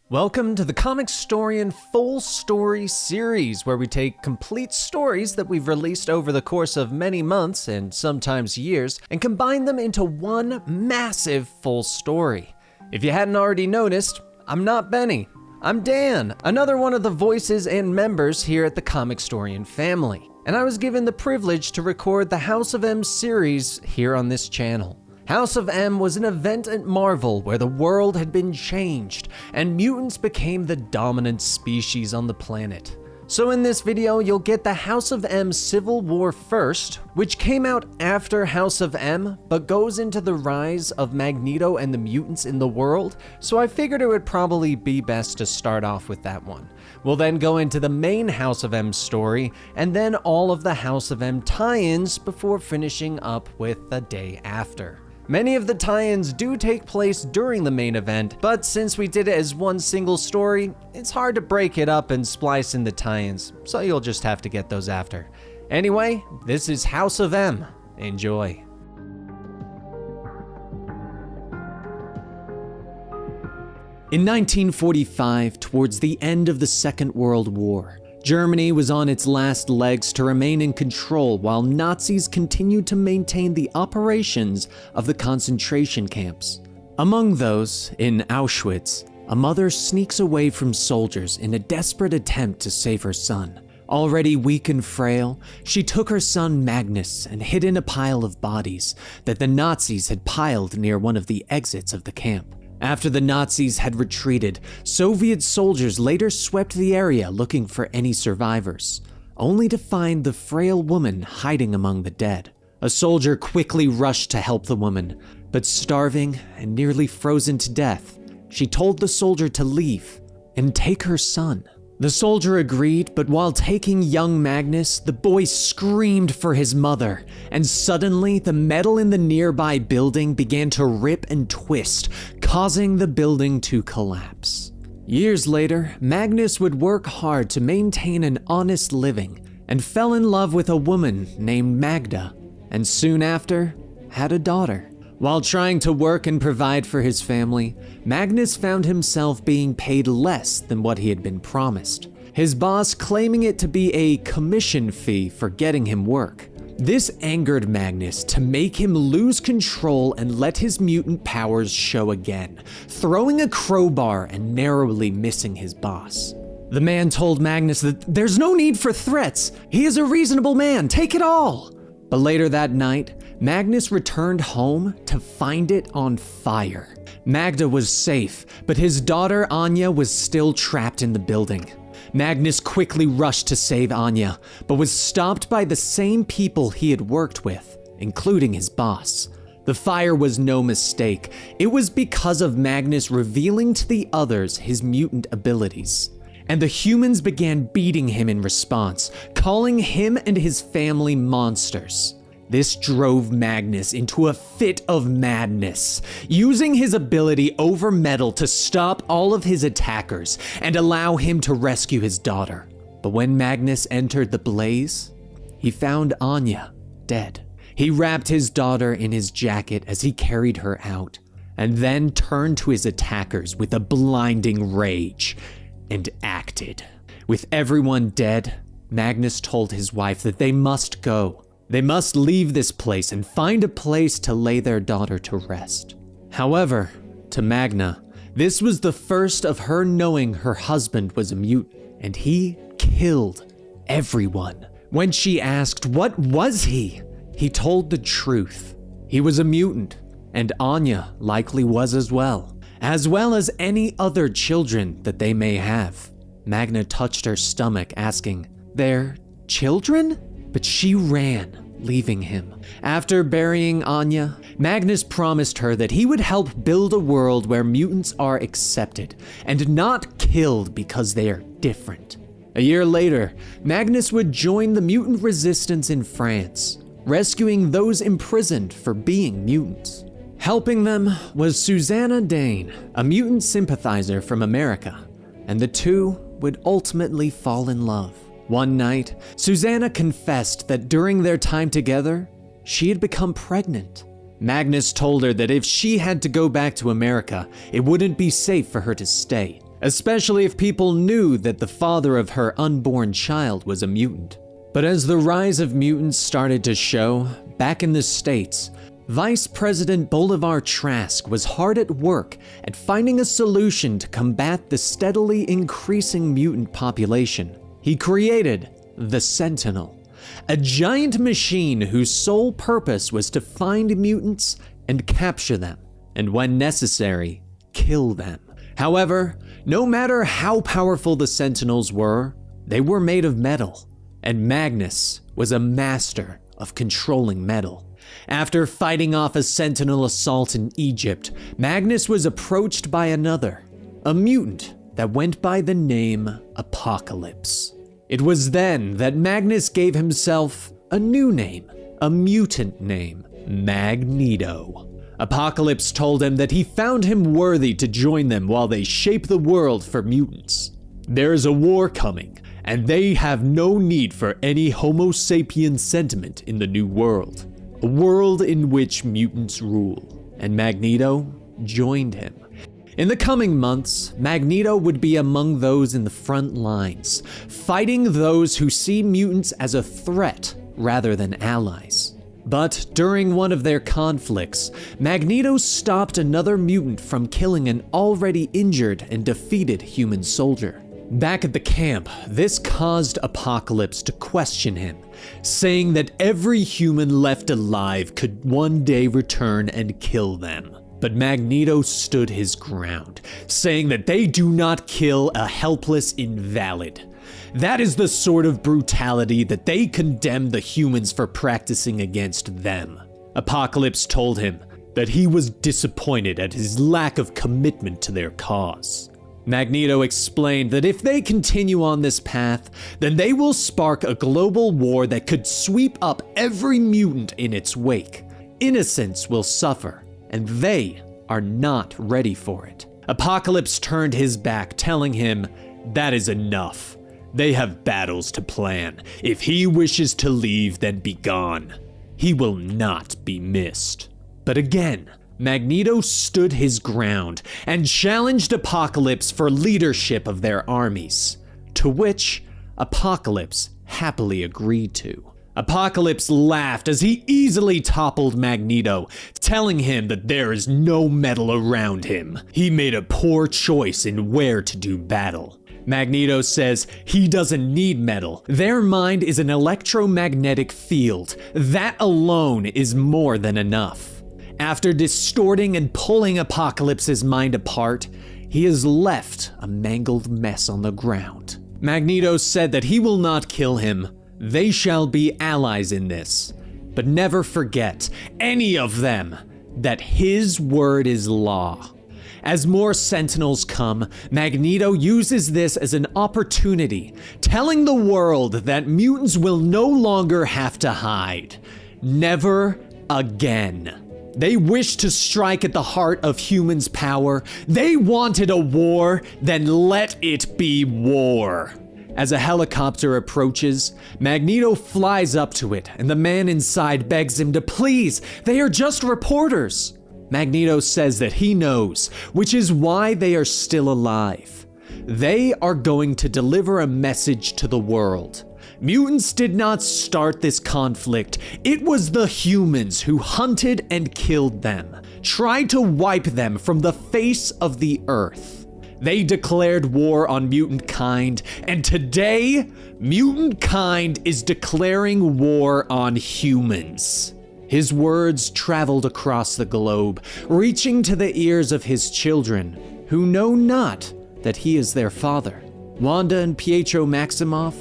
Welcome to the Comicstorian Full Story series, where we take complete stories that we've released over the course of many months and sometimes years and combine them into one massive full story. If you hadn't already noticed, I'm not Benny. I'm Dan, another one of the voices and members here at the Comicstorian family, and I was given the privilege to record the House of M series here on this channel. House of M was an event at Marvel where the world had been changed and mutants became the dominant species on the planet. So in this video, you'll get the House of M Civil War first, which came out after House of M, but goes into the rise of Magneto and the mutants in the world, so I figured it would probably be best to start off with that one. We'll then go into the main House of M story, and then all of the House of M tie-ins before finishing up with the day after. Many of the tie-ins do take place during the main event, but since we did it as one single story, it's hard to break it up and splice in the tie-ins, so you'll just have to get those after. Anyway, this is House of M. Enjoy. In 1945, towards the end of the Second World War, Germany was on its last legs to remain in control while Nazis continued to maintain the operations of the concentration camps. Among those, in Auschwitz, a mother sneaks away from soldiers in a desperate attempt to save her son. Already weak and frail, she took her son Magnus and hid in a pile of bodies that the Nazis had piled near one of the exits of the camp. After the Nazis had retreated, Soviet soldiers later swept the area looking for any survivors, only to find the frail woman hiding among the dead. A soldier quickly rushed to help the woman, but starving and nearly frozen to death, she told the soldier to leave and take her son. The soldier agreed, but while taking young Magnus, the boy screamed for his mother, and suddenly the metal in the nearby building began to rip and twist, causing the building to collapse. Years later, Magnus would work hard to maintain an honest living, and fell in love with a woman named Magda, and soon after, had a daughter. While trying to work and provide for his family, Magnus found himself being paid less than what he had been promised, his boss claiming it to be a commission fee for getting him work. This angered Magnus to make him lose control and let his mutant powers show again, throwing a crowbar and narrowly missing his boss. The man told Magnus that there's no need for threats, he is a reasonable man, take it all. But later that night, Magnus returned home to find it on fire. Magda was safe, but his daughter Anya was still trapped in the building. Magnus quickly rushed to save Anya, but was stopped by the same people he had worked with, including his boss. The fire was no mistake. It was because of Magnus revealing to the others his mutant abilities. And the humans began beating him in response, calling him and his family monsters. This drove Magnus into a fit of madness, using his ability over metal to stop all of his attackers and allow him to rescue his daughter. But when Magnus entered the blaze, he found Anya dead. He wrapped his daughter in his jacket as he carried her out, and then turned to his attackers with a blinding rage and acted. With everyone dead, Magnus told his wife that they must go. They must leave this place and find a place to lay their daughter to rest. However, to Magna, this was the first of her knowing her husband was a mutant, and he killed everyone. When she asked, what was he told the truth. He was a mutant, and Anya likely was as well as any other children that they may have. Magna touched her stomach, asking, "They're children?" But she ran, leaving him. After burying Anya, Magnus promised her that he would help build a world where mutants are accepted and not killed because they are different. A year later, Magnus would join the mutant resistance in France, rescuing those imprisoned for being mutants. Helping them was Susanna Dane, a mutant sympathizer from America, and the two would ultimately fall in love. One night, Susanna confessed that during their time together, she had become pregnant. Magnus told her that if she had to go back to America, it wouldn't be safe for her to stay, especially if people knew that the father of her unborn child was a mutant. But as the rise of mutants started to show, back in the States, Vice President Bolivar Trask was hard at work at finding a solution to combat the steadily increasing mutant population. He created the Sentinel, a giant machine whose sole purpose was to find mutants and capture them, and when necessary, kill them. However, no matter how powerful the Sentinels were, they were made of metal, and Magnus was a master of controlling metal. After fighting off a Sentinel assault in Egypt, Magnus was approached by another, a mutant that went by the name Apocalypse. It was then that Magnus gave himself a new name, a mutant name, Magneto. Apocalypse told him that he found him worthy to join them while they shape the world for mutants. There is a war coming, and they have no need for any Homo sapien sentiment in the new world. A world in which mutants rule, and Magneto joined him. In the coming months, Magneto would be among those in the front lines, fighting those who see mutants as a threat rather than allies. But during one of their conflicts, Magneto stopped another mutant from killing an already injured and defeated human soldier. Back at the camp, this caused Apocalypse to question him, saying that every human left alive could one day return and kill them. But Magneto stood his ground, saying that they do not kill a helpless invalid. That is the sort of brutality that they condemn the humans for practicing against them. Apocalypse told him that he was disappointed at his lack of commitment to their cause. Magneto explained that if they continue on this path, then they will spark a global war that could sweep up every mutant in its wake. Innocents will suffer, and they are not ready for it. Apocalypse turned his back, telling him, "That is enough. They have battles to plan. If he wishes to leave, then be gone. He will not be missed." But again, Magneto stood his ground and challenged Apocalypse for leadership of their armies, to which Apocalypse happily agreed to. Apocalypse laughed as he easily toppled Magneto, telling him that there is no metal around him. He made a poor choice in where to do battle. Magneto says he doesn't need metal. Their mind is an electromagnetic field. That alone is more than enough. After distorting and pulling Apocalypse's mind apart, he is left a mangled mess on the ground. Magneto said that he will not kill him. They shall be allies in this. But never forget, any of them, that his word is law. As more Sentinels come, Magneto uses this as an opportunity, telling the world that mutants will no longer have to hide. Never again. They wish to strike at the heart of humans' power. They wanted a war, then let it be war. As a helicopter approaches, Magneto flies up to it, and the man inside begs him to please, they are just reporters. Magneto says that he knows, which is why they are still alive. They are going to deliver a message to the world. Mutants did not start this conflict. It was the humans who hunted and killed them, tried to wipe them from the face of the earth. They declared war on mutant kind, and today, mutant kind is declaring war on humans. His words traveled across the globe, reaching to the ears of his children, who know not that he is their father, Wanda and Pietro Maximoff,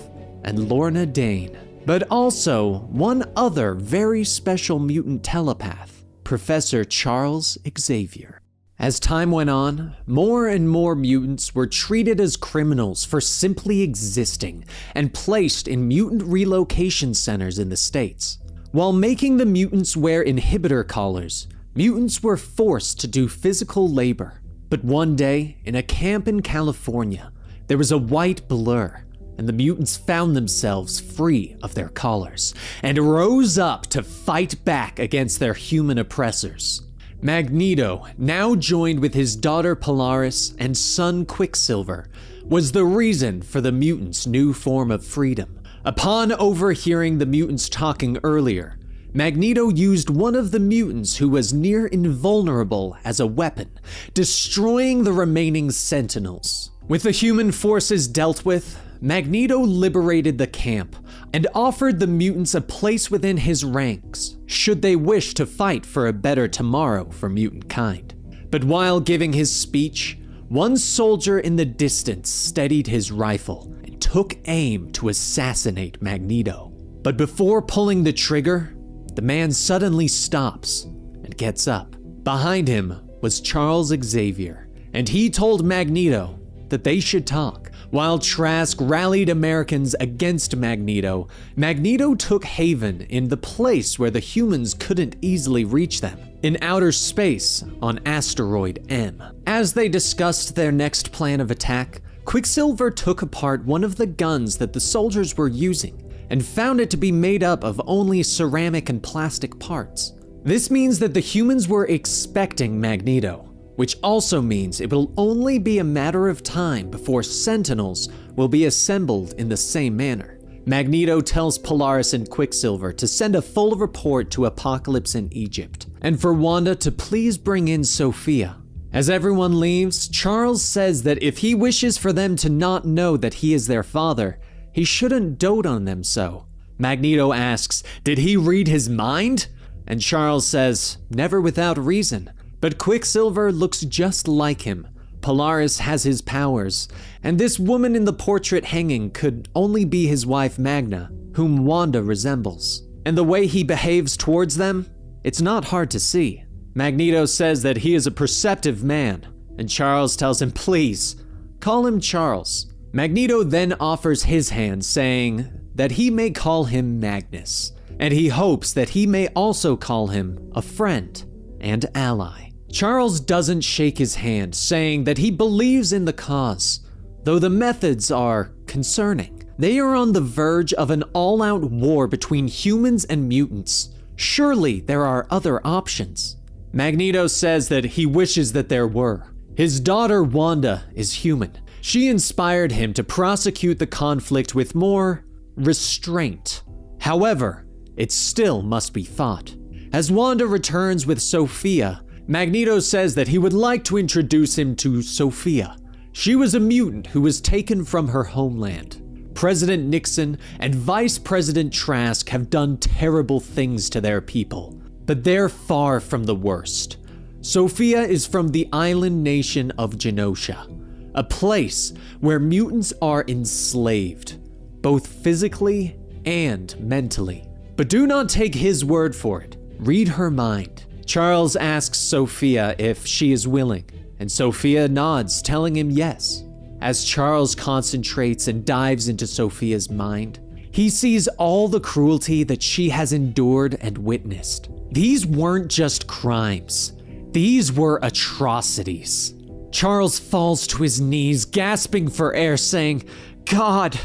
and Lorna Dane, but also one other very special mutant telepath, Professor Charles Xavier. As time went on, more and more mutants were treated as criminals for simply existing and placed in mutant relocation centers in the States. While making the mutants wear inhibitor collars, mutants were forced to do physical labor. But one day, in a camp in California, there was a white blur, and the mutants found themselves free of their collars and rose up to fight back against their human oppressors. Magneto, now joined with his daughter Polaris and son Quicksilver, was the reason for the mutants' new form of freedom. Upon overhearing the mutants talking earlier, Magneto used one of the mutants who was near invulnerable as a weapon, destroying the remaining Sentinels. With the human forces dealt with, Magneto liberated the camp and offered the mutants a place within his ranks, should they wish to fight for a better tomorrow for mutant kind. But while giving his speech, one soldier in the distance steadied his rifle and took aim to assassinate Magneto. But before pulling the trigger, the man suddenly stops and gets up. Behind him was Charles Xavier, and he told Magneto that they should talk. While Trask rallied Americans against Magneto, Magneto took haven in the place where the humans couldn't easily reach them, in outer space on Asteroid M. As they discussed their next plan of attack, Quicksilver took apart one of the guns that the soldiers were using and found it to be made up of only ceramic and plastic parts. This means that the humans were expecting Magneto, which also means it will only be a matter of time before Sentinels will be assembled in the same manner. Magneto tells Polaris and Quicksilver to send a full report to Apocalypse in Egypt, and for Wanda to please bring in Sophia. As everyone leaves, Charles says that if he wishes for them to not know that he is their father, he shouldn't dote on them so. Magneto asks, did he read his mind? And Charles says, never without reason. But Quicksilver looks just like him. Polaris has his powers, and this woman in the portrait hanging could only be his wife Magna, whom Wanda resembles. And the way he behaves towards them, it's not hard to see. Magneto says that he is a perceptive man, and Charles tells him, please, call him Charles. Magneto then offers his hand, saying that he may call him Magnus, and he hopes that he may also call him a friend and ally. Charles doesn't shake his hand, saying that he believes in the cause, though the methods are concerning. They are on the verge of an all-out war between humans and mutants. Surely there are other options. Magneto says that he wishes that there were. His daughter Wanda is human. She inspired him to prosecute the conflict with more restraint. However, it still must be fought. As Wanda returns with Sophia, Magneto says that he would like to introduce him to Sophia. She was a mutant who was taken from her homeland. President Nixon and Vice President Trask have done terrible things to their people, but they're far from the worst. Sophia is from the island nation of Genosha, a place where mutants are enslaved, both physically and mentally. But do not take his word for it. Read her mind. Charles asks Sophia if she is willing, and Sophia nods, telling him yes. As Charles concentrates and dives into Sophia's mind, he sees all the cruelty that she has endured and witnessed. These weren't just crimes. These were atrocities. Charles falls to his knees, gasping for air, saying, God,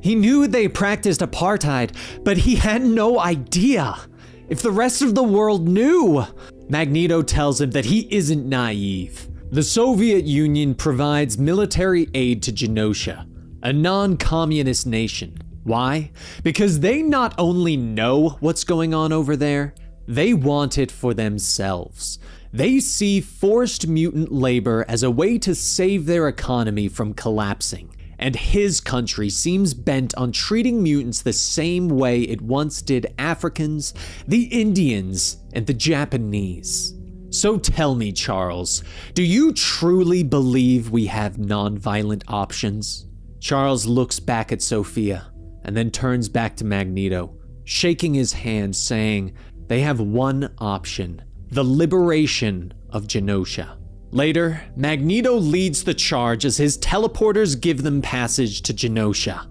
he knew they practiced apartheid, but he had no idea. If the rest of the world knew. Magneto tells him that he isn't naive. The Soviet Union provides military aid to Genosha, a non-communist nation. Why? Because they not only know what's going on over there, they want it for themselves. They see forced mutant labor as a way to save their economy from collapsing, and his country seems bent on treating mutants the same way it once did Africans, the Indians, and the Japanese. So tell me, Charles, do you truly believe we have non-violent options? Charles looks back at Sophia, and then turns back to Magneto, shaking his hand, saying they have one option: the liberation of Genosha. Later, Magneto leads the charge as his teleporters give them passage to Genosha.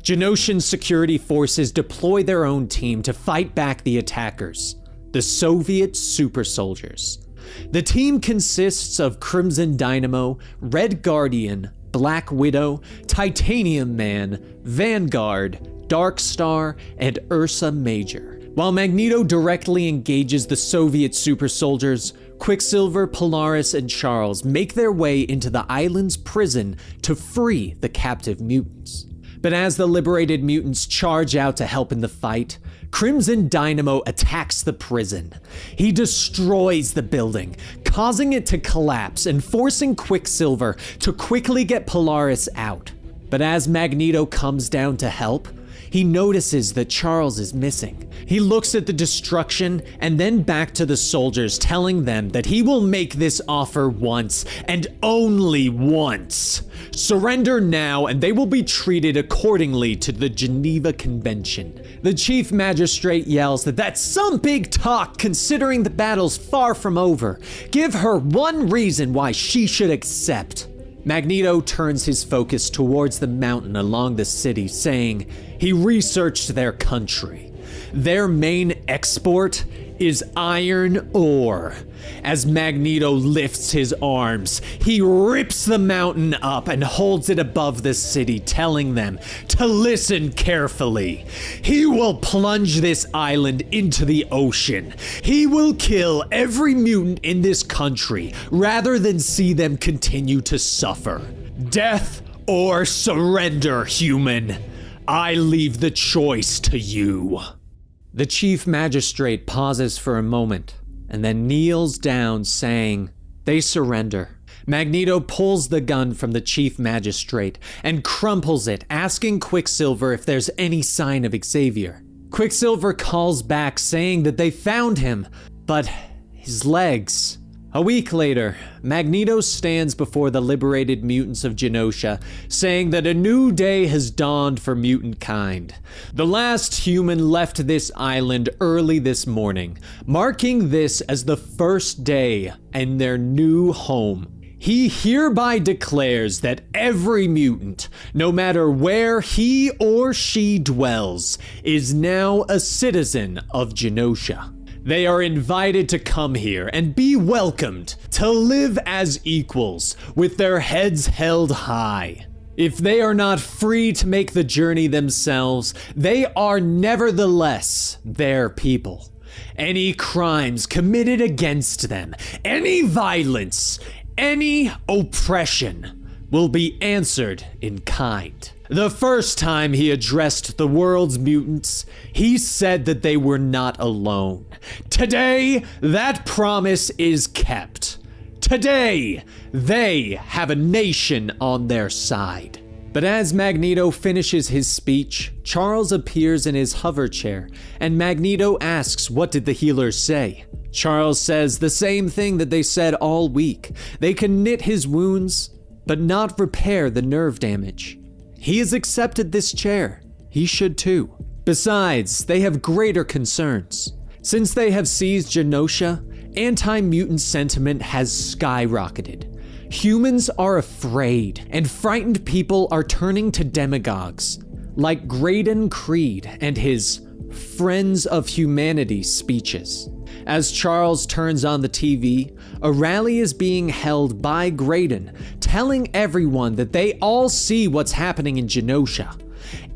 Genoshan security forces deploy their own team to fight back the attackers, the Soviet super soldiers. The team consists of Crimson Dynamo, Red Guardian, Black Widow, Titanium Man, Vanguard, Dark Star, and Ursa Major. While Magneto directly engages the Soviet super soldiers, Quicksilver, Polaris, and Charles make their way into the island's prison to free the captive mutants. But as the liberated mutants charge out to help in the fight, Crimson Dynamo attacks the prison. He destroys the building, causing it to collapse and forcing Quicksilver to quickly get Polaris out. But as Magneto comes down to help, he notices that Charles is missing. He looks at the destruction and then back to the soldiers, telling them that he will make this offer once and only once. Surrender now and they will be treated accordingly to the Geneva Convention. The chief magistrate yells that that's some big talk considering the battle's far from over. Give her one reason why she should accept. Magneto turns his focus towards the mountain along the city, saying he researched their country. Their main export is iron ore. As Magneto lifts his arms, he rips the mountain up and holds it above the city, telling them to listen carefully. He will plunge this island into the ocean. He will kill every mutant in this country rather than see them continue to suffer. Death or surrender, human. I leave the choice to you. The chief magistrate pauses for a moment and then kneels down, saying, they surrender. Magneto pulls the gun from the chief magistrate and crumples it, asking Quicksilver if there's any sign of Xavier. Quicksilver calls back, saying that they found him, but his legs. A week later, Magneto stands before the liberated mutants of Genosha, saying that a new day has dawned for mutant kind. The last human left this island early this morning, marking this as the first day in their new home. He hereby declares that every mutant, no matter where he or she dwells, is now a citizen of Genosha. They are invited to come here and be welcomed to live as equals with their heads held high. If they are not free to make the journey themselves, they are nevertheless their people. Any crimes committed against them, any violence, any oppression will be answered in kind. The first time he addressed the world's mutants, he said that they were not alone. Today, that promise is kept. Today, they have a nation on their side. But as Magneto finishes his speech, Charles appears in his hover chair, and Magneto asks, what did the healers say? Charles says the same thing that they said all week. They can knit his wounds, but not repair the nerve damage. He has accepted this chair. He should too. Besides, they have greater concerns. Since they have seized Genosha, anti-mutant sentiment has skyrocketed. Humans are afraid, and frightened people are turning to demagogues, like Graydon Creed and his Friends of Humanity speeches. As Charles turns on the TV, a rally is being held by Graydon, telling everyone that they all see what's happening in Genosha.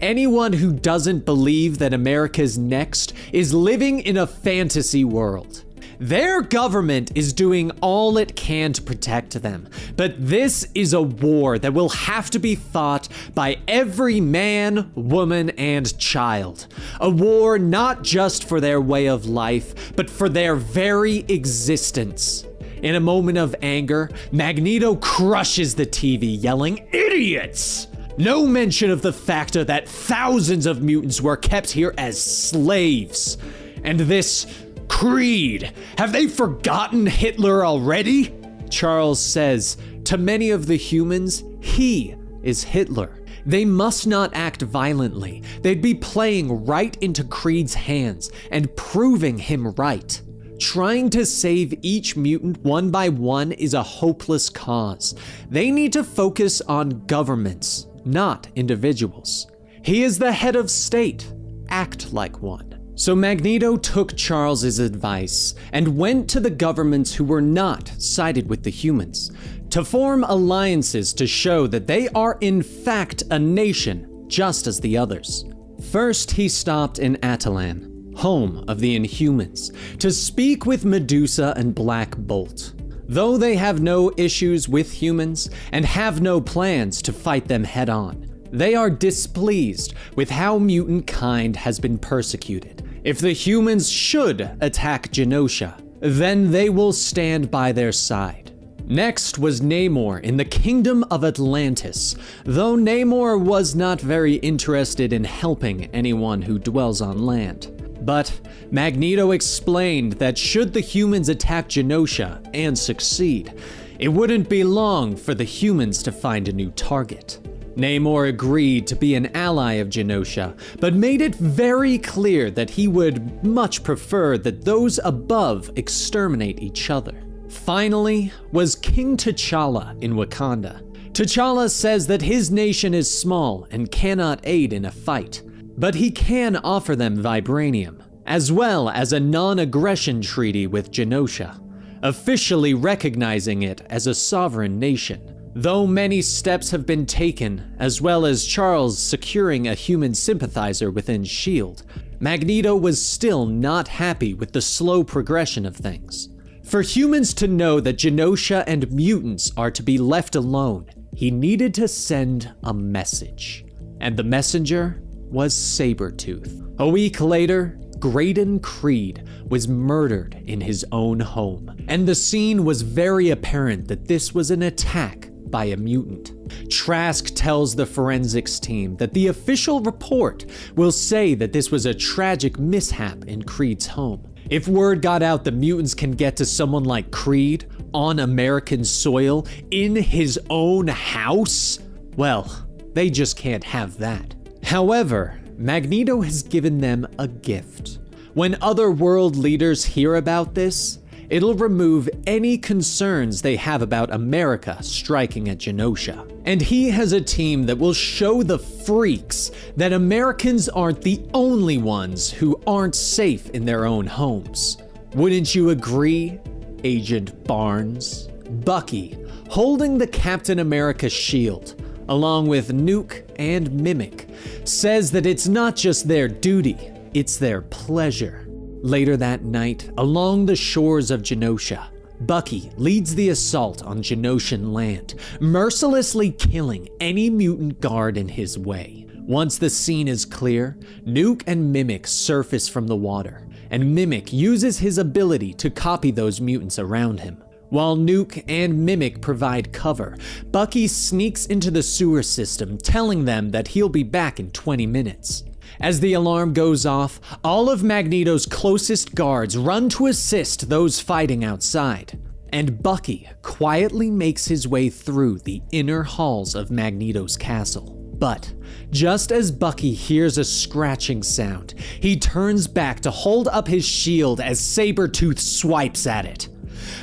Anyone who doesn't believe that America's next is living in a fantasy world. Their government is doing all it can to protect them, but this is a war that will have to be fought by every man, woman, and child. A war not just for their way of life, but for their very existence. In a moment of anger, Magneto crushes the TV, yelling, "Idiots!" No mention of the factor that thousands of mutants were kept here as slaves. And this Creed, have they forgotten Hitler already? Charles says, to many of the humans, he is Hitler. They must not act violently. They'd be playing right into Creed's hands and proving him right. Trying to save each mutant one by one is a hopeless cause. They need to focus on governments, not individuals. He is the head of state. Act like one. So Magneto took Charles's advice and went to the governments who were not sided with the humans to form alliances to show that they are in fact a nation just as the others. First, he stopped in Atalan. home of the Inhumans, to speak with Medusa and Black Bolt. Though they have no issues with humans and have no plans to fight them head-on, they are displeased with how mutant kind has been persecuted. If the humans should attack Genosha, then they will stand by their side. Next was Namor in the Kingdom of Atlantis, though Namor was not very interested in helping anyone who dwells on land. But Magneto explained that should the humans attack Genosha and succeed, it wouldn't be long for the humans to find a new target. Namor agreed to be an ally of Genosha, but made it very clear that he would much prefer that those above exterminate each other. Finally was King T'Challa in Wakanda. T'Challa says that his nation is small and cannot aid in a fight, but he can offer them vibranium, as well as a non-aggression treaty with Genosha, officially recognizing it as a sovereign nation. Though many steps have been taken, as well as Charles securing a human sympathizer within S.H.I.E.L.D., Magneto was still not happy with the slow progression of things. For humans to know that Genosha and mutants are to be left alone, he needed to send a message. And the messenger was Sabretooth. A week later, Graydon Creed was murdered in his own home, and the scene was very apparent that this was an attack by a mutant. Trask tells the forensics team that the official report will say that this was a tragic mishap in Creed's home. If word got out the mutants can get to someone like Creed on American soil in his own house, well, they just can't have that. However, Magneto has given them a gift. When other world leaders hear about this, it'll remove any concerns they have about America striking at Genosha. And he has a team that will show the freaks that Americans aren't the only ones who aren't safe in their own homes. Wouldn't you agree, Agent Barnes? Bucky, holding the Captain America shield, along with Nuke and Mimic, says that it's not just their duty, it's their pleasure. Later that night, along the shores of Genosha, Bucky leads the assault on Genoshan land, mercilessly killing any mutant guard in his way. Once the scene is clear, Nuke and Mimic surface from the water, and Mimic uses his ability to copy those mutants around him. While Nuke and Mimic provide cover, Bucky sneaks into the sewer system, telling them that he'll be back in 20 minutes. As the alarm goes off, all of Magneto's closest guards run to assist those fighting outside, and Bucky quietly makes his way through the inner halls of Magneto's castle. But just as Bucky hears a scratching sound, he turns back to hold up his shield as Sabretooth swipes at it.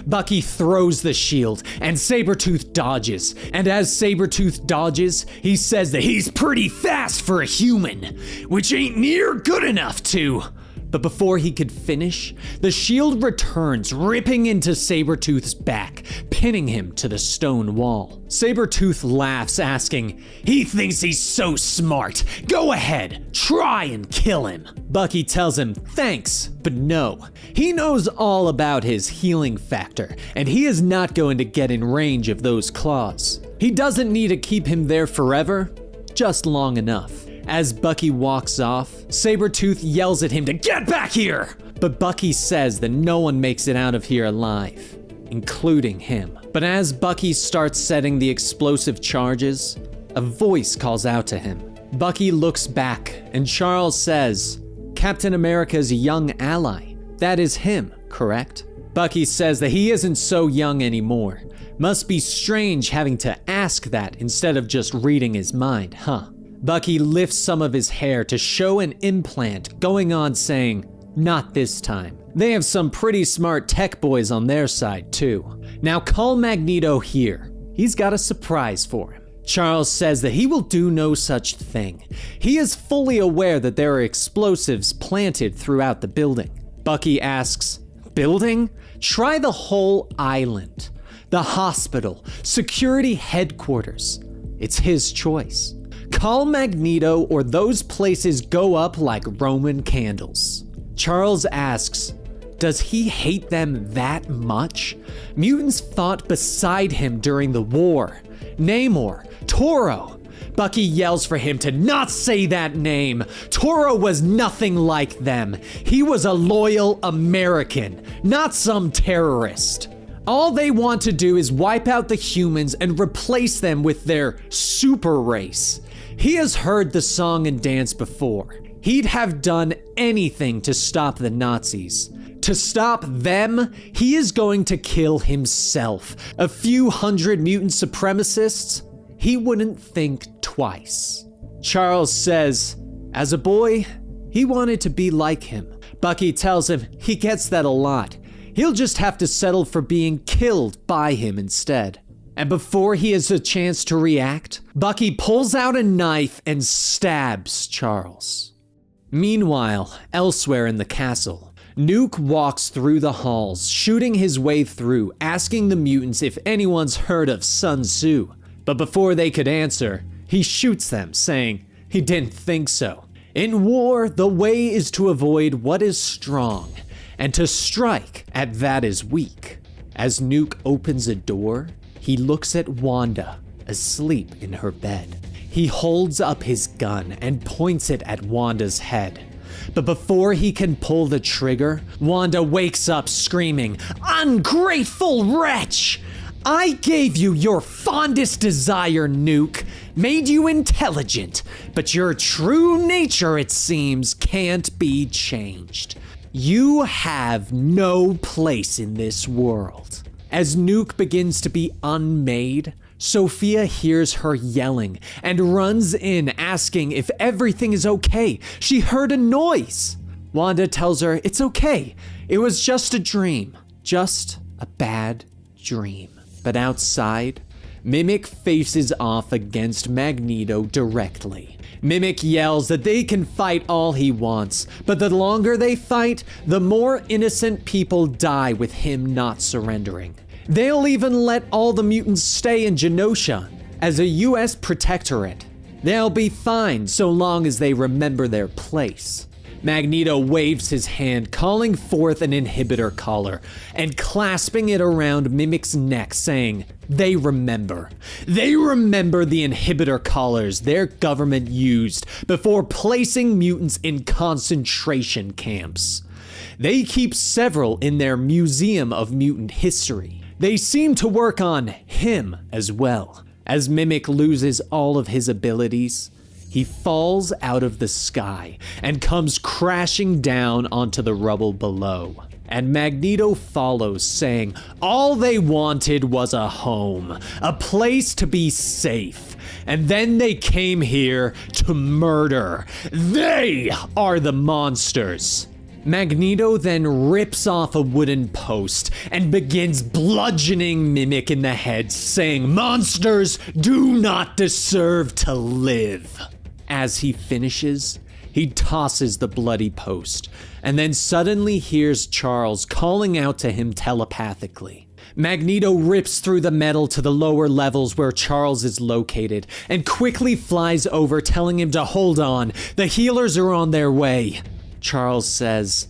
Bucky throws the shield, and Sabretooth dodges, and as Sabretooth dodges, he says that he's pretty fast for a human, which ain't near good enough to. But before he could finish, the shield returns, ripping into Sabretooth's back, pinning him to the stone wall. Sabretooth laughs, asking, "He thinks he's so smart. Go ahead, try and kill him." Bucky tells him thanks, but no. He knows all about his healing factor, and he is not going to get in range of those claws. He doesn't need to keep him there forever, just long enough. As Bucky walks off, Sabretooth yells at him to get back here! But Bucky says that no one makes it out of here alive, including him. But as Bucky starts setting the explosive charges, a voice calls out to him. Bucky looks back, and Charles says, "Captain America's young ally. That is him, correct?" Bucky says that he isn't so young anymore. Must be strange having to ask that instead of just reading his mind, huh? Bucky lifts some of his hair to show an implant going on, saying, "Not this time." They have some pretty smart tech boys on their side too. Now call Magneto here. He's got a surprise for him. Charles says that he will do no such thing. He is fully aware that there are explosives planted throughout the building. Bucky asks, "Building? Try the whole island. The hospital, security headquarters." It's his choice. Call Magneto or those places go up like Roman candles. Charles asks, does he hate them that much? Mutants fought beside him during the war. Namor, Toro. Bucky yells for him to not say that name. Toro was nothing like them. He was a loyal American, not some terrorist. All they want to do is wipe out the humans and replace them with their super race. He has heard the song and dance before. He'd have done anything to stop the Nazis. To stop them, he is going to kill himself. A few hundred mutant supremacists? He wouldn't think twice. Charles says, as a boy, he wanted to be like him. Bucky tells him he gets that a lot. He'll just have to settle for being killed by him instead. And before he has a chance to react, Bucky pulls out a knife and stabs Charles. Meanwhile, elsewhere in the castle, Nuke walks through the halls, shooting his way through, asking the mutants if anyone's heard of Sun Tzu. But before they could answer, he shoots them, saying he didn't think so. In war, the way is to avoid what is strong, and to strike at that is weak. As Nuke opens a door, he looks at Wanda, asleep in her bed. He holds up his gun and points it at Wanda's head. But before he can pull the trigger, Wanda wakes up screaming, "Ungrateful wretch! I gave you your fondest desire, Nuke, made you intelligent, but your true nature, it seems, can't be changed. You have no place in this world." As Nuke begins to be unmade, Sophia hears her yelling and runs in asking if everything is okay. She heard a noise. Wanda tells her it's okay. It was just a dream. Just a bad dream. But outside, Mimic faces off against Magneto directly. Mimic yells that they can fight all he wants, but the longer they fight, the more innocent people die with him not surrendering. They'll even let all the mutants stay in Genosha as a US protectorate. They'll be fine so long as they remember their place. Magneto waves his hand, calling forth an inhibitor collar and clasping it around Mimic's neck, saying, they remember. They remember the inhibitor collars their government used before placing mutants in concentration camps. They keep several in their Museum of Mutant History. They seem to work on him as well. As Mimic loses all of his abilities, he falls out of the sky and comes crashing down onto the rubble below. And Magneto follows, saying all they wanted was a home, a place to be safe. And then they came here to murder. They are the monsters. Magneto then rips off a wooden post and begins bludgeoning Mimic in the head, saying, monsters do not deserve to live. As he finishes, he tosses the bloody post, and then suddenly hears Charles calling out to him telepathically. Magneto rips through the metal to the lower levels where Charles is located, and quickly flies over, telling him to hold on. The healers are on their way. Charles says,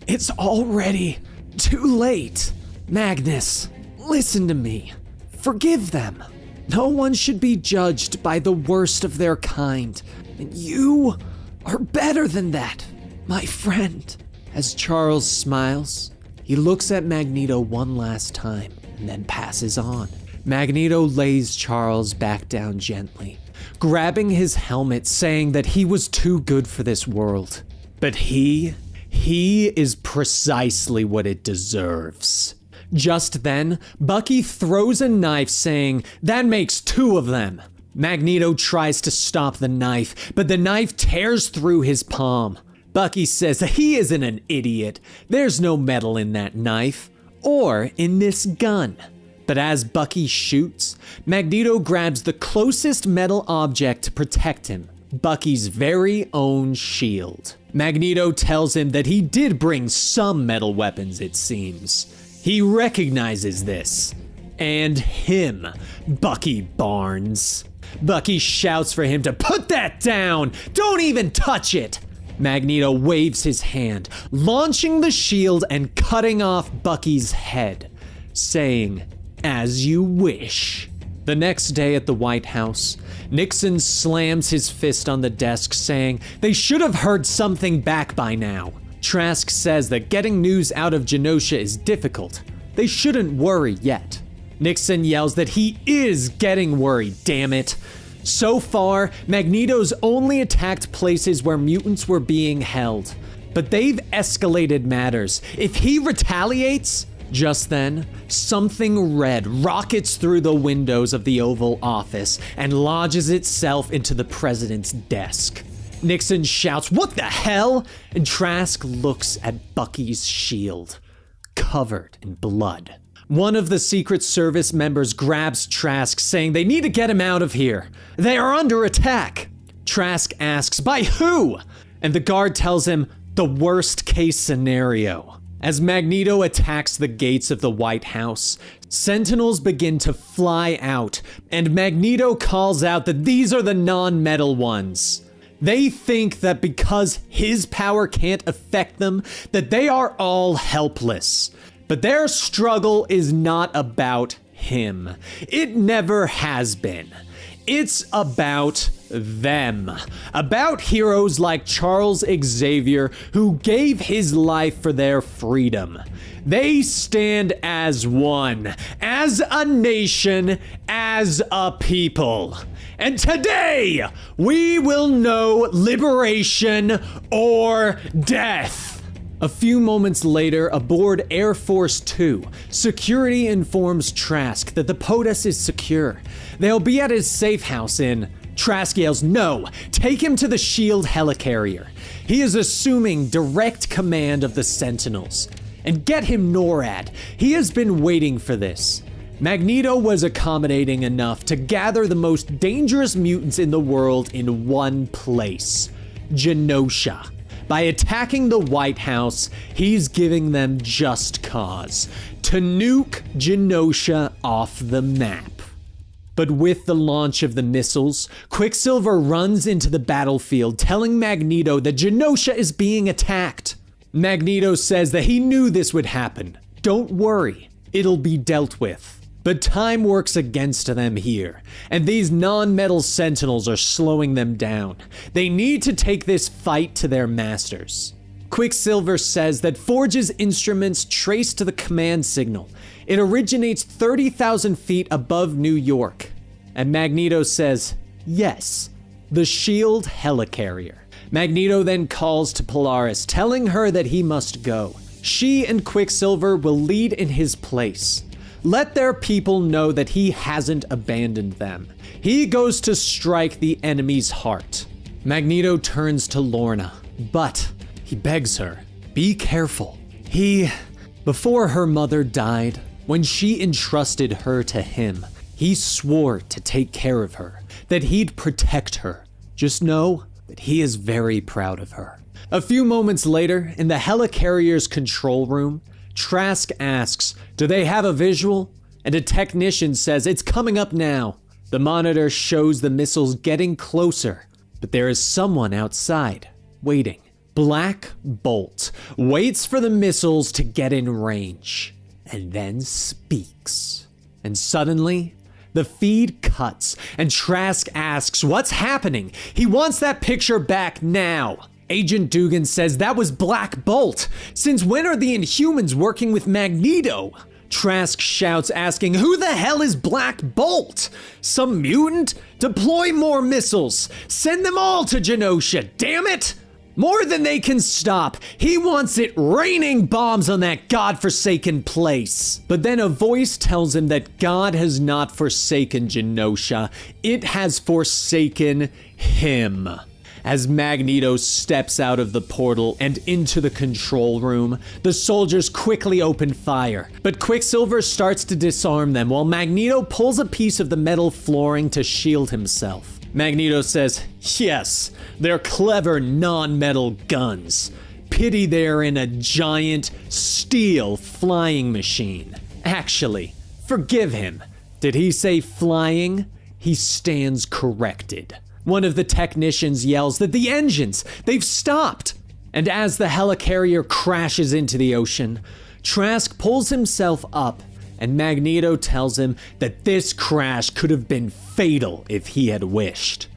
it's already too late. Magnus, listen to me. Forgive them. No one should be judged by the worst of their kind. And you are better than that, my friend. As Charles smiles, he looks at Magneto one last time and then passes on. Magneto lays Charles back down gently, grabbing his helmet, saying that he was too good for this world. But he is precisely what it deserves. Just then, Bucky throws a knife, saying, that makes two of them. Magneto tries to stop the knife, but the knife tears through his palm. Bucky says that he isn't an idiot. There's no metal in that knife, or in this gun. But as Bucky shoots, Magneto grabs the closest metal object to protect him, Bucky's very own shield. Magneto tells him that he did bring some metal weapons, it seems. He recognizes this. And him, Bucky Barnes. Bucky shouts for him to put that down! Don't even touch it! Magneto waves his hand, launching the shield and cutting off Bucky's head, saying, "As you wish." The next day at the White House, Nixon slams his fist on the desk, saying they should have heard something back by now. Trask says that getting news out of Genosha is difficult. They shouldn't worry yet. Nixon yells that he is getting worried, damn it. So far, Magneto's only attacked places where mutants were being held, but they've escalated matters. If he retaliates, just then, something red rockets through the windows of the Oval Office and lodges itself into the president's desk. Nixon shouts, "What the hell?" And Trask looks at Bucky's shield, covered in blood. One of the Secret Service members grabs Trask, saying they need to get him out of here. They are under attack. Trask asks, "By who?" And the guard tells him the worst case scenario. As Magneto attacks the gates of the White House, Sentinels begin to fly out, and Magneto calls out that these are the non-metal ones. They think that because his power can't affect them, that they are all helpless. But their struggle is not about him. It never has been. It's about them. About heroes like Charles Xavier, who gave his life for their freedom. They stand as one, as a nation, as a people. And today, we will know liberation or death. A few moments later, aboard Air Force 2, security informs Trask that the POTUS is secure. They'll be at his safe house in... Trask yells, "No! Take him to the SHIELD helicarrier. He is assuming direct command of the Sentinels. And get him NORAD. He has been waiting for this." Magneto was accommodating enough to gather the most dangerous mutants in the world in one place: Genosha. By attacking the White House, he's giving them just cause to nuke Genosha off the map. But with the launch of the missiles, Quicksilver runs into the battlefield, telling Magneto that Genosha is being attacked. Magneto says that he knew this would happen. Don't worry, it'll be dealt with. But time works against them here, and these non-metal Sentinels are slowing them down. They need to take this fight to their masters. Quicksilver says that Forge's instruments trace to the command signal. It originates 30,000 feet above New York. And Magneto says, yes, the SHIELD helicarrier. Magneto then calls to Polaris, telling her that he must go. She and Quicksilver will lead in his place. Let their people know that he hasn't abandoned them. He goes to strike the enemy's heart. Magneto turns to Lorna, but he begs her, be careful. Before her mother died, when she entrusted her to him, he swore to take care of her, that he'd protect her. Just know that he is very proud of her. A few moments later, in the helicarrier's control room, Trask asks, do they have a visual? And a technician says, it's coming up now. The monitor shows the missiles getting closer, but there is someone outside, waiting. Black Bolt waits for the missiles to get in range, and then speaks. And suddenly, the feed cuts, and Trask asks, what's happening? He wants that picture back now. Agent Dugan says that was Black Bolt. Since when are the Inhumans working with Magneto? Trask shouts, asking, who the hell is Black Bolt? Some mutant? Deploy more missiles. Send them all to Genosha, damn it! More than they can stop. He wants it raining bombs on that godforsaken place. But then a voice tells him that God has not forsaken Genosha. It has forsaken him. As Magneto steps out of the portal and into the control room, the soldiers quickly open fire, but Quicksilver starts to disarm them while Magneto pulls a piece of the metal flooring to shield himself. Magneto says, yes, they're clever non-metal guns. Pity they're in a giant steel flying machine. Actually, forgive him. Did he say flying? He stands corrected. One of the technicians yells that the engines, they've stopped. And as the helicarrier crashes into the ocean, Trask pulls himself up, and Magneto tells him that this crash could have been fatal if he had wished.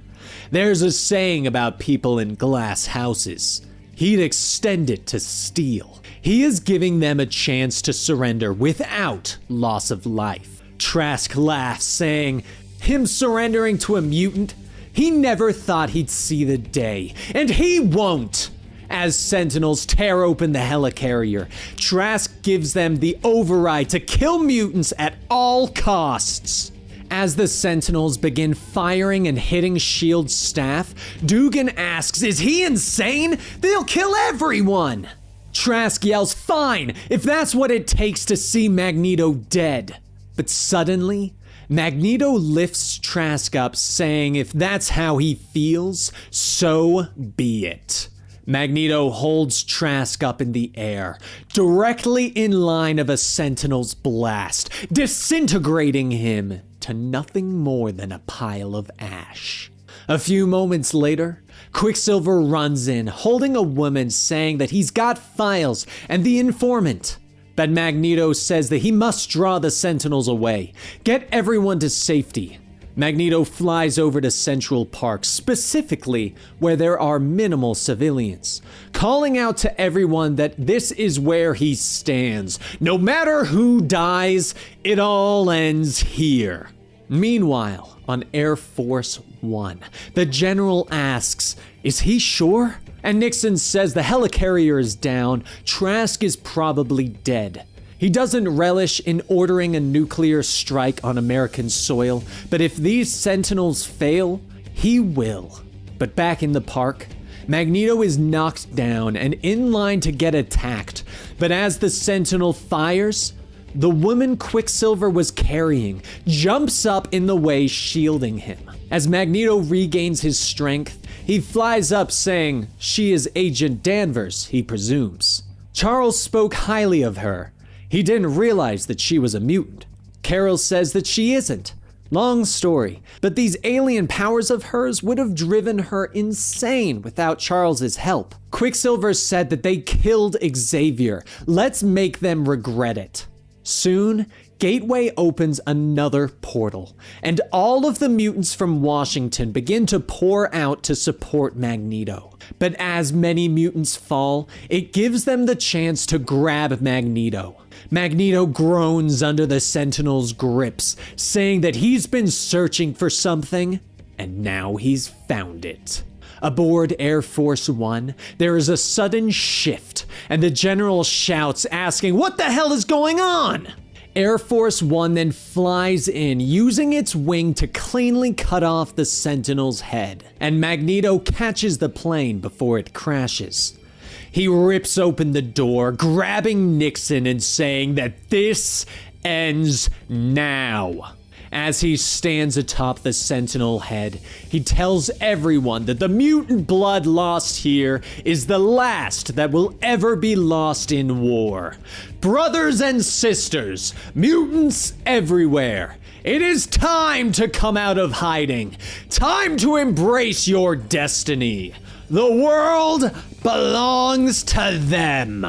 There's a saying about people in glass houses. He'd extend it to steel. He is giving them a chance to surrender without loss of life. Trask laughs, saying, him surrendering to a mutant? He never thought he'd see the day, and he won't! As Sentinels tear open the helicarrier, Trask gives them the override to kill mutants at all costs. As the Sentinels begin firing and hitting S.H.I.E.L.D's staff, Dugan asks, is he insane? They'll kill everyone! Trask yells, fine, if that's what it takes to see Magneto dead. But suddenly, Magneto lifts Trask up, saying if that's how he feels, so be it. Magneto holds Trask up in the air, directly in line of a Sentinel's blast, disintegrating him to nothing more than a pile of ash. A few moments later, Quicksilver runs in, holding a woman, saying that he's got files and the informant. But Magneto says that he must draw the Sentinels away, get everyone to safety. Magneto flies over to Central Park, specifically where there are minimal civilians, calling out to everyone that this is where he stands. No matter who dies, it all ends here. Meanwhile, on Air Force One, the general asks, is he sure? And Nixon says the helicarrier is down, Trask is probably dead. He doesn't relish in ordering a nuclear strike on American soil, but if these Sentinels fail, he will. But back in the park, Magneto is knocked down and in line to get attacked, but as the Sentinel fires, the woman Quicksilver was carrying jumps up in the way, shielding him. As Magneto regains his strength, he flies up saying she is Agent Danvers, he presumes. Charles spoke highly of her. He didn't realize that she was a mutant. Carol says that she isn't. Long story, but these alien powers of hers would have driven her insane without Charles's help. Quicksilver said that they killed Xavier. Let's make them regret it. Soon, Gateway opens another portal, and all of the mutants from Washington begin to pour out to support Magneto. But as many mutants fall, it gives them the chance to grab Magneto. Magneto groans under the Sentinel's grips, saying that he's been searching for something, and now he's found it. Aboard Air Force One, there is a sudden shift, and the general shouts, asking, what the hell is going on? Air Force One then flies in, using its wing to cleanly cut off the Sentinel's head, and Magneto catches the plane before it crashes. He rips open the door, grabbing Nixon and saying that this ends now. As he stands atop the Sentinel head, he tells everyone that the mutant blood lost here is the last that will ever be lost in war. Brothers and sisters, mutants everywhere, it is time to come out of hiding. Time to embrace your destiny. The world belongs to them.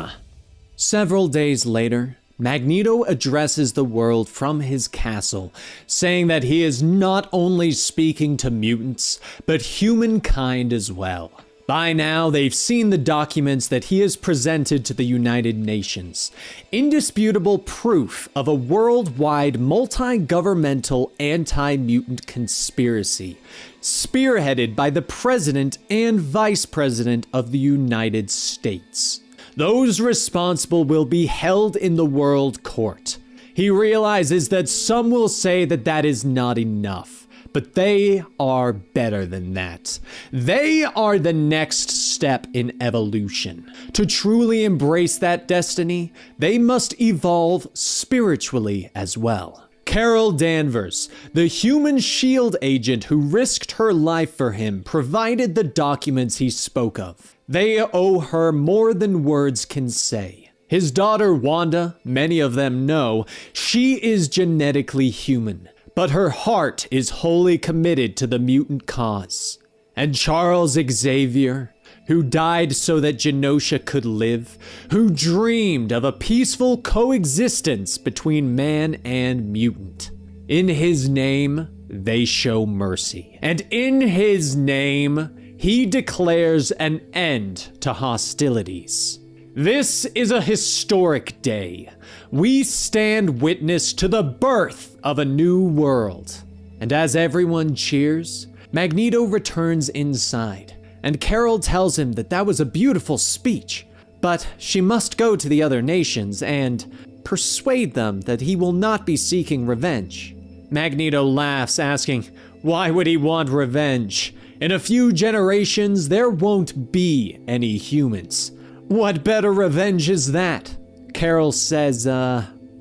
Several days later, Magneto addresses the world from his castle, saying that he is not only speaking to mutants, but humankind as well. By now, they've seen the documents that he has presented to the United Nations. Indisputable proof of a worldwide multi-governmental anti-mutant conspiracy, spearheaded by the President and Vice President of the United States. Those responsible will be held in the World Court. He realizes that some will say that that is not enough, but they are better than that. They are the next step in evolution. To truly embrace that destiny, they must evolve spiritually as well. Carol Danvers, the human S.H.I.E.L.D. agent who risked her life for him, provided the documents he spoke of. They owe her more than words can say. His daughter Wanda, many of them know, she is genetically human, but her heart is wholly committed to the mutant cause. And Charles Xavier, who died so that Genosha could live, who dreamed of a peaceful coexistence between man and mutant. In his name, they show mercy. And in his name, he declares an end to hostilities. This is a historic day. We stand witness to the birth of a new world. And as everyone cheers, Magneto returns inside, and Carol tells him that that was a beautiful speech, but she must go to the other nations and persuade them that he will not be seeking revenge. Magneto laughs, asking, why would he want revenge? In a few generations, there won't be any humans. What better revenge is that? Carol says,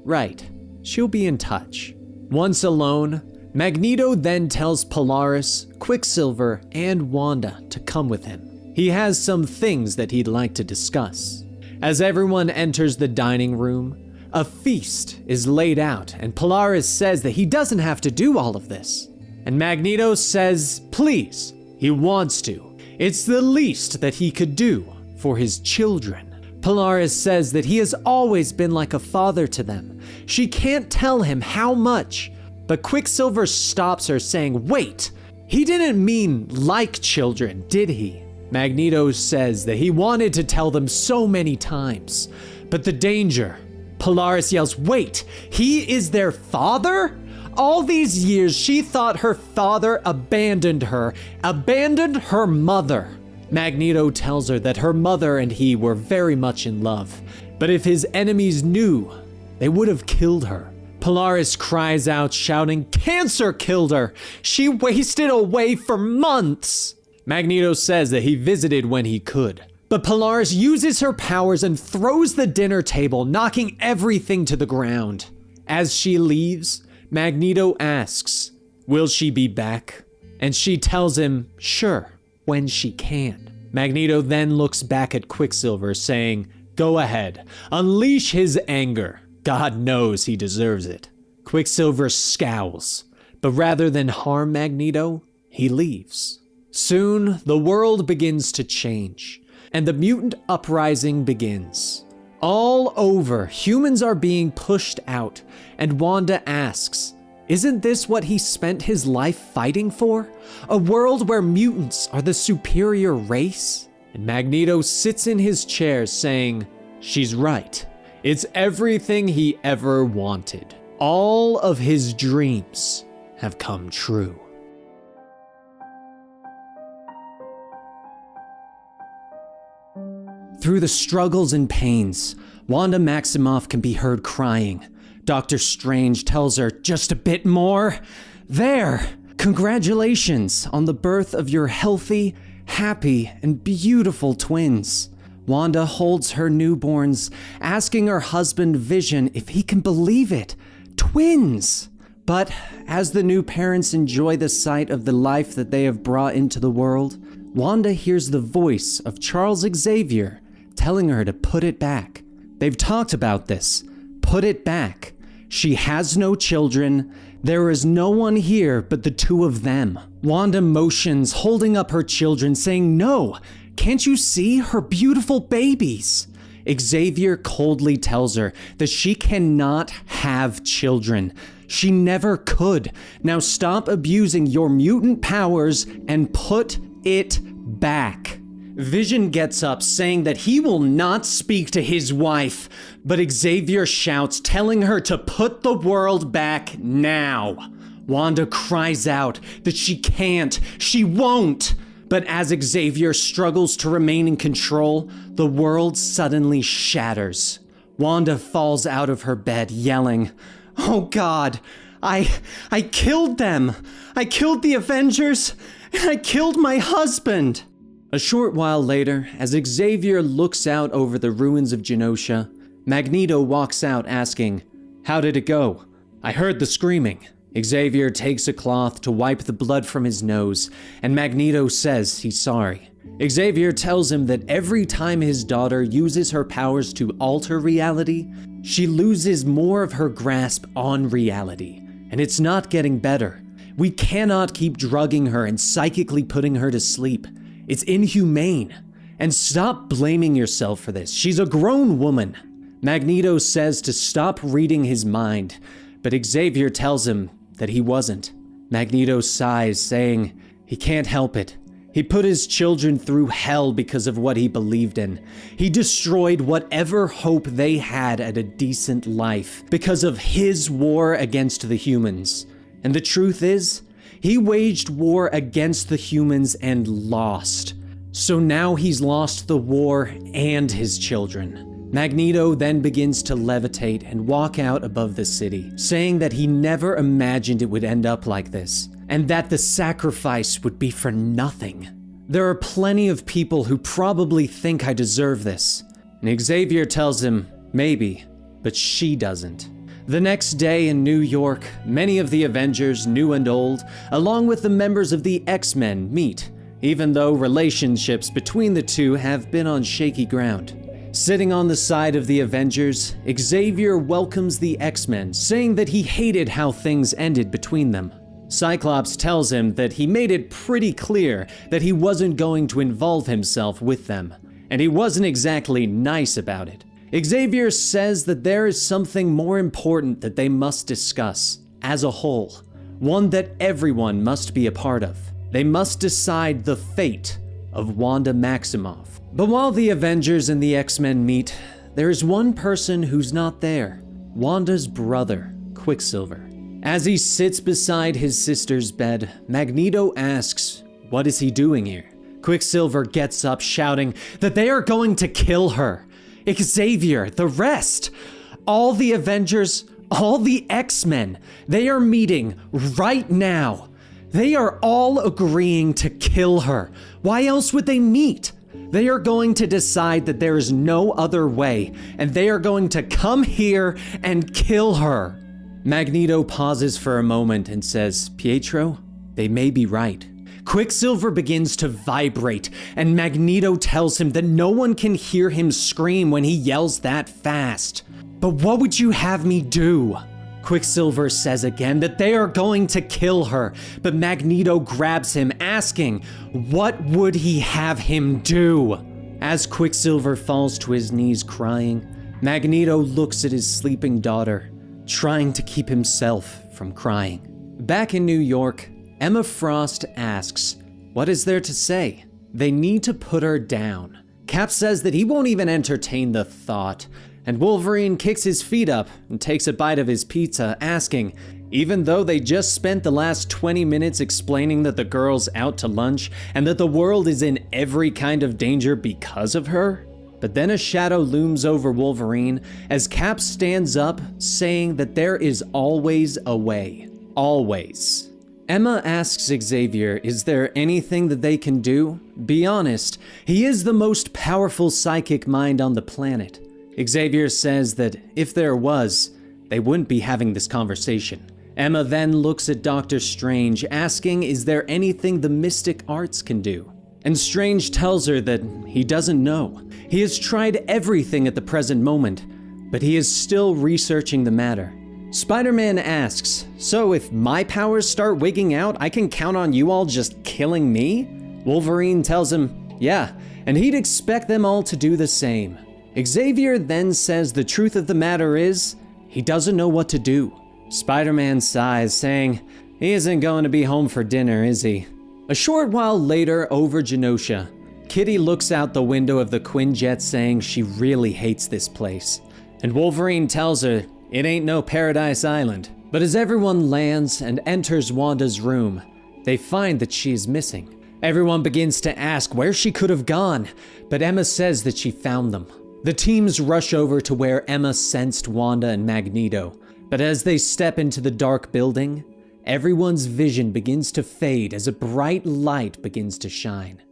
right, she'll be in touch. Once alone, Magneto then tells Polaris, Quicksilver, and Wanda to come with him. He has some things that he'd like to discuss. As everyone enters the dining room, a feast is laid out, and Polaris says that he doesn't have to do all of this. And Magneto says, please, he wants to. It's the least that he could do for his children. Polaris says that he has always been like a father to them. She can't tell him how much, but Quicksilver stops her, saying, wait, he didn't mean like children, did he? Magneto says that he wanted to tell them so many times, but the danger. Polaris yells, wait, he is their father? All these years she thought her father abandoned her mother. Magneto tells her that her mother and he were very much in love, but if his enemies knew, they would have killed her. Polaris cries out, shouting, cancer killed her! She wasted away for months! Magneto says that he visited when he could, but Polaris uses her powers and throws the dinner table, knocking everything to the ground. As she leaves, Magneto asks, will she be back? And she tells him, sure, when she can. Magneto then looks back at Quicksilver, saying, go ahead, unleash his anger. God knows he deserves it. Quicksilver scowls, but rather than harm Magneto, he leaves. Soon, the world begins to change, and the mutant uprising begins. All over, humans are being pushed out, and Wanda asks, isn't this what he spent his life fighting for? A world where mutants are the superior race? And Magneto sits in his chair saying, she's right. It's everything he ever wanted. All of his dreams have come true. Through the struggles and pains, Wanda Maximoff can be heard crying. Dr. Strange tells her, just a bit more. There! Congratulations on the birth of your healthy, happy, and beautiful twins. Wanda holds her newborns, asking her husband Vision if he can believe it. Twins! But as the new parents enjoy the sight of the life that they have brought into the world, Wanda hears the voice of Charles Xavier telling her to put it back. They've talked about this. Put it back. She has no children. There is no one here but the two of them. Wanda motions, holding up her children, saying, no, can't you see her beautiful babies? Xavier coldly tells her that she cannot have children. She never could. Now stop abusing your mutant powers and put it back. Vision gets up, saying that he will not speak to his wife, but Xavier shouts, telling her to put the world back now. Wanda cries out that she can't, she won't. But as Xavier struggles to remain in control, the world suddenly shatters. Wanda falls out of her bed, yelling, oh God, I killed them. I killed the Avengers, and I killed my husband. A short while later, as Xavier looks out over the ruins of Genosha, Magneto walks out asking, how did it go? I heard the screaming. Xavier takes a cloth to wipe the blood from his nose, and Magneto says he's sorry. Xavier tells him that every time his daughter uses her powers to alter reality, she loses more of her grasp on reality, and it's not getting better. We cannot keep drugging her and psychically putting her to sleep. It's inhumane. And stop blaming yourself for this. She's a grown woman. Magneto says to stop reading his mind, but Xavier tells him that he wasn't. Magneto sighs, saying he can't help it. He put his children through hell because of what he believed in. He destroyed whatever hope they had at a decent life because of his war against the humans. And the truth is, he waged war against the humans and lost. So now he's lost the war and his children. Magneto then begins to levitate and walk out above the city, saying that he never imagined it would end up like this, and that the sacrifice would be for nothing. There are plenty of people who probably think I deserve this. And Xavier tells him, maybe, but she doesn't. The next day in New York, many of the Avengers, new and old, along with the members of the X-Men, meet, even though relationships between the two have been on shaky ground. Sitting on the side of the Avengers, Xavier welcomes the X-Men, saying that he hated how things ended between them. Cyclops tells him that he made it pretty clear that he wasn't going to involve himself with them, and he wasn't exactly nice about it. Xavier says that there is something more important that they must discuss, as a whole, one that everyone must be a part of. They must decide the fate of Wanda Maximoff. But while the Avengers and the X-Men meet, there is one person who's not there, Wanda's brother, Quicksilver. As he sits beside his sister's bed, Magneto asks, what is he doing here? Quicksilver gets up shouting that they are going to kill her. Xavier, the rest, all the Avengers, all the X-Men, they are meeting right now. They are all agreeing to kill her. Why else would they meet? They are going to decide that there is no other way, and they are going to come here and kill her. Magneto pauses for a moment and says, Pietro, they may be right. Quicksilver begins to vibrate, and Magneto tells him that no one can hear him scream when he yells that fast. But what would you have me do? Quicksilver says again that they are going to kill her, but Magneto grabs him, asking, what would he have him do? As Quicksilver falls to his knees crying, Magneto looks at his sleeping daughter, trying to keep himself from crying. Back in New York, Emma Frost asks, what is there to say? They need to put her down. Cap says that he won't even entertain the thought, and Wolverine kicks his feet up and takes a bite of his pizza, asking, even though they just spent the last 20 minutes explaining that the girl's out to lunch and that the world is in every kind of danger because of her? But then a shadow looms over Wolverine as Cap stands up, saying that there is always a way. Always. Emma asks Xavier, is there anything that they can do? Be honest, he is the most powerful psychic mind on the planet. Xavier says that if there was, they wouldn't be having this conversation. Emma then looks at Doctor Strange, asking, is there anything the mystic arts can do? And Strange tells her that he doesn't know. He has tried everything at the present moment, but he is still researching the matter. Spider-Man asks, so if my powers start wigging out, I can count on you all just killing me? Wolverine tells him, yeah, and he'd expect them all to do the same. Xavier then says the truth of the matter is, he doesn't know what to do. Spider-Man sighs, saying, he isn't going to be home for dinner, is he? A short while later, over Genosha, Kitty looks out the window of the Quinjet, saying she really hates this place. And Wolverine tells her, it ain't no Paradise Island. But as everyone lands and enters Wanda's room, they find that she is missing. Everyone begins to ask where she could have gone, but Emma says that she found them. The teams rush over to where Emma sensed Wanda and Magneto, but as they step into the dark building, everyone's vision begins to fade as a bright light begins to shine.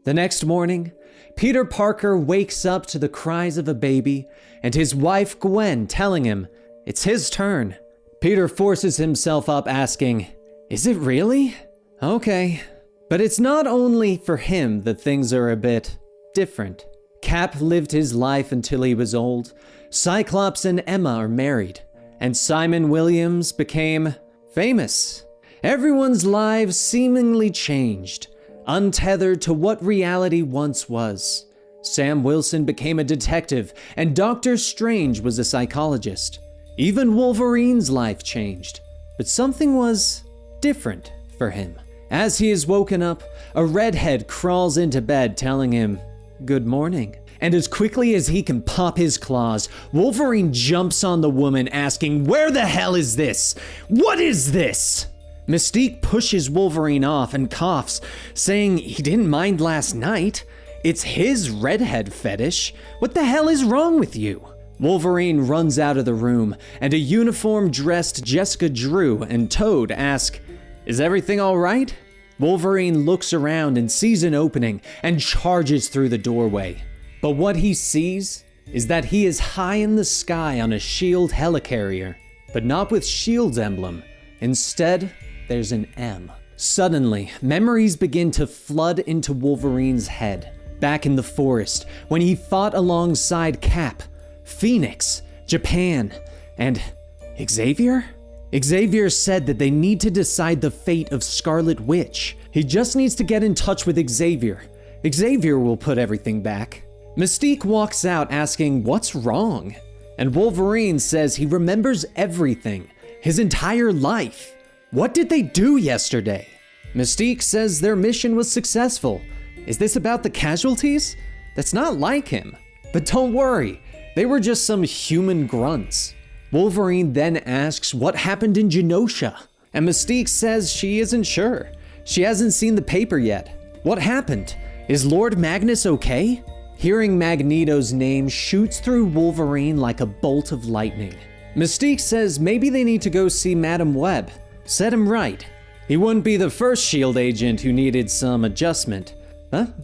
The next morning, Peter Parker wakes up to the cries of a baby and his wife Gwen telling him it's his turn. Peter forces himself up asking, is it really? Okay. But it's not only for him that things are a bit different. Cap lived his life until he was old, Cyclops and Emma are married, and Simon Williams became famous. Everyone's lives seemingly changed, untethered to what reality once was. Sam Wilson became a detective, and Dr. Strange was a psychologist. Even Wolverine's life changed, but something was different for him. As he is woken up, a redhead crawls into bed telling him, "Good morning." And as quickly as he can pop his claws, Wolverine jumps on the woman asking, "Where the hell is this? What is this?" Mystique pushes Wolverine off and coughs, saying he didn't mind last night. It's his redhead fetish. What the hell is wrong with you? Wolverine runs out of the room, and a uniform-dressed Jessica Drew and Toad ask, "Is everything all right?" Wolverine looks around and sees an opening and charges through the doorway. But what he sees is that he is high in the sky on a S.H.I.E.L.D. helicarrier, but not with S.H.I.E.L.D.'s emblem. Instead, there's an M. Suddenly, memories begin to flood into Wolverine's head. Back in the forest, when he fought alongside Cap, Phoenix, Japan, and Xavier? Xavier said that they need to decide the fate of Scarlet Witch. He just needs to get in touch with Xavier. Xavier will put everything back. Mystique walks out asking what's wrong, and Wolverine says he remembers everything, his entire life. What did they do yesterday? Mystique says their mission was successful. Is this about the casualties? That's not like him. But don't worry, they were just some human grunts. Wolverine then asks what happened in Genosha, and Mystique says she isn't sure. She hasn't seen the paper yet. What happened? Is Lord Magnus okay? Hearing Magneto's name shoots through Wolverine like a bolt of lightning. Mystique says maybe they need to go see Madam Web. Set him right. He wouldn't be the first S.H.I.E.L.D. agent who needed some adjustment.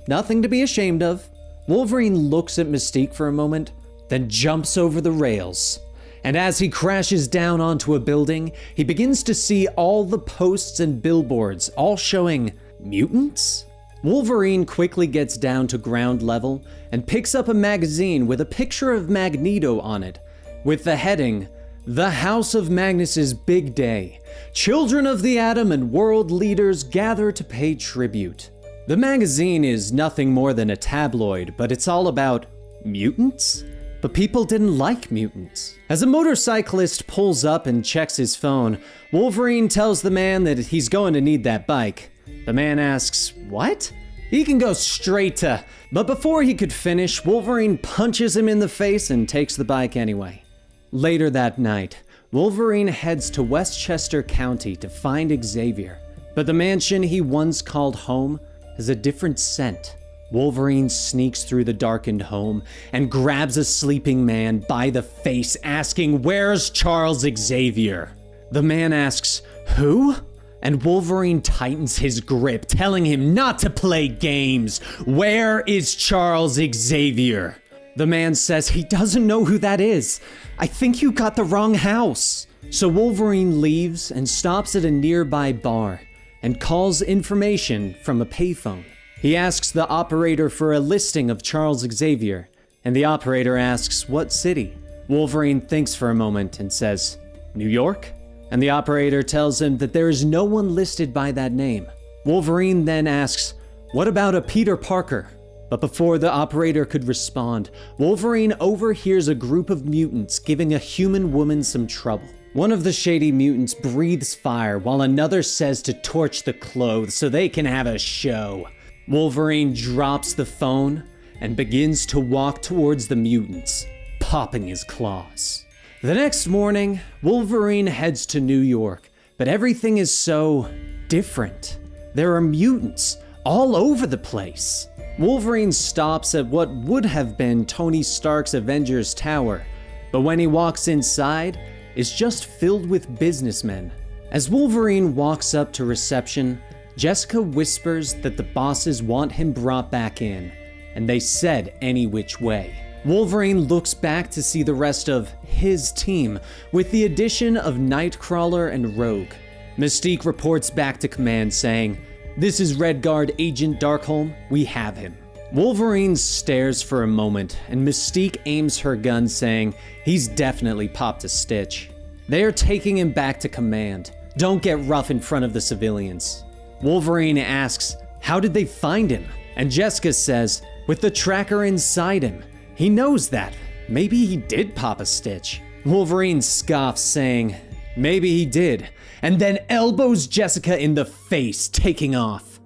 Nothing to be ashamed of. Wolverine looks at Mystique for a moment, then jumps over the rails. And as he crashes down onto a building, he begins to see all the posts and billboards, all showing mutants? Wolverine quickly gets down to ground level and picks up a magazine with a picture of Magneto on it, with the heading, "The House of Magnus's Big Day. Children of the Atom and world leaders gather to pay tribute." The magazine is nothing more than a tabloid, but it's all about mutants? But people didn't like mutants. As a motorcyclist pulls up and checks his phone, Wolverine tells the man that he's going to need that bike. The man asks, "What?" He can go straight to... But before he could finish, Wolverine punches him in the face and takes the bike anyway. Later that night, Wolverine heads to Westchester County to find Xavier. But the mansion he once called home has a different scent. Wolverine sneaks through the darkened home and grabs a sleeping man by the face, asking, "Where's Charles Xavier?" The man asks, "Who?" And Wolverine tightens his grip, telling him not to play games. "Where is Charles Xavier?" The man says he doesn't know who that is. "I think you got the wrong house." So Wolverine leaves and stops at a nearby bar and calls information from a payphone. He asks the operator for a listing of Charles Xavier, and the operator asks what city. Wolverine thinks for a moment and says, "New York?" And the operator tells him that there is no one listed by that name. Wolverine then asks, "What about a Peter Parker?" But before the operator could respond, Wolverine overhears a group of mutants giving a human woman some trouble. One of the shady mutants breathes fire while another says to torch the clothes so they can have a show. Wolverine drops the phone and begins to walk towards the mutants, popping his claws. The next morning, Wolverine heads to New York, but everything is so different. There are mutants all over the place. Wolverine stops at what would have been Tony Stark's Avengers Tower, but when he walks inside, it's just filled with businessmen. As Wolverine walks up to reception, Jessica whispers that the bosses want him brought back in, and they said any which way. Wolverine looks back to see the rest of his team, with the addition of Nightcrawler and Rogue. Mystique reports back to command saying, "This is Red Guard Agent Darkholm, we have him." Wolverine stares for a moment, and Mystique aims her gun saying, "He's definitely popped a stitch." They are taking him back to command. Don't get rough in front of the civilians. Wolverine asks, how did they find him? And Jessica says, with the tracker inside him. He knows that. Maybe he did pop a stitch. Wolverine scoffs, saying, maybe he did, and then elbows Jessica in the face, taking off.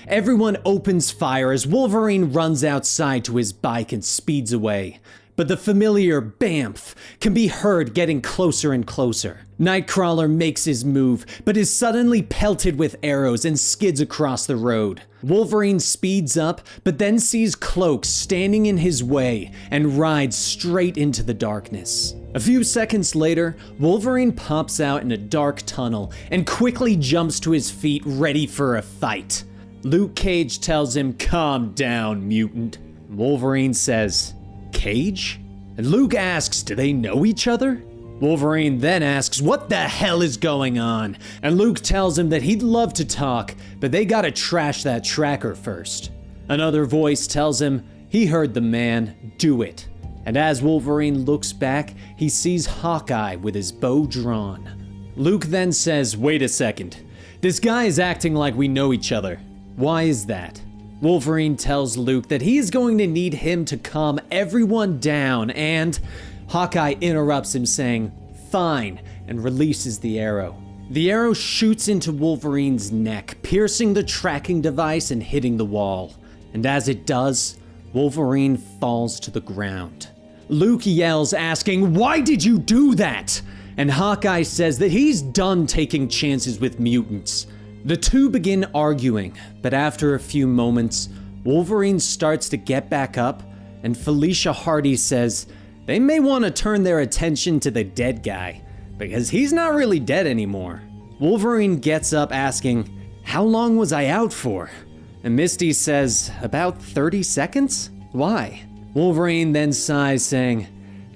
Everyone opens fire as Wolverine runs outside to his bike and speeds away. But the familiar Bamf can be heard getting closer and closer. Nightcrawler makes his move, but is suddenly pelted with arrows and skids across the road. Wolverine speeds up, but then sees Cloak standing in his way and rides straight into the darkness. A few seconds later, Wolverine pops out in a dark tunnel and quickly jumps to his feet, ready for a fight. Luke Cage tells him, calm down, mutant. Wolverine says, Cage? And Luke asks, do they know each other? Wolverine then asks, what the hell is going on? And Luke tells him that he'd love to talk, but they gotta trash that tracker first. Another voice tells him, he heard the man, do it. And as Wolverine looks back, he sees Hawkeye with his bow drawn. Luke then says, wait a second. This guy is acting like we know each other. Why is that? Wolverine tells Luke that he is going to need him to calm everyone down, and Hawkeye interrupts him, saying, fine, and releases the arrow. The arrow shoots into Wolverine's neck, piercing the tracking device and hitting the wall. And as it does, Wolverine falls to the ground. Luke yells, asking, why did you do that? And Hawkeye says that he's done taking chances with mutants. The two begin arguing, but after a few moments, Wolverine starts to get back up, and Felicia Hardy says they may want to turn their attention to the dead guy, because he's not really dead anymore. Wolverine gets up asking, how long was I out for? And Misty says, about 30 seconds? Why? Wolverine then sighs, saying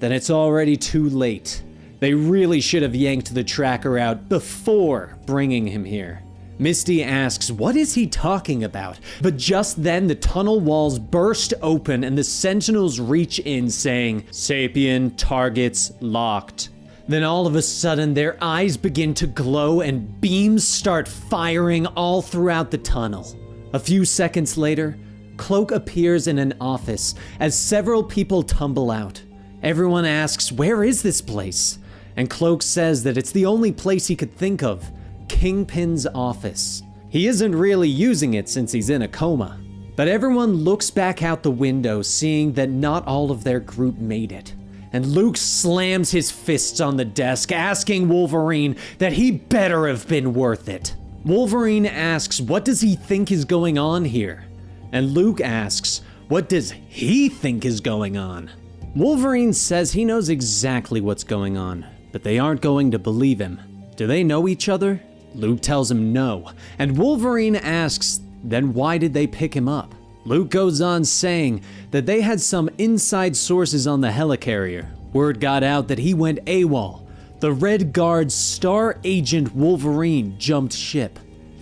that it's already too late. They really should have yanked the tracker out before bringing him here. Misty asks, what is he talking about? But just then the tunnel walls burst open and the Sentinels reach in, saying, Sapien targets locked. Then all of a sudden their eyes begin to glow and beams start firing all throughout the tunnel. A few seconds later, Cloak appears in an office as several people tumble out. Everyone asks, where is this place? And Cloak says that it's the only place he could think of. Kingpin's office. He isn't really using it since he's in a coma. But everyone looks back out the window, seeing that not all of their group made it. And Luke slams his fists on the desk, asking Wolverine that he better have been worth it. Wolverine asks, what does he think is going on here? And Luke asks, what does he think is going on? Wolverine says he knows exactly what's going on, but they aren't going to believe him. Do they know each other? Luke tells him no, and Wolverine asks, then why did they pick him up? Luke goes on saying that they had some inside sources on the helicarrier. Word got out that he went AWOL. The Red Guard's star agent Wolverine jumped ship.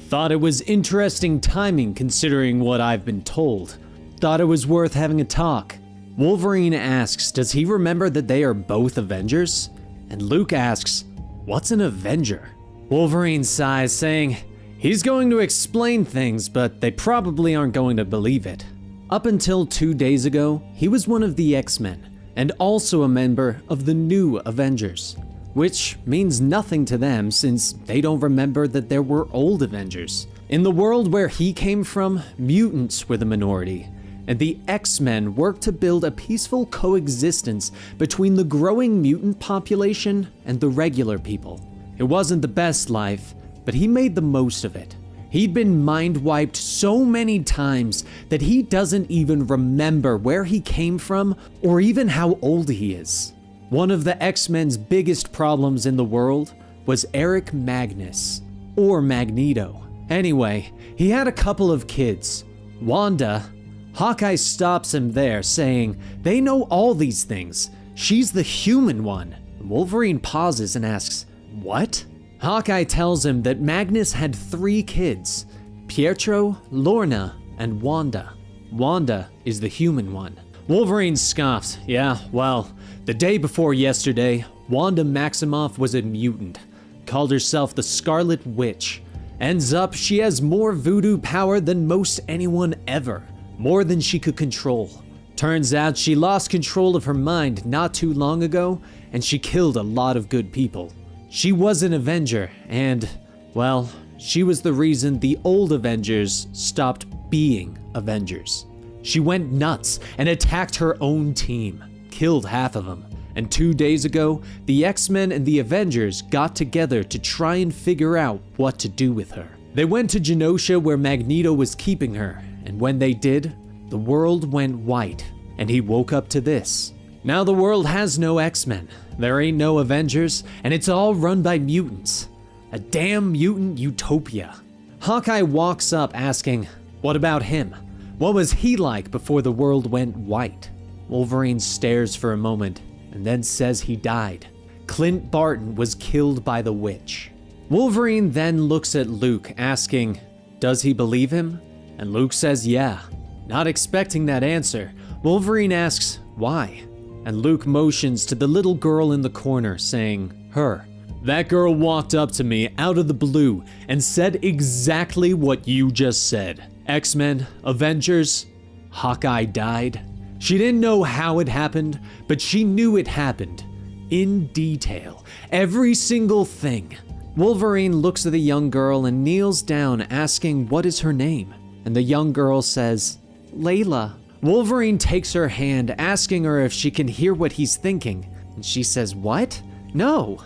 Thought it was interesting timing considering what I've been told. Thought it was worth having a talk. Wolverine asks, does he remember that they are both Avengers? And Luke asks, what's an Avenger? Wolverine sighs, saying he's going to explain things, but they probably aren't going to believe it. Up until 2 days ago, he was one of the X-Men, and also a member of the new Avengers, which means nothing to them since they don't remember that there were old Avengers. In the world where he came from, mutants were the minority, and the X-Men worked to build a peaceful coexistence between the growing mutant population and the regular people. It wasn't the best life, but he made the most of it. He'd been mind-wiped so many times that he doesn't even remember where he came from or even how old he is. One of the X-Men's biggest problems in the world was Eric Magnus, or Magneto. Anyway, he had a couple of kids. Wanda, Hawkeye stops him there, saying, they know all these things. She's the human one. Wolverine pauses and asks, what? Hawkeye tells him that Magnus had 3 kids, Pietro, Lorna, and Wanda. Wanda is the human one. Wolverine scoffs, yeah, well, the day before yesterday, Wanda Maximoff was a mutant. called herself the Scarlet Witch. Ends up, she has more voodoo power than most anyone ever, more than she could control. Turns out she lost control of her mind not too long ago, and she killed a lot of good people. She was an Avenger, and, well, she was the reason the old Avengers stopped being Avengers. She went nuts and attacked her own team, killed half of them. And 2 days ago, the X-Men and the Avengers got together to try and figure out what to do with her. They went to Genosha where Magneto was keeping her, and when they did, the world went white, and he woke up to this. Now the world has no X-Men, there ain't no Avengers, and it's all run by mutants. A damn mutant utopia. Hawkeye walks up asking, what about him? What was he like before the world went white? Wolverine stares for a moment, and then says he died. Clint Barton was killed by the witch. Wolverine then looks at Luke, asking, does he believe him? And Luke says yeah. Not expecting that answer, Wolverine asks, why? And Luke motions to the little girl in the corner, saying, her. That girl walked up to me out of the blue and said exactly what you just said. X-Men, Avengers, Hawkeye died. She didn't know how it happened, but she knew it happened. In detail. Every single thing. Wolverine looks at the young girl and kneels down asking what is her name. And the young girl says, Layla. Wolverine takes her hand asking her if she can hear what he's thinking. And she says, what? No.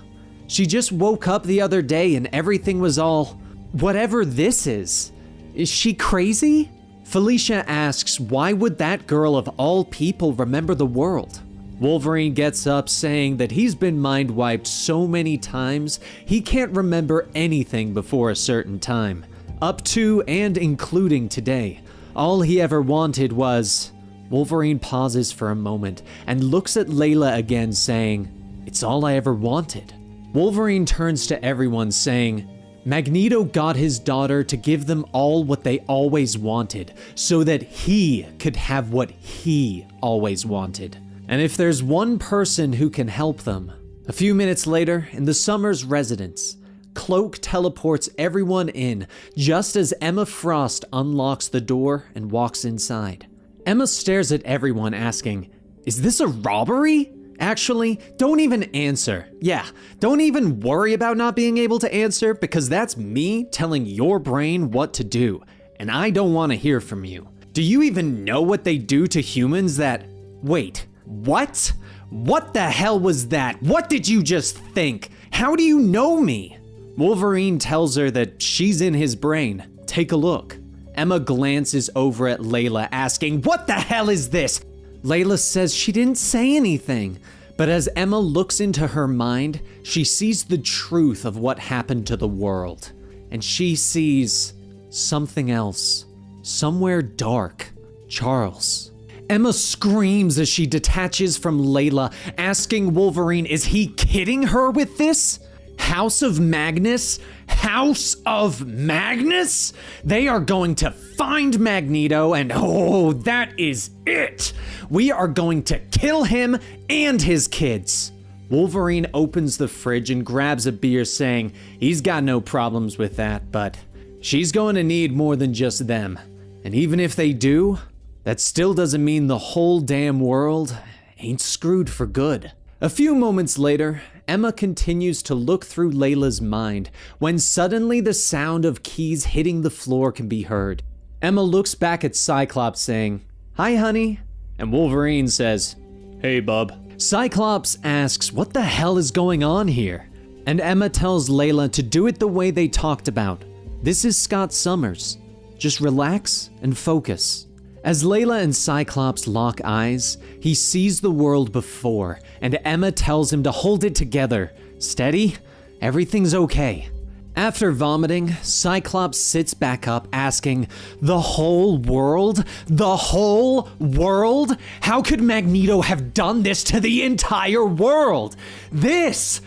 She just woke up the other day and everything was all, whatever this is. Is she crazy? Felicia asks, why would that girl of all people remember the world? Wolverine gets up saying that he's been mind-wiped so many times, he can't remember anything before a certain time. Up to and including today. All he ever wanted was... Wolverine pauses for a moment and looks at Layla again saying, it's all I ever wanted. Wolverine turns to everyone saying, Magneto got his daughter to give them all what they always wanted, so that he could have what he always wanted. And if there's one person who can help them... A few minutes later, in the Summers residence, Cloak teleports everyone in just as Emma Frost unlocks the door and walks inside. Emma stares at everyone asking, is this a robbery? Actually, don't even answer. Yeah, don't even worry about not being able to answer because that's me telling your brain what to do, and I don't want to hear from you. Do you even know what they do to humans that... Wait, what? What the hell was that? What did you just think? How do you know me? Wolverine tells her that she's in his brain. Take a look. Emma glances over at Layla asking, what the hell is this? Layla says she didn't say anything, but as Emma looks into her mind, she sees the truth of what happened to the world. And she sees something else, somewhere dark. Charles. Emma screams as she detaches from Layla, asking Wolverine, is he kidding her with this? House of Magnus? House of Magnus? They are going to find Magneto and oh, that is it! We are going to kill him and his kids. Wolverine opens the fridge and grabs a beer saying he's got no problems with that, but she's going to need more than just them. And even if they do, that still doesn't mean the whole damn world ain't screwed for good. A few moments later, Emma continues to look through Layla's mind when suddenly the sound of keys hitting the floor can be heard. Emma looks back at Cyclops saying, hi honey, and Wolverine says, hey bub. Cyclops asks what the hell is going on here, and Emma tells Layla to do it the way they talked about. This is Scott Summers. Just relax and focus. As Layla and Cyclops lock eyes, he sees the world before, and Emma tells him to hold it together. Steady? Everything's okay. After vomiting, Cyclops sits back up asking, the whole world? The whole world? How could Magneto have done this to the entire world? This!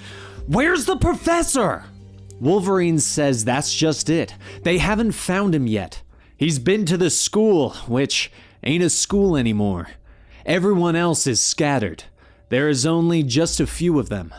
Where's the professor? Wolverine says that's just it. They haven't found him yet. He's been to the school, which ain't a school anymore. Everyone else is scattered. There is only just a few of them.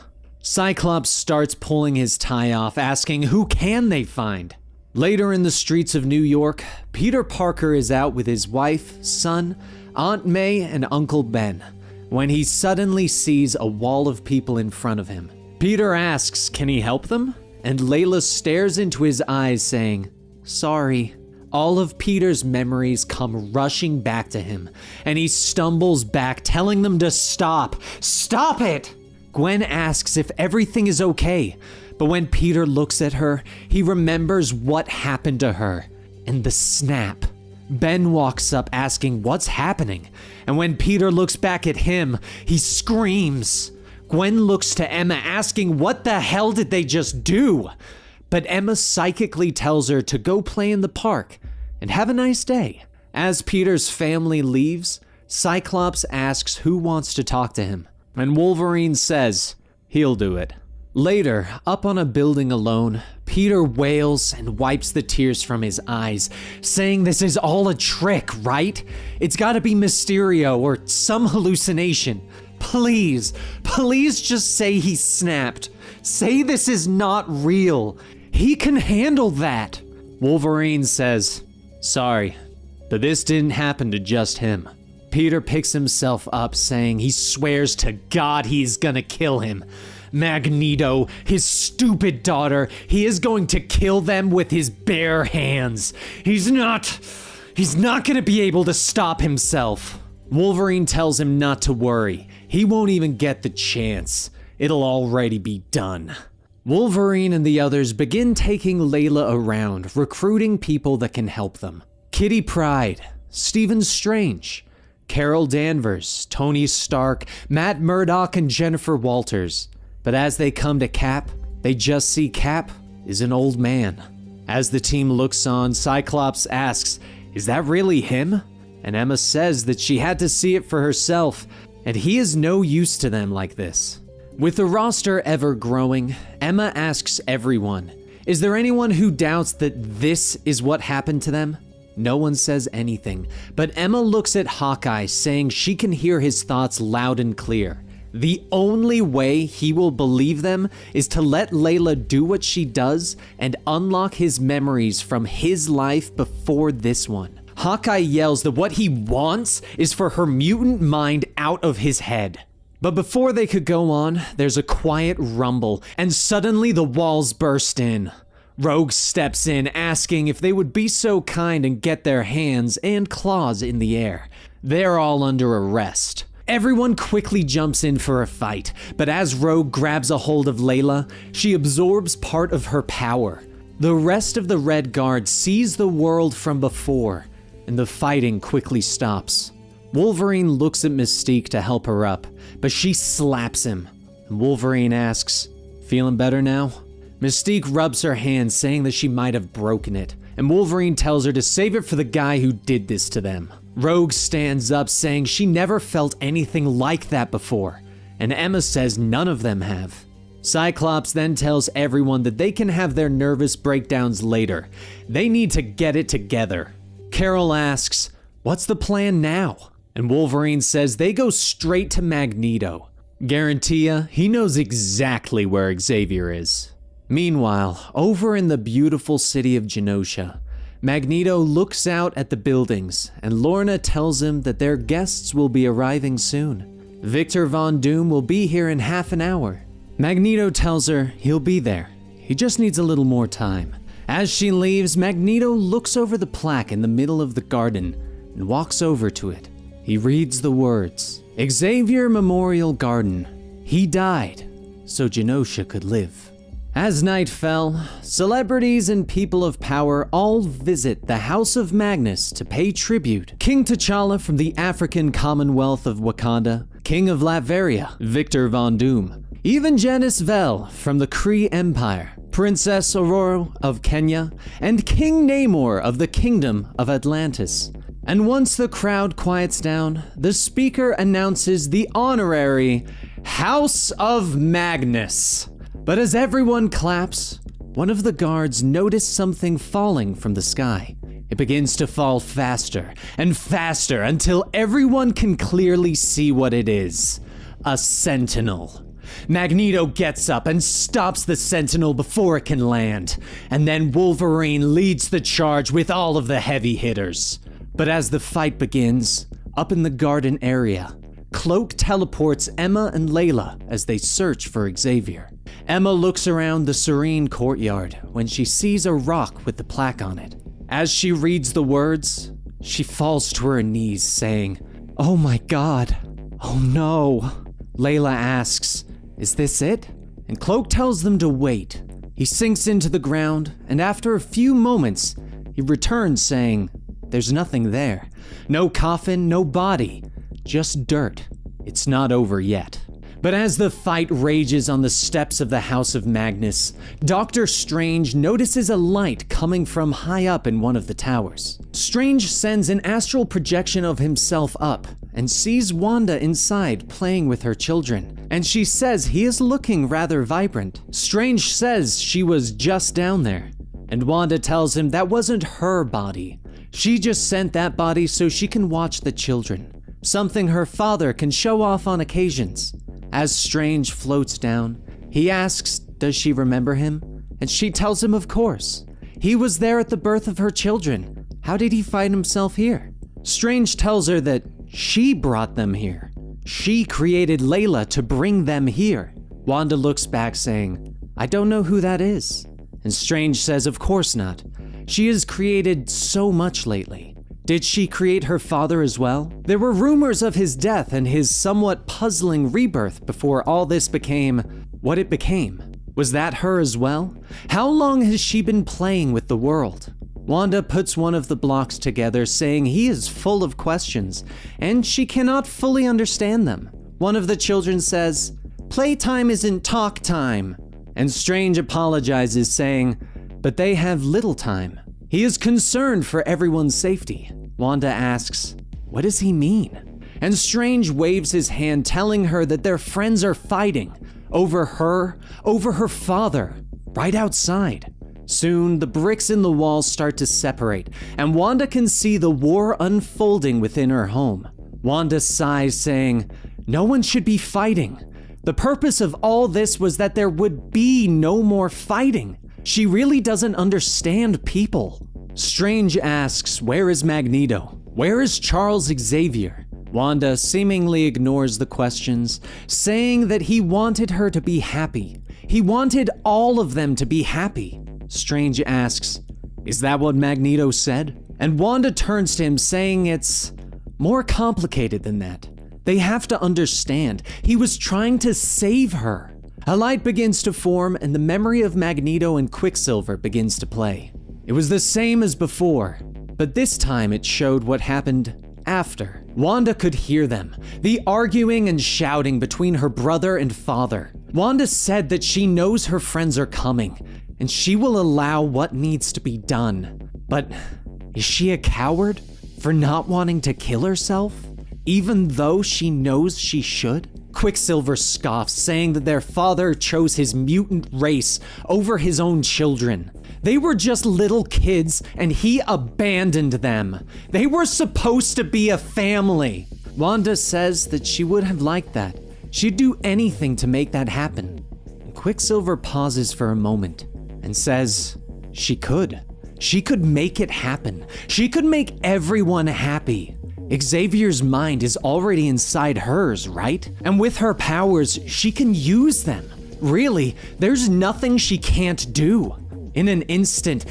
Cyclops starts pulling his tie off, asking who can they find. Later in the streets of New York, Peter Parker is out with his wife, son, Aunt May, and Uncle Ben, when he suddenly sees a wall of people in front of him. Peter asks, can he help them? And Layla stares into his eyes saying, sorry. All of Peter's memories come rushing back to him, and he stumbles back, telling them to stop. Stop it! Gwen asks if everything is okay, but when Peter looks at her, he remembers what happened to her, and the snap. Ben walks up asking what's happening, and when Peter looks back at him, he screams. Gwen looks to Emma asking what the hell did they just do? But Emma psychically tells her to go play in the park and have a nice day. As Peter's family leaves, Cyclops asks who wants to talk to him, and Wolverine says he'll do it. Later, up on a building alone, Peter wails and wipes the tears from his eyes, saying this is all a trick, right? It's gotta be Mysterio or some hallucination. Please just say he snapped. Say this is not real. He can handle that. Wolverine says, sorry, but this didn't happen to just him. Peter picks himself up, saying he swears to God he's gonna kill him. Magneto, his stupid daughter, he is going to kill them with his bare hands. He's not gonna be able to stop himself. Wolverine tells him not to worry. He won't even get the chance. It'll already be done. Wolverine and the others begin taking Layla around, recruiting people that can help them. Kitty Pryde, Stephen Strange, Carol Danvers, Tony Stark, Matt Murdock, and Jennifer Walters. But as they come to Cap, they just see Cap is an old man. As the team looks on, Cyclops asks, is that really him? And Emma says that she had to see it for herself, and he is no use to them like this. With the roster ever growing, Emma asks everyone, is there anyone who doubts that this is what happened to them? No one says anything, but Emma looks at Hawkeye, saying she can hear his thoughts loud and clear. The only way he will believe them is to let Layla do what she does and unlock his memories from his life before this one. Hawkeye yells that what he wants is for her mutant mind out of his head. But before they could go on, there's a quiet rumble, and suddenly the walls burst in. Rogue steps in, asking if they would be so kind and get their hands and claws in the air. They're all under arrest. Everyone quickly jumps in for a fight, but as Rogue grabs a hold of Layla, she absorbs part of her power. The rest of the Red Guard sees the world from before, and the fighting quickly stops. Wolverine looks at Mystique to help her up, but she slaps him. And Wolverine asks, feeling better now? Mystique rubs her hand, saying that she might have broken it, and Wolverine tells her to save it for the guy who did this to them. Rogue stands up, saying she never felt anything like that before, and Emma says none of them have. Cyclops then tells everyone that they can have their nervous breakdowns later. They need to get it together. Carol asks, what's the plan now? And Wolverine says they go straight to Magneto. Guarantee ya, he knows exactly where Xavier is. Meanwhile, over in the beautiful city of Genosha, Magneto looks out at the buildings, and Lorna tells him that their guests will be arriving soon. Victor Von Doom will be here in half an hour. Magneto tells her he'll be there. He just needs a little more time. As she leaves, Magneto looks over the plaque in the middle of the garden and walks over to it. He reads the words, Xavier Memorial Garden. He died so Genosha could live. As night fell, celebrities and people of power all visit the House of Magnus to pay tribute. King T'Challa from the African Commonwealth of Wakanda, King of Latveria, Victor Von Doom, even Janice Vell from the Kree Empire, Princess Aurora of Kenya, and King Namor of the Kingdom of Atlantis. And once the crowd quiets down, the speaker announces the honorary House of Magnus. But as everyone claps, one of the guards notice something falling from the sky. It begins to fall faster and faster until everyone can clearly see what it is. A sentinel. Magneto gets up and stops the Sentinel before it can land, and then Wolverine leads the charge with all of the heavy hitters. But as the fight begins, up in the garden area, Cloak teleports Emma and Layla as they search for Xavier. Emma looks around the serene courtyard when she sees a rock with the plaque on it. As she reads the words, she falls to her knees saying, "Oh my God, oh no." Layla asks, "Is this it?" And Cloak tells them to wait. He sinks into the ground, and after a few moments, he returns saying, "There's nothing there. No coffin, no body. Just dirt. It's not over yet." But as the fight rages on the steps of the House of Magnus, Doctor Strange notices a light coming from high up in one of the towers. Strange sends an astral projection of himself up and sees Wanda inside playing with her children, and she says he is looking rather vibrant. Strange says she was just down there, and Wanda tells him that wasn't her body. She just sent that body so she can watch the children, something her father can show off on occasions. As Strange floats down, he asks, does she remember him? And she tells him of course. He was there at the birth of her children. How did he find himself here? Strange tells her that she brought them here. She created Layla to bring them here. Wanda looks back saying, "I don't know who that is." And Strange says, of course not. She has created so much lately. Did she create her father as well? There were rumors of his death and his somewhat puzzling rebirth before all this became what it became. Was that her as well? How long has she been playing with the world? Wanda puts one of the blocks together, saying he is full of questions, and she cannot fully understand them. One of the children says, "Playtime isn't talk time." And Strange apologizes, saying, "But they have little time." He is concerned for everyone's safety. Wanda asks, "What does he mean?" And Strange waves his hand, telling her that their friends are fighting over her father, right outside. Soon, the bricks in the walls start to separate, and Wanda can see the war unfolding within her home. Wanda sighs, saying, "No one should be fighting. The purpose of all this was that there would be no more fighting." She really doesn't understand people. Strange asks, where is Magneto? Where is Charles Xavier? Wanda seemingly ignores the questions, saying that he wanted her to be happy. He wanted all of them to be happy. Strange asks, is that what Magneto said? And Wanda turns to him, saying it's more complicated than that. They have to understand, he was trying to save her. A light begins to form, and the memory of Magneto and Quicksilver begins to play. It was the same as before, but this time it showed what happened after. Wanda could hear them, the arguing and shouting between her brother and father. Wanda said that she knows her friends are coming, and she will allow what needs to be done. But is she a coward for not wanting to kill herself, even though she knows she should? Quicksilver scoffs, saying that their father chose his mutant race over his own children. They were just little kids, and he abandoned them. They were supposed to be a family. Wanda says that she would have liked that. She'd do anything to make that happen. And Quicksilver pauses for a moment and says she could. She could make it happen. She could make everyone happy. Xavier's mind is already inside hers, right? And with her powers, she can use them. Really, there's nothing she can't do. In an instant,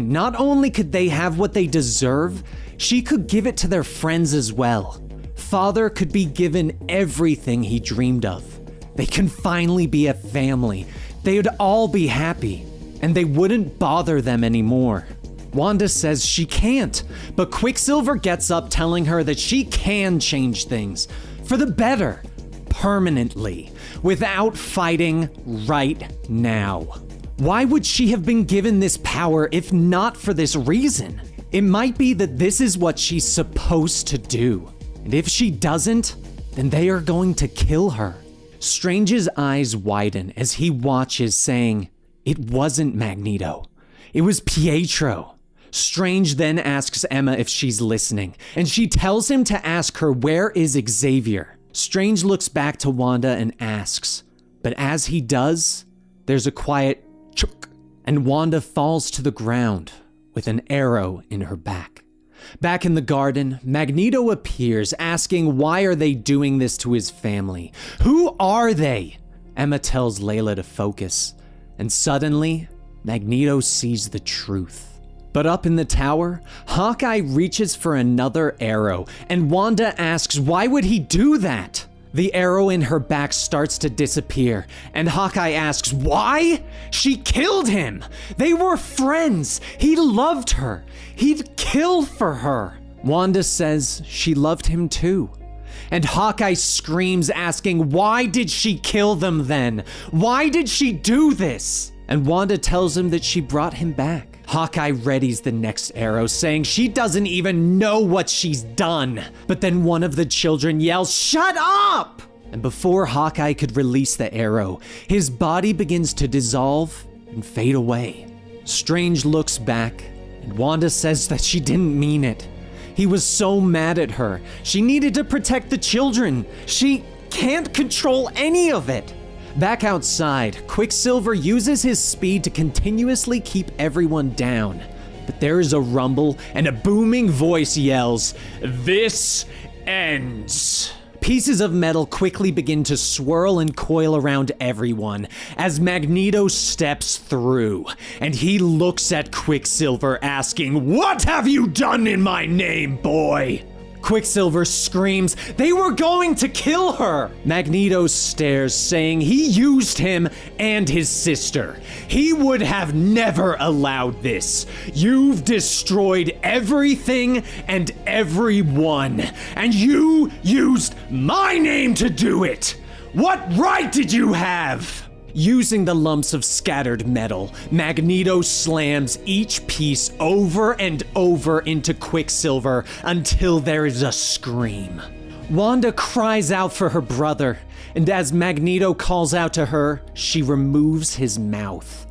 not only could they have what they deserve, she could give it to their friends as well. Father could be given everything he dreamed of. They can finally be a family. They would all be happy, and they wouldn't bother them anymore. Wanda says she can't, but Quicksilver gets up, telling her that she can change things for the better, permanently, without fighting right now. Why would she have been given this power if not for this reason? It might be that this is what she's supposed to do, and if she doesn't, then they are going to kill her. Strange's eyes widen as he watches, saying, it wasn't Magneto. It was Pietro. Strange then asks Emma if she's listening, and she tells him to ask her where is Xavier. Strange looks back to Wanda and asks, but as he does, there's a quiet chuk, and Wanda falls to the ground with an arrow in her back. Back in the garden, Magneto appears, asking why are they doing this to his family? Who are they? Emma tells Layla to focus, and suddenly, Magneto sees the truth. But up in the tower, Hawkeye reaches for another arrow, and Wanda asks why would he do that? The arrow in her back starts to disappear, and Hawkeye asks why? She killed him! They were friends! He loved her! He'd kill for her! Wanda says she loved him too. And Hawkeye screams, asking why did she kill them then? Why did she do this? And Wanda tells him that she brought him back. Hawkeye readies the next arrow, saying she doesn't even know what she's done. But then one of the children yells, "Shut up!" And before Hawkeye could release the arrow, his body begins to dissolve and fade away. Strange looks back, and Wanda says that she didn't mean it. He was so mad at her. She needed to protect the children. She can't control any of it. Back outside, Quicksilver uses his speed to continuously keep everyone down. But there is a rumble, and a booming voice yells, "This ends." Pieces of metal quickly begin to swirl and coil around everyone as Magneto steps through, and he looks at Quicksilver asking, "What have you done in my name, boy?" Quicksilver screams, "They were going to kill her!" Magneto stares, saying he used him and his sister. He would have never allowed this. You've destroyed everything and everyone, and you used my name to do it! What right did you have? Using the lumps of scattered metal, Magneto slams each piece over and over into Quicksilver until there is a scream. Wanda cries out for her brother, and as Magneto calls out to her, she removes his mouth.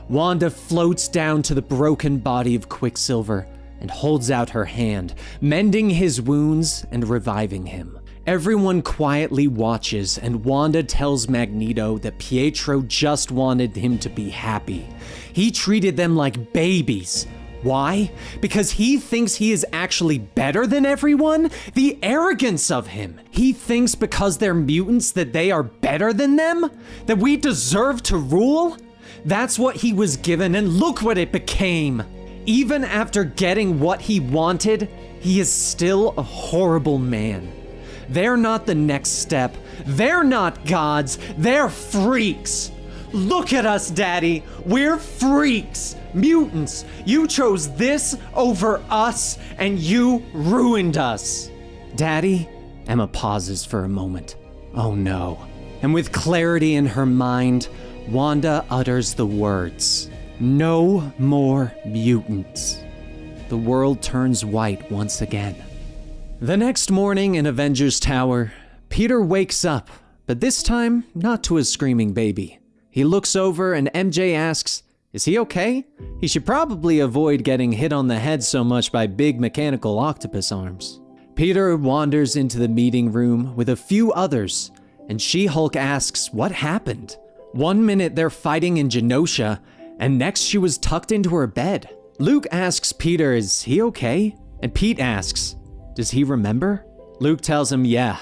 Wanda floats down to the broken body of Quicksilver and holds out her hand, mending his wounds and reviving him. Everyone quietly watches, and Wanda tells Magneto that Pietro just wanted him to be happy. He treated them like babies. Why? Because he thinks he is actually better than everyone? The arrogance of him. He thinks because they're mutants that they are better than them? That we deserve to rule? That's what he was given, and look what it became. Even after getting what he wanted, he is still a horrible man. They're not the next step. They're not gods. They're freaks. Look at us, Daddy. We're freaks. Mutants. You chose this over us, and you ruined us. Daddy? Emma pauses for a moment. Oh no. And with clarity in her mind, Wanda utters the words, "No more mutants." The world turns white once again. The next morning in Avengers Tower, Peter wakes up, but this time not to a screaming baby. He looks over and MJ asks, is he okay? He should probably avoid getting hit on the head so much by big mechanical octopus arms. Peter wanders into the meeting room with a few others, and She-Hulk asks what happened. 1 minute they're fighting in Genosha, and next she was tucked into her bed. Luke asks Peter, is he okay? And Pete asks, does he remember? Luke tells him, yeah.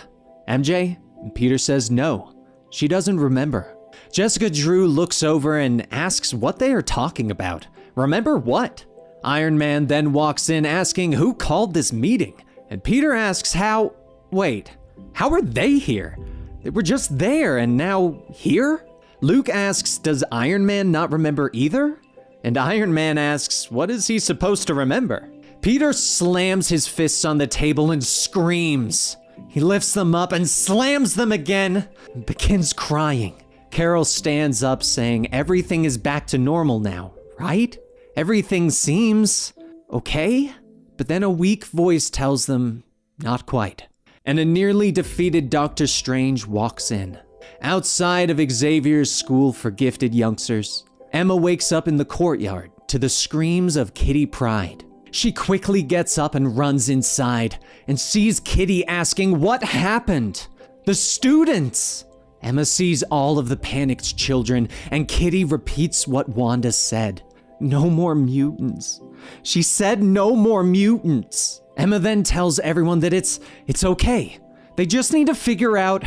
MJ? And Peter says no. She doesn't remember. Jessica Drew looks over and asks what they are talking about. Remember what? Iron Man then walks in asking who called this meeting. And Peter asks how are they here? They were just there and now here? Luke asks, does Iron Man not remember either? And Iron Man asks, what is he supposed to remember? Peter slams his fists on the table and screams. He lifts them up and slams them again and begins crying. Carol stands up saying everything is back to normal now, right? Everything seems okay? But then a weak voice tells them, not quite. And a nearly defeated Doctor Strange walks in. Outside of Xavier's school for gifted youngsters, Emma wakes up in the courtyard to the screams of Kitty Pryde. She quickly gets up and runs inside and sees Kitty asking what happened. The students! Emma sees all of the panicked children, and Kitty repeats what Wanda said. No more mutants. She said no more mutants. Emma then tells everyone that it's okay. They just need to figure out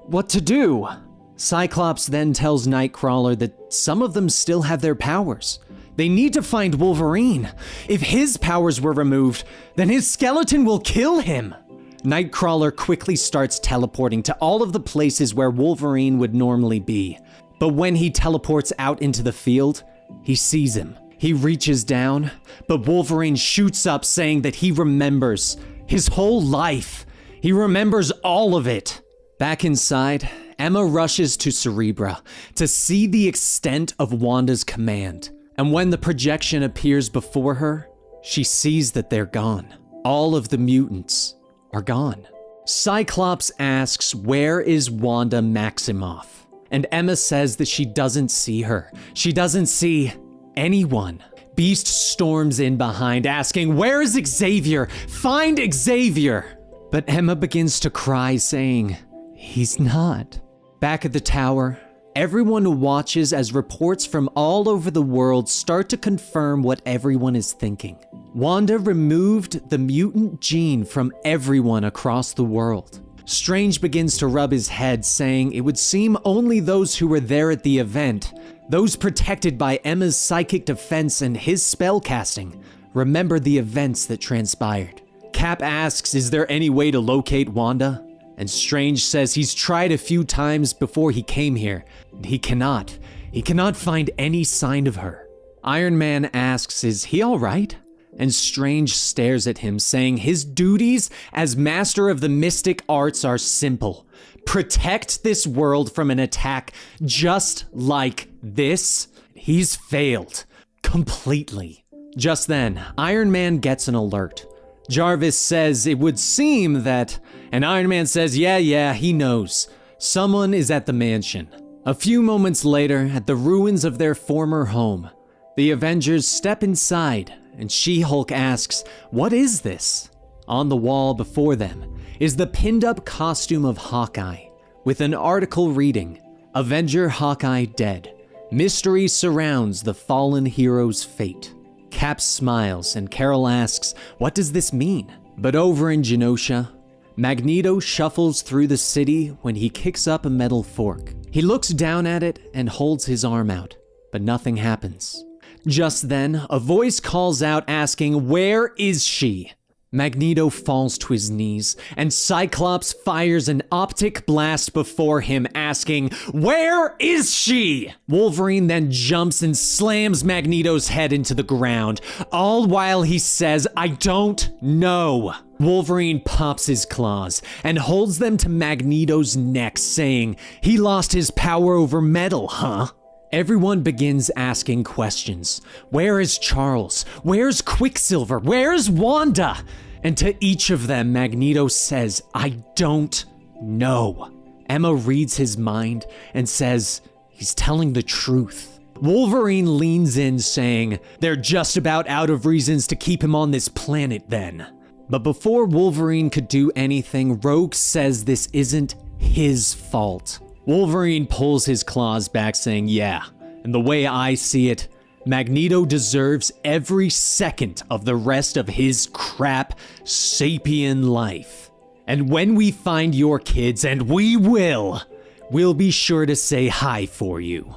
what to do. Cyclops then tells Nightcrawler that some of them still have their powers. They need to find Wolverine. If his powers were removed, then his skeleton will kill him. Nightcrawler quickly starts teleporting to all of the places where Wolverine would normally be. But when he teleports out into the field, he sees him. He reaches down, but Wolverine shoots up saying that he remembers his whole life. He remembers all of it. Back inside, Emma rushes to Cerebra to see the extent of Wanda's command. And when the projection appears before her, she sees that they're gone. All of the mutants are gone. Cyclops asks, where is Wanda Maximoff? And Emma says that she doesn't see her. She doesn't see anyone. Beast storms in behind, asking, where is Xavier? Find Xavier! But Emma begins to cry, saying, he's not. Back at the tower, everyone watches as reports from all over the world start to confirm what everyone is thinking. Wanda removed the mutant gene from everyone across the world. Strange begins to rub his head, saying it would seem only those who were there at the event, those protected by Emma's psychic defense and his spellcasting, remember the events that transpired. Cap asks, is there any way to locate Wanda? And Strange says he's tried a few times before he came here, and he cannot. He cannot find any sign of her. Iron Man asks, is he all right? And Strange stares at him, saying his duties as master of the mystic arts are simple. Protect this world from an attack just like this. He's failed completely. Just then, Iron Man gets an alert. Jarvis says it would seem that, and Iron Man says, yeah, he knows. Someone is at the mansion. A few moments later, at the ruins of their former home, the Avengers step inside, and She-Hulk asks, what is this? On the wall before them is the pinned-up costume of Hawkeye, with an article reading, Avenger Hawkeye dead. Mystery surrounds the fallen hero's fate. Cap smiles, and Carol asks, what does this mean? But over in Genosha, Magneto shuffles through the city when he kicks up a metal fork. He looks down at it and holds his arm out, but nothing happens. Just then, a voice calls out asking, where is she? Magneto falls to his knees, and Cyclops fires an optic blast before him, asking, where is she? Wolverine then jumps and slams Magneto's head into the ground, all while he says, I don't know. Wolverine pops his claws and holds them to Magneto's neck, saying, he lost his power over metal, huh? Everyone begins asking questions. Where is Charles? Where's Quicksilver? Where's Wanda? And to each of them, Magneto says, I don't know. Emma reads his mind and says, he's telling the truth. Wolverine leans in, saying, they're just about out of reasons to keep him on this planet then. But before Wolverine could do anything, Rogue says this isn't his fault. Wolverine pulls his claws back, saying, yeah, and the way I see it, Magneto deserves every second of the rest of his crap sapien life. And when we find your kids, and we will, we'll be sure to say hi for you.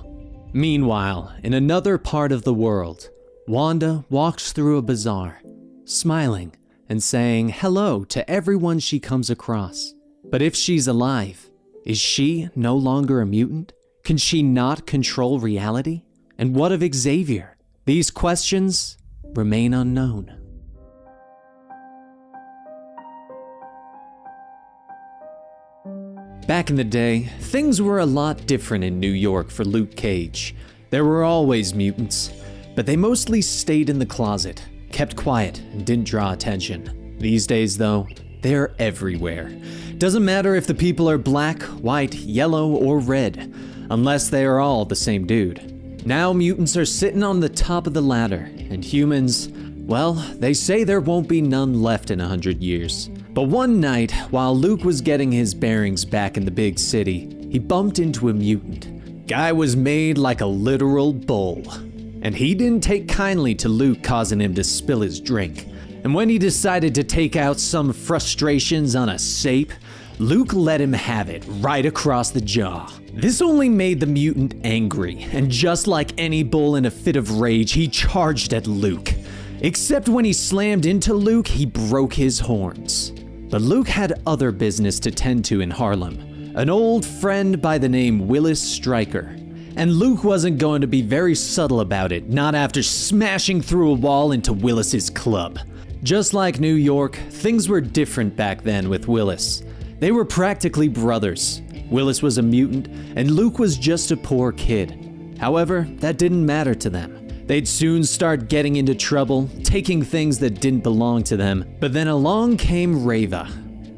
Meanwhile, in another part of the world, Wanda walks through a bazaar, smiling and saying hello to everyone she comes across. But if she's alive, is she no longer a mutant? Can she not control reality? And what of Xavier? These questions remain unknown. Back in the day, things were a lot different in New York for Luke Cage. There were always mutants, but they mostly stayed in the closet, kept quiet, and didn't draw attention. These days, though, they're everywhere. Doesn't matter if the people are black, white, yellow, or red, unless they are all the same dude. Now mutants are sitting on the top of the ladder, and humans, Well, they say there won't be none left in 100 years. But one night, while Luke was getting his bearings back in the big city, he bumped into a mutant. Guy was made like a literal bull. And he didn't take kindly to Luke causing him to spill his drink. And when he decided to take out some frustrations on a sape, Luke let him have it right across the jaw. This only made the mutant angry, and just like any bull in a fit of rage, he charged at Luke. Except when he slammed into Luke, he broke his horns. But Luke had other business to tend to in Harlem, an old friend by the name Willis Stryker. And Luke wasn't going to be very subtle about it, not after smashing through a wall into Willis's club. Just like New York, things were different back then with Willis. They were practically brothers. Willis was a mutant, and Luke was just a poor kid. However, that didn't matter to them. They'd soon start getting into trouble, taking things that didn't belong to them. But then along came Reva.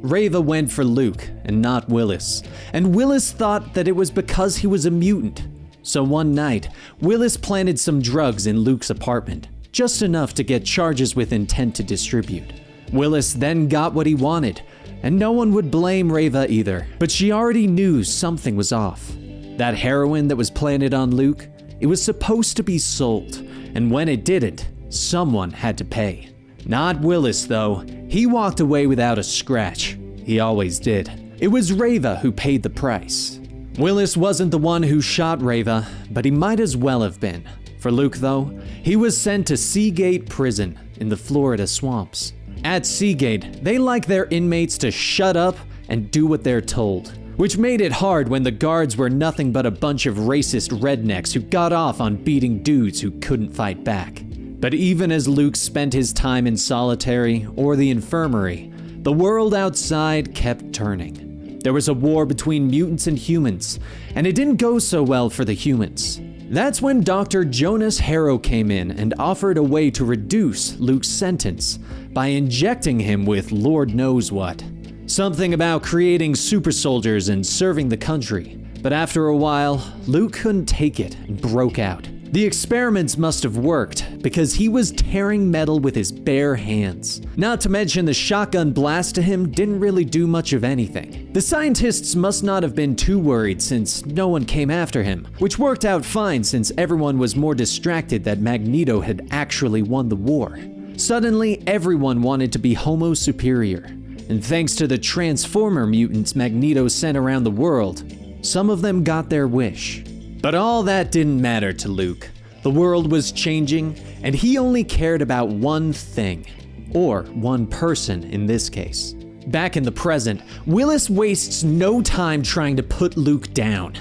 Reva went for Luke, and not Willis. And Willis thought that it was because he was a mutant. So one night, Willis planted some drugs in Luke's apartment, just enough to get charges with intent to distribute. Willis then got what he wanted, and no one would blame Reva either, but she already knew something was off. That heroin that was planted on Luke, it was supposed to be sold, and when it didn't, someone had to pay. Not Willis though, he walked away without a scratch. He always did. It was Reva who paid the price. Willis wasn't the one who shot Reva, but he might as well have been. For Luke though, he was sent to Seagate Prison in the Florida swamps. At Seagate, they like their inmates to shut up and do what they're told, which made it hard when the guards were nothing but a bunch of racist rednecks who got off on beating dudes who couldn't fight back. But even as Luke spent his time in solitary or the infirmary, the world outside kept turning. There was a war between mutants and humans, and it didn't go so well for the humans. That's when Dr. Jonas Harrow came in and offered a way to reduce Luke's sentence by injecting him with Lord knows what. Something about creating super soldiers and serving the country. But after a while, Luke couldn't take it and broke out. The experiments must have worked because he was tearing metal with his bare hands. Not to mention the shotgun blast to him didn't really do much of anything. The scientists must not have been too worried since no one came after him, which worked out fine since everyone was more distracted that Magneto had actually won the war. Suddenly, everyone wanted to be Homo superior. And thanks to the Transformer mutants Magneto sent around the world, some of them got their wish. But all that didn't matter to Luke. The world was changing, and he only cared about one thing. Or one person in this case. Back in the present, Willis wastes no time trying to put Luke down.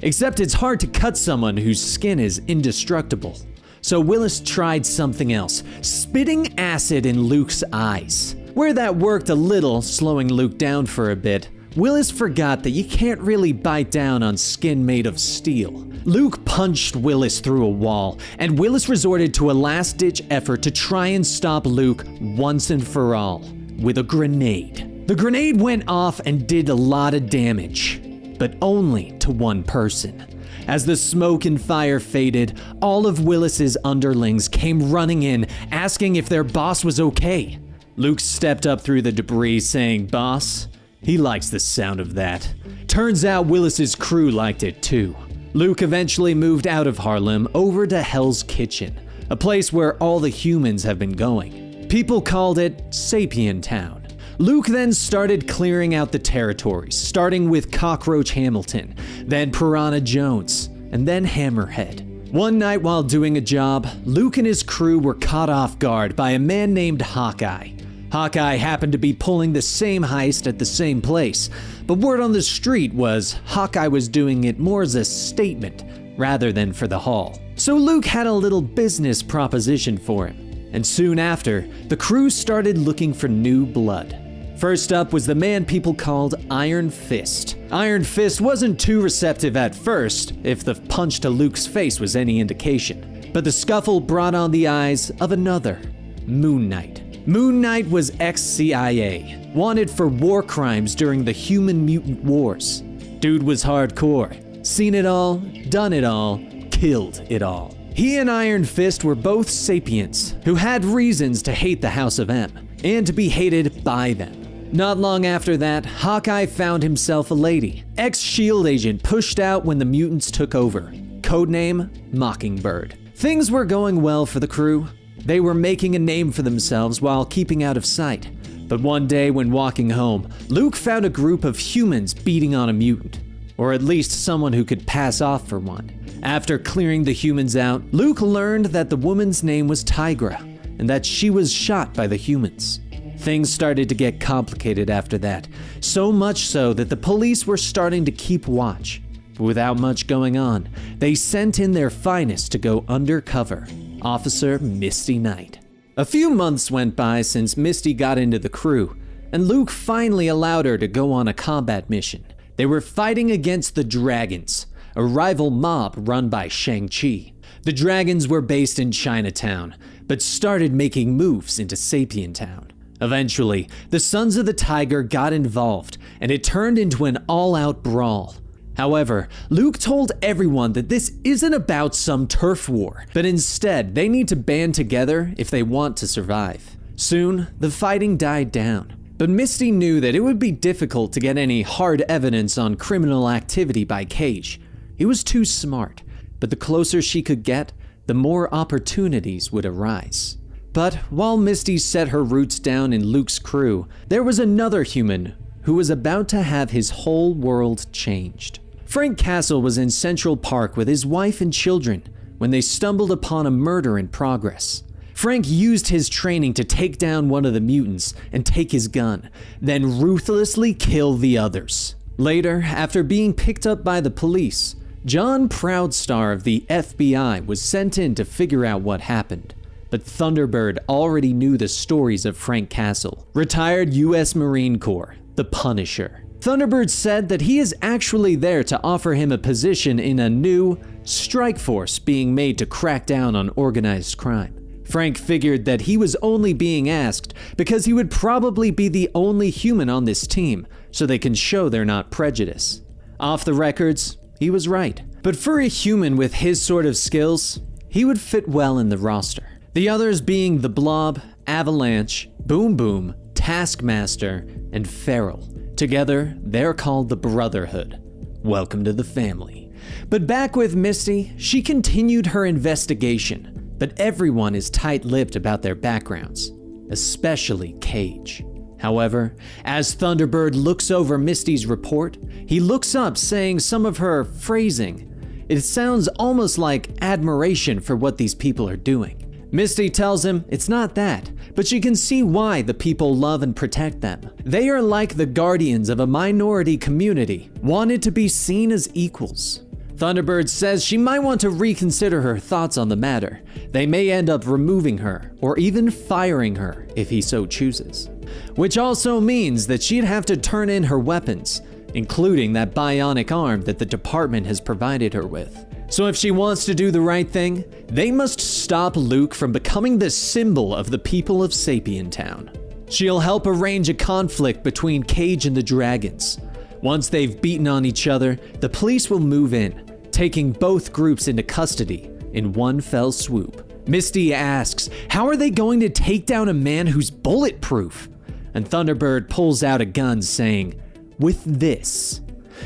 Except it's hard to cut someone whose skin is indestructible. So Willis tried something else, spitting acid in Luke's eyes. Where that worked a little, slowing Luke down for a bit, Willis forgot that you can't really bite down on skin made of steel. Luke punched Willis through a wall, and Willis resorted to a last-ditch effort to try and stop Luke once and for all, with a grenade. The grenade went off and did a lot of damage, but only to one person. As the smoke and fire faded, all of Willis's underlings came running in, asking if their boss was okay. Luke stepped up through the debris saying, "Boss?" He likes the sound of that. Turns out Willis's crew liked it too. Luke eventually moved out of Harlem over to Hell's Kitchen, a place where all the humans have been going. People called it Sapien Town. Luke then started clearing out the territories, starting with Cockroach Hamilton, then Piranha Jones, and then Hammerhead. One night while doing a job, Luke and his crew were caught off guard by a man named Hawkeye. Hawkeye happened to be pulling the same heist at the same place, but word on the street was Hawkeye was doing it more as a statement rather than for the haul. So Luke had a little business proposition for him, and soon after, the crew started looking for new blood. First up was the man people called Iron Fist. Iron Fist wasn't too receptive at first, if the punch to Luke's face was any indication, but the scuffle brought on the eyes of another, Moon Knight. Moon Knight was ex-CIA, wanted for war crimes during the Human-Mutant Wars. Dude was hardcore, seen it all, done it all, killed it all. He and Iron Fist were both sapients who had reasons to hate the House of M and to be hated by them. Not long after that, Hawkeye found himself a lady. Ex-SHIELD agent pushed out when the mutants took over. Codename Mockingbird. Things were going well for the crew. They were making a name for themselves while keeping out of sight. But one day when walking home, Luke found a group of humans beating on a mutant. Or at least someone who could pass off for one. After clearing the humans out, Luke learned that the woman's name was Tigra, and that she was shot by the humans. Things started to get complicated after that, so much so that the police were starting to keep watch. But without much going on, they sent in their finest to go undercover, Officer Misty Knight. A few months went by since Misty got into the crew, and Luke finally allowed her to go on a combat mission. They were fighting against the Dragons, a rival mob run by Shang-Chi. The Dragons were based in Chinatown, but started making moves into Sapien Town. Eventually, the Sons of the Tiger got involved, and it turned into an all-out brawl. However, Luke told everyone that this isn't about some turf war, but instead they need to band together if they want to survive. Soon, the fighting died down, but Misty knew that it would be difficult to get any hard evidence on criminal activity by Cage. He was too smart, but the closer she could get, the more opportunities would arise. But while Misty set her roots down in Luke's crew, there was another human who was about to have his whole world changed. Frank Castle was in Central Park with his wife and children when they stumbled upon a murder in progress. Frank used his training to take down one of the mutants and take his gun, then ruthlessly kill the others. Later, after being picked up by the police, John Proudstar of the FBI was sent in to figure out what happened. But Thunderbird already knew the stories of Frank Castle, retired U.S. Marine Corps, the Punisher. Thunderbird said that he is actually there to offer him a position in a new strike force being made to crack down on organized crime. Frank figured that he was only being asked because he would probably be the only human on this team, so they can show they're not prejudiced. Off the records, he was right. But for a human with his sort of skills, he would fit well in the roster. The others being the Blob, Avalanche, Boom Boom, Taskmaster, and Feral. Together, they're called the Brotherhood. Welcome to the family. But back with Misty, she continued her investigation. But everyone is tight-lipped about their backgrounds, especially Cage. However, as Thunderbird looks over Misty's report, he looks up saying some of her phrasing. It sounds almost like admiration for what these people are doing. Misty tells him it's not that, but she can see why the people love and protect them. They are like the guardians of a minority community, wanted to be seen as equals. Thunderbird says she might want to reconsider her thoughts on the matter. They may end up removing her, or even firing her if he so chooses. Which also means that she'd have to turn in her weapons, including that bionic arm that the department has provided her with. So if she wants to do the right thing, they must stop Luke from becoming the symbol of the people of Sapien Town. She'll help arrange a conflict between Cage and the Dragons. Once they've beaten on each other, the police will move in, taking both groups into custody in one fell swoop. Misty asks, how are they going to take down a man who's bulletproof? And Thunderbird pulls out a gun saying, with this.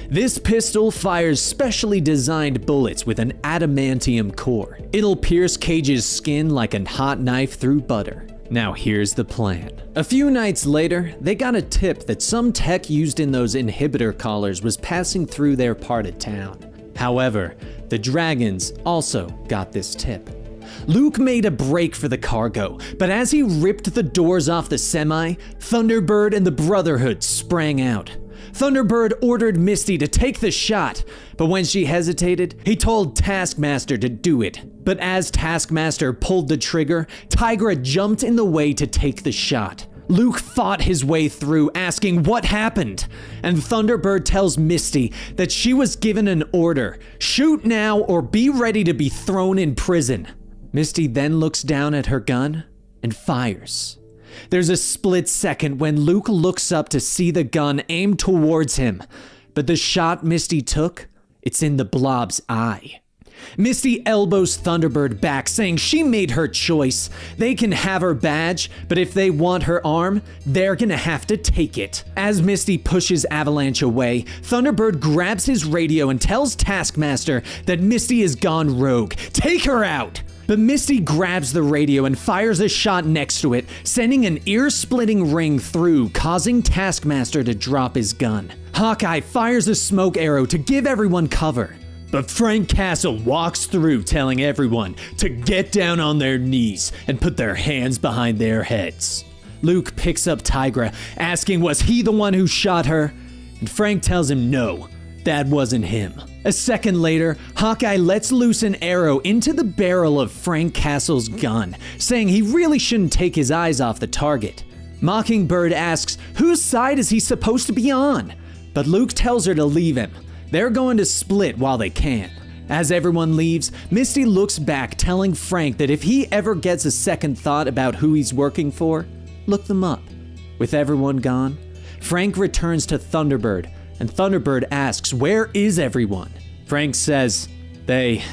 This pistol fires specially designed bullets with an adamantium core. It'll pierce Cage's skin like a hot knife through butter. Now here's the plan. A few nights later, they got a tip that some tech used in those inhibitor collars was passing through their part of town. However, the Dragons also got this tip. Luke made a break for the cargo, but as he ripped the doors off the semi, Thunderbird and the Brotherhood sprang out. Thunderbird ordered Misty to take the shot, but when she hesitated, he told Taskmaster to do it. But as Taskmaster pulled the trigger, Tigra jumped in the way to take the shot. Luke fought his way through, asking what happened, and Thunderbird tells Misty that she was given an order: shoot now or be ready to be thrown in prison. Misty then looks down at her gun and fires. There's a split second when Luke looks up to see the gun aimed towards him, but the shot Misty took, it's in the Blob's eye. Misty elbows Thunderbird back, saying she made her choice. They can have her badge, but if they want her arm, they're gonna have to take it. As Misty pushes Avalanche away, Thunderbird grabs his radio and tells Taskmaster that Misty has gone rogue. Take her out! But Misty grabs the radio and fires a shot next to it, sending an ear-splitting ring through, causing Taskmaster to drop his gun. Hawkeye fires a smoke arrow to give everyone cover. But Frank Castle walks through, telling everyone to get down on their knees and put their hands behind their heads. Luke picks up Tigra, asking was he the one who shot her? And Frank tells him no, that wasn't him. A second later, Hawkeye lets loose an arrow into the barrel of Frank Castle's gun, saying he really shouldn't take his eyes off the target. Mockingbird asks whose side is he supposed to be on? But Luke tells her to leave him. They're going to split while they can. As everyone leaves, Misty looks back, telling Frank that if he ever gets a second thought about who he's working for, look them up. With everyone gone, Frank returns to Thunderbird, and Thunderbird asks, where is everyone? Frank says, they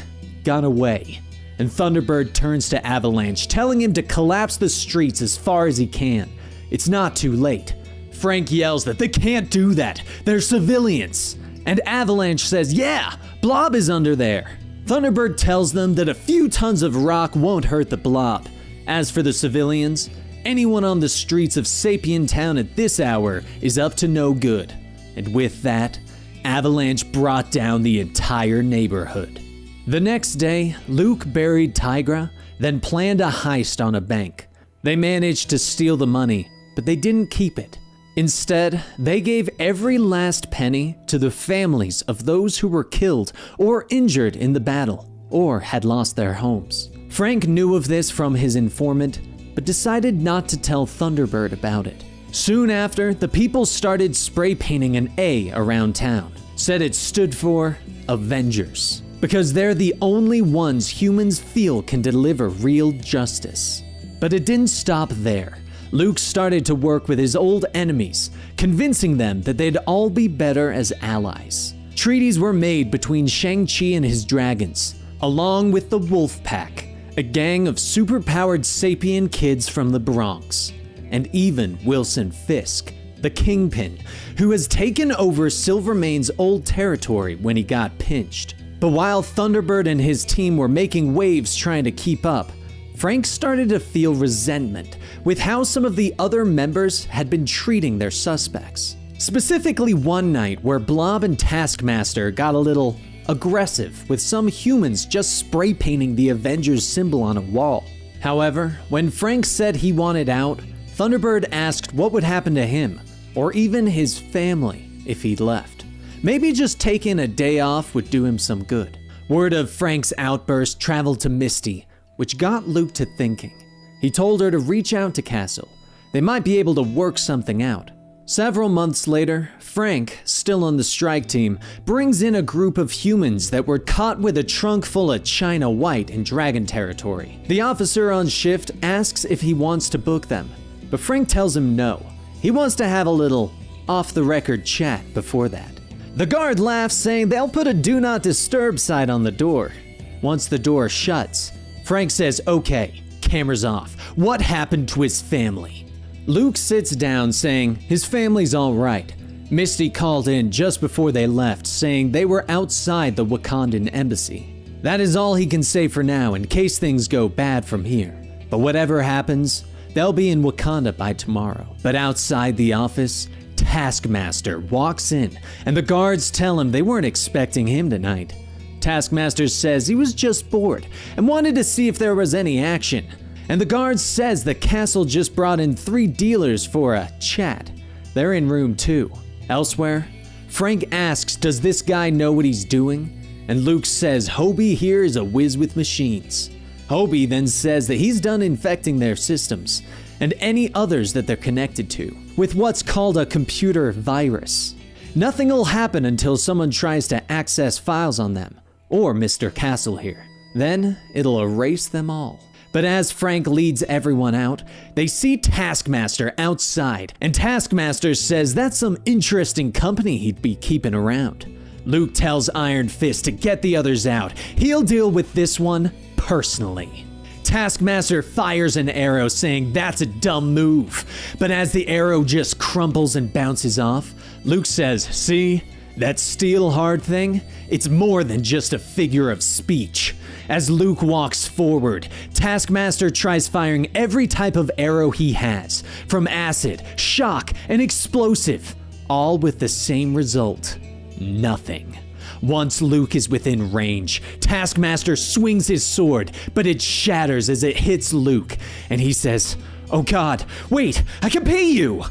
got away. And Thunderbird turns to Avalanche, telling him to collapse the streets as far as he can. It's not too late. Frank yells that they can't do that, they're civilians. And Avalanche says, yeah, Blob is under there. Thunderbird tells them that a few tons of rock won't hurt the Blob. As for the civilians, anyone on the streets of Sapien Town at this hour is up to no good. And with that, Avalanche brought down the entire neighborhood. The next day, Luke buried Tigra, then planned a heist on a bank. They managed to steal the money, but they didn't keep it. Instead, they gave every last penny to the families of those who were killed or injured in the battle, or had lost their homes. Frank knew of this from his informant, but decided not to tell Thunderbird about it. Soon after, the people started spray painting an A around town. Said it stood for Avengers, because they're the only ones humans feel can deliver real justice. But it didn't stop there. Luke started to work with his old enemies, convincing them that they'd all be better as allies. Treaties were made between Shang-Chi and his dragons, along with the Wolf Pack, a gang of superpowered sapien kids from the Bronx, and even Wilson Fisk, the Kingpin, who has taken over Silvermane's old territory when he got pinched. But while Thunderbird and his team were making waves trying to keep up, Frank started to feel resentment with how some of the other members had been treating their suspects. Specifically one night where Blob and Taskmaster got a little aggressive with some humans just spray painting the Avengers symbol on a wall. However, when Frank said he wanted out, Thunderbird asked what would happen to him, or even his family, if he'd left. Maybe just taking a day off would do him some good. Word of Frank's outburst traveled to Misty, which got Luke to thinking. He told her to reach out to Castle. They might be able to work something out. Several months later, Frank, still on the strike team, brings in a group of humans that were caught with a trunk full of China White in Dragon territory. The officer on shift asks if he wants to book them, but Frank tells him no. He wants to have a little off-the-record chat before that. The guard laughs, saying they'll put a do not disturb sign on the door. Once the door shuts, Frank says, okay, cameras off. What happened to his family? Luke sits down, saying his family's all right. Misty called in just before they left, saying they were outside the Wakandan embassy. That is all he can say for now in case things go bad from here. But whatever happens, they'll be in Wakanda by tomorrow. But outside the office, Taskmaster walks in, and the guards tell him they weren't expecting him tonight. Taskmaster says he was just bored and wanted to see if there was any action. And the guard says the castle just brought in 3 dealers for a chat. They're in room 2. Elsewhere, Frank asks, does this guy know what he's doing? And Luke says Hobie here is a whiz with machines. Hobie then says that he's done infecting their systems and any others that they're connected to with what's called a computer virus. Nothing will happen until someone tries to access files on them, or Mr. Castle here. Then it'll erase them all. But as Frank leads everyone out, they see Taskmaster outside, and Taskmaster says that's some interesting company he'd be keeping around. Luke tells Iron Fist to get the others out. He'll deal with this one personally. Taskmaster fires an arrow saying that's a dumb move, but as the arrow just crumples and bounces off, Luke says, "See, that steel hard thing? It's more than just a figure of speech." As Luke walks forward, Taskmaster tries firing every type of arrow he has, from acid, shock, and explosive, all with the same result: nothing. Once Luke is within range, Taskmaster swings his sword, but it shatters as it hits Luke, and he says, "Oh God, wait, I can pay you!"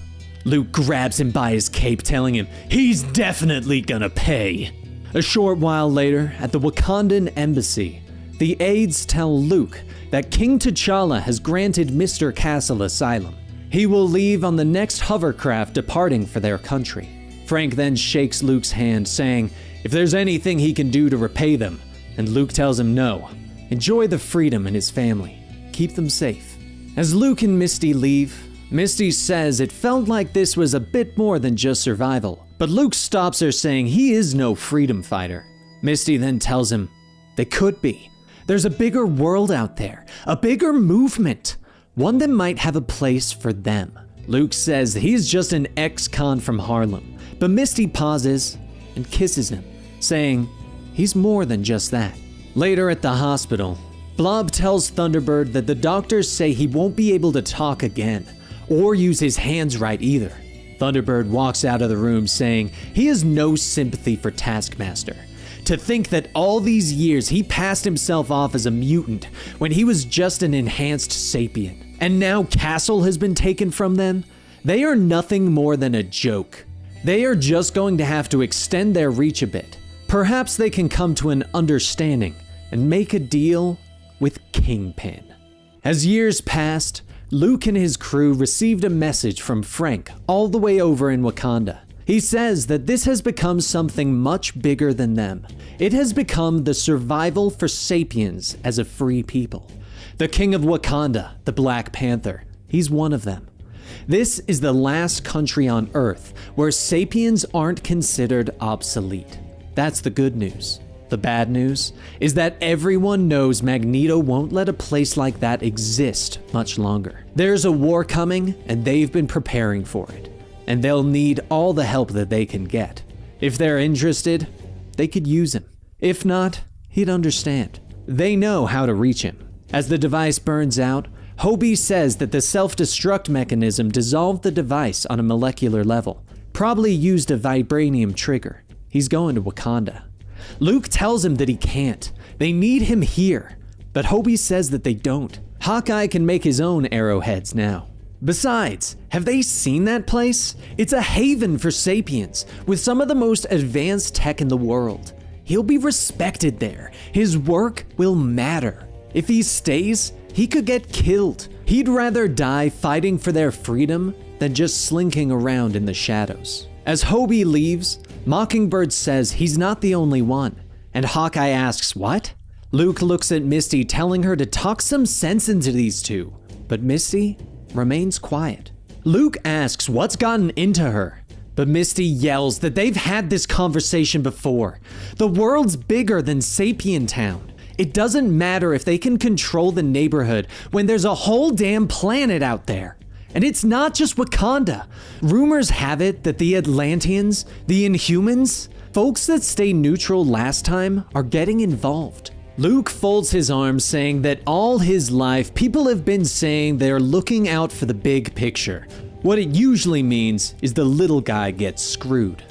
Luke grabs him by his cape, telling him he's definitely gonna pay. A short while later, at the Wakandan embassy, the aides tell Luke that King T'Challa has granted Mr. Castle asylum. He will leave on the next hovercraft departing for their country. Frank then shakes Luke's hand, saying if there's anything he can do to repay them, and Luke tells him no. Enjoy the freedom and his family. Keep them safe. As Luke and Misty leave, Misty says it felt like this was a bit more than just survival, but Luke stops her saying he is no freedom fighter. Misty then tells him they could be. There's a bigger world out there, a bigger movement, one that might have a place for them. Luke says he's just an ex-con from Harlem, but Misty pauses and kisses him, saying he's more than just that. Later at the hospital, Blob tells Thunderbird that the doctors say he won't be able to talk again, or use his hands right either. Thunderbird walks out of the room saying he has no sympathy for Taskmaster. To think that all these years he passed himself off as a mutant when he was just an enhanced sapien, and now Castle has been taken from them, they are nothing more than a joke. They are just going to have to extend their reach a bit. Perhaps they can come to an understanding and make a deal with Kingpin. As years passed, Luke and his crew received a message from Frank all the way over in Wakanda. He says that this has become something much bigger than them. It has become the survival for sapiens as a free people. The King of Wakanda, the Black Panther, he's one of them. This is the last country on Earth where sapiens aren't considered obsolete. That's the good news. The bad news is that everyone knows Magneto won't let a place like that exist much longer. There's a war coming, and they've been preparing for it. And they'll need all the help that they can get. If they're interested, they could use him. If not, he'd understand. They know how to reach him. As the device burns out, Hobie says that the self-destruct mechanism dissolved the device on a molecular level. Probably used a vibranium trigger. He's going to Wakanda. Luke tells him that he can't. They need him here. But Hobie says that they don't. Hawkeye can make his own arrowheads now. Besides, have they seen that place? It's a haven for sapiens, with some of the most advanced tech in the world. He'll be respected there. His work will matter. If he stays, he could get killed. He'd rather die fighting for their freedom than just slinking around in the shadows. As Hobie leaves, Mockingbird says he's not the only one, and Hawkeye asks, what? Luke looks at Misty, telling her to talk some sense into these two, but Misty remains quiet. Luke asks what's gotten into her, but Misty yells that they've had this conversation before. The world's bigger than Sapien Town. It doesn't matter if they can control the neighborhood when there's a whole damn planet out there. And it's not just Wakanda. Rumors have it that the Atlanteans, the Inhumans, folks that stayed neutral last time are getting involved. Luke folds his arms, saying that all his life people have been saying they're looking out for the big picture. What it usually means is the little guy gets screwed.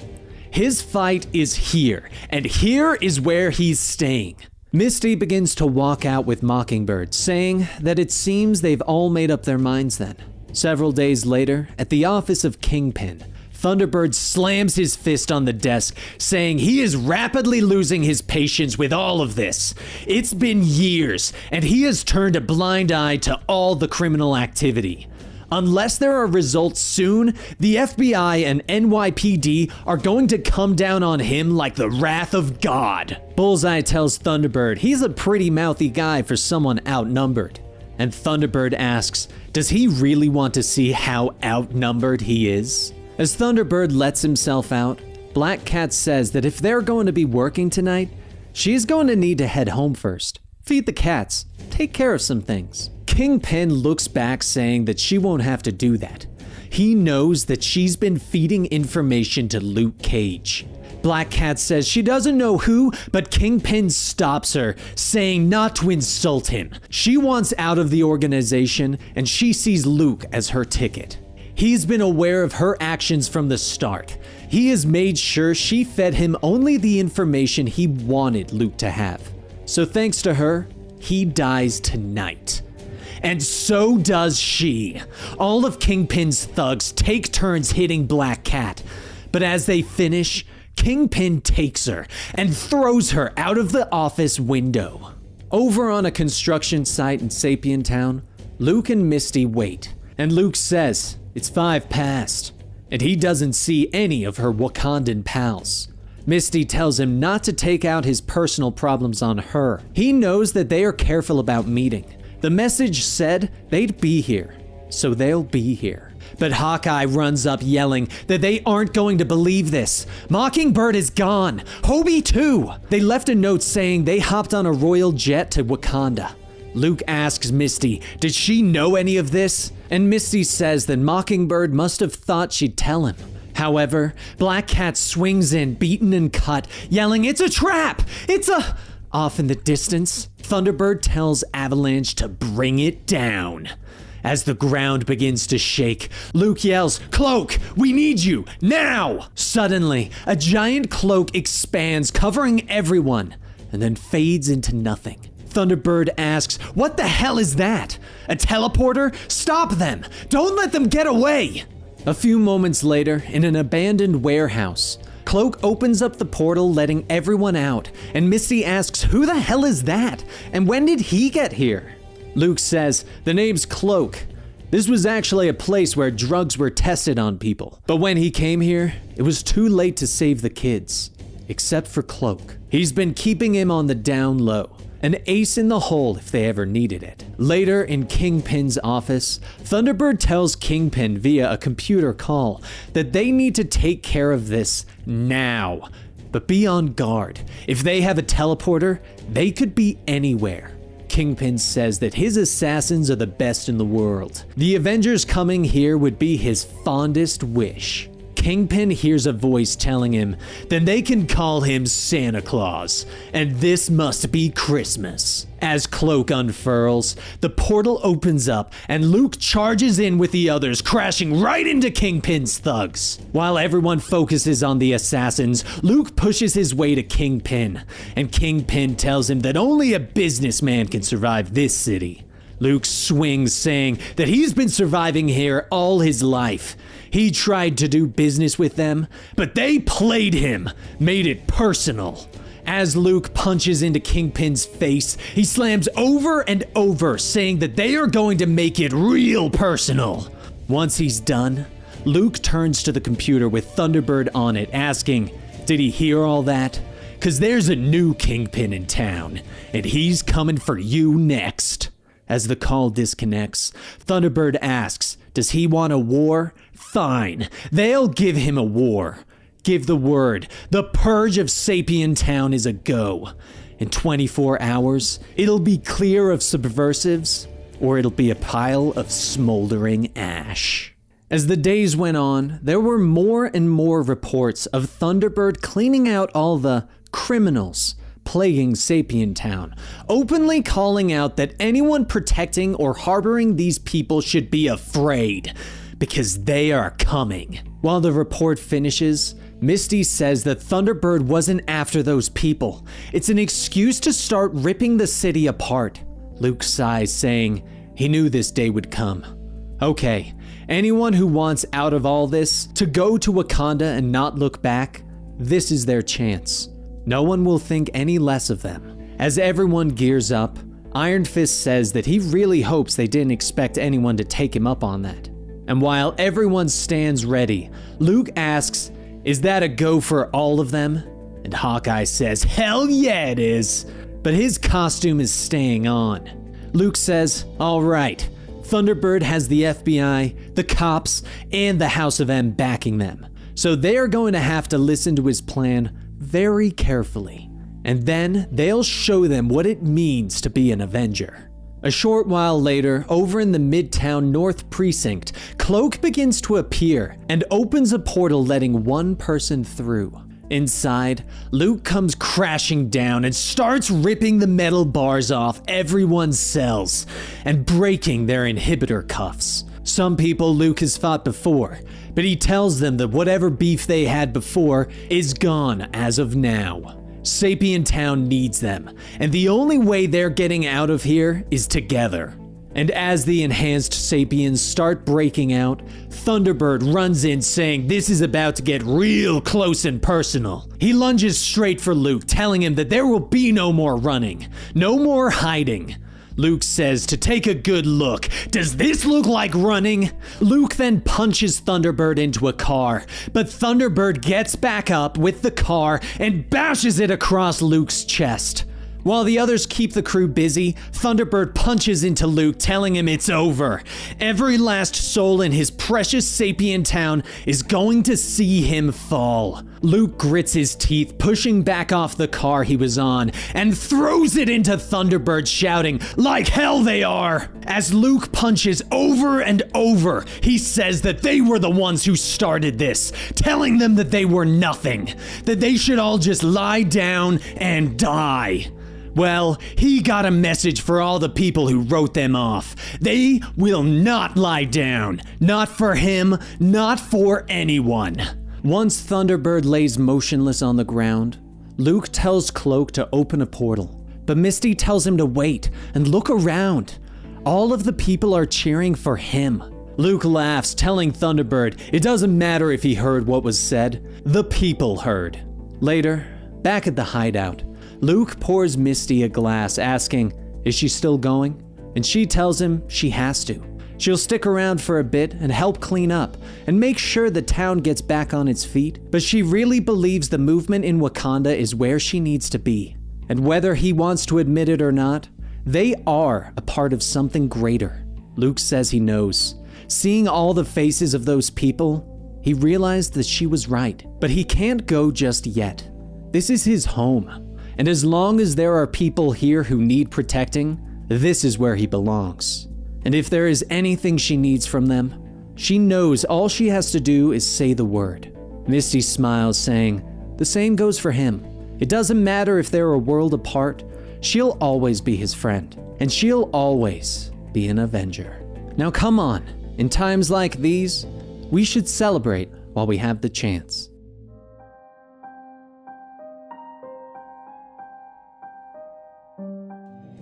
His fight is here, and here is where he's staying. Misty begins to walk out with Mockingbird, saying that it seems they've all made up their minds then. Several days later, at the office of Kingpin, Thunderbird slams his fist on the desk, saying he is rapidly losing his patience with all of this. It's been years, and he has turned a blind eye to all the criminal activity. Unless there are results soon, the FBI and NYPD are going to come down on him like the wrath of God. Bullseye tells Thunderbird he's a pretty mouthy guy for someone outnumbered. And Thunderbird asks, does he really want to see how outnumbered he is? As Thunderbird lets himself out, Black Cat says that if they're going to be working tonight, she's going to need to head home first, feed the cats, take care of some things. Kingpin looks back saying that she won't have to do that. He knows that she's been feeding information to Luke Cage. Black Cat says she doesn't know who, but Kingpin stops her, saying not to insult him. She wants out of the organization, and she sees Luke as her ticket. He's been aware of her actions from the start. He has made sure she fed him only the information he wanted Luke to have. So thanks to her, he dies tonight. And so does she. All of Kingpin's thugs take turns hitting Black Cat. But as they finish, Kingpin takes her and throws her out of the office window. Over on a construction site in Sapien Town, Luke and Misty wait. And Luke says it's 5 past, and he doesn't see any of her Wakandan pals. Misty tells him not to take out his personal problems on her. He knows that they are careful about meeting. The message said they'd be here, so they'll be here. But Hawkeye runs up yelling that they aren't going to believe this. Mockingbird is gone. Hobie too. They left a note saying they hopped on a royal jet to Wakanda. Luke asks Misty, did she know any of this? And Misty says that Mockingbird must have thought she'd tell him. However, Black Cat swings in, beaten and cut, yelling, "It's a trap! It's a..." Off in the distance, Thunderbird tells Avalanche to bring it down. As the ground begins to shake, Luke yells, "Cloak, we need you, now!" Suddenly, a giant cloak expands, covering everyone, and then fades into nothing. Thunderbird asks, "What the hell is that? A teleporter? Stop them! Don't let them get away!" A few moments later, in an abandoned warehouse, Cloak opens up the portal, letting everyone out, and Misty asks, "Who the hell is that? And when did he get here?" Luke says, "The name's Cloak. This was actually a place where drugs were tested on people. But when he came here, it was too late to save the kids. Except for Cloak. He's been keeping him on the down low. An ace in the hole if they ever needed it." Later in Kingpin's office, Thunderbird tells Kingpin via a computer call that they need to take care of this now. But be on guard. If they have a teleporter, they could be anywhere. Kingpin says that his assassins are the best in the world. The Avengers coming here would be his fondest wish. Kingpin hears a voice telling him, then they can call him Santa Claus, and this must be Christmas. As Cloak unfurls, the portal opens up, and Luke charges in with the others, crashing right into Kingpin's thugs. While everyone focuses on the assassins, Luke pushes his way to Kingpin, and Kingpin tells him that only a businessman can survive this city. Luke swings, saying that he's been surviving here all his life. He tried to do business with them, but they played him, made it personal. As Luke punches into Kingpin's face, he slams over and over, saying that they are going to make it real personal. Once he's done, Luke turns to the computer with Thunderbird on it, asking, did he hear all that? 'Cause there's a new Kingpin in town, and he's coming for you next. As the call disconnects, Thunderbird asks, does he want a war? Fine, they'll give him a war. Give the word, the purge of Sapien Town is a go. In 24 hours, it'll be clear of subversives, or it'll be a pile of smoldering ash. As the days went on, there were more and more reports of Thunderbird cleaning out all the criminals plaguing Sapien Town, openly calling out that anyone protecting or harboring these people should be afraid, because they are coming. While the report finishes, Misty says that Thunderbird wasn't after those people. It's an excuse to start ripping the city apart. Luke sighs, saying he knew this day would come. Okay, anyone who wants out of all this, to go to Wakanda and not look back, this is their chance. No one will think any less of them. As everyone gears up, Iron Fist says that he really hopes they didn't expect anyone to take him up on that. And while everyone stands ready, Luke asks, is that a go for all of them? And Hawkeye says, hell yeah it is. But his costume is staying on. Luke says, all right, Thunderbird has the FBI, the cops, and the House of M backing them. So they're going to have to listen to his plan very carefully. And then they'll show them what it means to be an Avenger. A short while later, over in the Midtown North Precinct, Cloak begins to appear and opens a portal letting one person through. Inside, Luke comes crashing down and starts ripping the metal bars off everyone's cells and breaking their inhibitor cuffs. Some people Luke has fought before, but he tells them that whatever beef they had before is gone as of now. Sapien Town needs them, and the only way they're getting out of here is together. And as the enhanced Sapiens start breaking out, Thunderbird runs in saying this is about to get real close and personal. He lunges straight for Luke, telling him that there will be no more running, no more hiding. Luke says to take a good look. Does this look like running? Luke then punches Thunderbird into a car, but Thunderbird gets back up with the car and bashes it across Luke's chest. While the others keep the crew busy, Thunderbird punches into Luke, telling him it's over. Every last soul in his precious Sapien Town is going to see him fall. Luke grits his teeth, pushing back off the car he was on, and throws it into Thunderbird, shouting, "Like hell they are!" As Luke punches over and over, he says that they were the ones who started this, telling them that they were nothing, that they should all just lie down and die. Well, he got a message for all the people who wrote them off. They will not lie down. Not for him, not for anyone. Once Thunderbird lays motionless on the ground, Luke tells Cloak to open a portal, but Misty tells him to wait and look around. All of the people are cheering for him. Luke laughs, telling Thunderbird it doesn't matter if he heard what was said. The people heard. Later, back at the hideout, Luke pours Misty a glass, asking, is she still going? And she tells him she has to. She'll stick around for a bit and help clean up and make sure the town gets back on its feet, but she really believes the movement in Wakanda is where she needs to be. And whether he wants to admit it or not, they are a part of something greater. Luke says he knows. Seeing all the faces of those people, he realized that she was right, but he can't go just yet. This is his home. And as long as there are people here who need protecting, this is where he belongs. And if there is anything she needs from them, she knows all she has to do is say the word. Misty smiles, saying, the same goes for him. It doesn't matter if they're a world apart, she'll always be his friend. And she'll always be an Avenger. Now come on, in times like these, we should celebrate while we have the chance.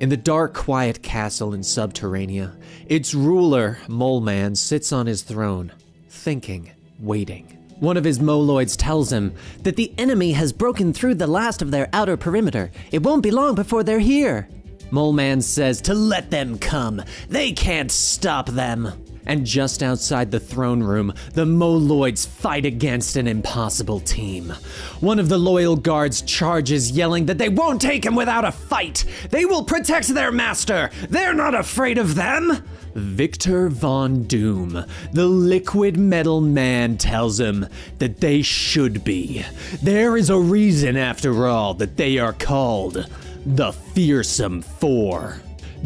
In the dark, quiet castle in Subterranea, its ruler, Mole Man, sits on his throne, thinking, waiting. One of his Moloids tells him that the enemy has broken through the last of their outer perimeter. It won't be long before they're here. Mole Man says to let them come. They can't stop them. And just outside the throne room, the Moloids fight against an impossible team. One of the loyal guards charges, yelling that they won't take him without a fight. They will protect their master. They're not afraid of them. Victor Von Doom, the liquid metal man, tells him that they should be. There is a reason, after all, that they are called the Fearsome Four.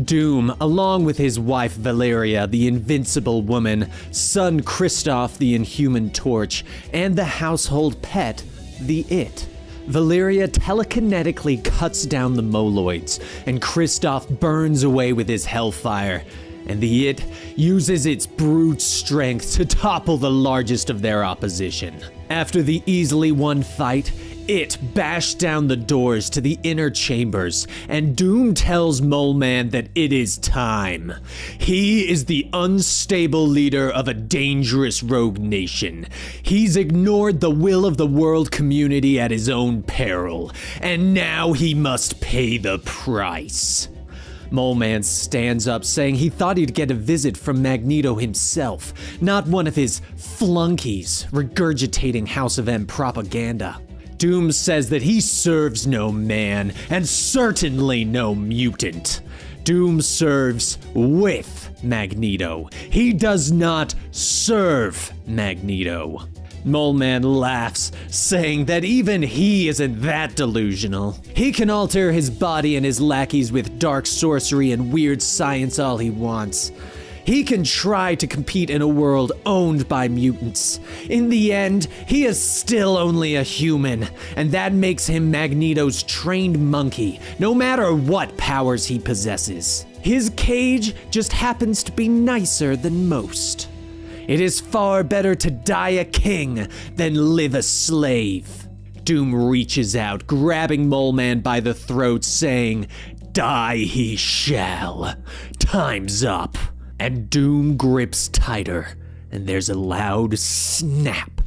Doom, along with his wife Valeria, the Invincible Woman, son Kristoff, the Inhuman Torch, and the household pet, the It. Valeria telekinetically cuts down the Moloids, and Kristoff burns away with his hellfire, and the It uses its brute strength to topple the largest of their opposition. After the easily won fight, It bashed down the doors to the inner chambers, and Doom tells Mole Man that it is time. He is the unstable leader of a dangerous rogue nation. He's ignored the will of the world community at his own peril, and now he must pay the price. Mole Man stands up, saying he thought he'd get a visit from Magneto himself, not one of his flunkies regurgitating House of M propaganda. Doom says that he serves no man, and certainly no mutant. Doom serves with Magneto. He does not serve Magneto. Mole Man laughs, saying that even he isn't that delusional. He can alter his body and his lackeys with dark sorcery and weird science all he wants. He can try to compete in a world owned by mutants. In the end, he is still only a human, and that makes him Magneto's trained monkey, no matter what powers he possesses. His cage just happens to be nicer than most. It is far better to die a king than live a slave. Doom reaches out, grabbing Mole Man by the throat, saying, "Die he shall. Time's up." And Doom grips tighter, and there's a loud snap.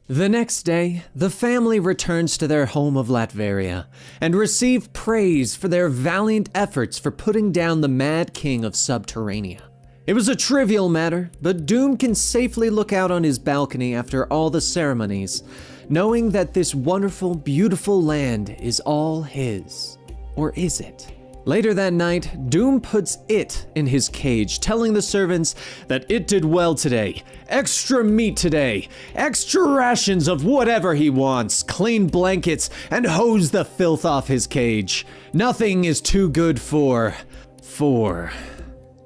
The next day, the family returns to their home of Latveria and receive praise for their valiant efforts for putting down the Mad King of Subterranea. It was a trivial matter, but Doom can safely look out on his balcony after all the ceremonies, knowing that this wonderful, beautiful land is all his. Or is it? Later that night, Doom puts it in his cage, telling the servants that it did well today. Extra meat today, extra rations of whatever he wants, clean blankets, and hose the filth off his cage. Nothing is too good for...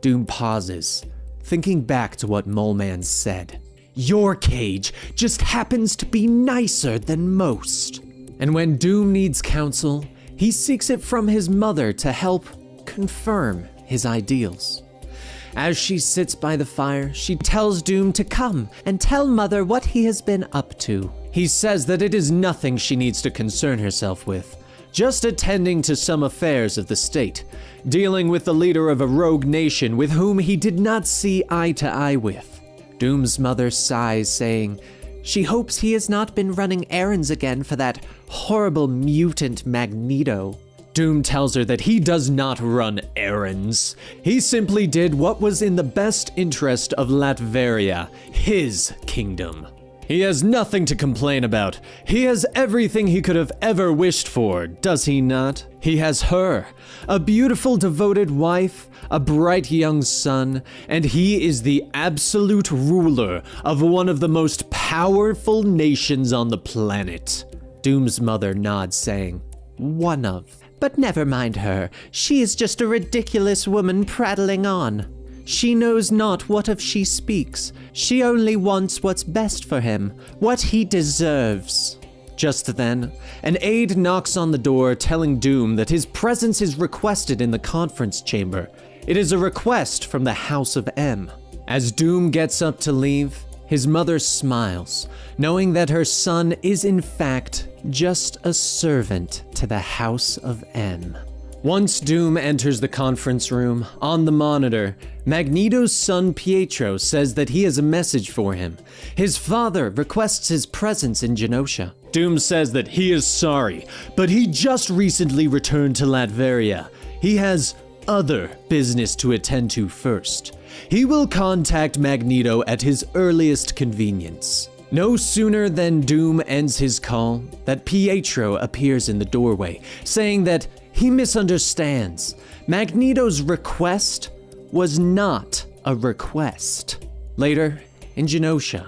Doom pauses, thinking back to what Mole Man said. Your cage just happens to be nicer than most. And when Doom needs counsel, he seeks it from his mother to help confirm his ideals. As she sits by the fire, she tells Doom to come and tell Mother what he has been up to. He says that it is nothing she needs to concern herself with, just attending to some affairs of the state, dealing with the leader of a rogue nation with whom he did not see eye to eye with. Doom's mother sighs, saying she hopes he has not been running errands again for that horrible mutant Magneto. Doom tells her that he does not run errands. He simply did what was in the best interest of Latveria, his kingdom. He has nothing to complain about. He has everything he could have ever wished for, does he not? He has her, a beautiful devoted wife, a bright young son, and he is the absolute ruler of one of the most powerful nations on the planet. Doom's mother nods, saying, "One of. But never mind her. She is just a ridiculous woman prattling on. She knows not what of she speaks. She only wants what's best for him, what he deserves." Just then, an aide knocks on the door, telling Doom that his presence is requested in the conference chamber. It is a request from the House of M. As Doom gets up to leave, his mother smiles, knowing that her son is in fact just a servant to the House of M. Once Doom enters the conference room, on the monitor, Magneto's son Pietro says that he has a message for him. His father requests his presence in Genosha. Doom says that he is sorry, but he just recently returned to Latveria. He has other business to attend to first. He will contact Magneto at his earliest convenience. No sooner than Doom ends his call, that Pietro appears in the doorway, saying that he misunderstands. Magneto's request was not a request. Later, in Genosha,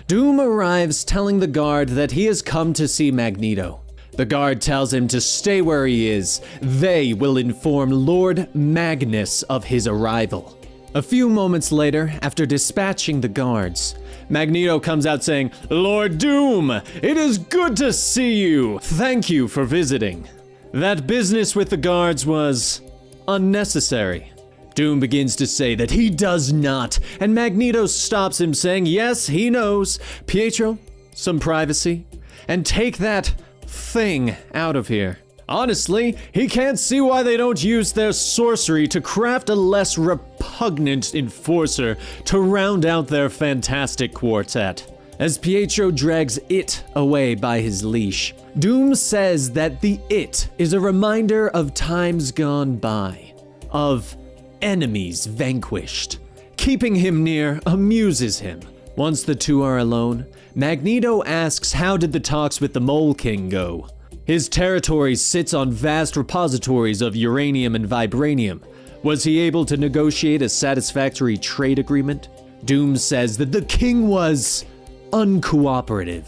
Doom arrives telling the guard that he has come to see Magneto. The guard tells him to stay where he is. They will inform Lord Magnus of his arrival. A few moments later, after dispatching the guards, Magneto comes out saying, "Lord Doom, it is good to see you. Thank you for visiting." That business with the guards was unnecessary. Doom begins to say that he does not, and Magneto stops him, saying, "Yes, he knows. Pietro, some privacy, and take that thing out of here." Honestly, he can't see why they don't use their sorcery to craft a less repugnant enforcer to round out their fantastic quartet. As Pietro drags it away by his leash, Doom says that the it is a reminder of times gone by, of enemies vanquished. Keeping him near amuses him. Once the two are alone, Magneto asks how did the talks with the Mole King go. His territory sits on vast repositories of uranium and vibranium. Was he able to negotiate a satisfactory trade agreement? Doom says that the king was uncooperative.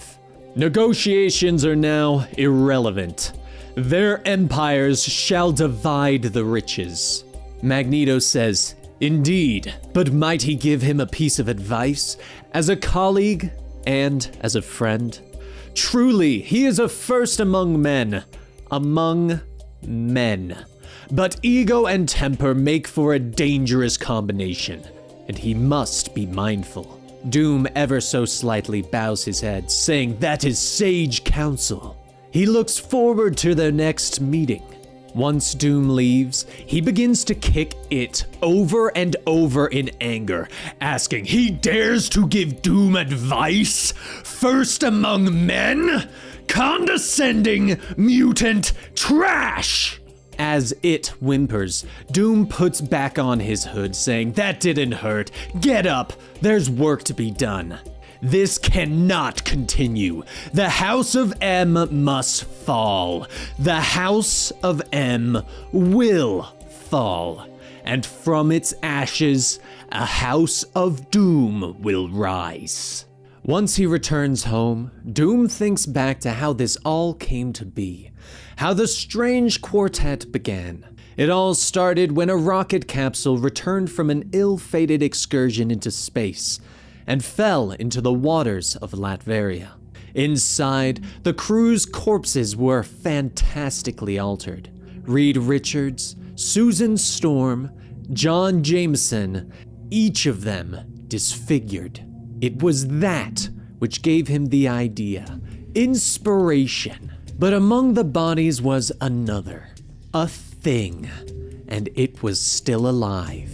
Negotiations are now irrelevant. Their empires shall divide the riches. Magneto says, indeed, but might he give him a piece of advice as a colleague and as a friend? Truly, he is a first among men. Among men. But ego and temper make for a dangerous combination, and he must be mindful. Doom ever so slightly bows his head, saying that is sage counsel. He looks forward to their next meeting. Once Doom leaves, he begins to kick it over and over in anger, asking, he dares to give Doom advice? First among men? Condescending mutant trash! As it whimpers, Doom puts back on his hood, saying, that didn't hurt. Get up. There's work to be done. This cannot continue. The House of M must fall. The House of M will fall. And from its ashes, a House of Doom will rise. Once he returns home, Doom thinks back to how this all came to be. How the strange quartet began. It all started when a rocket capsule returned from an ill-fated excursion into space and fell into the waters of Latveria. Inside, the crew's corpses were fantastically altered. Reed Richards, Susan Storm, John Jameson, each of them disfigured. It was that which gave him the idea, inspiration. But among the bodies was another, a thing, and it was still alive.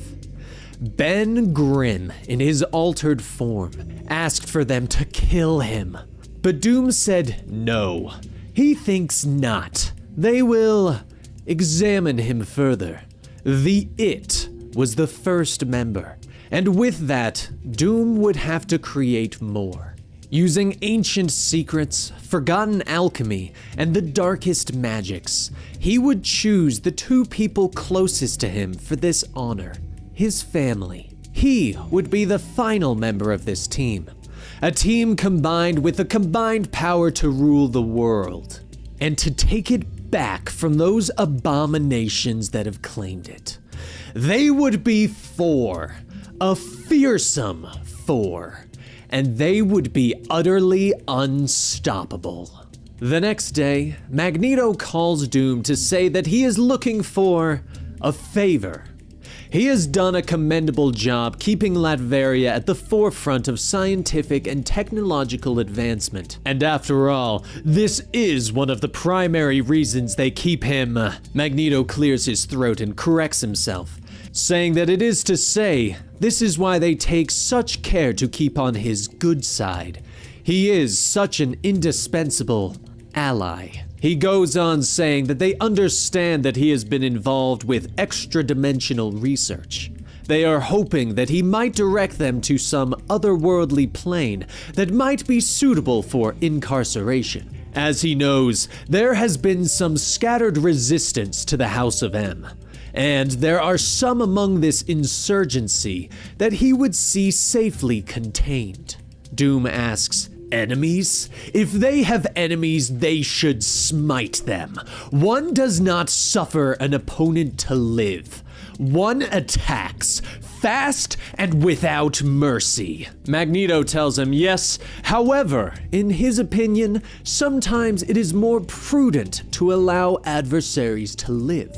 Ben Grimm, in his altered form, asked for them to kill him. But Doom said no, he thinks not. They will examine him further. The It was the first member, and with that, Doom would have to create more. Using ancient secrets, forgotten alchemy, and the darkest magics, he would choose the two people closest to him for this honor, his family. He would be the final member of this team, a team combined with the combined power to rule the world, and to take it back from those abominations that have claimed it. They would be four, a fearsome four. And they would be utterly unstoppable. The next day, Magneto calls Doom to say that he is looking for a favor. He has done a commendable job keeping Latveria at the forefront of scientific and technological advancement. And after all, this is one of the primary reasons they keep him. Magneto clears his throat and corrects himself, saying that it is to say, this is why they take such care to keep on his good side. He is such an indispensable ally. He goes on saying that they understand that he has been involved with extra-dimensional research. They are hoping that he might direct them to some otherworldly plane that might be suitable for incarceration. As he knows, there has been some scattered resistance to the House of M. And there are some among this insurgency that he would see safely contained. Doom asks, enemies? If they have enemies, they should smite them. One does not suffer an opponent to live. One attacks, fast and without mercy. Magneto tells him yes, however, in his opinion, sometimes it is more prudent to allow adversaries to live.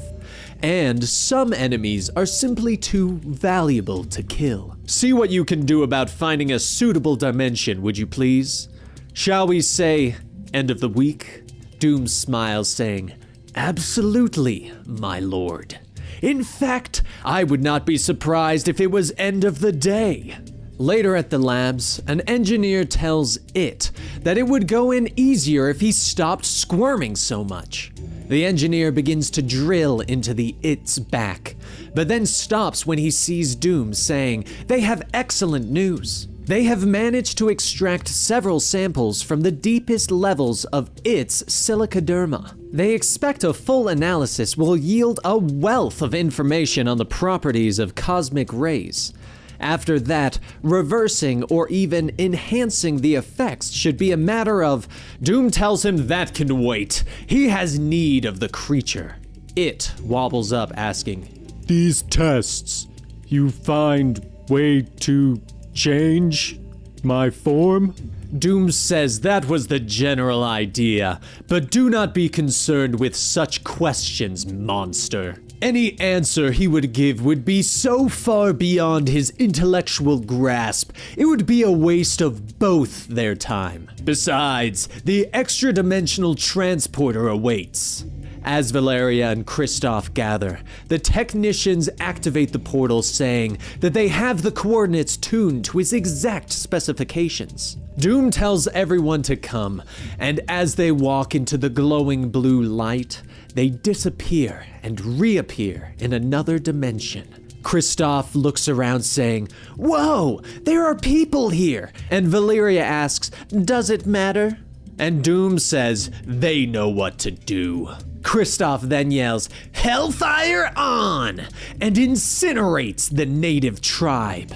And some enemies are simply too valuable to kill. See what you can do about finding a suitable dimension, would you please? Shall we say, end of the week? Doom smiles, saying, absolutely, my lord. In fact, I would not be surprised if it was end of the day. Later at the labs, an engineer tells it that it would go in easier if he stopped squirming so much. The engineer begins to drill into the It's back, but then stops when he sees Doom, saying, they have excellent news. They have managed to extract several samples from the deepest levels of It's silicoderma. They expect a full analysis will yield a wealth of information on the properties of cosmic rays. After that, reversing or even enhancing the effects should be a matter of. Doom tells him that can wait. He has need of the creature. It wobbles up, asking, These tests, you find way to change my form? Doom says that was the general idea, but do not be concerned with such questions, monster. Any answer he would give would be so far beyond his intellectual grasp, it would be a waste of both their time. Besides, the extra-dimensional transporter awaits. As Valeria and Kristoff gather, the technicians activate the portal, saying that they have the coordinates tuned to its exact specifications. Doom tells everyone to come, and as they walk into the glowing blue light, they disappear and reappear in another dimension. Kristoff looks around saying, "Whoa, there are people here!" And Valeria asks, "Does it matter?" And Doom says, "They know what to do." Kristoff then yells, "Hellfire on!" and incinerates the native tribe.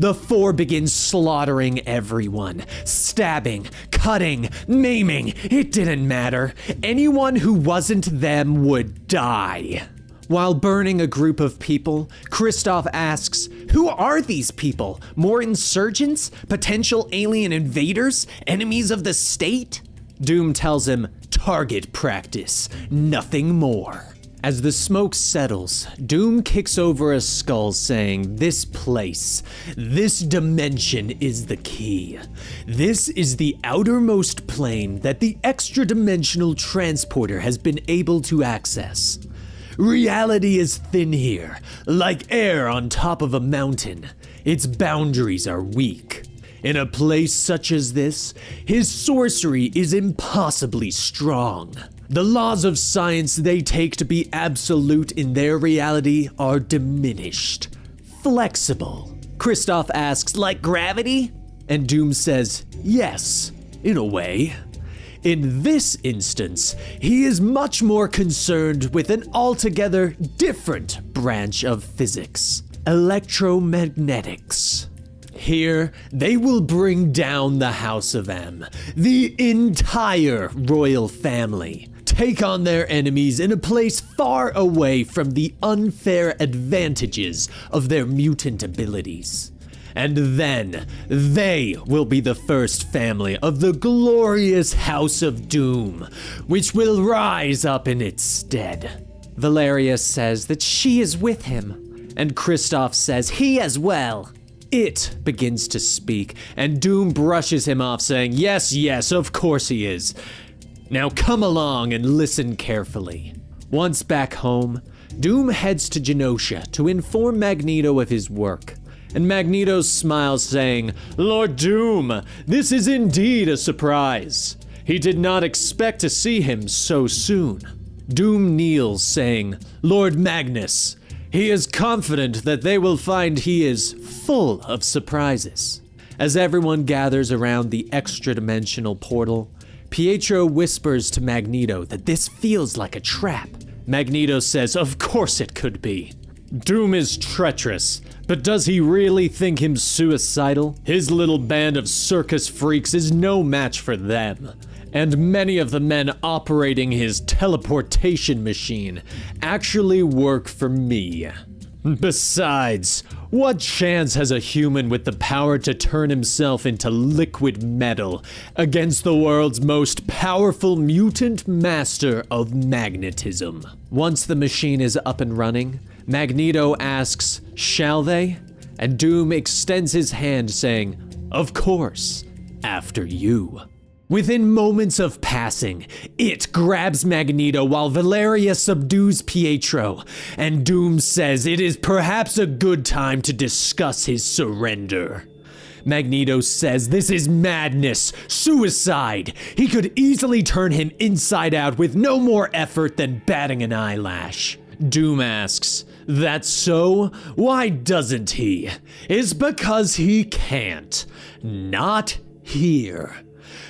The four begin slaughtering everyone, stabbing, cutting, maiming, it didn't matter. Anyone who wasn't them would die. While burning a group of people, Kristoff asks, "Who are these people? More insurgents? Potential alien invaders? Enemies of the state?" Doom tells him, "Target practice, nothing more." As the smoke settles, Doom kicks over a skull, saying, "This place, this dimension is the key. This is the outermost plane that the extra-dimensional transporter has been able to access. Reality is thin here, like air on top of a mountain. Its boundaries are weak. In a place such as this, his sorcery is impossibly strong. The laws of science they take to be absolute in their reality are diminished, flexible." Kristoff asks, "Like gravity?" And Doom says, "Yes, in a way." In this instance, he is much more concerned with an altogether different branch of physics, electromagnetics. Here, they will bring down the House of M, the entire royal family, take on their enemies in a place far away from the unfair advantages of their mutant abilities. And then, they will be the first family of the glorious House of Doom, which will rise up in its stead. Valeria says that she is with him, and Kristoff says he as well. It begins to speak, and Doom brushes him off, saying, "Yes, yes, of course he is. Now come along and listen carefully." Once back home, Doom heads to Genosha to inform Magneto of his work. And Magneto smiles, saying, "Lord Doom, this is indeed a surprise. He did not expect to see him so soon." Doom kneels, saying, "Lord Magnus, he is confident that they will find he is full of surprises." As everyone gathers around the extra-dimensional portal, Pietro whispers to Magneto that this feels like a trap. Magneto says, "Of course it could be. Doom is treacherous, but does he really think him suicidal? His little band of circus freaks is no match for them. And many of the men operating his teleportation machine actually work for me. Besides, what chance has a human with the power to turn himself into liquid metal against the world's most powerful mutant master of magnetism?" Once the machine is up and running, Magneto asks, "Shall they?" And Doom extends his hand, saying, "Of course, after you." Within moments of passing, it grabs Magneto while Valeria subdues Pietro, and Doom says it is perhaps a good time to discuss his surrender. Magneto says this is madness, suicide. He could easily turn him inside out with no more effort than batting an eyelash. Doom asks, "That's so? Why doesn't he?" It's because he can't. Not here.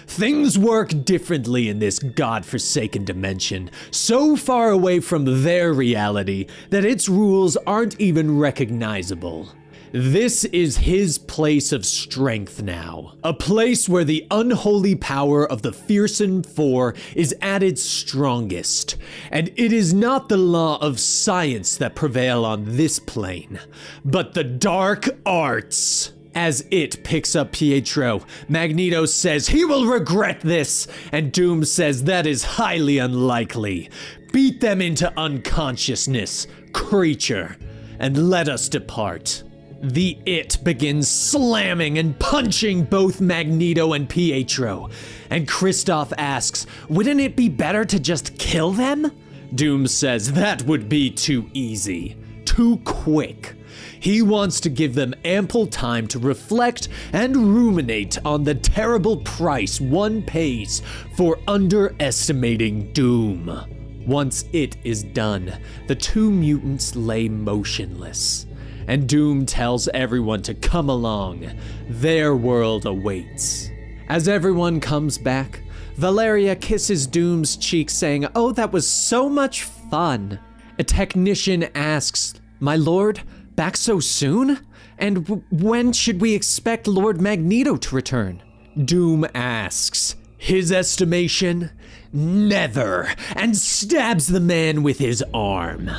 Things work differently in this godforsaken dimension, so far away from their reality that its rules aren't even recognizable. This is his place of strength now, a place where the unholy power of the fearsome four is at its strongest, and it is not the law of science that prevail on this plane, but the dark arts. As it picks up Pietro, Magneto says he will regret this, and Doom says that is highly unlikely. Beat them into unconsciousness, creature, and let us depart. The It begins slamming and punching both Magneto and Pietro, and Kristoff asks, wouldn't it be better to just kill them? Doom says that would be too easy, too quick. He wants to give them ample time to reflect and ruminate on the terrible price one pays for underestimating Doom. Once it is done, the two mutants lay motionless, and Doom tells everyone to come along. Their world awaits. As everyone comes back, Valeria kisses Doom's cheek saying, "Oh, that was so much fun." A technician asks, "My lord, back so soon? And when should we expect Lord Magneto to return?" Doom asks, his estimation, never, and stabs the man with his arm.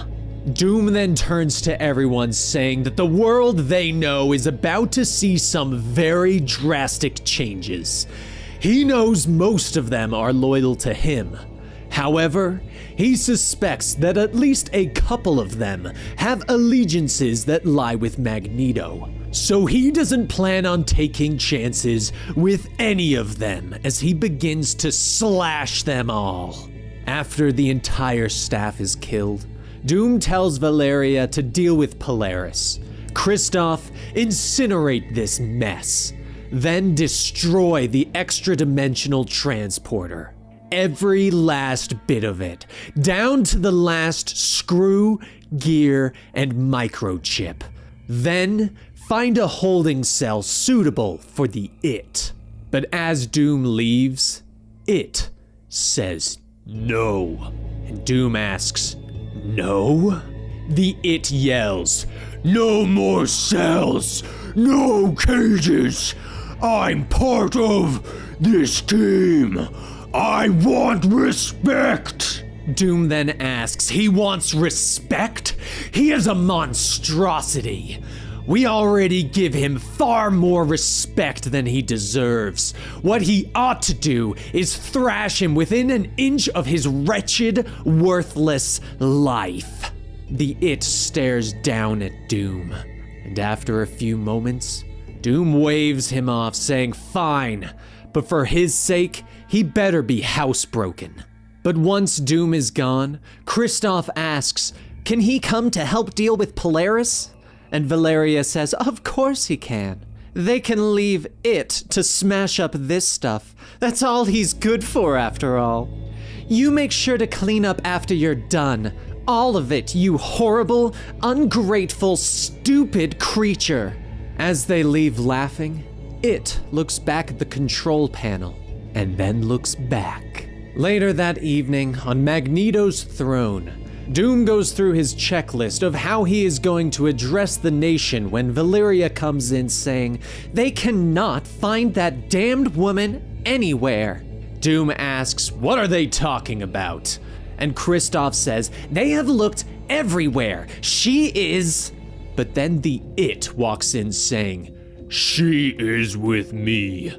Doom then turns to everyone saying that the world they know is about to see some very drastic changes. He knows most of them are loyal to him. However, he suspects that at least a couple of them have allegiances that lie with Magneto. So he doesn't plan on taking chances with any of them as he begins to slash them all. After the entire staff is killed, Doom tells Valeria to deal with Polaris. Kristoff, incinerate this mess, then destroy the extra-dimensional transporter. Every last bit of it, down to the last screw, gear, and microchip. Then find a holding cell suitable for the It. But as Doom leaves, It says no. And Doom asks, "No?" The It yells, "No more cells! No cages! I'm part of this team! I want respect!" Doom then asks, he wants respect? He is a monstrosity. We already give him far more respect than he deserves. What he ought to do is thrash him within an inch of his wretched, worthless life. The It stares down at Doom, and after a few moments, Doom waves him off, saying fine, but for his sake, he better be housebroken. But once Doom is gone, Kristoff asks, can he come to help deal with Polaris? And Valeria says, of course he can. They can leave It to smash up this stuff. That's all he's good for, after all. You make sure to clean up after you're done. All of it, you horrible, ungrateful, stupid creature. As they leave laughing, It looks back at the control panel and then looks back. Later that evening, on Magneto's throne, Doom goes through his checklist of how he is going to address the nation when Valeria comes in saying they cannot find that damned woman anywhere. Doom asks, what are they talking about? And Kristoff says, they have looked everywhere. She is... But then the It walks in saying, she is with me.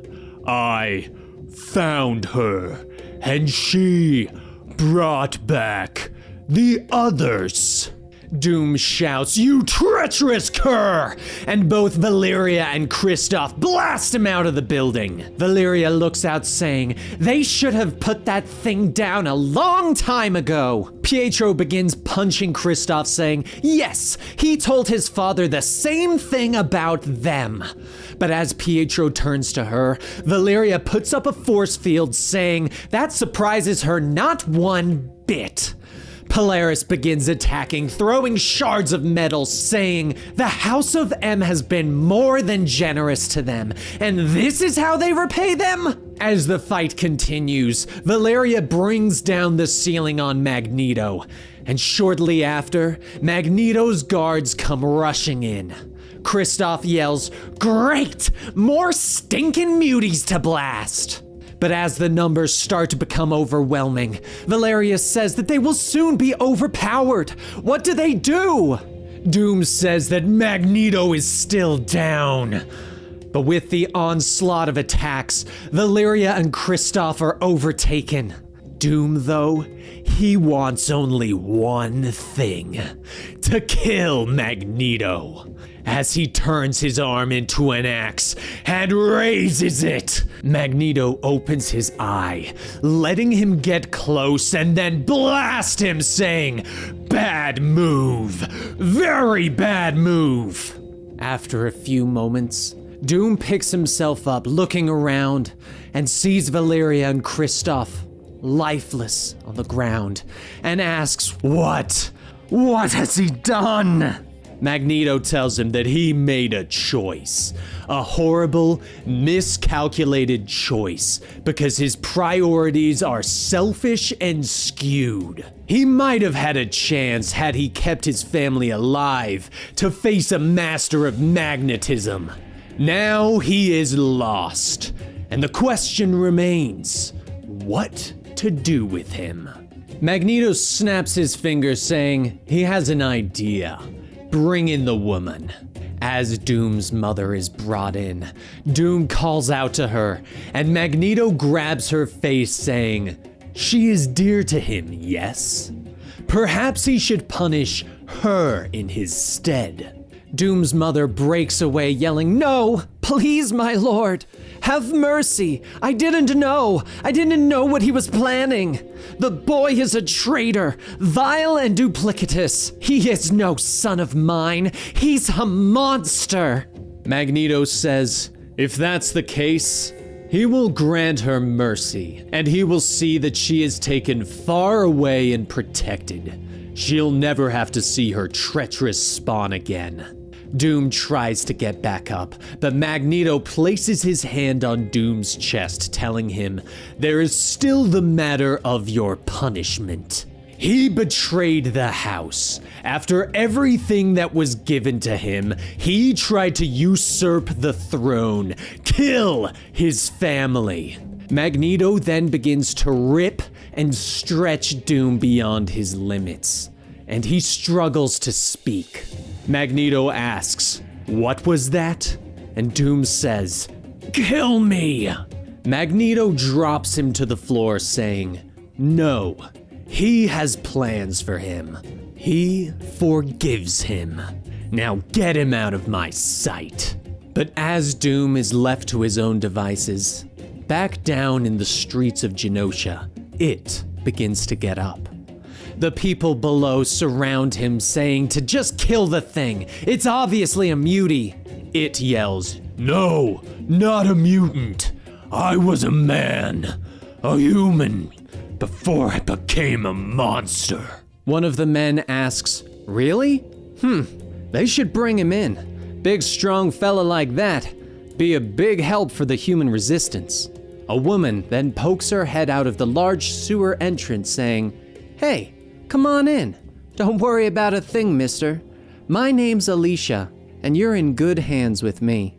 I found her, and she brought back the others. Doom shouts, you treacherous cur! And both Valeria and Kristoff blast him out of the building. Valeria looks out saying, they should have put that thing down a long time ago. Pietro begins punching Kristoff saying, yes, he told his father the same thing about them. But as Pietro turns to her, Valeria puts up a force field saying that surprises her not one bit. Polaris begins attacking, throwing shards of metal, saying, the House of M has been more than generous to them, and this is how they repay them? As the fight continues, Valeria brings down the ceiling on Magneto, and shortly after, Magneto's guards come rushing in. Kristoff yells, "Great! More stinking muties to blast!" But as the numbers start to become overwhelming, Valerius says that they will soon be overpowered. What do they do? Doom says that Magneto is still down. But with the onslaught of attacks, Valeria and Kristoff are overtaken. Doom, though, he wants only one thing: to kill Magneto. As he turns his arm into an axe and raises it, Magneto opens his eye, letting him get close and then blast him, saying, "Bad move, very bad move." After a few moments, Doom picks himself up, looking around, and sees Valeria and Kristoff lifeless on the ground, and asks, What has he done?" Magneto tells him that he made a choice. A horrible, miscalculated choice, because his priorities are selfish and skewed. He might have had a chance had he kept his family alive to face a master of magnetism. Now he is lost, and the question remains, what to do with him? Magneto snaps his fingers, saying he has an idea. Bring in the woman. As Doom's mother is brought in, Doom calls out to her, and Magneto grabs her face, saying, "She is dear to him, yes? Perhaps he should punish her in his stead." Doom's mother breaks away, yelling, "No, please, my lord, have mercy. I didn't know what he was planning. The boy is a traitor, vile and duplicitous. He is no son of mine. He's a monster." Magneto says, if that's the case, he will grant her mercy, and he will see that she is taken far away and protected. She'll never have to see her treacherous spawn again. Doom tries to get back up, but Magneto places his hand on Doom's chest, telling him, "There is still the matter of your punishment. He betrayed the house. After everything that was given to him, he tried to usurp the throne, kill his family." Magneto then begins to rip and stretch Doom beyond his limits, and he struggles to speak. Magneto asks, "What was that?" And Doom says, "Kill me." Magneto drops him to the floor, saying, "No, he has plans for him. He forgives him. Now get him out of my sight." But as Doom is left to his own devices, back down in the streets of Genosha, it begins to get up. The people below surround him, saying to just kill the thing. It's obviously a mutie. It yells, "No, not a mutant. I was a man, a human, before I became a monster." One of the men asks, "Really? They should bring him in. Big strong fella like that. Be a big help for the human resistance." A woman then pokes her head out of the large sewer entrance, saying, "Hey, come on in. Don't worry about a thing, mister. My name's Alicia, and you're in good hands with me."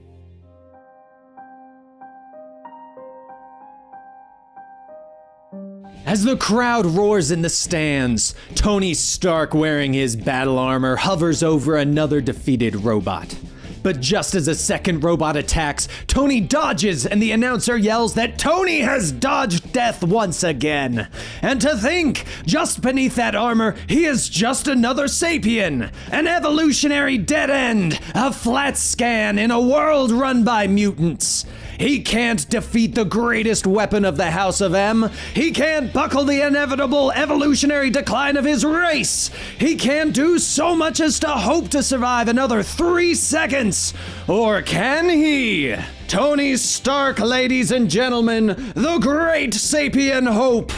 As the crowd roars in the stands, Tony Stark, wearing his battle armor, hovers over another defeated robot. But just as a second robot attacks, Tony dodges, and the announcer yells that Tony has dodged death once again. And to think, just beneath that armor, he is just another sapien, an evolutionary dead end, a flat scan in a world run by mutants. He can't defeat the greatest weapon of the House of M. He can't buckle the inevitable evolutionary decline of his race. He can't do so much as to hope to survive another 3 seconds. Or can he? Tony Stark, ladies and gentlemen, the great sapien Hope.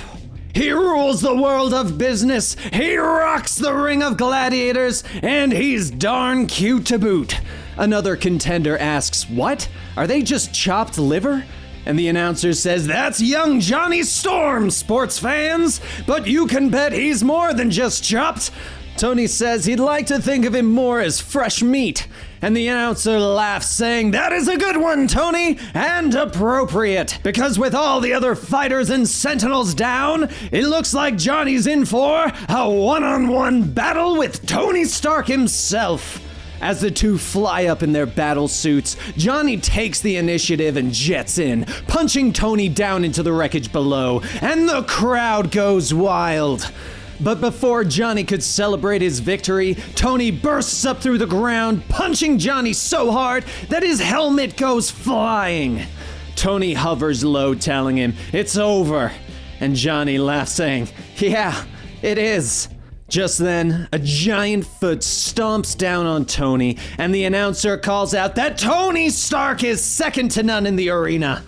He rules the world of business, he rocks the ring of gladiators, and he's darn cute to boot. Another contender asks, "What? Are they just chopped liver?" And the announcer says, "That's young Johnny Storm, sports fans, but you can bet he's more than just chopped. Tony says he'd like to think of him more as fresh meat, and the announcer laughs, saying, "That is a good one, Tony, and appropriate, because with all the other fighters and sentinels down, it looks like Johnny's in for a one-on-one battle with Tony Stark himself." As the two fly up in their battle suits, Johnny takes the initiative and jets in, punching Tony down into the wreckage below, and the crowd goes wild. But before Johnny could celebrate his victory, Tony bursts up through the ground, punching Johnny so hard that his helmet goes flying. Tony hovers low, telling him, "It's over." And Johnny laughs, saying, "Yeah, it is." Just then, a giant foot stomps down on Tony, and the announcer calls out that Tony Stark is second to none in the arena,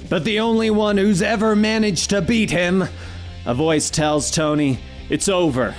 but the only one who's ever managed to beat him. A voice tells Tony, "It's over."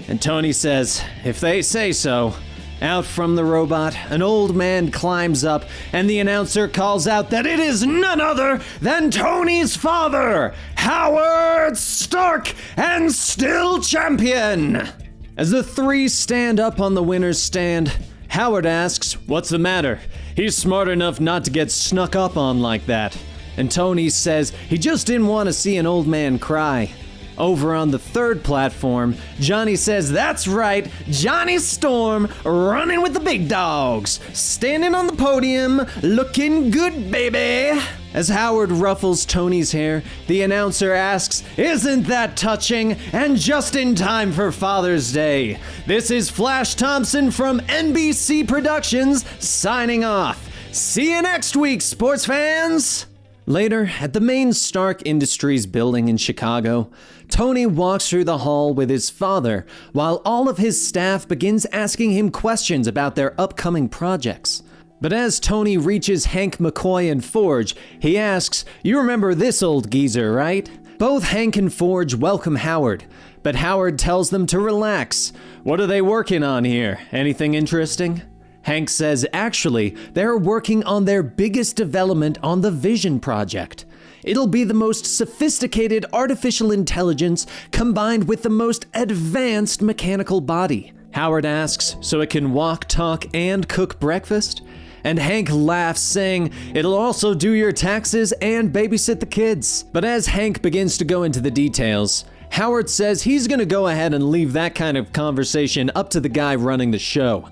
And Tony says, "If they say so." Out from the robot, an old man climbs up, and the announcer calls out that it is none other than Tony's father, Howard Stark, and still champion. As the three stand up on the winner's stand, Howard asks, "What's the matter? He's smart enough not to get snuck up on like that." And Tony says he just didn't want to see an old man cry. Over on the third platform, Johnny says that's right, Johnny Storm running with the big dogs, standing on the podium, looking good, baby. As Howard ruffles Tony's hair, the announcer asks, "Isn't that touching? And just in time for Father's Day. This is Flash Thompson from NBC Productions signing off. See you next week, sports fans." Later, at the main Stark Industries building in Chicago, Tony walks through the hall with his father while all of his staff begins asking him questions about their upcoming projects. But as Tony reaches Hank McCoy and Forge, he asks, "You remember this old geezer, right?" Both Hank and Forge welcome Howard, but Howard tells them to relax. What are they working on here? Anything interesting? Hank says actually, they're working on their biggest development on the Vision Project. It'll be the most sophisticated artificial intelligence combined with the most advanced mechanical body. Howard asks, "So it can walk, talk, and cook breakfast?" And Hank laughs, saying, "It'll also do your taxes and babysit the kids." But as Hank begins to go into the details, Howard says he's gonna go ahead and leave that kind of conversation up to the guy running the show.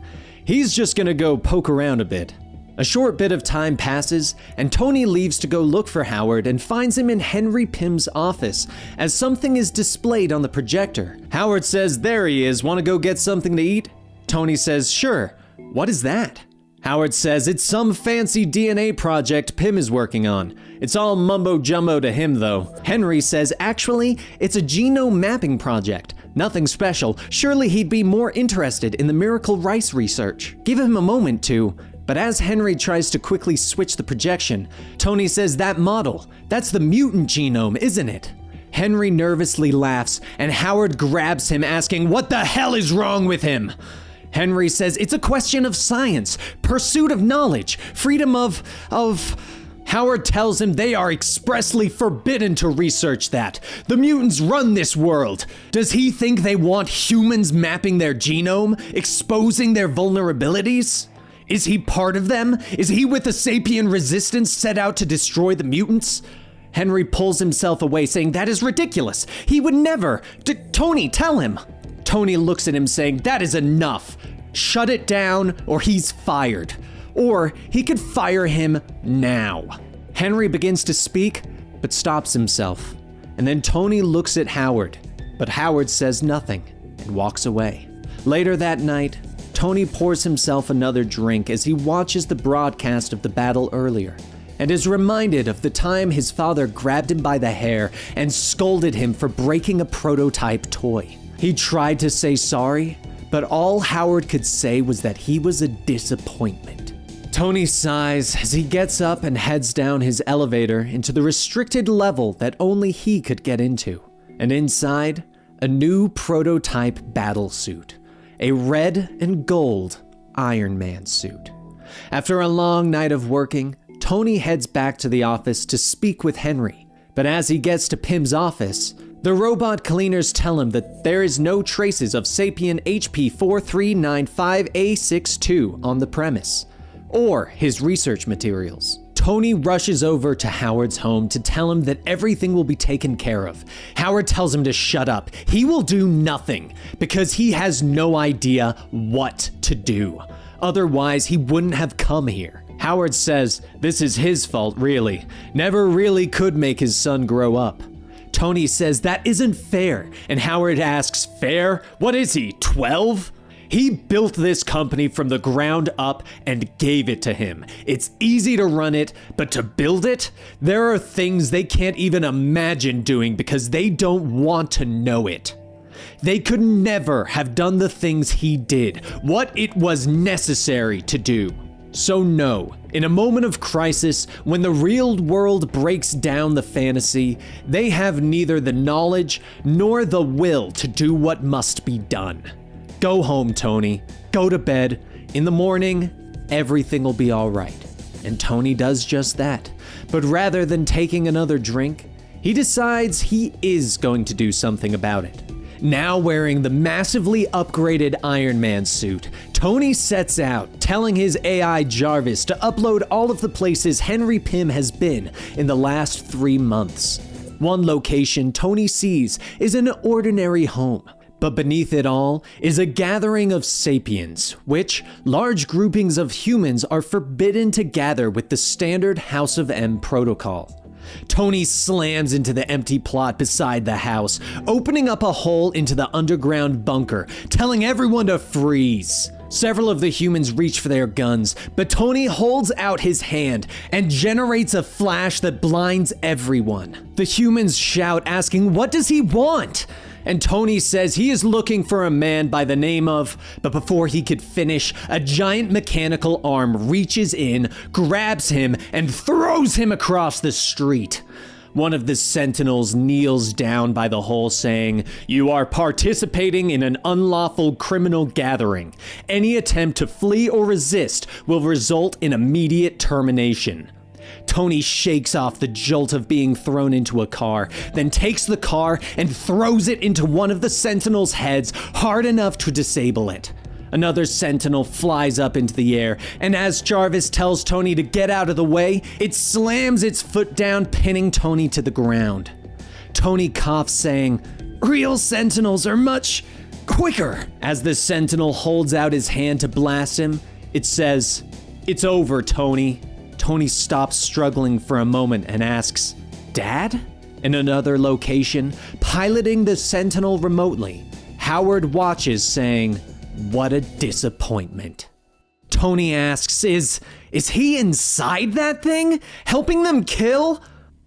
He's just gonna go poke around a bit. A short bit of time passes, and Tony leaves to go look for Howard and finds him in Henry Pym's office as something is displayed on the projector. Howard says, "There he is, wanna go get something to eat?" Tony says, "Sure. What is that?" Howard says it's some fancy DNA project Pym is working on. It's all mumbo-jumbo to him though. Henry says actually, it's a genome mapping project. Nothing special. Surely he'd be more interested in the miracle rice research. Give him a moment to. But as Henry tries to quickly switch the projection, Tony says that model, that's the mutant genome, isn't it? Henry nervously laughs, and Howard grabs him asking what the hell is wrong with him? Henry says it's a question of science, pursuit of knowledge, freedom of... Howard tells him they are expressly forbidden to research that. The mutants run this world. Does he think they want humans mapping their genome, exposing their vulnerabilities? Is he part of them? Is he with the sapien resistance set out to destroy the mutants? Henry pulls himself away, saying that is ridiculous. He would never. Tony, tell him. Tony looks at him saying, that is enough. Shut it down or he's fired. Or he could fire him now. Henry begins to speak, but stops himself. And then Tony looks at Howard, but Howard says nothing and walks away. Later that night, Tony pours himself another drink as he watches the broadcast of the battle earlier, and is reminded of the time his father grabbed him by the hair and scolded him for breaking a prototype toy. He tried to say sorry, but all Howard could say was that he was a disappointment. Tony sighs as he gets up and heads down his elevator into the restricted level that only he could get into. And inside, a new prototype battle suit. A red and gold Iron Man suit. After a long night of working, Tony heads back to the office to speak with Henry. But as he gets to Pym's office, The robot cleaners tell him that there is no traces of Sapien HP4395A62 on the premise, or his research materials. Tony rushes over to Howard's home to tell him that everything will be taken care of. Howard tells him to shut up. He will do nothing because he has no idea what to do. Otherwise, he wouldn't have come here. Howard says this is his fault, really. Never really could make his son grow up. Tony says that isn't fair, and Howard asks, fair? What is he, 12? He built this company from the ground up and gave it to him. It's easy to run it, but to build it? There are things they can't even imagine doing because they don't want to know it. They could never have done the things he did, what it was necessary to do. So no, in a moment of crisis, when the real world breaks down the fantasy, they have neither the knowledge nor the will to do what must be done. Go home, Tony. Go to bed. In the morning, everything will be all right. And Tony does just that. But rather than taking another drink, he decides he is going to do something about it. Now wearing the massively upgraded Iron Man suit, Tony sets out, telling his AI Jarvis to upload all of the places Henry Pym has been in the last 3 months. One location Tony sees is an ordinary home. But beneath it all is a gathering of sapiens, which large groupings of humans are forbidden to gather with the standard House of M protocol. Tony slams into the empty plot beside the house, opening up a hole into the underground bunker, telling everyone to freeze. Several of the humans reach for their guns, but Tony holds out his hand and generates a flash that blinds everyone. The humans shout, asking, "What does he want?" And Tony says he is looking for a man by the name of, but before he could finish, a giant mechanical arm reaches in, grabs him, and throws him across the street. One of the sentinels kneels down by the hole saying, "You are participating in an unlawful criminal gathering. Any attempt to flee or resist will result in immediate termination." Tony shakes off the jolt of being thrown into a car, then takes the car and throws it into one of the sentinels' heads hard enough to disable it. Another sentinel flies up into the air, and as Jarvis tells Tony to get out of the way, it slams its foot down, pinning Tony to the ground. Tony coughs, saying, "Real sentinels are much quicker." As the sentinel holds out his hand to blast him, it says, "It's over, Tony." Tony stops struggling for a moment and asks, "Dad?" In another location, piloting the Sentinel remotely, Howard watches, saying, "What a disappointment." Tony asks, is he inside that thing? Helping them kill?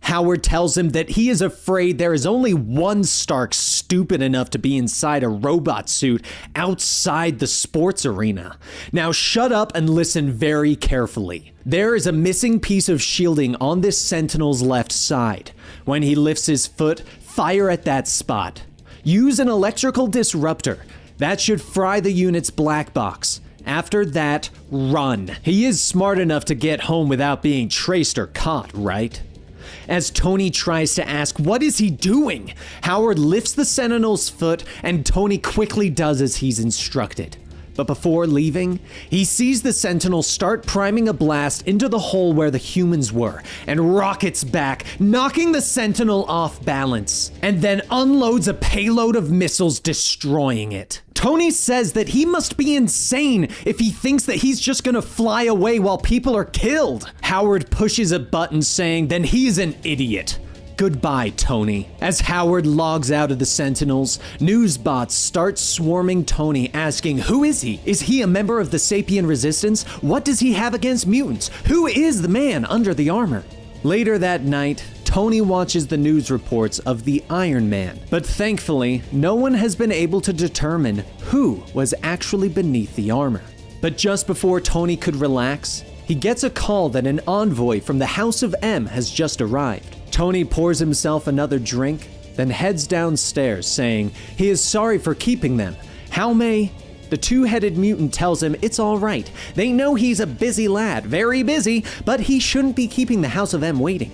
Howard tells him that he is afraid there is only one Stark stupid enough to be inside a robot suit outside the sports arena. Now shut up and listen very carefully. There is a missing piece of shielding on this Sentinel's left side. When he lifts his foot, fire at that spot. Use an electrical disruptor. That should fry the unit's black box. After that, run. He is smart enough to get home without being traced or caught, right? As Tony tries to ask, what is he doing? Howard lifts the Sentinel's foot, and Tony quickly does as he's instructed. But before leaving, he sees the Sentinel start priming a blast into the hole where the humans were, and rockets back, knocking the Sentinel off balance, and then unloads a payload of missiles, destroying it. Tony says that he must be insane if he thinks that he's just gonna fly away while people are killed. Howard pushes a button saying, then he's an idiot. Goodbye, Tony. As Howard logs out of the Sentinels, news bots start swarming Tony, asking, who is he? Is he a member of the Sapien Resistance? What does he have against mutants? Who is the man under the armor? Later that night, Tony watches the news reports of the Iron Man, but thankfully, no one has been able to determine who was actually beneath the armor. But just before Tony could relax, he gets a call that an envoy from the House of M has just arrived. Tony pours himself another drink, then heads downstairs, saying he is sorry for keeping them. How may? The two-headed mutant tells him it's all right. They know he's a busy lad, very busy, but he shouldn't be keeping the House of M waiting.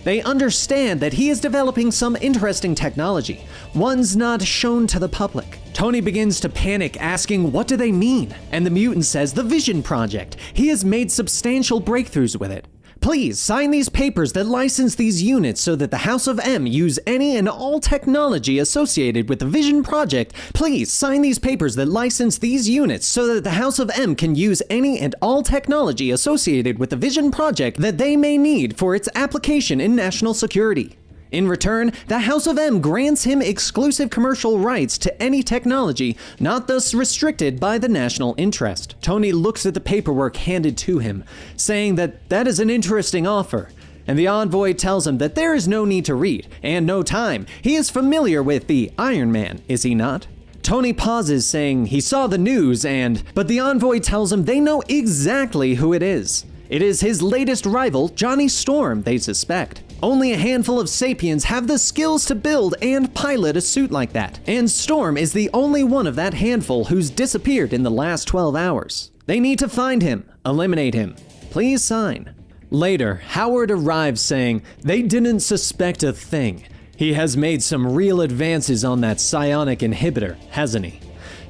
They understand that he is developing some interesting technology, one's not shown to the public. Tony begins to panic, asking what do they mean? And the mutant says the Vision Project. He has made substantial breakthroughs with it. Please sign these papers that license these units so that the House of M use any and all technology associated with the Vision Project. Please sign these papers that license these units so that the House of M can use any and all technology associated with the Vision Project that they may need for its application in national security. In return, the House of M grants him exclusive commercial rights to any technology, not thus restricted by the national interest. Tony looks at the paperwork handed to him, saying that is an interesting offer. And the envoy tells him that there is no need to read, and no time. He is familiar with the Iron Man, is he not? Tony pauses, saying he saw the news but the envoy tells him they know exactly who it is. It is his latest rival, Johnny Storm, they suspect. Only a handful of Sapiens have the skills to build and pilot a suit like that, and Storm is the only one of that handful who's disappeared in the last 12 hours. They need to find him, eliminate him. Please sign. Later, Howard arrives saying they didn't suspect a thing. He has made some real advances on that psionic inhibitor, hasn't he?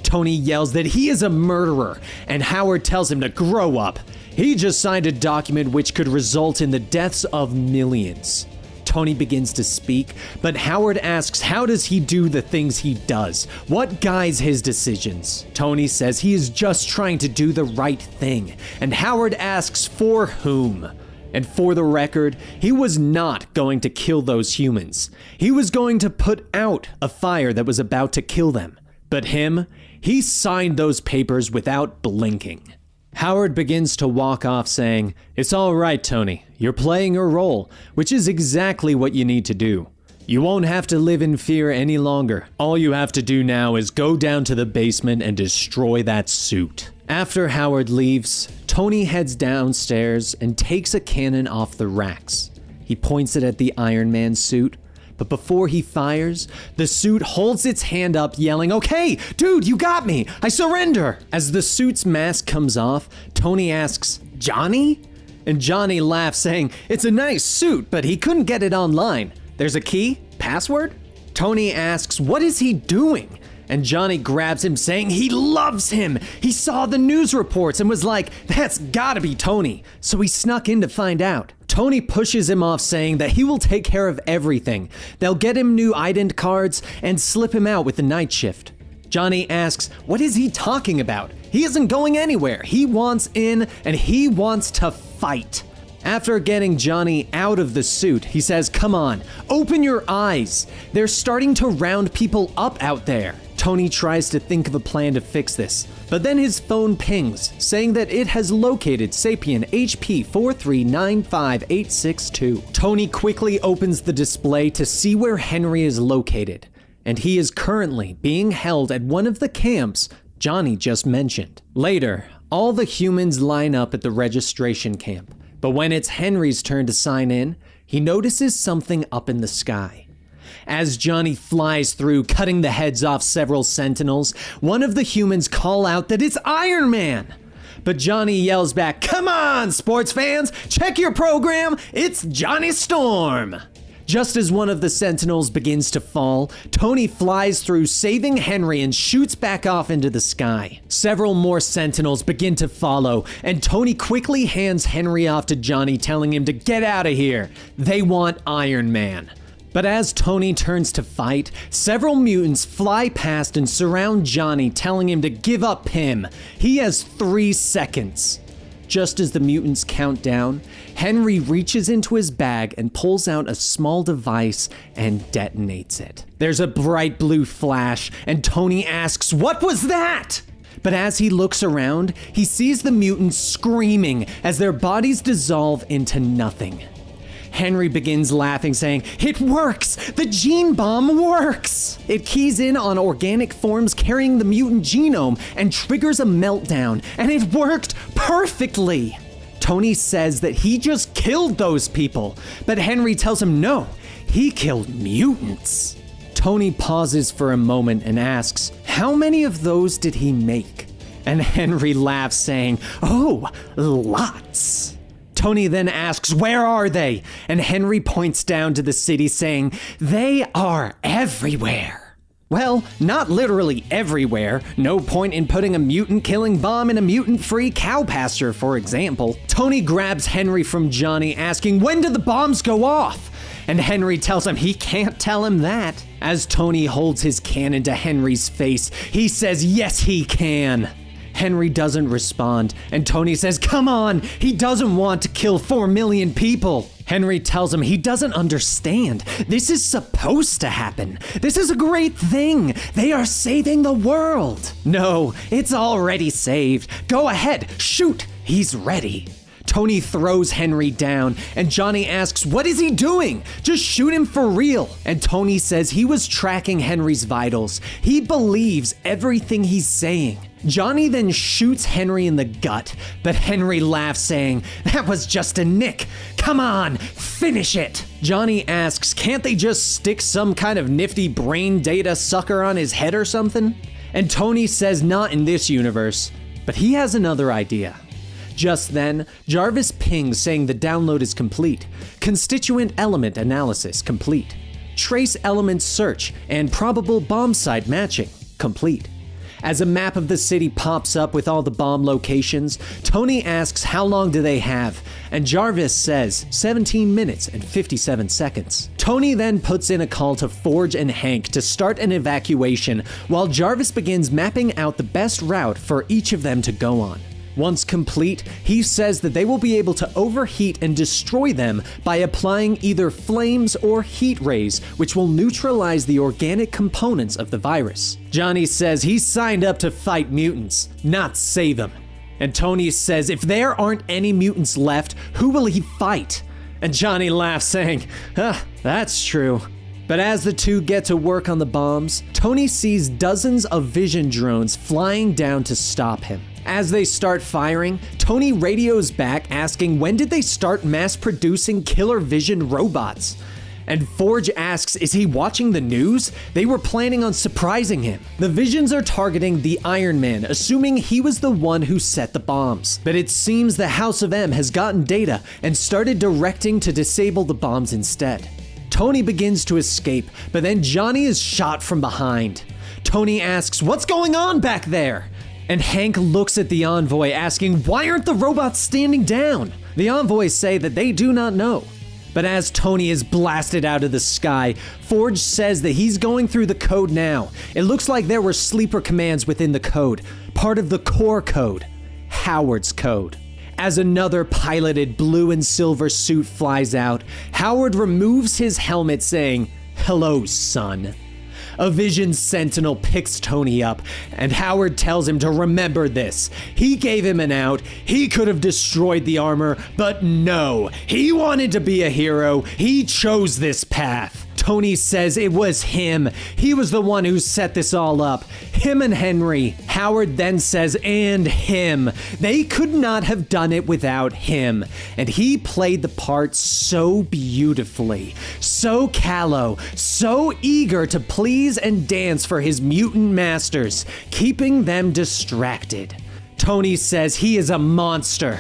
Tony yells that he is a murderer, and Howard tells him to grow up. He just signed a document which could result in the deaths of millions. Tony begins to speak, but Howard asks how does he do the things he does? What guides his decisions? Tony says he is just trying to do the right thing, and Howard asks for whom? And for the record, he was not going to kill those humans. He was going to put out a fire that was about to kill them. But he signed those papers without blinking. Howard begins to walk off saying, "It's all right, Tony. You're playing a role, which is exactly what you need to do. You won't have to live in fear any longer. All you have to do now is go down to the basement and destroy that suit." After Howard leaves, Tony heads downstairs and takes a cannon off the racks. He points it at the Iron Man suit, but before he fires, the suit holds its hand up yelling, "Okay, dude, you got me! I surrender!" As the suit's mask comes off, Tony asks, "Johnny?" And Johnny laughs, saying, "It's a nice suit, but he couldn't get it online. There's a key? Password?" Tony asks, "What is he doing?" And Johnny grabs him, saying he loves him. He saw the news reports and was like, "That's gotta be Tony." So he snuck in to find out. Tony pushes him off, saying that he will take care of everything. They'll get him new ident cards and slip him out with the night shift. Johnny asks, what is he talking about? He isn't going anywhere. He wants in and he wants to fight. After getting Johnny out of the suit, he says, "Come on, open your eyes. They're starting to round people up out there." Tony tries to think of a plan to fix this, but then his phone pings, saying that it has located Sapien HP 4395862. Tony quickly opens the display to see where Henry is located, and he is currently being held at one of the camps Johnny just mentioned. Later, all the humans line up at the registration camp, but when it's Henry's turn to sign in, he notices something up in the sky. As Johnny flies through, cutting the heads off several sentinels, one of the humans call out that it's Iron Man. But Johnny yells back, "Come on, sports fans, check your program, it's Johnny Storm." Just as one of the sentinels begins to fall, Tony flies through, saving Henry, and shoots back off into the sky. Several more sentinels begin to follow, and Tony quickly hands Henry off to Johnny, telling him to get out of here. They want Iron Man. But as Tony turns to fight, several mutants fly past and surround Johnny, telling him to give up Pym. He has 3 seconds. Just as the mutants count down, Henry reaches into his bag and pulls out a small device and detonates it. There's a bright blue flash, and Tony asks, "What was that?" But as he looks around, he sees the mutants screaming as their bodies dissolve into nothing. Henry begins laughing, saying, "It works! The gene bomb works!" It keys in on organic forms carrying the mutant genome and triggers a meltdown, and it worked perfectly! Tony says that he just killed those people, but Henry tells him no, he killed mutants. Tony pauses for a moment and asks, how many of those did he make? And Henry laughs, saying, "Oh, lots." Tony then asks, where are they? And Henry points down to the city saying, they are everywhere. Well, not literally everywhere. No point in putting a mutant-killing bomb in a mutant-free cow pasture, for example. Tony grabs Henry from Johnny, asking, when do the bombs go off? And Henry tells him he can't tell him that. As Tony holds his cannon to Henry's face, he says, yes, he can. Henry doesn't respond, and Tony says, come on, he doesn't want to kill 4 million people. Henry tells him he doesn't understand. This is supposed to happen. This is a great thing. They are saving the world. No, it's already saved. Go ahead, shoot. He's ready. Tony throws Henry down, and Johnny asks, what is he doing? Just shoot him for real. And Tony says he was tracking Henry's vitals. He believes everything he's saying. Johnny then shoots Henry in the gut, but Henry laughs, saying, that was just a nick. Come on, finish it. Johnny asks, can't they just stick some kind of nifty brain data sucker on his head or something? And Tony says not in this universe, but he has another idea. Just then, Jarvis pings saying the download is complete. Constituent element analysis complete. Trace element search and probable bomb site matching complete. As a map of the city pops up with all the bomb locations, Tony asks how long do they have, and Jarvis says 17 minutes and 57 seconds. Tony then puts in a call to Forge and Hank to start an evacuation, while Jarvis begins mapping out the best route for each of them to go on. Once complete, he says that they will be able to overheat and destroy them by applying either flames or heat rays, which will neutralize the organic components of the virus. Johnny says he's signed up to fight mutants, not save them. And Tony says if there aren't any mutants left, who will he fight? And Johnny laughs, saying, that's true. But as the two get to work on the bombs, Tony sees dozens of vision drones flying down to stop him. As they start firing, Tony radios back asking when did they start mass producing killer vision robots? And Forge asks, is he watching the news? They were planning on surprising him. The visions are targeting the Iron Man, assuming he was the one who set the bombs. But it seems the House of M has gotten data and started directing to disable the bombs instead. Tony begins to escape, but then Johnny is shot from behind. Tony asks, what's going on back there? And Hank looks at the envoy asking, why aren't the robots standing down? The envoys say that they do not know. But as Tony is blasted out of the sky, Forge says that he's going through the code now. It looks like there were sleeper commands within the code, part of the core code, Howard's code. As another piloted blue and silver suit flies out, Howard removes his helmet saying, hello, son. A Vision Sentinel picks Tony up, and Howard tells him to remember this. He gave him an out, he could have destroyed the armor, but no, he wanted to be a hero, he chose this path. Tony says it was him. He was the one who set this all up. Him and Henry. Howard then says, and him. They could not have done it without him. And he played the part so beautifully, so callow, so eager to please and dance for his mutant masters, keeping them distracted. Tony says he is a monster.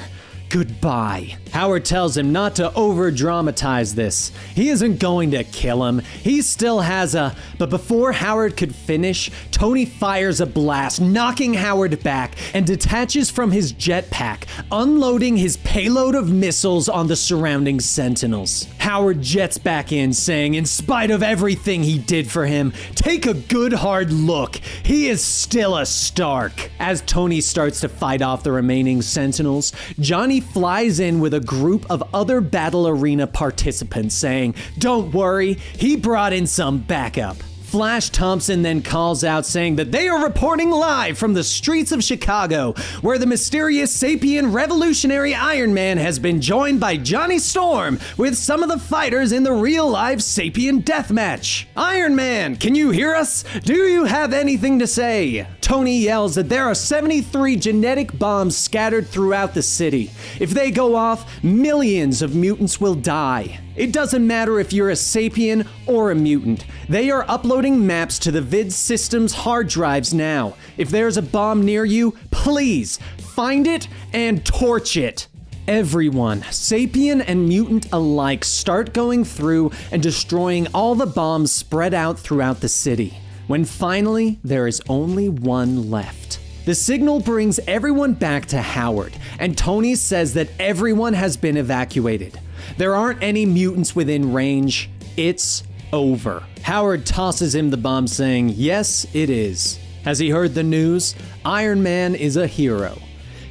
Goodbye. Howard tells him not to over-dramatize this. He isn't going to kill him. He still has a... But before Howard could finish, Tony fires a blast, knocking Howard back, and detaches from his jetpack, unloading his payload of missiles on the surrounding Sentinels. Howard jets back in, saying, in spite of everything he did for him, take a good hard look. He is still a Stark. As Tony starts to fight off the remaining Sentinels, Johnny flies in with a group of other battle arena participants saying, don't worry, he brought in some backup. Flash Thompson then calls out saying that they are reporting live from the streets of Chicago, where the mysterious sapient revolutionary Iron Man has been joined by Johnny Storm with some of the fighters in the real-life sapient deathmatch. Iron Man, can you hear us? Do you have anything to say? Tony yells that there are 73 genetic bombs scattered throughout the city. If they go off, millions of mutants will die. It doesn't matter if you're a sapien or a mutant. They are uploading maps to the vid system's hard drives now. If there's a bomb near you, please find it and torch it. Everyone, sapien and mutant alike, start going through and destroying all the bombs spread out throughout the city, when finally there is only one left. The signal brings everyone back to Howard, and Tony says that everyone has been evacuated. There aren't any mutants within range. It's over. Howard tosses him the bomb, saying, "Yes, it is." Has he heard the news? Iron Man is a hero.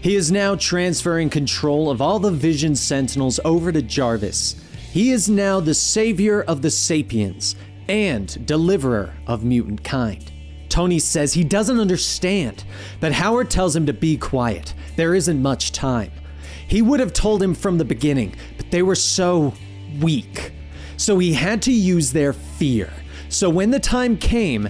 He is now transferring control of all the Vision Sentinels over to Jarvis. He is now the savior of the Sapiens and deliverer of mutant kind. Tony says he doesn't understand, but Howard tells him to be quiet. There isn't much time. He would have told him from the beginning, but they were so weak. So he had to use their fear. So when the time came,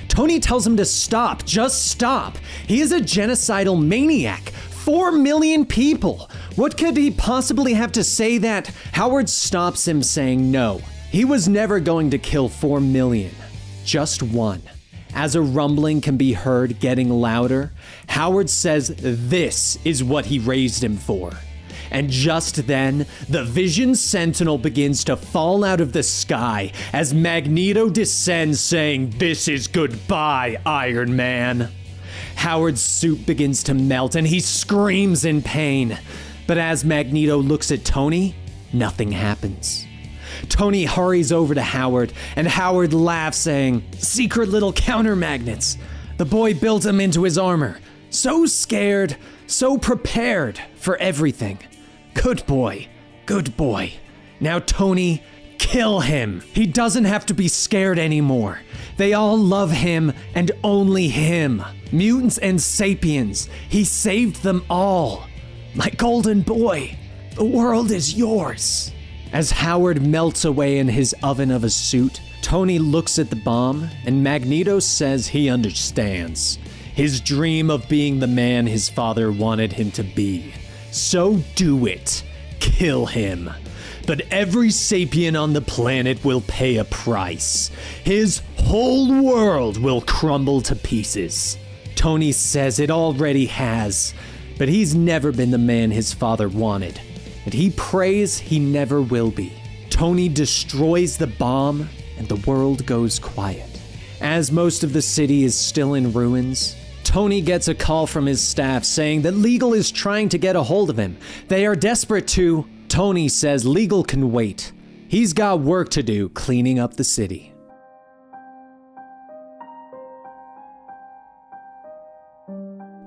Tony tells him to stop, just stop. He is a genocidal maniac. 4 million people. What could he possibly have to say that? Howard stops him, saying no. He was never going to kill 4 million, just one. As a rumbling can be heard getting louder, Howard says this is what he raised him for. And just then, the Vision Sentinel begins to fall out of the sky as Magneto descends, saying, "This is goodbye, Iron Man." Howard's suit begins to melt and he screams in pain. But as Magneto looks at Tony, nothing happens. Tony hurries over to Howard, and Howard laughs, saying, "Secret little counter magnets. The boy built them into his armor. So scared, so prepared for everything. Good boy, good boy. Now Tony, kill him. He doesn't have to be scared anymore. They all love him and only him. Mutants and Sapiens, he saved them all. My golden boy, the world is yours." As Howard melts away in his oven of a suit, Tony looks at the bomb, and Magneto says he understands. His dream of being the man his father wanted him to be. So do it. Kill him. But every sapien on the planet will pay a price. His whole world will crumble to pieces. Tony says it already has, but he's never been the man his father wanted. And he prays he never will be. Tony destroys the bomb, and the world goes quiet. As most of the city is still in ruins, Tony gets a call from his staff saying that Legal is trying to get a hold of him. They are desperate to... Tony says Legal can wait. He's got work to do cleaning up the city.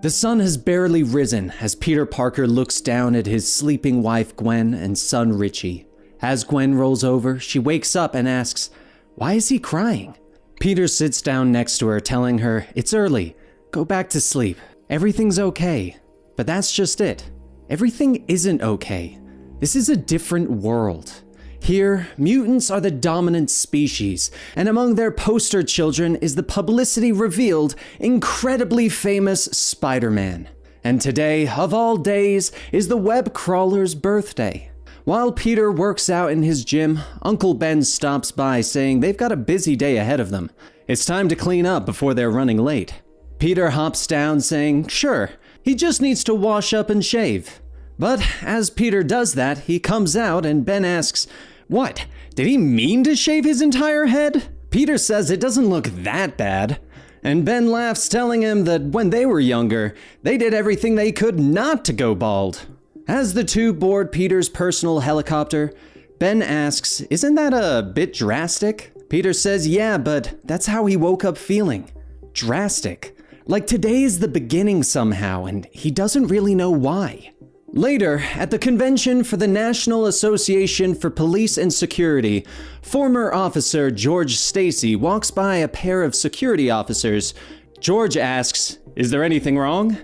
The sun has barely risen as Peter Parker looks down at his sleeping wife Gwen and son Richie. As Gwen rolls over, she wakes up and asks, "Why is he crying?" Peter sits down next to her, telling her, "It's early. Go back to sleep. Everything's okay." But that's just it. Everything isn't okay. This is a different world. Here, mutants are the dominant species, and among their poster children is the publicity revealed, incredibly famous Spider-Man. And today, of all days, is the web crawler's birthday. While Peter works out in his gym, Uncle Ben stops by saying they've got a busy day ahead of them. It's time to clean up before they're running late. Peter hops down saying, sure, he just needs to wash up and shave. But as Peter does that, he comes out and Ben asks, what, did he mean to shave his entire head? Peter says it doesn't look that bad. And Ben laughs, telling him that when they were younger, they did everything they could not to go bald. As the two board Peter's personal helicopter, Ben asks, isn't that a bit drastic? Peter says, yeah, but that's how he woke up feeling. Drastic. Like today's the beginning somehow, and he doesn't really know why. Later, at the convention for the National Association for Police and Security, former officer George Stacy walks by a pair of security officers. George asks, is there anything wrong?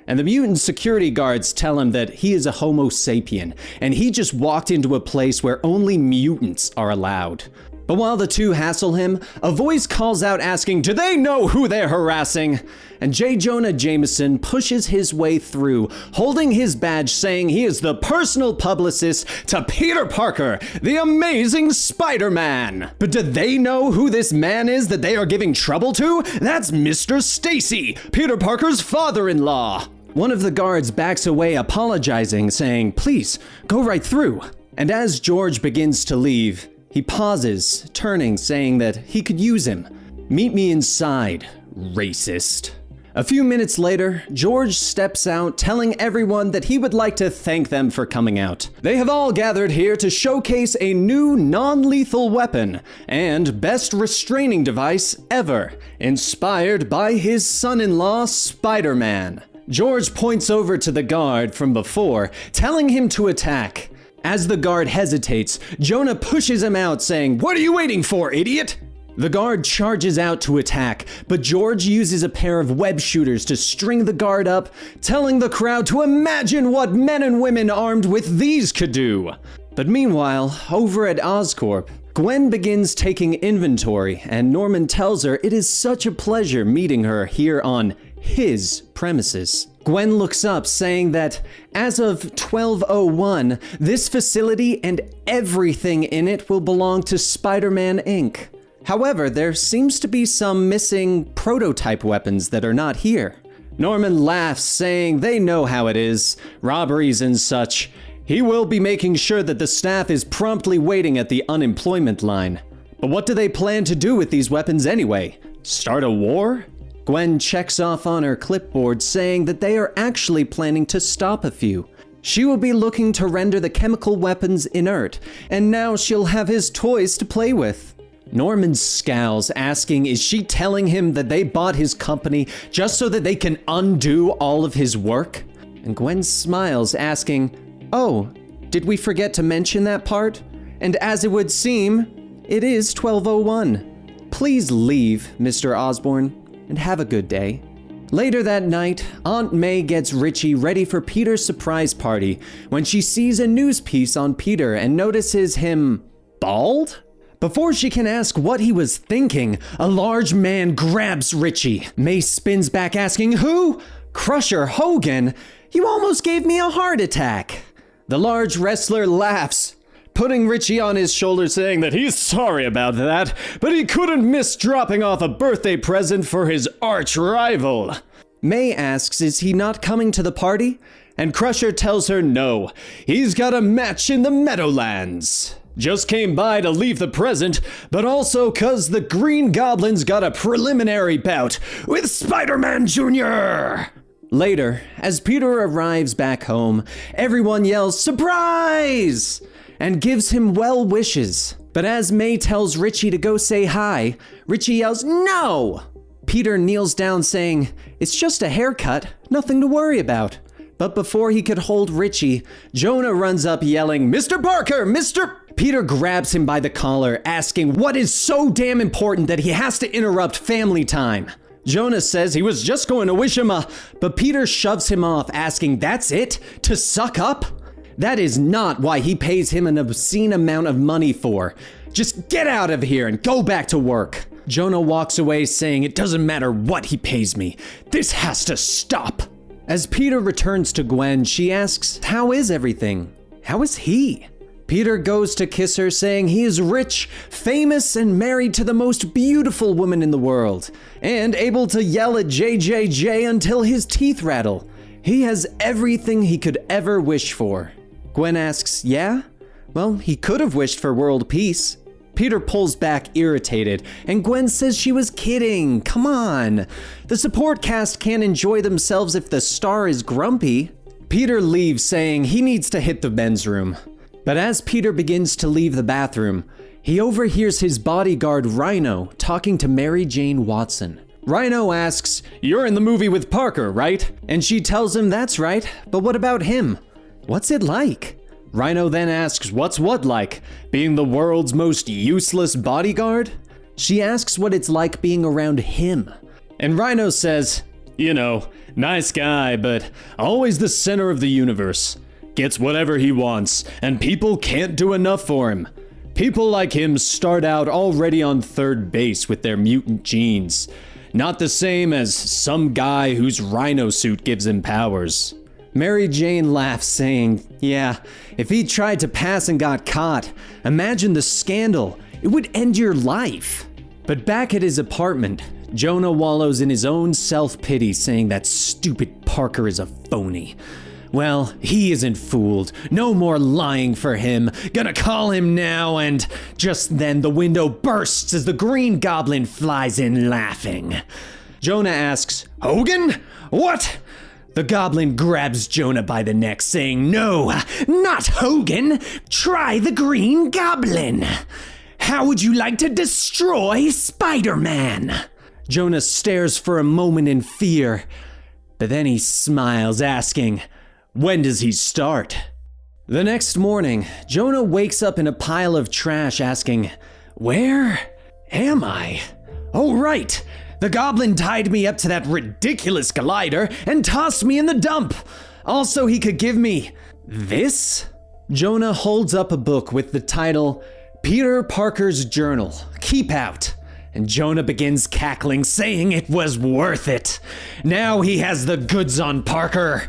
And the mutant security guards tell him that he is a Homo sapien, and he just walked into a place where only mutants are allowed. But while the two hassle him, a voice calls out asking, do they know who they're harassing? And J. Jonah Jameson pushes his way through, holding his badge saying he is the personal publicist to Peter Parker, the amazing Spider-Man. But do they know who this man is that they are giving trouble to? That's Mr. Stacy, Peter Parker's father-in-law. One of the guards backs away apologizing, saying, "Please, go right through." And as George begins to leave, he pauses, turning, saying that he could use him. "Meet me inside, racist." A few minutes later, George steps out, telling everyone that he would like to thank them for coming out. They have all gathered here to showcase a new non-lethal weapon and best restraining device ever, inspired by his son-in-law, Spider-Man. George points over to the guard from before, telling him to attack. As the guard hesitates, Jonah pushes him out, saying, "What are you waiting for, idiot?" The guard charges out to attack, but George uses a pair of web shooters to string the guard up, telling the crowd to imagine what men and women armed with these could do. But meanwhile, over at Oscorp, Gwen begins taking inventory, and Norman tells her it is such a pleasure meeting her here on his premises. Gwen looks up, saying that as of 1201, this facility and everything in it will belong to Spider-Man Inc. However, there seems to be some missing prototype weapons that are not here. Norman laughs, saying they know how it is, robberies and such. He will be making sure that the staff is promptly waiting at the unemployment line. But what do they plan to do with these weapons anyway? Start a war? Gwen checks off on her clipboard, saying that they are actually planning to stop a few. She will be looking to render the chemical weapons inert, and now she'll have his toys to play with. Norman scowls, asking, is she telling him that they bought his company just so that they can undo all of his work? And Gwen smiles, asking, "Oh, did we forget to mention that part? And as it would seem, it is 1201. Please leave, Mr. Osborn, and have a good day." Later that night, Aunt May gets Richie ready for Peter's surprise party when she sees a news piece on Peter and notices him bald? Before she can ask what he was thinking, a large man grabs Richie. May spins back, asking, "Who? Crusher Hogan? You almost gave me a heart attack." The large wrestler laughs, putting Richie on his shoulder, saying that he's sorry about that, but he couldn't miss dropping off a birthday present for his arch rival. May asks, is he not coming to the party? And Crusher tells her no, he's got a match in the Meadowlands. Just came by to leave the present, but also 'cause the Green Goblin's got a preliminary bout with Spider-Man Jr. Later, as Peter arrives back home, everyone yells, "Surprise!" and gives him well wishes. But as May tells Richie to go say hi, Richie yells, "No!" Peter kneels down, saying, "It's just a haircut, nothing to worry about." But before he could hold Richie, Jonah runs up yelling, "Mr. Parker, Mr. Peter grabs him by the collar, asking what is so damn important that he has to interrupt family time. Jonah says he was just going to wish him but Peter shoves him off, asking, "That's it? To suck up? That is not why he pays him an obscene amount of money for. Just get out of here and go back to work." Jonah walks away, saying, "It doesn't matter what he pays me. This has to stop." As Peter returns to Gwen, she asks, "How is everything? How is he?" Peter goes to kiss her, saying he is rich, famous, and married to the most beautiful woman in the world, and able to yell at JJJ until his teeth rattle. He has everything he could ever wish for. Gwen asks, "Yeah? Well, he could have wished for world peace." Peter pulls back, irritated, and Gwen says she was kidding. Come on. The support cast can't enjoy themselves if the star is grumpy. Peter leaves, saying he needs to hit the men's room. But as Peter begins to leave the bathroom, he overhears his bodyguard Rhino talking to Mary Jane Watson. Rhino asks, "You're in the movie with Parker, right?" And she tells him that's right, but what about him? What's it like? Rhino then asks, what's what like? Being the world's most useless bodyguard? She asks what it's like being around him. And Rhino says, "You know, nice guy, but always the center of the universe. Gets whatever he wants, and people can't do enough for him. People like him start out already on third base with their mutant genes. Not the same as some guy whose rhino suit gives him powers." Mary Jane laughs, saying, "Yeah, if he tried to pass and got caught, imagine the scandal. It would end your life." But back at his apartment, Jonah wallows in his own self-pity, saying that stupid Parker is a phony. Well, he isn't fooled. No more lying for him. Gonna call him now, and just then the window bursts as the Green Goblin flies in laughing. Jonah asks, "Hogan? What?" The Goblin grabs Jonah by the neck, saying, "No, not Hogan. Try the Green Goblin. How would you like to destroy Spider-Man?" Jonah stares for a moment in fear, but then he smiles, asking, "When does he start?" The next morning, Jonah wakes up in a pile of trash asking, "Where am I? Oh, right. The Goblin tied me up to that ridiculous glider and tossed me in the dump. Also, he could give me this?" Jonah holds up a book with the title, Peter Parker's Journal. Keep out. And Jonah begins cackling, saying it was worth it. Now he has the goods on Parker.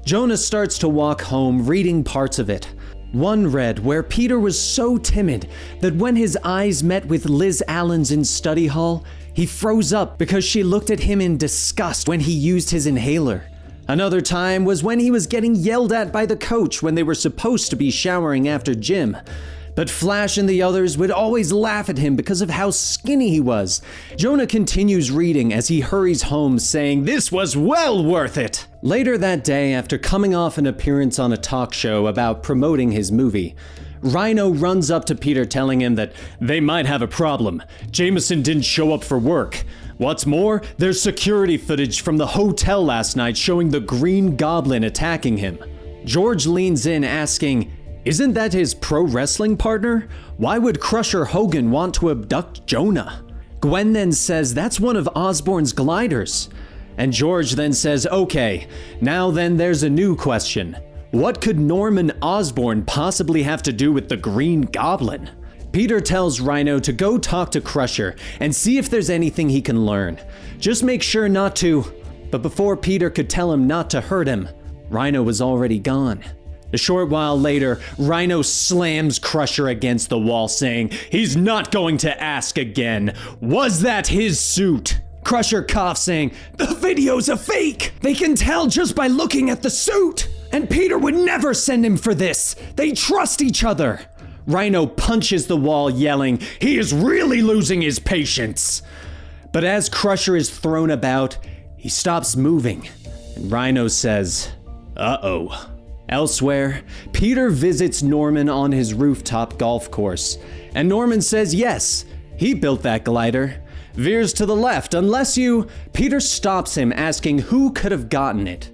Jonah starts to walk home, reading parts of it. One read where Peter was so timid that when his eyes met with Liz Allen's in study hall, he froze up because she looked at him in disgust when he used his inhaler. Another time was when he was getting yelled at by the coach when they were supposed to be showering after gym. But Flash and the others would always laugh at him because of how skinny he was. Jonah continues reading as he hurries home, saying this was well worth it. Later that day, after coming off an appearance on a talk show about promoting his movie, Rhino runs up to Peter telling him that they might have a problem. Jameson didn't show up for work. What's more, there's security footage from the hotel last night showing the Green Goblin attacking him. George leans in asking, "Isn't that his pro wrestling partner? Why would Crusher Hogan want to abduct Jonah?" Gwen then says that's one of Osborn's gliders. And George then says, "Okay, now then there's a new question. What could Norman Osborn possibly have to do with the Green Goblin?" Peter tells Rhino to go talk to Crusher and see if there's anything he can learn. Just make sure not to... But before Peter could tell him not to hurt him, Rhino was already gone. A short while later, Rhino slams Crusher against the wall, saying, "He's not going to ask again. Was that his suit?" Crusher coughs, saying, "The video's a fake. They can tell just by looking at the suit. And Peter would never send him for this. They trust each other." Rhino punches the wall, yelling, "He is really losing his patience." But as Crusher is thrown about, he stops moving, and Rhino says, "Uh-oh." Elsewhere, Peter visits Norman on his rooftop golf course, and Norman says yes, he built that glider. Veers to the left, Peter stops him, asking who could have gotten it.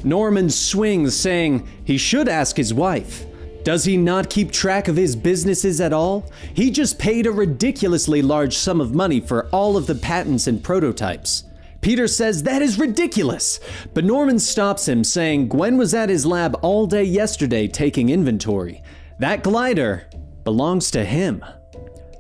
Norman swings, saying he should ask his wife. Does he not keep track of his businesses at all? He just paid a ridiculously large sum of money for all of the patents and prototypes. Peter says that is ridiculous, but Norman stops him, saying Gwen was at his lab all day yesterday taking inventory. That glider belongs to him.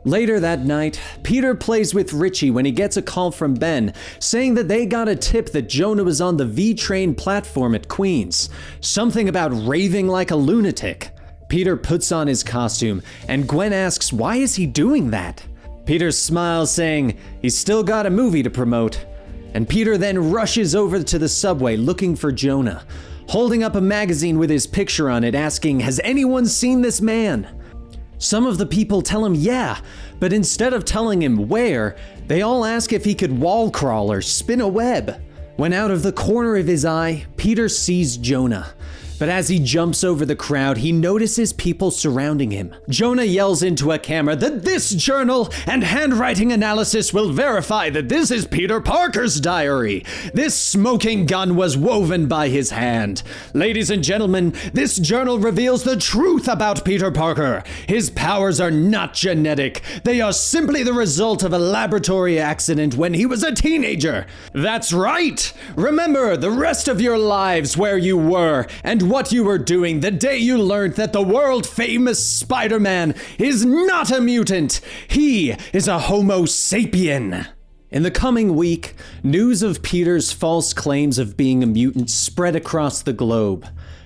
Later that night, Peter plays with Richie when he gets a call from Ben, saying that they got a tip that Jonah was on the V-Train platform at Queens. Something about raving like a lunatic. Peter puts on his costume, and Gwen asks why is he doing that? Peter smiles, saying he's still got a movie to promote. And Peter then rushes over to the subway looking for Jonah, holding up a magazine with his picture on it, asking, "Has anyone seen this man?" Some of the people tell him yeah, but instead of telling him where, they all ask if he could wall crawl or spin a web. When out of the corner of his eye, Peter sees Jonah. But as he jumps over the crowd, he notices people surrounding him. Jonah yells into a camera that this journal and handwriting analysis will verify that this is Peter Parker's diary. This smoking gun was woven by his hand. Ladies and gentlemen, this journal reveals the truth about Peter Parker. His powers are not genetic. They are simply the result of a laboratory accident when he was a teenager. That's right. Remember the rest of your lives where you were and what you were doing the day you learned that the world-famous Spider-Man is not a mutant. He is a Homo sapien. In the coming week, news of Peter's false claims of being a mutant spread across the globe.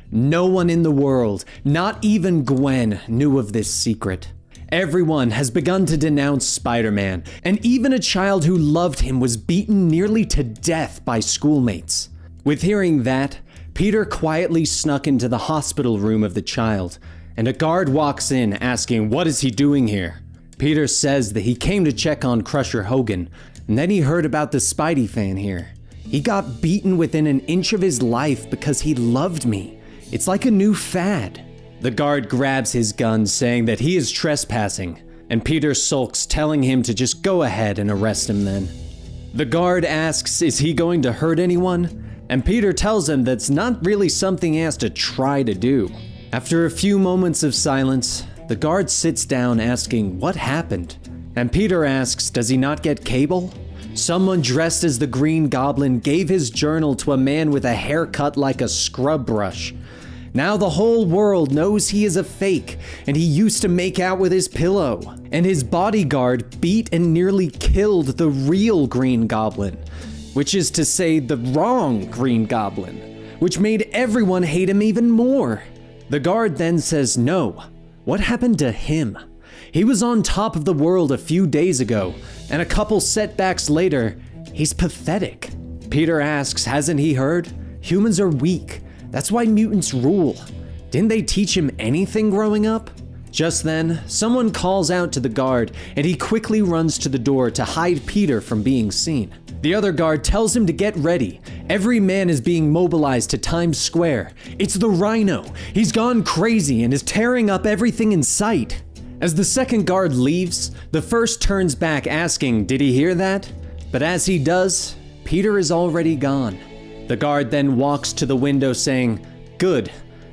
No one in the world, not even Gwen, knew of this secret. Everyone has begun to denounce Spider-Man, and even a child who loved him was beaten nearly to death by schoolmates. With hearing that, Peter quietly snuck into the hospital room of the child, and a guard walks in asking what is he doing here. Peter says that he came to check on Crusher Hogan, and then he heard about the Spidey fan here. He got beaten within an inch of his life because he loved me. It's like a new fad. The guard grabs his gun, saying that he is trespassing, and Peter sulks, telling him to just go ahead and arrest him then. The guard asks, is he going to hurt anyone? And Peter tells him that's not really something he has to try to do. After a few moments of silence, the guard sits down asking what happened. And Peter asks, does he not get cable? Someone dressed as the Green Goblin gave his journal to a man with a haircut like a scrub brush. Now the whole world knows he is a fake, and he used to make out with his pillow. And his bodyguard beat and nearly killed the real Green Goblin, which is to say the wrong Green Goblin, which made everyone hate him even more. The guard then says no. What happened to him? He was on top of the world a few days ago, and a couple setbacks later, he's pathetic. Peter asks, hasn't he heard? Humans are weak. That's why mutants rule. Didn't they teach him anything growing up? Just then, someone calls out to the guard, and he quickly runs to the door to hide Peter from being seen. The other guard tells him to get ready. Every man is being mobilized to Times Square. It's the Rhino. He's gone crazy and is tearing up everything in sight. As the second guard leaves, the first turns back asking, did he hear that? But as he does, Peter is already gone. The guard then walks to the window saying, good,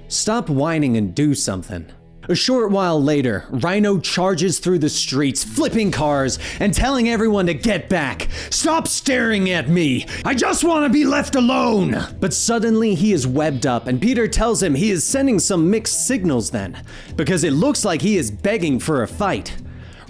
stop whining and do something. A short while later, Rhino charges through the streets, flipping cars and telling everyone to get back. Stop staring at me! I just want to be left alone! But suddenly he is webbed up, and Peter tells him he is sending some mixed signals then, because it looks like he is begging for a fight.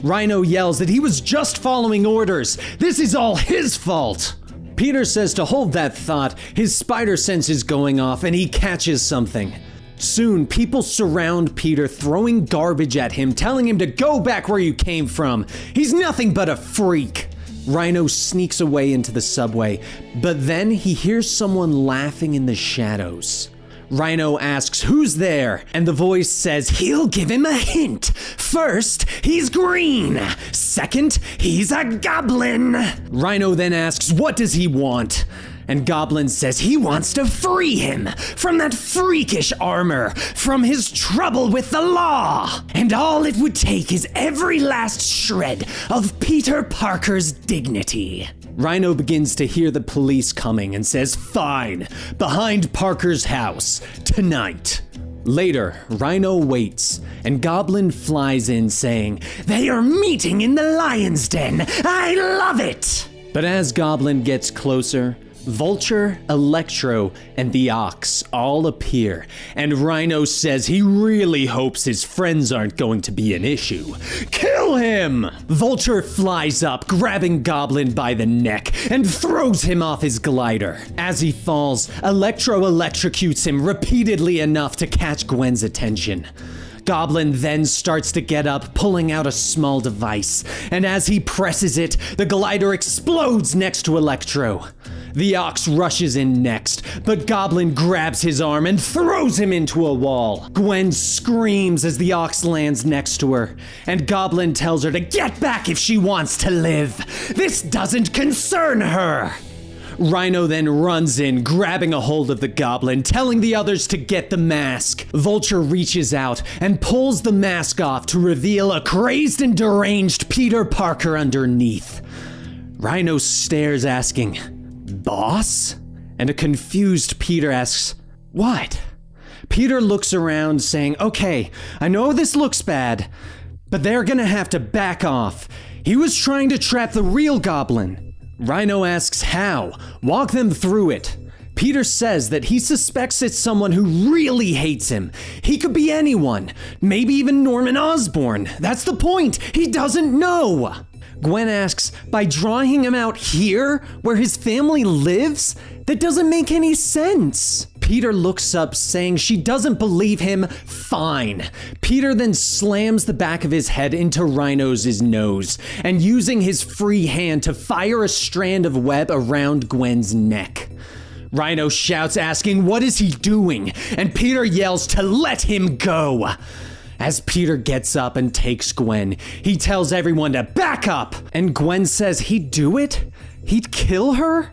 Rhino yells that he was just following orders. This is all his fault! Peter says to hold that thought, his spider sense is going off and he catches something. Soon, people surround Peter, throwing garbage at him, telling him to go back where you came from. He's nothing but a freak. Rhino sneaks away into the subway, but then he hears someone laughing in the shadows. Rhino asks, who's there? And the voice says, he'll give him a hint. First, he's green. Second, he's a goblin. Rhino then asks, what does he want? And Goblin says he wants to free him from that freakish armor, from his trouble with the law. And all it would take is every last shred of Peter Parker's dignity. Rhino begins to hear the police coming and says, fine, behind Parker's house, tonight. Later, Rhino waits, and Goblin flies in saying, they are meeting in the lion's den. I love it! But as Goblin gets closer, Vulture, Electro, and the Ox all appear, and Rhino says he really hopes his friends aren't going to be an issue. Kill him! Vulture flies up, grabbing Goblin by the neck, and throws him off his glider. As he falls, Electro electrocutes him repeatedly enough to catch Gwen's attention. Goblin then starts to get up, pulling out a small device, and as he presses it, the glider explodes next to Electro. The Ox rushes in next, but Goblin grabs his arm and throws him into a wall. Gwen screams as the Ox lands next to her, and Goblin tells her to get back if she wants to live. This doesn't concern her. Rhino then runs in, grabbing a hold of the Goblin, telling the others to get the mask. Vulture reaches out and pulls the mask off to reveal a crazed and deranged Peter Parker underneath. Rhino stares, asking, boss? And a confused Peter asks, what? Peter looks around saying, okay, I know this looks bad, but they're gonna have to back off. He was trying to trap the real Goblin. Rhino asks how. Walk them through it. Peter says that he suspects it's someone who really hates him. He could be anyone, maybe even Norman Osborn. That's the point. He doesn't know. Gwen asks, by drawing him out here, where his family lives? That doesn't make any sense. Peter looks up, saying she doesn't believe him. Fine. Peter then slams the back of his head into Rhino's nose, and using his free hand to fire a strand of web around Gwen's neck. Rhino shouts, asking what is he doing, and Peter yells to let him go. As Peter gets up and takes Gwen, he tells everyone to back up, and Gwen says he'd do it? He'd kill her?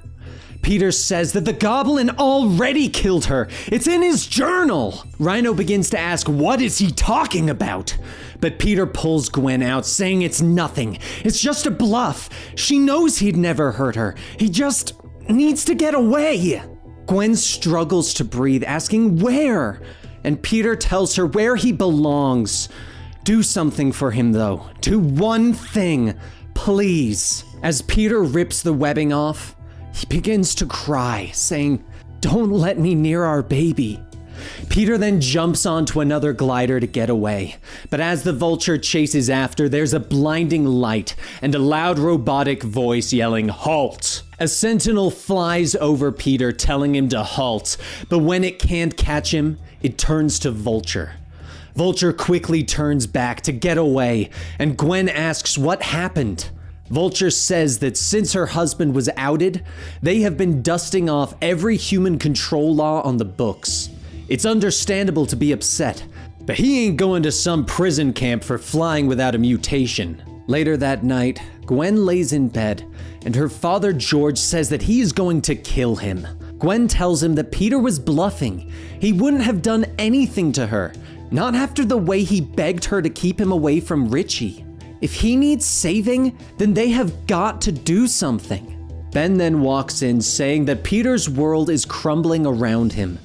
Peter says that the goblin already killed her. It's in his journal. Rhino begins to ask what is he talking about? But Peter pulls Gwen out, saying it's nothing. It's just a bluff. She knows he'd never hurt her. He just needs to get away. Gwen struggles to breathe, asking where? And Peter tells her where he belongs. Do something for him, though. Do one thing, please. As Peter rips the webbing off, he begins to cry, saying, "Don't let me near our baby." Peter then jumps onto another glider to get away. But as the vulture chases after, there's a blinding light and a loud robotic voice yelling, "Halt!" A sentinel flies over Peter, telling him to halt. But when it can't catch him, it turns to Vulture. Vulture quickly turns back to get away, and Gwen asks what happened. Vulture says that since her husband was outed, they have been dusting off every human control law on the books. It's understandable to be upset, but he ain't going to some prison camp for flying without a mutation. Later that night, Gwen lays in bed, and her father George says that he is going to kill him. Gwen tells him that Peter was bluffing. He wouldn't have done anything to her, not after the way he begged her to keep him away from Richie. If he needs saving, then they have got to do something. Ben then walks in, saying that Peter's world is crumbling around him.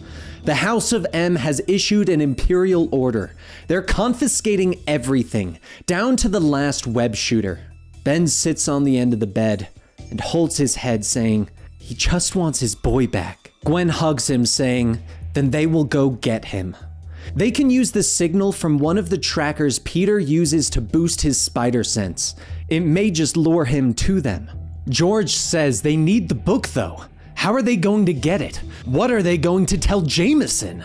The House of M has issued an imperial order. They're confiscating everything, down to the last web shooter. Ben sits on the end of the bed and holds his head, saying he just wants his boy back. Gwen hugs him, saying then they will go get him. They can use the signal from one of the trackers Peter uses to boost his spider sense. It may just lure him to them. George says they need the book, though. How are they going to get it? What are they going to tell Jameson?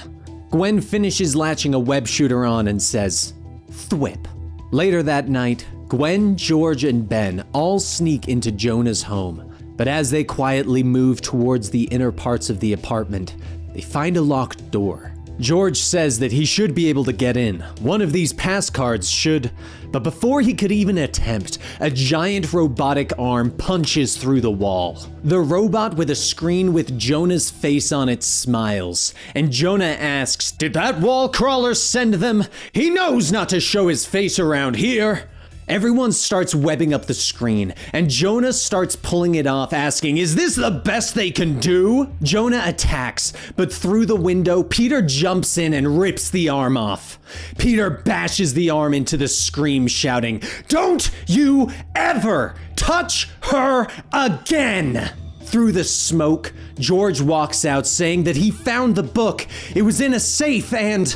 Gwen finishes latching a web shooter on and says, "Thwip." Later that night, Gwen, George, and Ben all sneak into Jonah's home. But as they quietly move towards the inner parts of the apartment, they find a locked door. George says that he should be able to get in. One of these pass cards should. But before he could even attempt, a giant robotic arm punches through the wall. The robot with a screen with Jonah's face on it smiles, and Jonah asks, "Did that wall crawler send them? He knows not to show his face around here." Everyone starts webbing up the screen, and Jonah starts pulling it off, asking, "Is this the best they can do?" Jonah attacks, but through the window, Peter jumps in and rips the arm off. Peter bashes the arm into the screen, shouting, "Don't you ever touch her again!" Through the smoke, George walks out, saying that he found the book. It was in a safe, and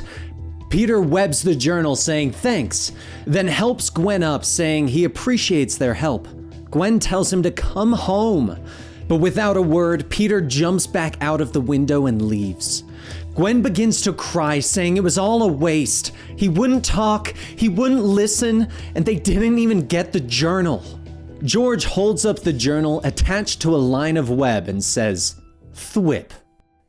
Peter webs the journal, saying thanks, then helps Gwen up, saying he appreciates their help. Gwen tells him to come home, but without a word, Peter jumps back out of the window and leaves. Gwen begins to cry, saying it was all a waste. He wouldn't talk, he wouldn't listen, and they didn't even get the journal. George holds up the journal attached to a line of web and says, "Thwip."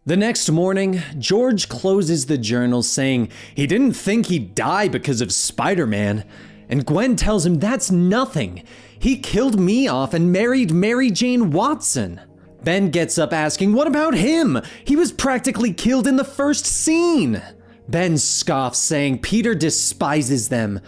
The next morning, George closes the journal, saying he didn't think he'd die because of Spider-Man, and Gwen tells him that's nothing. He killed me off and married Mary Jane Watson. Ben gets up asking, what about him? He was practically killed in the first scene. Ben scoffs, saying Peter despises them,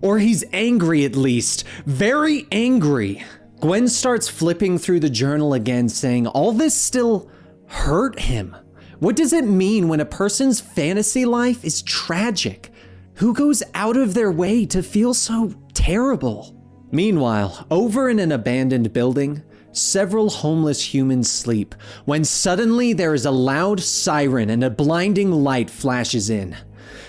or he's angry at least, very angry. Gwen starts flipping through the journal again, saying all this still hurt him. What does it mean when a person's fantasy life is tragic? Who goes out of their way to feel so terrible? Meanwhile, over in an abandoned building, several homeless humans sleep when suddenly there is a loud siren and a blinding light flashes in.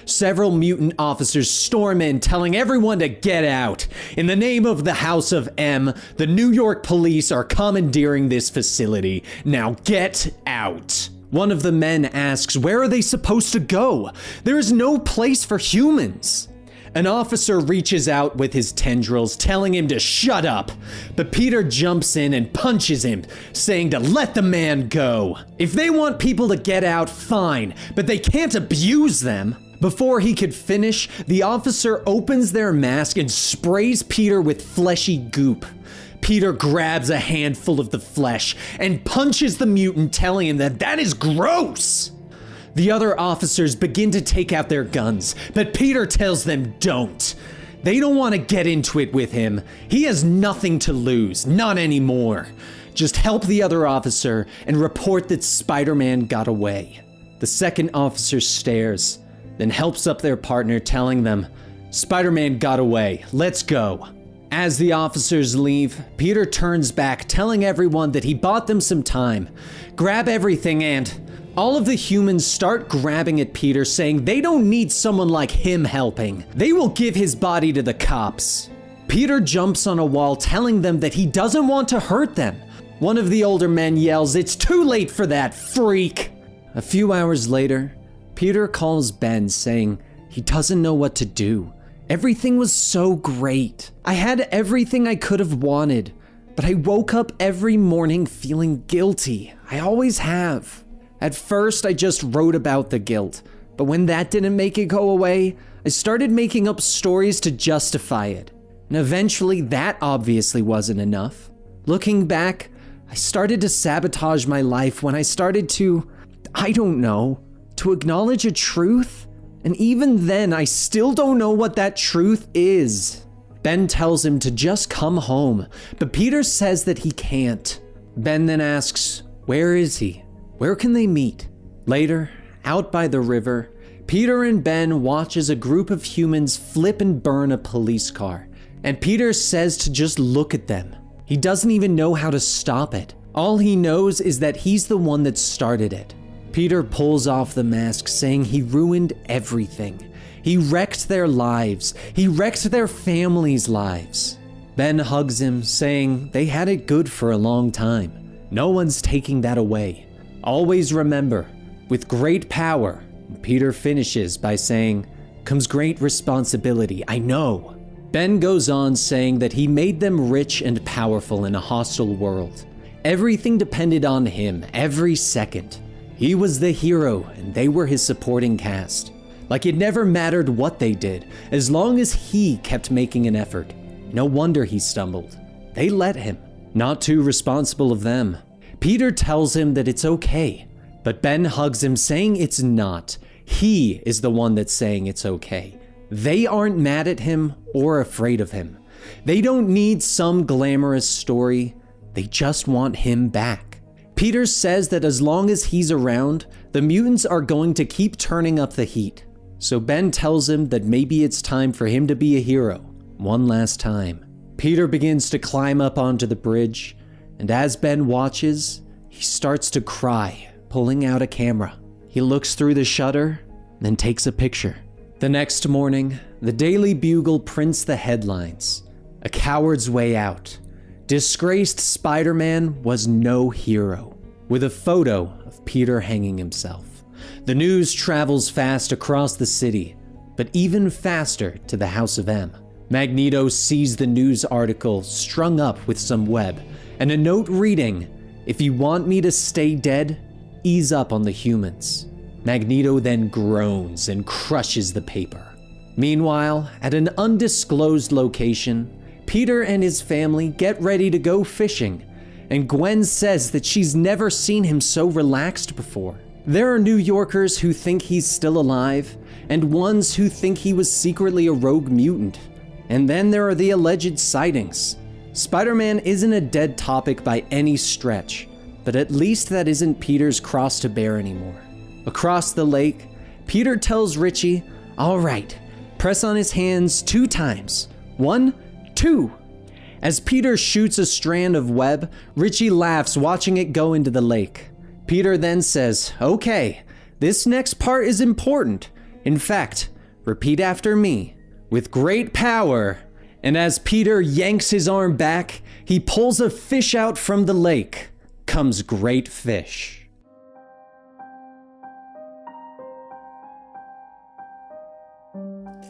Several mutant officers storm in, telling everyone to get out. In the name of the House of M, the New York police are commandeering this facility. Now get out. One of the men asks, where are they supposed to go? There is no place for humans. An officer reaches out with his tendrils, telling him to shut up, but Peter jumps in and punches him, saying to let the man go. If they want people to get out, fine, but they can't abuse them. Before he could finish, the officer opens their mask and sprays Peter with fleshy goop. Peter grabs a handful of the flesh and punches the mutant, telling him that is gross. The other officers begin to take out their guns, but Peter tells them don't. They don't want to get into it with him. He has nothing to lose, not anymore. Just help the other officer and report that Spider-Man got away. The second officer stares, then helps up their partner, telling them, Spider-Man got away, let's go. As the officers leave, Peter turns back, telling everyone that he bought them some time. Grab everything, and all of the humans start grabbing at Peter, saying they don't need someone like him helping. They will give his body to the cops. Peter jumps on a wall, telling them that he doesn't want to hurt them. One of the older men yells, "It's too late for that, freak!" A few hours later, Peter calls Ben, saying he doesn't know what to do. Everything was so great. I had everything I could have wanted, but I woke up every morning feeling guilty. I always have. At first, I just wrote about the guilt, but when that didn't make it go away, I started making up stories to justify it. And eventually, that obviously wasn't enough. Looking back, I started to sabotage my life when I started to, to acknowledge a truth. And even then, I still don't know what that truth is. Ben tells him to just come home, but Peter says that he can't. Ben then asks, where is he? Where can they meet? Later, out by the river, Peter and Ben watch as a group of humans flip and burn a police car, and Peter says to just look at them. He doesn't even know how to stop it. All he knows is that he's the one that started it. Peter pulls off the mask, saying he ruined everything. He wrecked their lives. He wrecked their families' lives. Ben hugs him, saying they had it good for a long time. No one's taking that away. Always remember, with great power, Peter finishes by saying, comes great responsibility, I know. Ben goes on saying that he made them rich and powerful in a hostile world. Everything depended on him, every second. He was the hero, and they were his supporting cast. Like it never mattered what they did, as long as he kept making an effort. No wonder he stumbled. They let him. Not too responsible of them. Peter tells him that it's okay, but Ben hugs him, saying it's not. He is the one that's saying it's okay. They aren't mad at him or afraid of him. They don't need some glamorous story. They just want him back. Peter says that as long as he's around, the mutants are going to keep turning up the heat. So Ben tells him that maybe it's time for him to be a hero, one last time. Peter begins to climb up onto the bridge, and as Ben watches, he starts to cry, pulling out a camera. He looks through the shutter, then takes a picture. The next morning, the Daily Bugle prints the headlines. A coward's way out. Disgraced Spider-Man was no hero, with a photo of Peter hanging himself. The news travels fast across the city, but even faster to the House of M. Magneto sees the news article strung up with some web, and a note reading, "If you want me to stay dead, ease up on the humans." Magneto then groans and crushes the paper. Meanwhile, at an undisclosed location, Peter and his family get ready to go fishing, and Gwen says that she's never seen him so relaxed before. There are New Yorkers who think he's still alive, and ones who think he was secretly a rogue mutant. And then there are the alleged sightings. Spider-Man isn't a dead topic by any stretch, but at least that isn't Peter's cross to bear anymore. Across the lake, Peter tells Richie, "All right, press on his hands 2 times. 1, 2. As Peter shoots a strand of web, Richie laughs watching it go into the lake. Peter then says, "Okay, this next part is important. In fact, repeat after me. With great power." And as Peter yanks his arm back, he pulls a fish out from the lake. Comes great fish.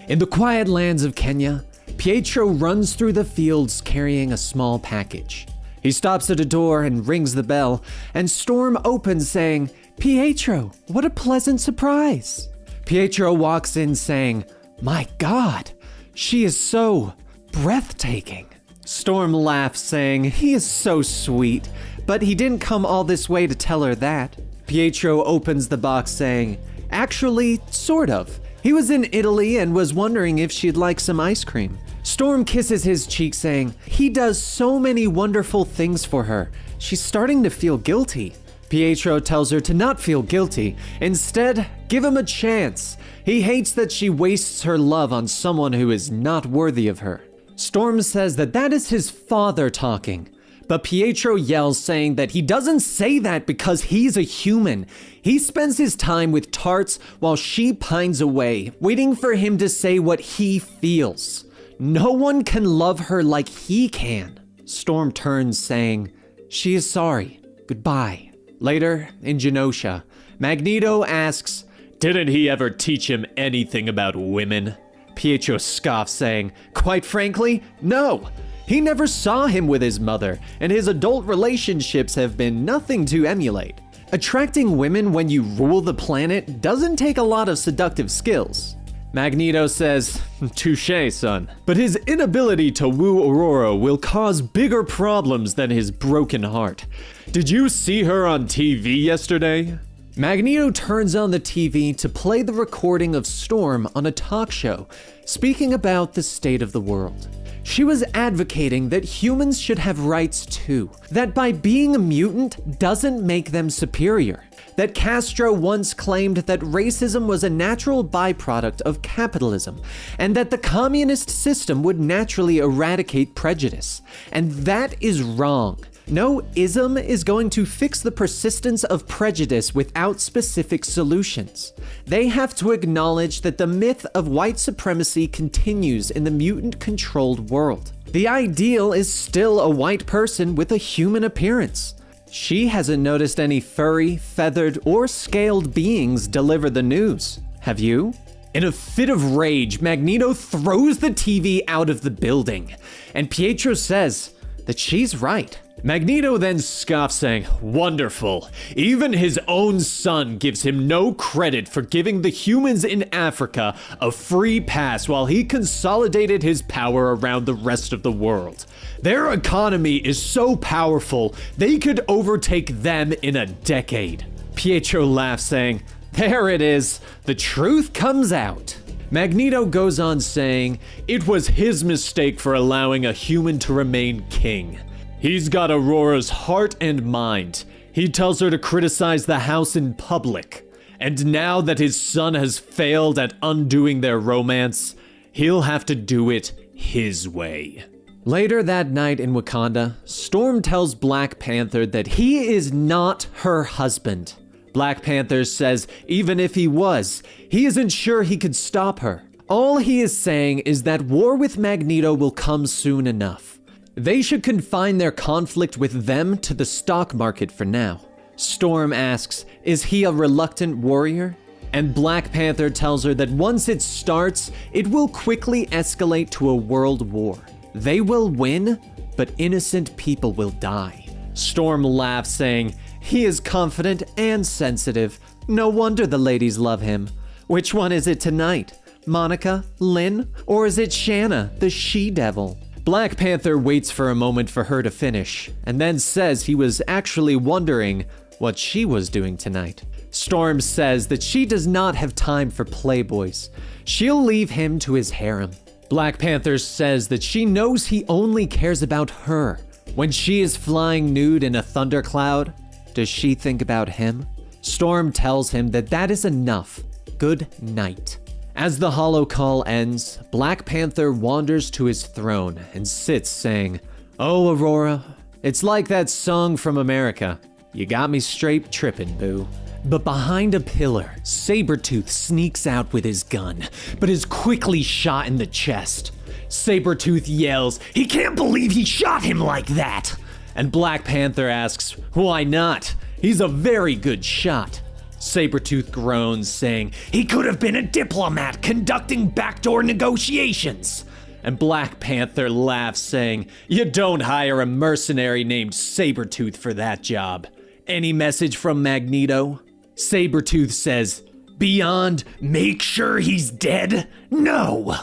In the quiet lands of Kenya, Pietro runs through the fields carrying a small package. He stops at a door and rings the bell, and Storm opens saying, "Pietro, what a pleasant surprise." Pietro walks in saying, "My God, she is so breathtaking." Storm laughs saying, "He is so sweet, but he didn't come all this way to tell her that." Pietro opens the box saying, "Actually, sort of. He was in Italy and was wondering if she'd like some ice cream." Storm kisses his cheek saying, "He does so many wonderful things for her. She's starting to feel guilty." Pietro tells her to not feel guilty. Instead, give him a chance. He hates that she wastes her love on someone who is not worthy of her. Storm says that is his father talking. But Pietro yells saying that he doesn't say that because he's a human. He spends his time with tarts while she pines away, waiting for him to say what he feels. No one can love her like he can. Storm turns saying, "She is sorry. Goodbye." Later, in Genosha, Magneto asks, "Didn't he ever teach him anything about women?" Pietro scoffs saying, "Quite frankly, no. He never saw him with his mother, and his adult relationships have been nothing to emulate. Attracting women when you rule the planet doesn't take a lot of seductive skills." Magneto says, "Touché, son. But his inability to woo Aurora will cause bigger problems than his broken heart. Did you see her on TV yesterday?" Magneto turns on the TV to play the recording of Storm on a talk show, speaking about the state of the world. She was advocating that humans should have rights too, that by being a mutant doesn't make them superior, that Castro once claimed that racism was a natural byproduct of capitalism, and that the communist system would naturally eradicate prejudice. And that is wrong. No ism is going to fix the persistence of prejudice without specific solutions. They have to acknowledge that the myth of white supremacy continues in the mutant-controlled world. The ideal is still a white person with a human appearance. She hasn't noticed any furry, feathered, or scaled beings deliver the news. Have you? In a fit of rage, Magneto throws the TV out of the building, and Pietro says that she's right. Magneto then scoffs saying, "Wonderful. Even his own son gives him no credit for giving the humans in Africa a free pass while he consolidated his power around the rest of the world. Their economy is so powerful, they could overtake them in a decade." Pietro laughs saying, "There it is. The truth comes out." Magneto goes on saying, "It was his mistake for allowing a human to remain king. He's got Aurora's heart and mind. He tells her to criticize the house in public. And now that his son has failed at undoing their romance, he'll have to do it his way." Later that night in Wakanda, Storm tells Black Panther that he is not her husband. Black Panther says even if he was, he isn't sure he could stop her. All he is saying is that war with Magneto will come soon enough. They should confine their conflict with them to the stock market for now. Storm asks, is he a reluctant warrior? And Black Panther tells her that once it starts, it will quickly escalate to a world war. They will win, but innocent people will die. Storm laughs, saying, "He is confident and sensitive. No wonder the ladies love him. Which one is it tonight? Monica, Lynn, or is it Shanna, the she-devil?" Black Panther waits for a moment for her to finish, and then says he was actually wondering what she was doing tonight. Storm says that she does not have time for playboys. She'll leave him to his harem. Black Panther says that she knows he only cares about her. When she is flying nude in a thundercloud, does she think about him? Storm tells him that is enough. Good night. As the hollow call ends, Black Panther wanders to his throne and sits saying, "Oh, Aurora, it's like that song from America. You got me straight trippin', boo." But behind a pillar, Sabretooth sneaks out with his gun, but is quickly shot in the chest. Sabretooth yells, "He can't believe he shot him like that!" And Black Panther asks, "Why not? He's a very good shot." Sabretooth groans, saying, "He could have been a diplomat conducting backdoor negotiations." And Black Panther laughs, saying, "You don't hire a mercenary named Sabretooth for that job. Any message from Magneto?" Sabretooth says, "Beyond make sure he's dead? No."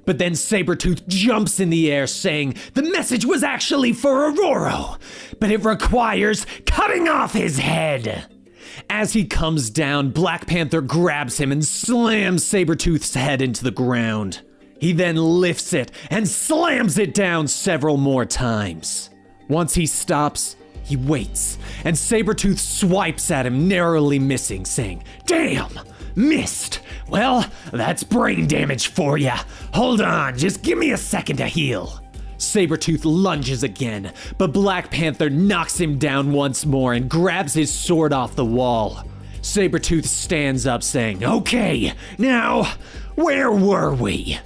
But then Sabretooth jumps in the air, saying the message was actually for Aurora, but it requires cutting off his head. As he comes down, Black Panther grabs him and slams Sabretooth's head into the ground. He then lifts it and slams it down several more times. Once he stops, he waits, and Sabretooth swipes at him, narrowly missing, saying, "Damn, missed. Well, that's brain damage for ya. Hold on, just give me a second to heal." Sabretooth lunges again, but Black Panther knocks him down once more and grabs his sword off the wall. Sabretooth stands up, saying, "Okay, now, where were we?"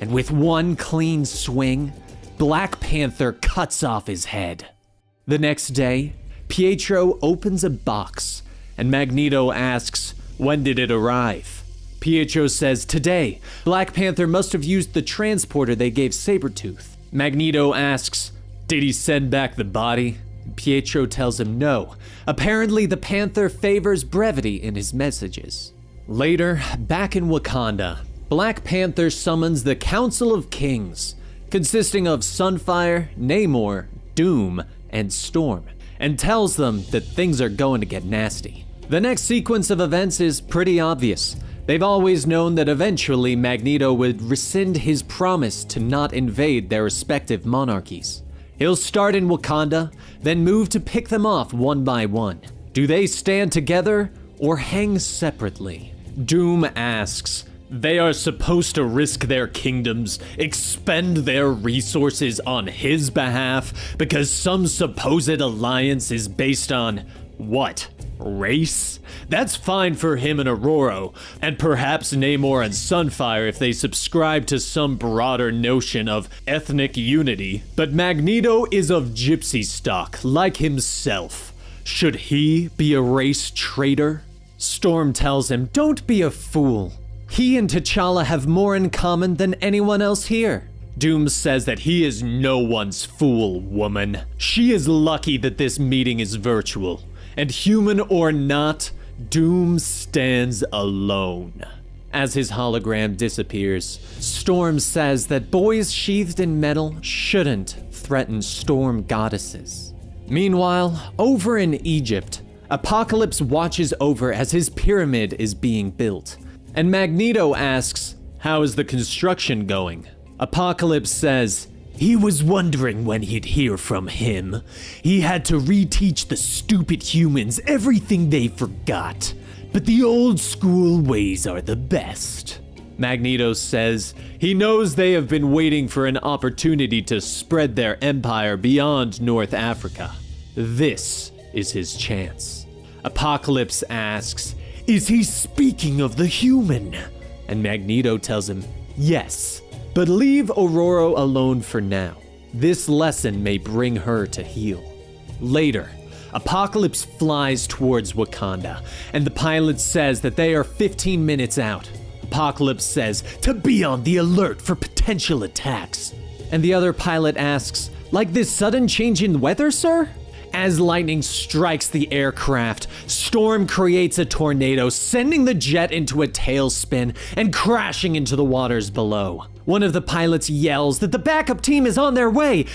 And with one clean swing, Black Panther cuts off his head. The next day, Pietro opens a box, and Magneto asks, "When did it arrive?" Pietro says, "Today. Black Panther must have used the transporter they gave Sabretooth." Magneto asks, "Did he send back the body?" Pietro tells him no. Apparently, the Panther favors brevity in his messages. Later, back in Wakanda, Black Panther summons the Council of Kings, consisting of Sunfire, Namor, Doom, and Storm, and tells them that things are going to get nasty. The next sequence of events is pretty obvious. They've always known that eventually Magneto would rescind his promise to not invade their respective monarchies. He'll start in Wakanda, then move to pick them off one by one. Do they stand together or hang separately? Doom asks, "They are supposed to risk their kingdoms, expend their resources on his behalf because some supposed alliance is based on what? Race? That's fine for him and Aurora, and perhaps Namor and Sunfire if they subscribe to some broader notion of ethnic unity. But Magneto is of gypsy stock, like himself. Should he be a race traitor?" Storm tells him, "Don't be a fool. He and T'Challa have more in common than anyone else here." Doom says that he is no one's fool, woman. She is lucky that this meeting is virtual. And human or not, Doom stands alone. As his hologram disappears, Storm says that boys sheathed in metal shouldn't threaten storm goddesses. Meanwhile, over in Egypt, Apocalypse watches over as his pyramid is being built. And Magneto asks, "How is the construction going?" Apocalypse says, "He was wondering when he'd hear from him. He had to reteach the stupid humans everything they forgot. But the old school ways are the best." Magneto says he knows they have been waiting for an opportunity to spread their empire beyond North Africa. This is his chance. Apocalypse asks, "Is he speaking of the human?" And Magneto tells him, "Yes. But leave Aurora alone for now. This lesson may bring her to heal." Later, Apocalypse flies towards Wakanda, and the pilot says that they are 15 minutes out. Apocalypse says to be on the alert for potential attacks. And the other pilot asks, "Like this sudden change in weather, sir?" As lightning strikes the aircraft, Storm creates a tornado, sending the jet into a tailspin and crashing into the waters below. One of the pilots yells that the backup team is on their way.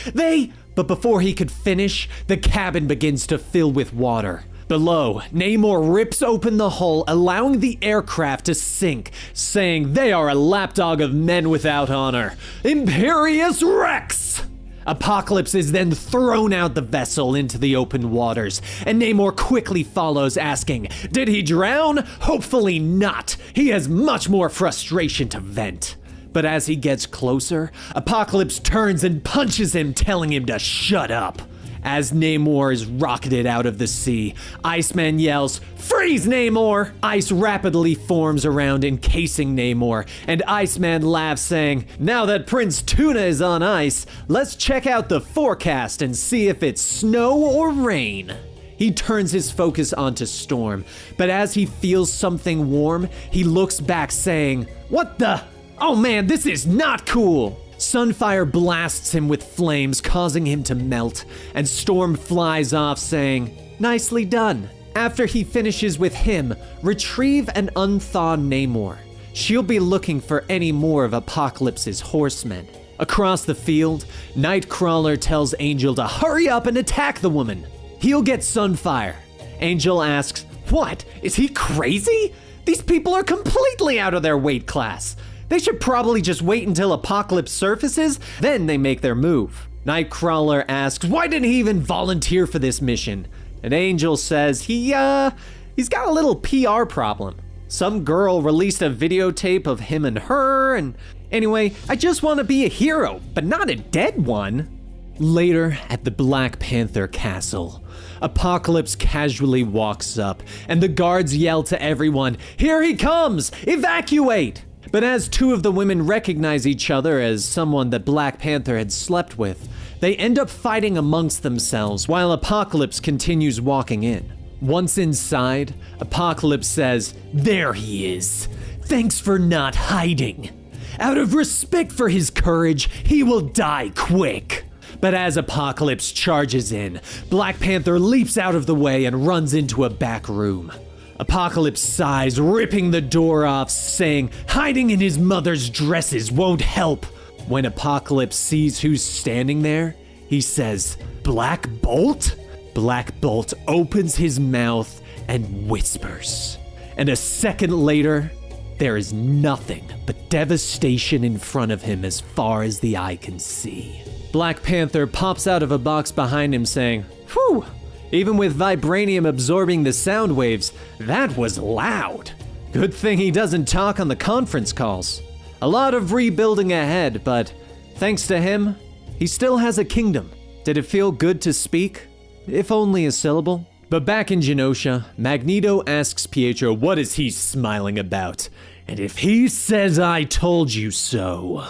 But before he could finish, the cabin begins to fill with water. Below, Namor rips open the hull, allowing the aircraft to sink, saying they are a lapdog of men without honor. Imperious Rex! Apocalypse is then thrown out the vessel into the open waters, and Namor quickly follows, asking, "Did he drown? Hopefully not. He has much more frustration to vent." But as he gets closer, Apocalypse turns and punches him, telling him to shut up. As Namor is rocketed out of the sea, Iceman yells, "Freeze, Namor!" Ice rapidly forms around, encasing Namor, and Iceman laughs, saying, "Now that Prince Tuna is on ice, let's check out the forecast and see if it's snow or rain." He turns his focus onto Storm, but as he feels something warm, he looks back saying, "What the? Oh man, this is not cool!" Sunfire blasts him with flames, causing him to melt, and Storm flies off saying, "Nicely done." After he finishes with him, retrieve and unthaw Namor. She'll be looking for any more of Apocalypse's horsemen. Across the field, Nightcrawler tells Angel to hurry up and attack the woman. He'll get Sunfire. Angel asks, "What? Is he crazy? These people are completely out of their weight class. They should probably just wait until Apocalypse surfaces, then they make their move." Nightcrawler asks, why didn't he even volunteer for this mission? And Angel says he's got a little PR problem. Some girl released a videotape of him and her, and anyway, I just want to be a hero, but not a dead one. Later, at the Black Panther castle, Apocalypse casually walks up, and the guards yell to everyone, "Here he comes! Evacuate!" But as two of the women recognize each other as someone that Black Panther had slept with, they end up fighting amongst themselves while Apocalypse continues walking in. Once inside, Apocalypse says, "There he is. Thanks for not hiding. Out of respect for his courage, he will die quick." But as Apocalypse charges in, Black Panther leaps out of the way and runs into a back room. Apocalypse sighs, ripping the door off, saying, "Hiding in his mother's dresses won't help." When Apocalypse sees who's standing there, he says, "Black Bolt?" Black Bolt opens his mouth and whispers. And a second later, there is nothing but devastation in front of him as far as the eye can see. Black Panther pops out of a box behind him saying, "Whew! Even with vibranium absorbing the sound waves, that was loud. Good thing he doesn't talk on the conference calls. A lot of rebuilding ahead, but thanks to him, he still has a kingdom. Did it feel good to speak? If only a syllable." But back in Genosha, Magneto asks Pietro what is he smiling about, and if he says I told you so.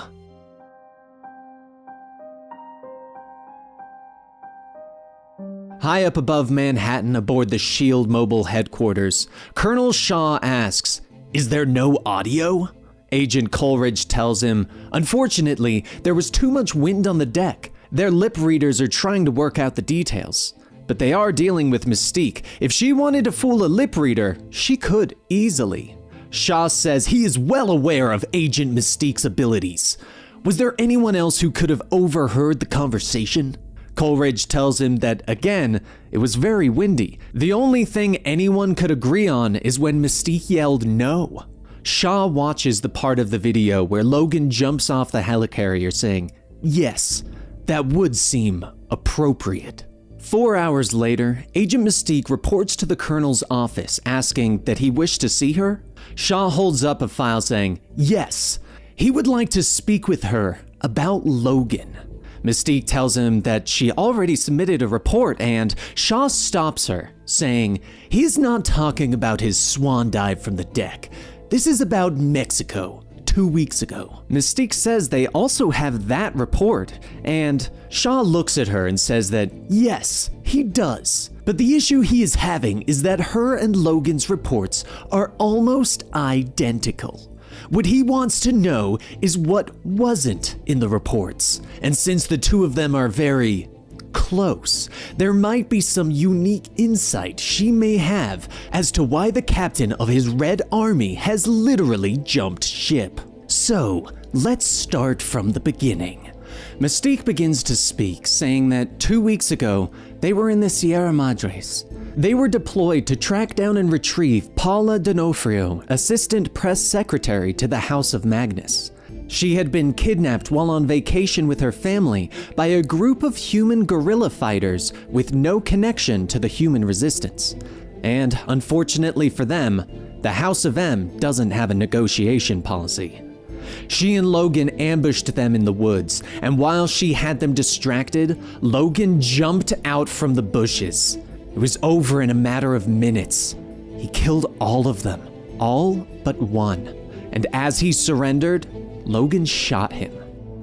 High up above Manhattan aboard the S.H.I.E.L.D. mobile headquarters, Colonel Shaw asks, "Is there no audio?" Agent Coleridge tells him, "Unfortunately, there was too much wind on the deck. Their lip readers are trying to work out the details. But they are dealing with Mystique. If she wanted to fool a lip reader, she could easily." Shaw says he is well aware of Agent Mystique's abilities. Was there anyone else who could have overheard the conversation? Coleridge tells him that, again, it was very windy. The only thing anyone could agree on is when Mystique yelled no. Shaw watches the part of the video where Logan jumps off the helicarrier saying, "Yes, that would seem appropriate." 4 hours later, Agent Mystique reports to the Colonel's office asking that he wished to see her. Shaw holds up a file saying, "Yes, he would like to speak with her about Logan." Mystique tells him that she already submitted a report, and Shaw stops her, saying, "He's not talking about his swan dive from the deck. This is about Mexico, 2 weeks ago." Mystique says they also have that report, and Shaw looks at her and says that, yes, he does. But the issue he is having is that her and Logan's reports are almost identical. What he wants to know is what wasn't in the reports, and since the two of them are very close, there might be some unique insight she may have as to why the captain of his Red Army has literally jumped ship. So, let's start from the beginning. Mystique begins to speak, saying that 2 weeks ago, they were in the Sierra Madres. They were deployed to track down and retrieve Paula D'Onofrio, assistant press secretary to the House of Magnus. She had been kidnapped while on vacation with her family by a group of human guerrilla fighters with no connection to the human resistance. And unfortunately for them, the House of M doesn't have a negotiation policy. She and Logan ambushed them in the woods, and while she had them distracted, Logan jumped out from the bushes. It was over in a matter of minutes. He killed all of them, all but one. And as he surrendered, Logan shot him.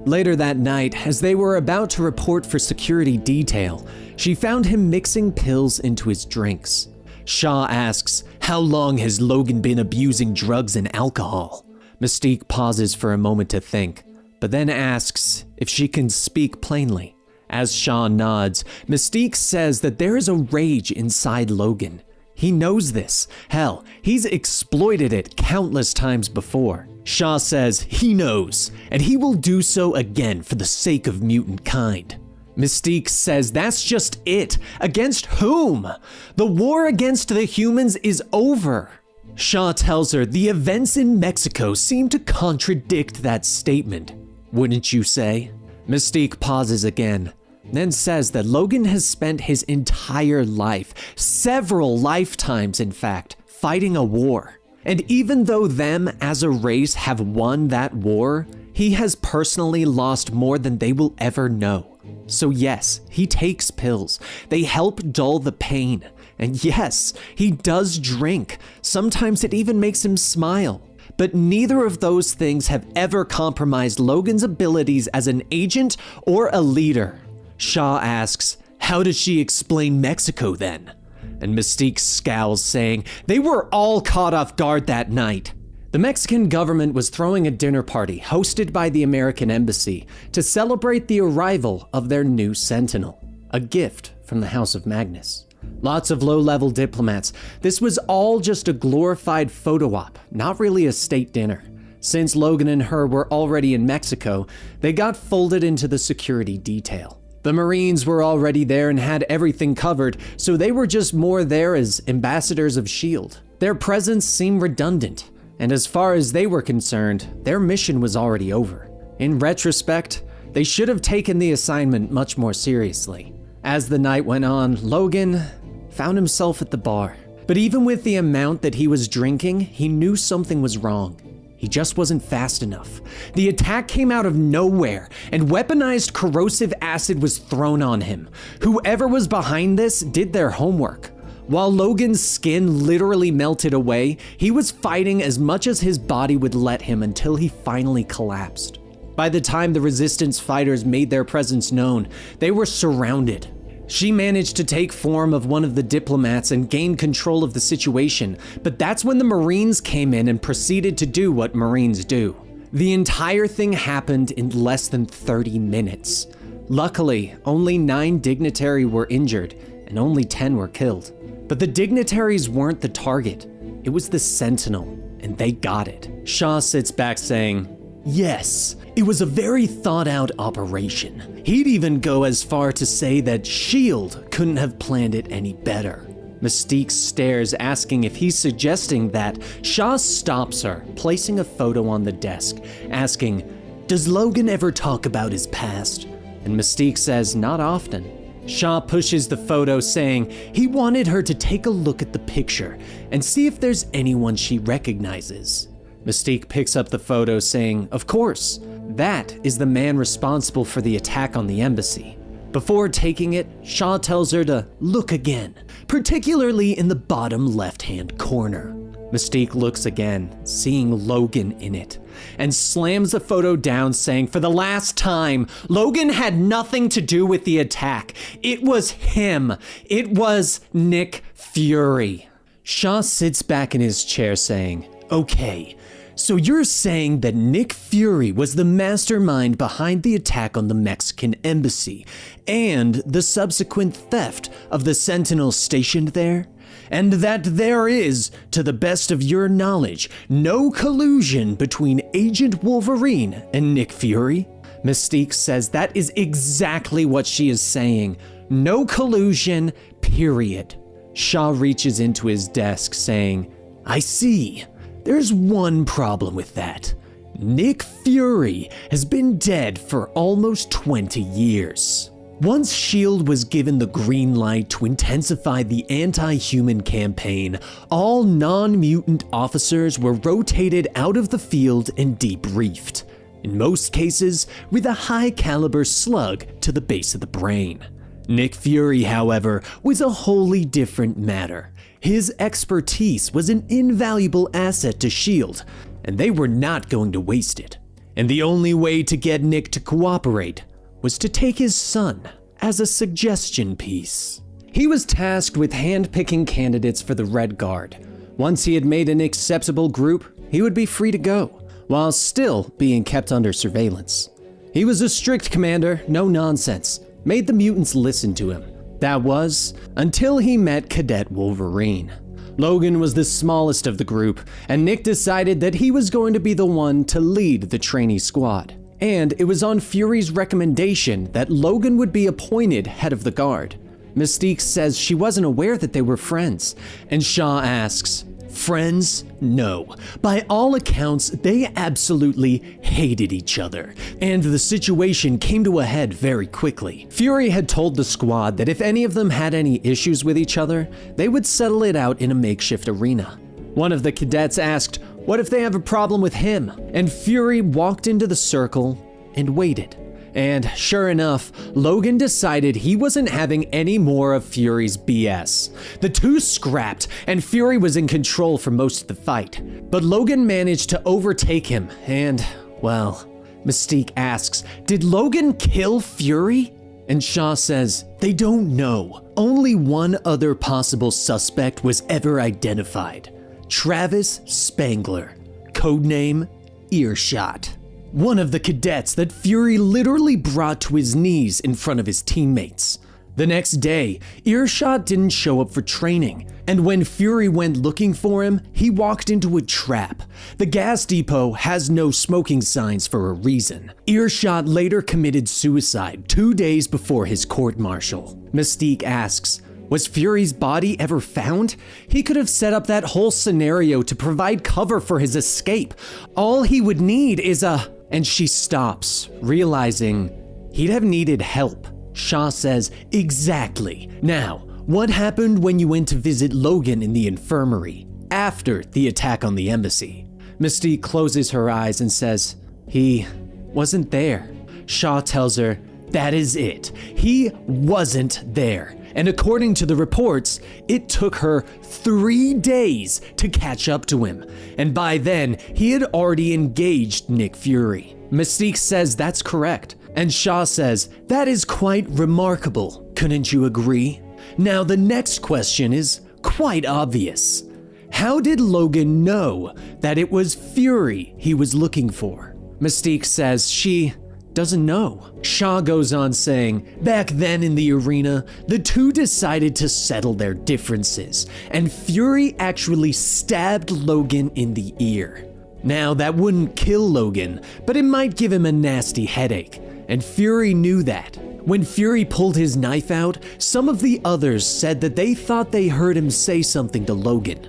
Later that night, as they were about to report for security detail, she found him mixing pills into his drinks. Shaw asks, "How long has Logan been abusing drugs and alcohol?" Mystique pauses for a moment to think, but then asks if she can speak plainly. As Shaw nods, Mystique says that there is a rage inside Logan. He knows this. Hell, he's exploited it countless times before. Shaw says he knows, and he will do so again for the sake of mutant kind. Mystique says that's just it. Against whom? The war against the humans is over. Shaw tells her the events in Mexico seem to contradict that statement. Wouldn't you say? Mystique pauses again, then says that Logan has spent his entire life, several lifetimes in fact, fighting a war. And even though them as a race have won that war, he has personally lost more than they will ever know. So yes, he takes pills. They help dull the pain. And yes, he does drink. Sometimes it even makes him smile. But neither of those things have ever compromised Logan's abilities as an agent or a leader. Shaw asks, "How does she explain Mexico then?" And Mystique scowls, saying, "They were all caught off guard that night." The Mexican government was throwing a dinner party hosted by the American embassy to celebrate the arrival of their new Sentinel, a gift from the House of Magnus. Lots of low-level diplomats. This was all just a glorified photo op, not really a state dinner. Since Logan and her were already in Mexico, they got folded into the security detail. The Marines were already there and had everything covered, so they were just more there as ambassadors of S.H.I.E.L.D. Their presence seemed redundant, and as far as they were concerned, their mission was already over. In retrospect, they should have taken the assignment much more seriously. As the night went on, Logan found himself at the bar. But even with the amount that he was drinking, he knew something was wrong. He just wasn't fast enough. The attack came out of nowhere, and weaponized corrosive acid was thrown on him. Whoever was behind this did their homework. While Logan's skin literally melted away, he was fighting as much as his body would let him until he finally collapsed. By the time the Resistance fighters made their presence known, they were surrounded. She managed to take form of one of the diplomats and gain control of the situation, but that's when the Marines came in and proceeded to do what Marines do. The entire thing happened in less than 30 minutes. Luckily, only 9 dignitaries were injured, and only 10 were killed. But the dignitaries weren't the target. It was the Sentinel, and they got it. Shaw sits back saying, "Yes, it was a very thought-out operation. He'd even go as far to say that S.H.I.E.L.D. couldn't have planned it any better." Mystique stares, asking if he's suggesting that. Shaw stops her, placing a photo on the desk, asking, "Does Logan ever talk about his past?" And Mystique says, "Not often." Shaw pushes the photo, saying he wanted her to take a look at the picture and see if there's anyone she recognizes. Mystique picks up the photo, saying, "Of course, that is the man responsible for the attack on the embassy." Before taking it, Shaw tells her to look again, particularly in the bottom left-hand corner. Mystique looks again, seeing Logan in it, and slams the photo down, saying, "For the last time, Logan had nothing to do with the attack. It was him. It was Nick Fury." Shaw sits back in his chair, saying, "Okay, so you're saying that Nick Fury was the mastermind behind the attack on the Mexican embassy and the subsequent theft of the Sentinels stationed there? And that there is, to the best of your knowledge, no collusion between Agent Wolverine and Nick Fury?" Mystique says that is exactly what she is saying. No collusion, period. Shaw reaches into his desk, saying, "I see. There's one problem with that. Nick Fury has been dead for almost 20 years. Once S.H.I.E.L.D. was given the green light to intensify the anti-human campaign, all non-mutant officers were rotated out of the field and debriefed, in most cases with a high-caliber slug to the base of the brain. Nick Fury, however, was a wholly different matter. His expertise was an invaluable asset to S.H.I.E.L.D., and they were not going to waste it. and the only way to get Nick to cooperate was to take his son as a suggestion piece. He was tasked with hand-picking candidates for the Red Guard. Once he had made an acceptable group, he would be free to go, while still being kept under surveillance. He was a strict commander, no nonsense, made the mutants listen to him. That was until he met Cadet Wolverine. Logan was the smallest of the group, and Nick decided that he was going to be the one to lead the trainee squad. And it was on Fury's recommendation that Logan would be appointed head of the guard. Mystique says she wasn't aware that they were friends, and Shaw asks, "Friends? No. By all accounts, they absolutely hated each other, and the situation came to a head very quickly. Fury had told the squad that if any of them had any issues with each other, they would settle it out in a makeshift arena." One of the cadets asked, "What if they have a problem with him?" And Fury walked into the circle and waited. And sure enough, Logan decided he wasn't having any more of Fury's BS. The two scrapped, and Fury was in control for most of the fight. But Logan managed to overtake him, and, well, Mystique asks, "Did Logan kill Fury?" And Shaw says, "They don't know. Only one other possible suspect was ever identified. Travis Spangler, codename Earshot. One of the cadets that Fury literally brought to his knees in front of his teammates. The next day, Earshot didn't show up for training, and when Fury went looking for him, he walked into a trap. The gas depot has no smoking signs for a reason. Earshot later committed suicide 2 days before his court-martial. Mystique asks, "Was Fury's body ever found? He could have set up that whole scenario to provide cover for his escape. All he would need is a..." And she stops, realizing he'd have needed help. Shaw says, "Exactly. Now, what happened when you went to visit Logan in the infirmary, after the attack on the embassy?" Mystique closes her eyes and says, "He wasn't there." Shaw tells her, "That is it. He wasn't there. And according to the reports, it took her 3 days to catch up to him. And by then, he had already engaged Nick Fury." Mystique says that's correct. And Shaw says, "That is quite remarkable. Couldn't you agree?" Now the next question is quite obvious. How did Logan know that it was Fury he was looking for? Mystique says she doesn't know. Shaw goes on saying, "Back then in the arena, the two decided to settle their differences, and Fury actually stabbed Logan in the ear. Now that wouldn't kill Logan, but it might give him a nasty headache, and Fury knew that. When Fury pulled his knife out, some of the others said that they thought they heard him say something to Logan,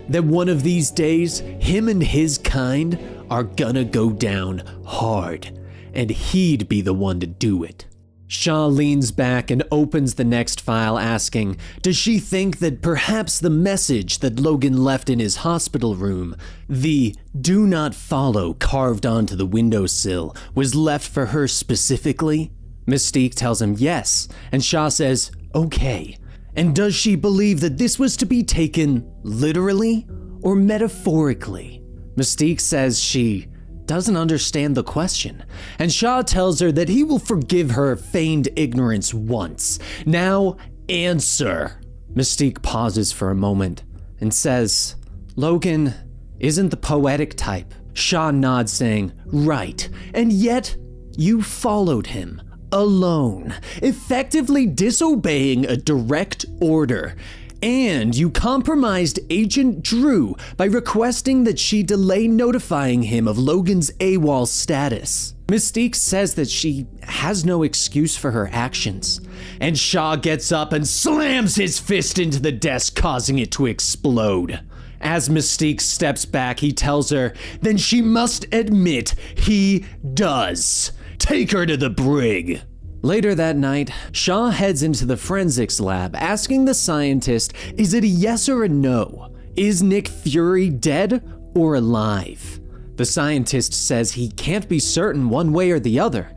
that one of these days, him and his kind are gonna go down hard, and he'd be the one to do it." Shaw leans back and opens the next file asking, does she think that perhaps the message that Logan left in his hospital room, the "do not follow" carved onto the windowsill, was left for her specifically? Mystique tells him yes, and Shaw says, "Okay. And does she believe that this was to be taken literally or metaphorically?" Mystique says she doesn't understand the question, and Shaw tells her that he will forgive her feigned ignorance once. Now, answer. Mystique pauses for a moment and says, "Logan isn't the poetic type." Shaw nods saying, "Right, and yet you followed him alone, effectively disobeying a direct order. And you compromised Agent Drew by requesting that she delay notifying him of Logan's AWOL status." Mystique says that she has no excuse for her actions, and Shaw gets up and slams his fist into the desk, causing it to explode. As Mystique steps back, he tells her, "Then she must admit he does. Take her to the brig." Later that night, Shaw heads into the forensics lab, asking the scientist, is it a yes or a no? Is Nick Fury dead or alive? The scientist says he can't be certain one way or the other.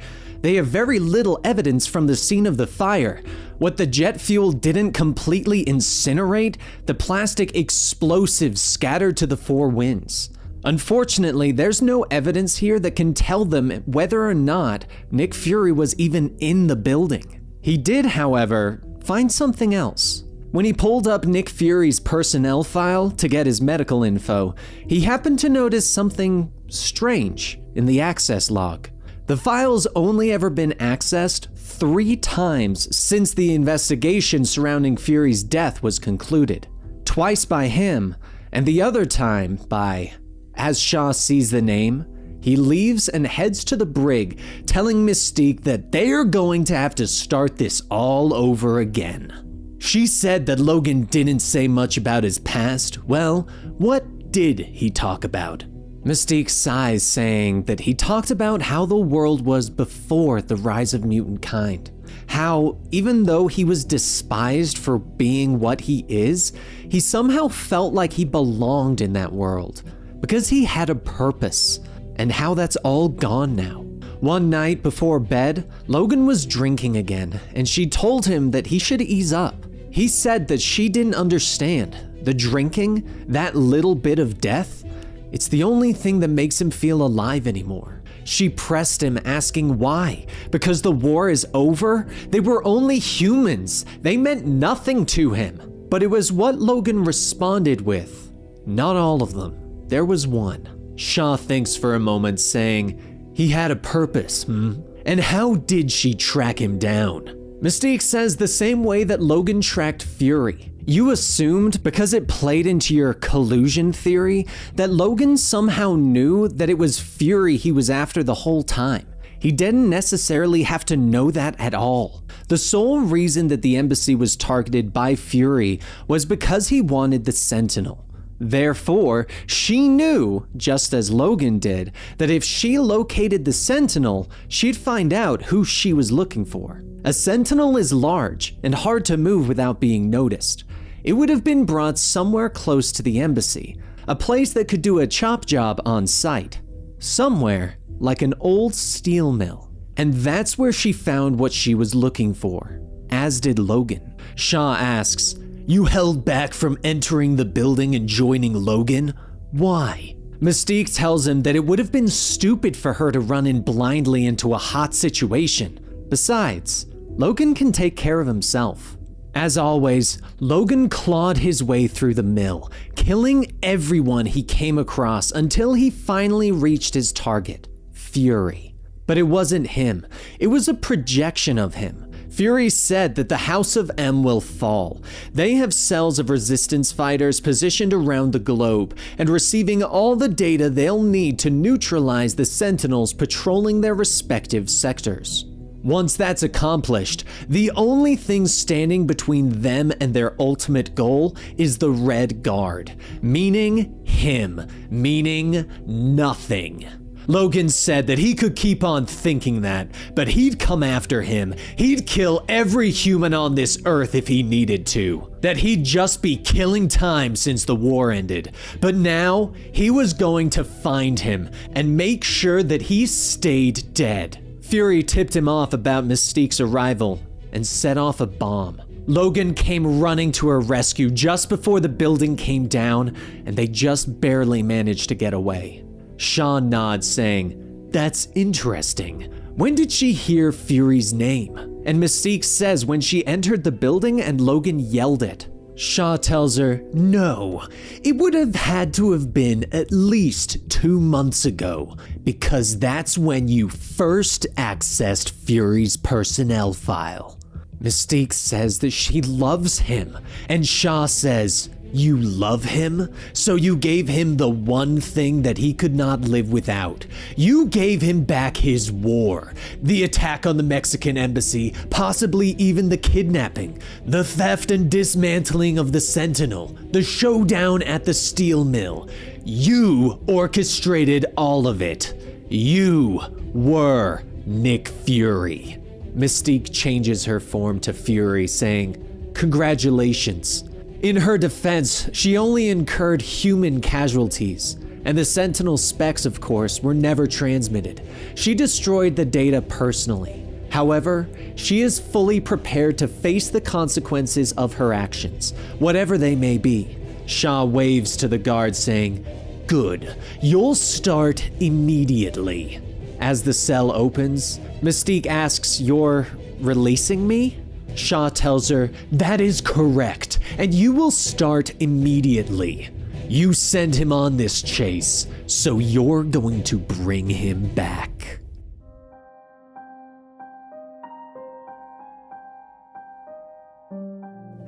They have very little evidence from the scene of the fire. What the jet fuel didn't completely incinerate, the plastic explosives scattered to the four winds. Unfortunately, there's no evidence here that can tell them whether or not Nick Fury was even in the building. He did, however, find something else. When he pulled up Nick Fury's personnel file to get his medical info, he happened to notice something strange in the access log. The file's only ever been accessed 3 times since the investigation surrounding Fury's death was concluded. Twice by him, and the other time by... As Shaw sees the name, he leaves and heads to the brig, telling Mystique that they're going to have to start this all over again. She said that Logan didn't say much about his past. Well, what did he talk about? Mystique sighs, saying that he talked about how the world was before the rise of mutant kind. How, even though he was despised for being what he is, he somehow felt like he belonged in that world, because he had a purpose, and how that's all gone now. One night before bed, Logan was drinking again, and she told him that he should ease up. He said that she didn't understand. The drinking, that little bit of death, it's the only thing that makes him feel alive anymore. She pressed him, asking why. Because the war is over? They were only humans. They meant nothing to him. But it was what Logan responded with. Not all of them. There was one. Shaw thinks for a moment, saying, he had a purpose, And how did she track him down? Mystique says the same way that Logan tracked Fury. You assumed, because it played into your collusion theory, that Logan somehow knew that it was Fury he was after the whole time. He didn't necessarily have to know that at all. The sole reason that the embassy was targeted by Fury was because he wanted the Sentinel. Therefore, she knew, just as Logan did, that if she located the Sentinel, she'd find out who she was looking for. A Sentinel is large and hard to move without being noticed. It would have been brought somewhere close to the embassy, a place that could do a chop job on site. Somewhere like an old steel mill. And that's where she found what she was looking for, as did Logan. Shaw asks, you held back from entering the building and joining Logan? Why? Mystique tells him that it would have been stupid for her to run in blindly into a hot situation. Besides, Logan can take care of himself. As always, Logan clawed his way through the mill, killing everyone he came across until he finally reached his target, Fury. But it wasn't him. It was a projection of him. Fury said that the House of M will fall. They have cells of resistance fighters positioned around the globe and receiving all the data they'll need to neutralize the Sentinels patrolling their respective sectors. Once that's accomplished, the only thing standing between them and their ultimate goal is the Red Guard, meaning him, meaning nothing. Logan said that he could keep on thinking that, but he'd come after him. He'd kill every human on this earth if he needed to. That he'd just be killing time since the war ended. But now, he was going to find him and make sure that he stayed dead. Fury tipped him off about Mystique's arrival and set off a bomb. Logan came running to her rescue just before the building came down, and they just barely managed to get away. Shaw nods, saying, that's interesting. When did she hear Fury's name? And Mystique says when she entered the building and Logan yelled it. Shaw tells her, no, it would have had to have been at least 2 months ago, because that's when you first accessed Fury's personnel file. Mystique says that she loves him, and Shaw says, you love him? So you gave him the one thing that he could not live without. You gave him back his war. The attack on the Mexican embassy, possibly even the kidnapping, the theft and dismantling of the Sentinel, the showdown at the steel mill. You orchestrated all of it. You were Nick Fury. Mystique changes her form to Fury, saying, congratulations. In her defense, she only incurred human casualties, and the Sentinel specs, of course, were never transmitted. She destroyed the data personally. However, she is fully prepared to face the consequences of her actions, whatever they may be. Shaw waves to the guard, saying, Good. You'll start immediately. As the cell opens, Mystique asks, "You're releasing me?" Shaw tells her, "That is correct, and you will start immediately. You send him on this chase, so you're going to bring him back."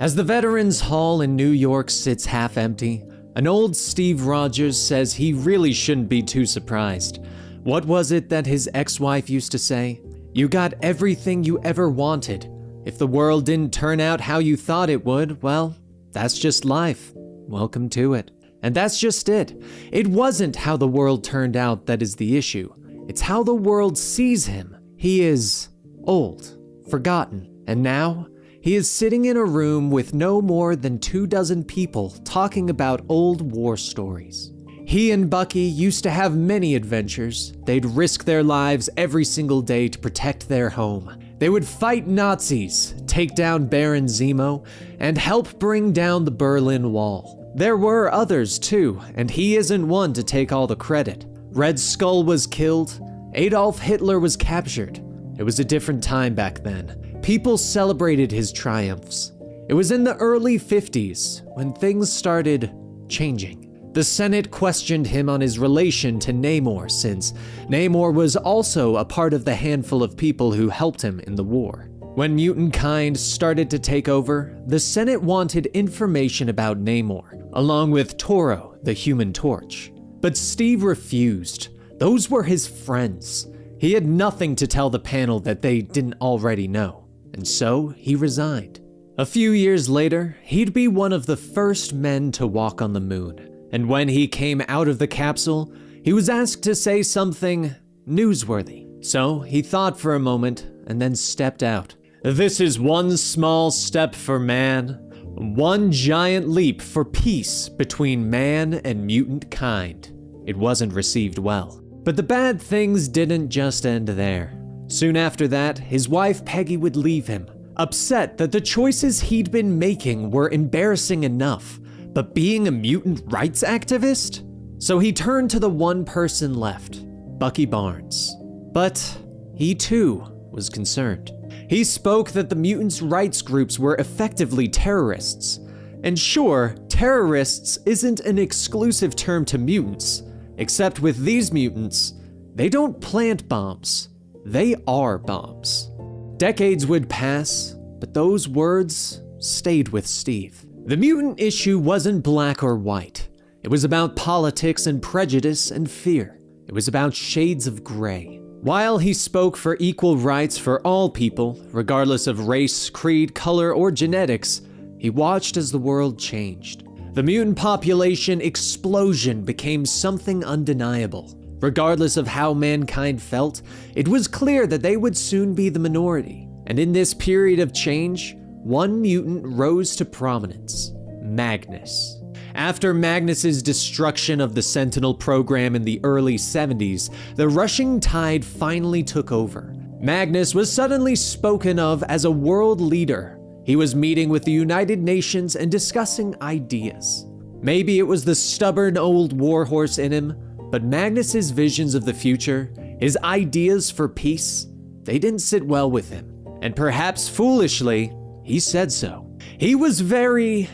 As the Veterans Hall in New York sits half empty, an old Steve Rogers says he really shouldn't be too surprised. What was it that his ex-wife used to say? "You got everything you ever wanted. If the world didn't turn out how you thought it would, well, that's just life. Welcome to it." And that's just it. It wasn't how the world turned out that is the issue. It's how the world sees him. He is old, forgotten, and now he is sitting in a room with no more than 24 people talking about old war stories. He and Bucky used to have many adventures. They'd risk their lives every single day to protect their home. They would fight Nazis, take down Baron Zemo, and help bring down the Berlin Wall. There were others too, and he isn't one to take all the credit. Red Skull was killed. Adolf Hitler was captured. It was a different time back then. People celebrated his triumphs. It was in the early 50s when things started changing. The Senate questioned him on his relation to Namor, since Namor was also a part of the handful of people who helped him in the war. When mutant kind started to take over, the Senate wanted information about Namor, along with Toro, the Human Torch. But Steve refused. Those were his friends. He had nothing to tell the panel that they didn't already know, and so he resigned. A few years later, he'd be one of the first men to walk on the moon. And when he came out of the capsule, he was asked to say something newsworthy. So he thought for a moment and then stepped out. "This is one small step for man, one giant leap for peace between man and mutant kind." It wasn't received well. But the bad things didn't just end there. Soon after that, his wife Peggy would leave him, upset that the choices he'd been making were embarrassing enough. But being a mutant rights activist? So he turned to the one person left, Bucky Barnes. But he too was concerned. He spoke that the mutants' rights groups were effectively terrorists. And sure, terrorists isn't an exclusive term to mutants, except with these mutants, they don't plant bombs, they are bombs. Decades would pass, but those words stayed with Steve. The mutant issue wasn't black or white. It was about politics and prejudice and fear. It was about shades of gray. While he spoke for equal rights for all people, regardless of race, creed, color, or genetics, he watched as the world changed. The mutant population explosion became something undeniable. Regardless of how mankind felt, it was clear that they would soon be the minority. And in this period of change, one mutant rose to prominence: Magnus. After Magnus's destruction of the Sentinel program in the early 70s, the rushing tide finally took over. Magnus was suddenly spoken of as a world leader. He was meeting with the United Nations and discussing ideas. Maybe it was the stubborn old warhorse in him, but Magnus's visions of the future, his ideas for peace, they didn't sit well with him. And perhaps foolishly, he said so. He was very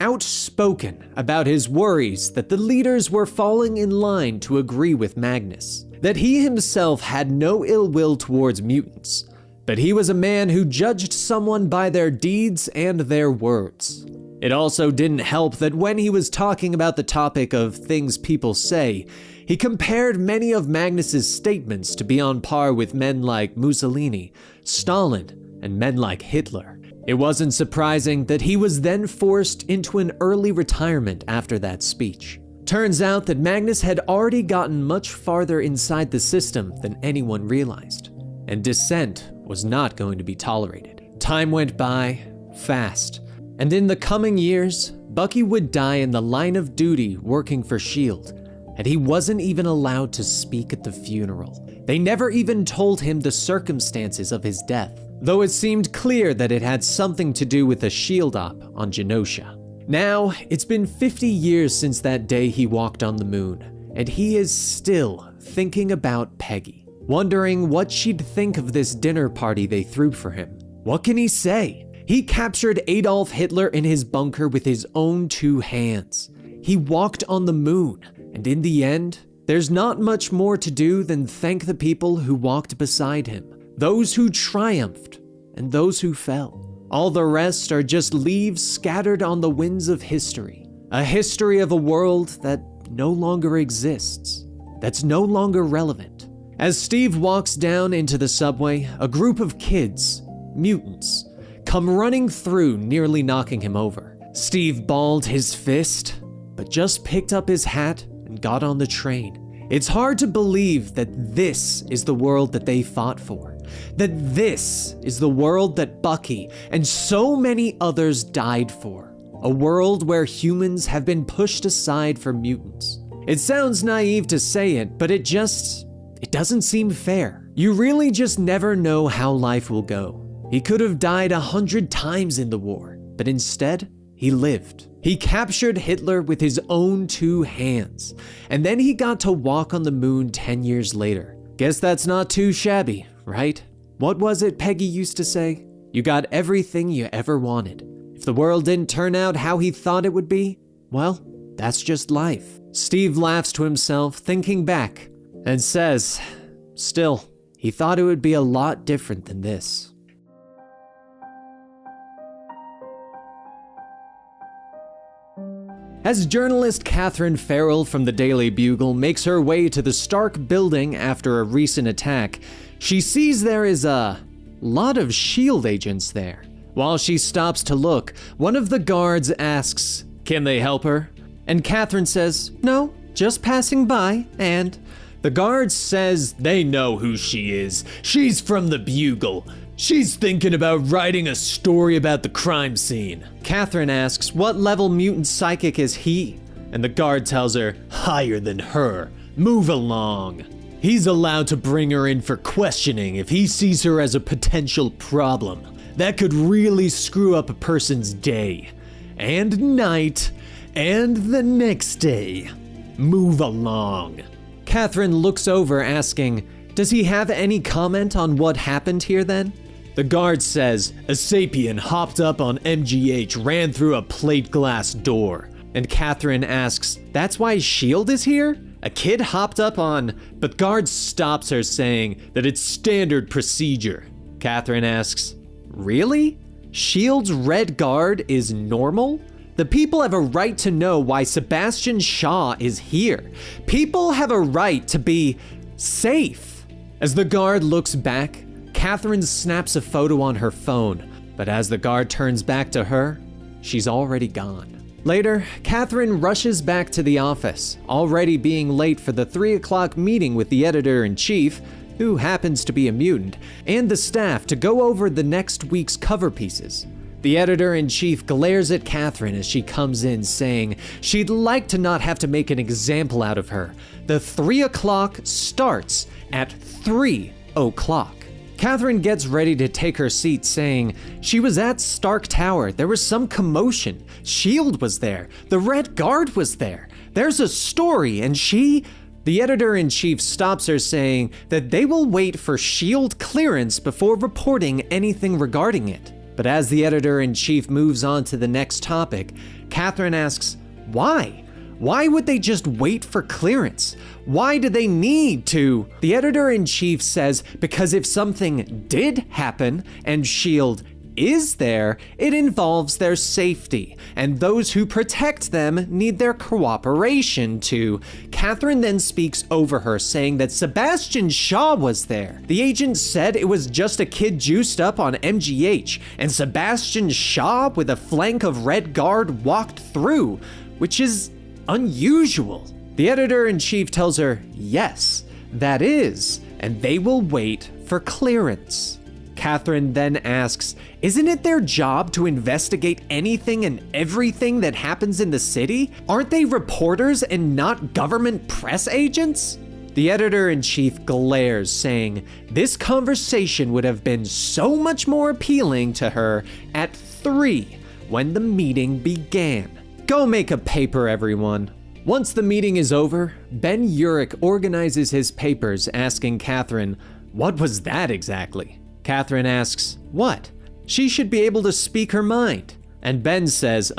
outspoken about his worries that the leaders were falling in line to agree with Magnus, that he himself had no ill will towards mutants, but he was a man who judged someone by their deeds and their words. It also didn't help that when he was talking about the topic of things people say, he compared many of Magnus's statements to be on par with men like Mussolini, Stalin, and men like Hitler. It wasn't surprising that he was then forced into an early retirement after that speech. Turns out that Magnus had already gotten much farther inside the system than anyone realized, and dissent was not going to be tolerated. Time went by, fast, and in the coming years, Bucky would die in the line of duty working for S.H.I.E.L.D., and he wasn't even allowed to speak at the funeral. They never even told him the circumstances of his death, though it seemed clear that it had something to do with a S.H.I.E.L.D. op on Genosha. Now, it's been 50 years since that day he walked on the moon, and he is still thinking about Peggy, wondering what she'd think of this dinner party they threw for him. What can he say? He captured Adolf Hitler in his bunker with his own 2 hands. He walked on the moon, and in the end, there's not much more to do than thank the people who walked beside him, those who triumphed and those who fell. All the rest are just leaves scattered on the winds of history, a history of a world that no longer exists, that's no longer relevant. As Steve walks down into the subway, a group of kids, mutants, come running through, nearly knocking him over. Steve balled his fist, but just picked up his hat and got on the train. It's hard to believe that this is the world that they fought for, that this is the world that Bucky and so many others died for, a world where humans have been pushed aside for mutants. It sounds naive to say it, but it doesn't seem fair. You really just never know how life will go. He could have died 100 times in the war, but instead, he lived. He captured Hitler with his own 2 hands, and then he got to walk on the moon 10 years later. Guess that's not too shabby, right? What was it Peggy used to say? You got everything you ever wanted. If the world didn't turn out how he thought it would be, well, that's just life. Steve laughs to himself, thinking back, and says, still, he thought it would be a lot different than this. As journalist Catherine Farrell from the Daily Bugle makes her way to the Stark building after a recent attack, she sees there is a lot of S.H.I.E.L.D. agents there. While she stops to look, one of the guards asks, "Can they help her?" And Catherine says, "No, just passing by," and the guard says they know who she is. She's from the Bugle. She's thinking about writing a story about the crime scene. Catherine asks, what level mutant psychic is he? And the guard tells her, higher than her. Move along. He's allowed to bring her in for questioning if he sees her as a potential problem. That could really screw up a person's day, and night, and the next day. Move along. Catherine looks over asking, does he have any comment on what happened here then? The guard says, a sapien hopped up on MGH, ran through a plate glass door. And Catherine asks, that's why S.H.I.E.L.D. is here? A kid hopped up on, but guard stops her saying that it's standard procedure. Catherine asks, really? S.H.I.E.L.D.'s Red Guard is normal? The people have a right to know why Sebastian Shaw is here. People have a right to be safe. As the guard looks back, Catherine snaps a photo on her phone, but as the guard turns back to her, she's already gone. Later, Catherine rushes back to the office, already being late for the 3 o'clock meeting with the editor-in-chief, who happens to be a mutant, and the staff to go over the next week's cover pieces. The editor-in-chief glares at Catherine as she comes in, saying she'd like to not have to make an example out of her. The 3 o'clock starts at 3 o'clock. Catherine gets ready to take her seat, saying she was at Stark Tower. There was some commotion. S.H.I.E.L.D. was there. The Red Guard was there. There's a story, and The editor-in-chief stops her, saying that they will wait for S.H.I.E.L.D. clearance before reporting anything regarding it. But as the editor-in-chief moves on to the next topic, Catherine asks, why? Why would they just wait for clearance? Why do they need to? The editor-in-chief says because if something did happen and S.H.I.E.L.D. is there, it involves their safety, and those who protect them need their cooperation too. Catherine then speaks over her, saying that Sebastian Shaw was there. The agent said it was just a kid juiced up on MGH, and Sebastian Shaw with a flank of Red Guard walked through, which is unusual. The editor-in-chief tells her, yes, that is, and they will wait for clearance. Catherine then asks, isn't it their job to investigate anything and everything that happens in the city? Aren't they reporters and not government press agents? The editor-in-chief glares, saying this conversation would have been so much more appealing to her at 3, when the meeting began. Go make a paper, everyone. Once the meeting is over, Ben Urich organizes his papers, asking Catherine, "What was that exactly?" Catherine asks, "What?" She should be able to speak her mind. And Ben says,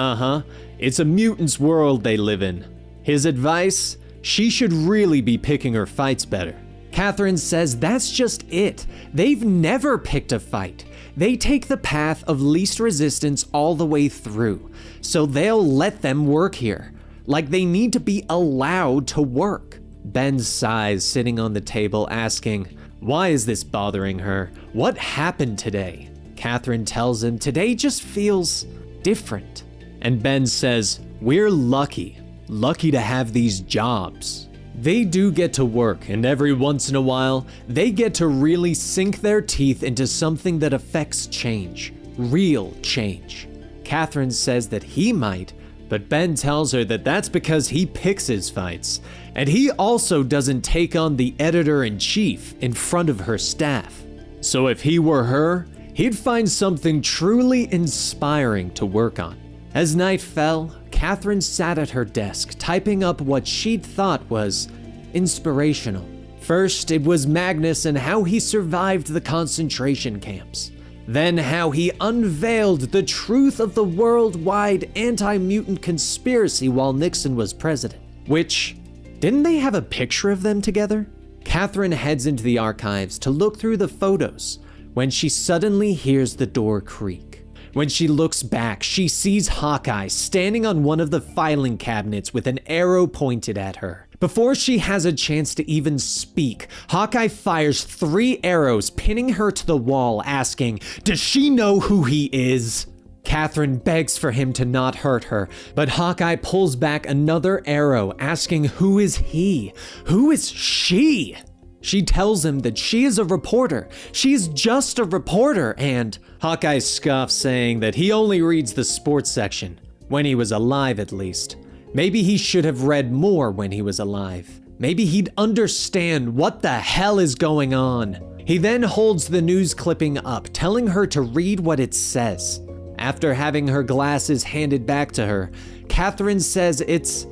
it's a mutant's world they live in. His advice? She should really be picking her fights better. Catherine says that's just it. They've never picked a fight. They take the path of least resistance all the way through, so they'll let them work here. Like they need to be allowed to work. Ben sighs, sitting on the table, asking, why is this bothering her? What happened today? Catherine tells him today just feels different. And Ben says, we're lucky to have these jobs. They do get to work, and every once in a while, they get to really sink their teeth into something that affects change, real change. Catherine says that he might, but Ben tells her that that's because he picks his fights, and he also doesn't take on the editor-in-chief in front of her staff. So if he were her, he'd find something truly inspiring to work on. As night fell, Catherine sat at her desk, typing up what she'd thought was inspirational. First, it was Magnus and how he survived the concentration camps. Then how he unveiled the truth of the worldwide anti-mutant conspiracy while Nixon was president. Which, didn't they have a picture of them together? Catherine heads into the archives to look through the photos when she suddenly hears the door creak. When she looks back, she sees Hawkeye standing on one of the filing cabinets with an arrow pointed at her. Before she has a chance to even speak, Hawkeye fires 3 arrows, pinning her to the wall, asking, does she know who he is? Catherine begs for him to not hurt her, but Hawkeye pulls back another arrow, asking who is he? Who is she? She tells him that she is a reporter. She's just a reporter, and Hawkeye scoffs, saying that he only reads the sports section, when he was alive at least. Maybe he should have read more when he was alive. Maybe he'd understand what the hell is going on. He then holds the news clipping up, telling her to read what it says. After having her glasses handed back to her, Catherine says it's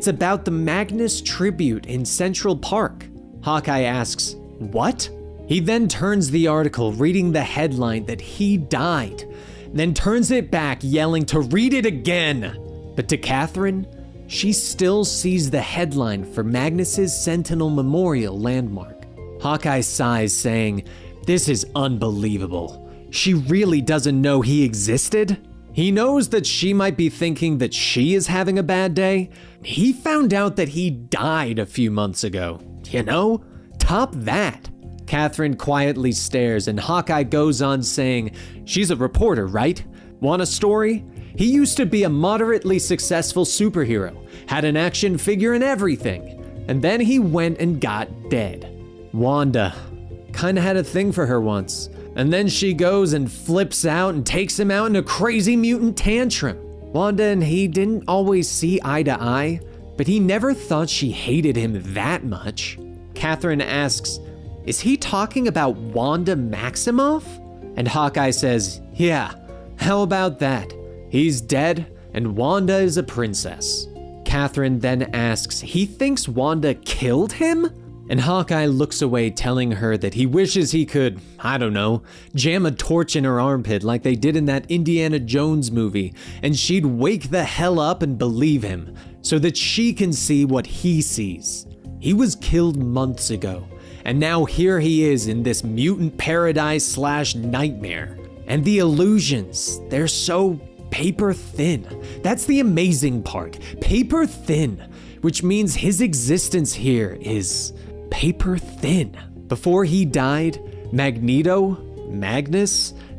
about the Magnus tribute in Central Park. Hawkeye asks, what? He then turns the article, reading the headline that he died, then turns it back, yelling to read it again. But to Catherine, she still sees the headline for Magnus's Sentinel Memorial landmark. Hawkeye sighs, saying, this is unbelievable. She really doesn't know he existed? He knows that she might be thinking that she is having a bad day. He found out that he died a few months ago. You know, top that. Catherine quietly stares, and Hawkeye goes on saying, she's a reporter, right? Want a story? He used to be a moderately successful superhero, had an action figure and everything, and then he went and got dead. Wanda kinda had a thing for her once, and then she goes and flips out and takes him out in a crazy mutant tantrum. Wanda and he didn't always see eye to eye, but he never thought she hated him that much. Catherine asks, is he talking about Wanda Maximoff? And Hawkeye says, yeah, how about that? He's dead and Wanda is a princess. Catherine then asks, he thinks Wanda killed him? And Hawkeye looks away, telling her that he wishes he could, I don't know, jam a torch in her armpit like they did in that Indiana Jones movie, and she'd wake the hell up and believe him, so that she can see what he sees. He was killed months ago, and now here he is in this mutant paradise / nightmare. And the illusions, they're so paper thin. That's the amazing part, paper thin, which means his existence here is paper thin. Before he died, Magnus,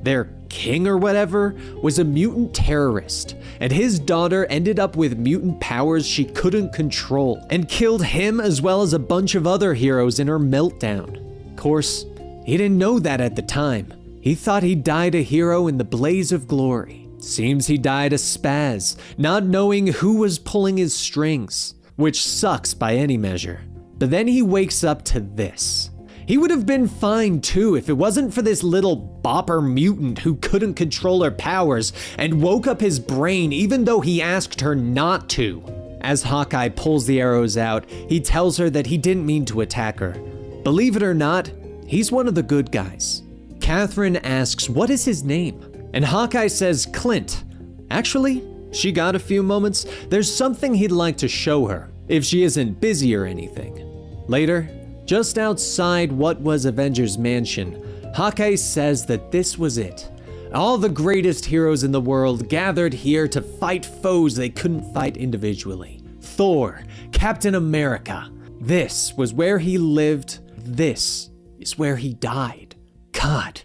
their king or whatever, was a mutant terrorist, and his daughter ended up with mutant powers she couldn't control, and killed him as well as a bunch of other heroes in her meltdown. Of course, he didn't know that at the time. He thought he died a hero in the blaze of glory. Seems he died a spaz, not knowing who was pulling his strings, which sucks by any measure. But then he wakes up to this. He would have been fine too if it wasn't for this little bopper mutant who couldn't control her powers and woke up his brain even though he asked her not to. As Hawkeye pulls the arrows out, he tells her that he didn't mean to attack her. Believe it or not, he's one of the good guys. Catherine asks what is his name, and Hawkeye says Clint. Actually, she got a few moments. There's something he'd like to show her, if she isn't busy or anything. Later, just outside what was Avengers Mansion, Hawkeye says that this was it. All the greatest heroes in the world gathered here to fight foes they couldn't fight individually. Thor, Captain America. This was where he lived. This is where he died. God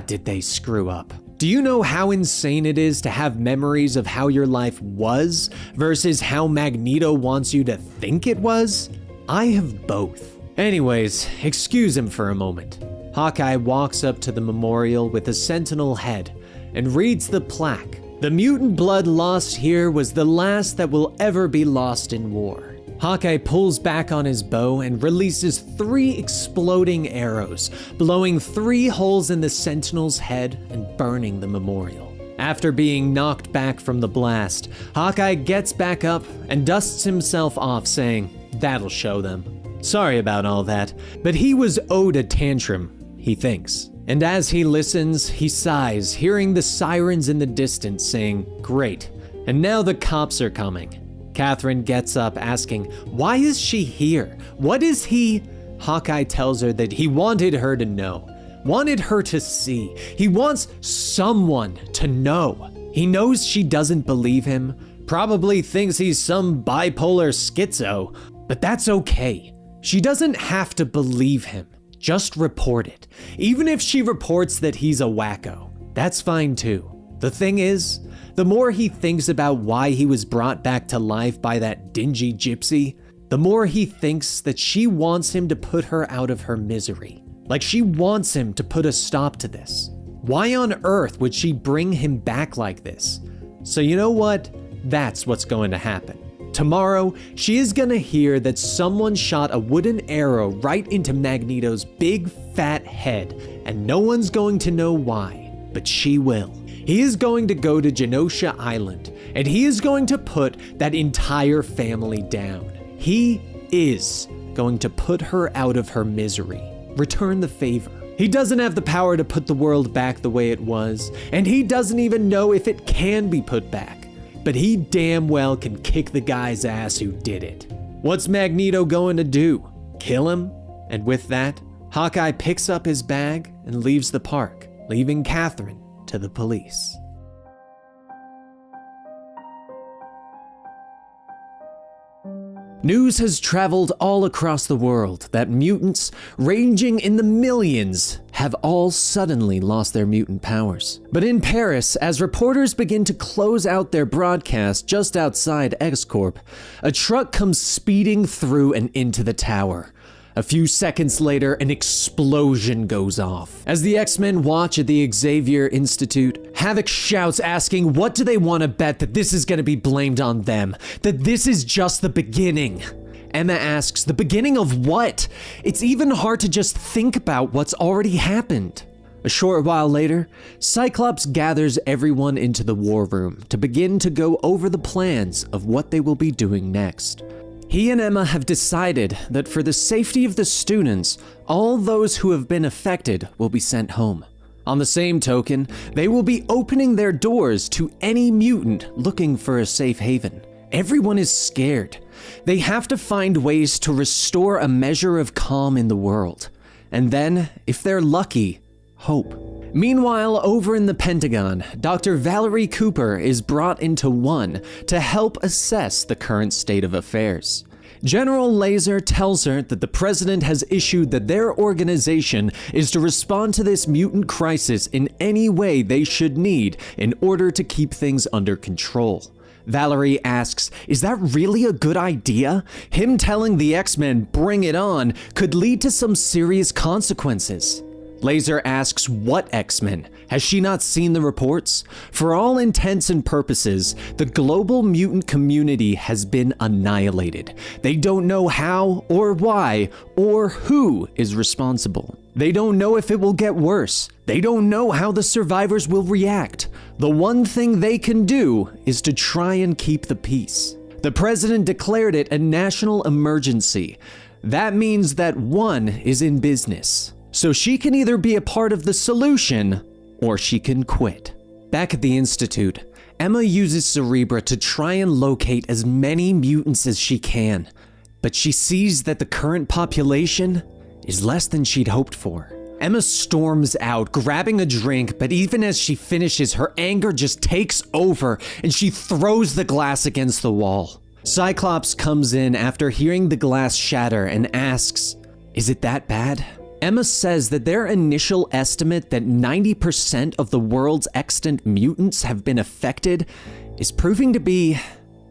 did they screw up. Do you know how insane it is to have memories of how your life was versus how Magneto wants you to think it was? I have both. Anyways, excuse him for a moment. Hawkeye walks up to the memorial with a sentinel head and reads the plaque. The mutant blood lost here was the last that will ever be lost in war. Hawkeye pulls back on his bow and releases 3 exploding arrows, blowing 3 holes in the sentinel's head and burning the memorial. After being knocked back from the blast, Hawkeye gets back up and dusts himself off, saying, "That'll show them." Sorry about all that, but he was owed a tantrum, he thinks. And as he listens, he sighs, hearing the sirens in the distance saying, "Great, and now the cops are coming." Catherine gets up asking, why is she here? What is he? Hawkeye tells her that he wanted her to know, wanted her to see. He wants someone to know. He knows she doesn't believe him, probably thinks he's some bipolar schizo, but that's okay. She doesn't have to believe him, just report it. Even if she reports that he's a wacko, that's fine too. The thing is, the more he thinks about why he was brought back to life by that dingy gypsy, the more he thinks that she wants him to put her out of her misery. Like she wants him to put a stop to this. Why on earth would she bring him back like this? So you know what? That's what's going to happen. Tomorrow, she is gonna hear that someone shot a wooden arrow right into Magneto's big fat head, and no one's going to know why, but she will. He is going to go to Genosha Island, and he is going to put that entire family down. He is going to put her out of her misery, return the favor. He doesn't have the power to put the world back the way it was, and he doesn't even know if it can be put back. But he damn well can kick the guy's ass who did it. What's Magneto going to do? Kill him? And with that, Hawkeye picks up his bag and leaves the park, leaving Catherine to the police. News has traveled all across the world that mutants, ranging in the millions, have all suddenly lost their mutant powers. But in Paris, as reporters begin to close out their broadcast just outside X-Corp, a truck comes speeding through and into the tower. A few seconds later, an explosion goes off. As the X-Men watch at the Xavier Institute, Havoc shouts asking what do they want to bet that this is going to be blamed on them, that this is just the beginning. Emma asks, the beginning of what? It's even hard to just think about what's already happened. A short while later, Cyclops gathers everyone into the war room to begin to go over the plans of what they will be doing next. He and Emma have decided that for the safety of the students, all those who have been affected will be sent home. On the same token, they will be opening their doors to any mutant looking for a safe haven. Everyone is scared. They have to find ways to restore a measure of calm in the world. And then, if they're lucky, hope. Meanwhile, over in the Pentagon, Dr. Valerie Cooper is brought into One to help assess the current state of affairs. General Laser tells her that the president has issued that their organization is to respond to this mutant crisis in any way they should need in order to keep things under control. Valerie asks, is that really a good idea? Him telling the X-Men, bring it on, could lead to some serious consequences. Laser asks what X-Men. Has she not seen the reports? For all intents and purposes, the global mutant community has been annihilated. They don't know how or why or who is responsible. They don't know if it will get worse. They don't know how the survivors will react. The one thing they can do is to try and keep the peace. The president declared it a national emergency. That means that one is in business. So she can either be a part of the solution or she can quit. Back at the Institute, Emma uses Cerebra to try and locate as many mutants as she can, but she sees that the current population is less than she'd hoped for. Emma storms out, grabbing a drink, but even as she finishes, her anger just takes over and she throws the glass against the wall. Cyclops comes in after hearing the glass shatter and asks, "Is it that bad?" Emma says that their initial estimate that 90% of the world's extant mutants have been affected is proving to be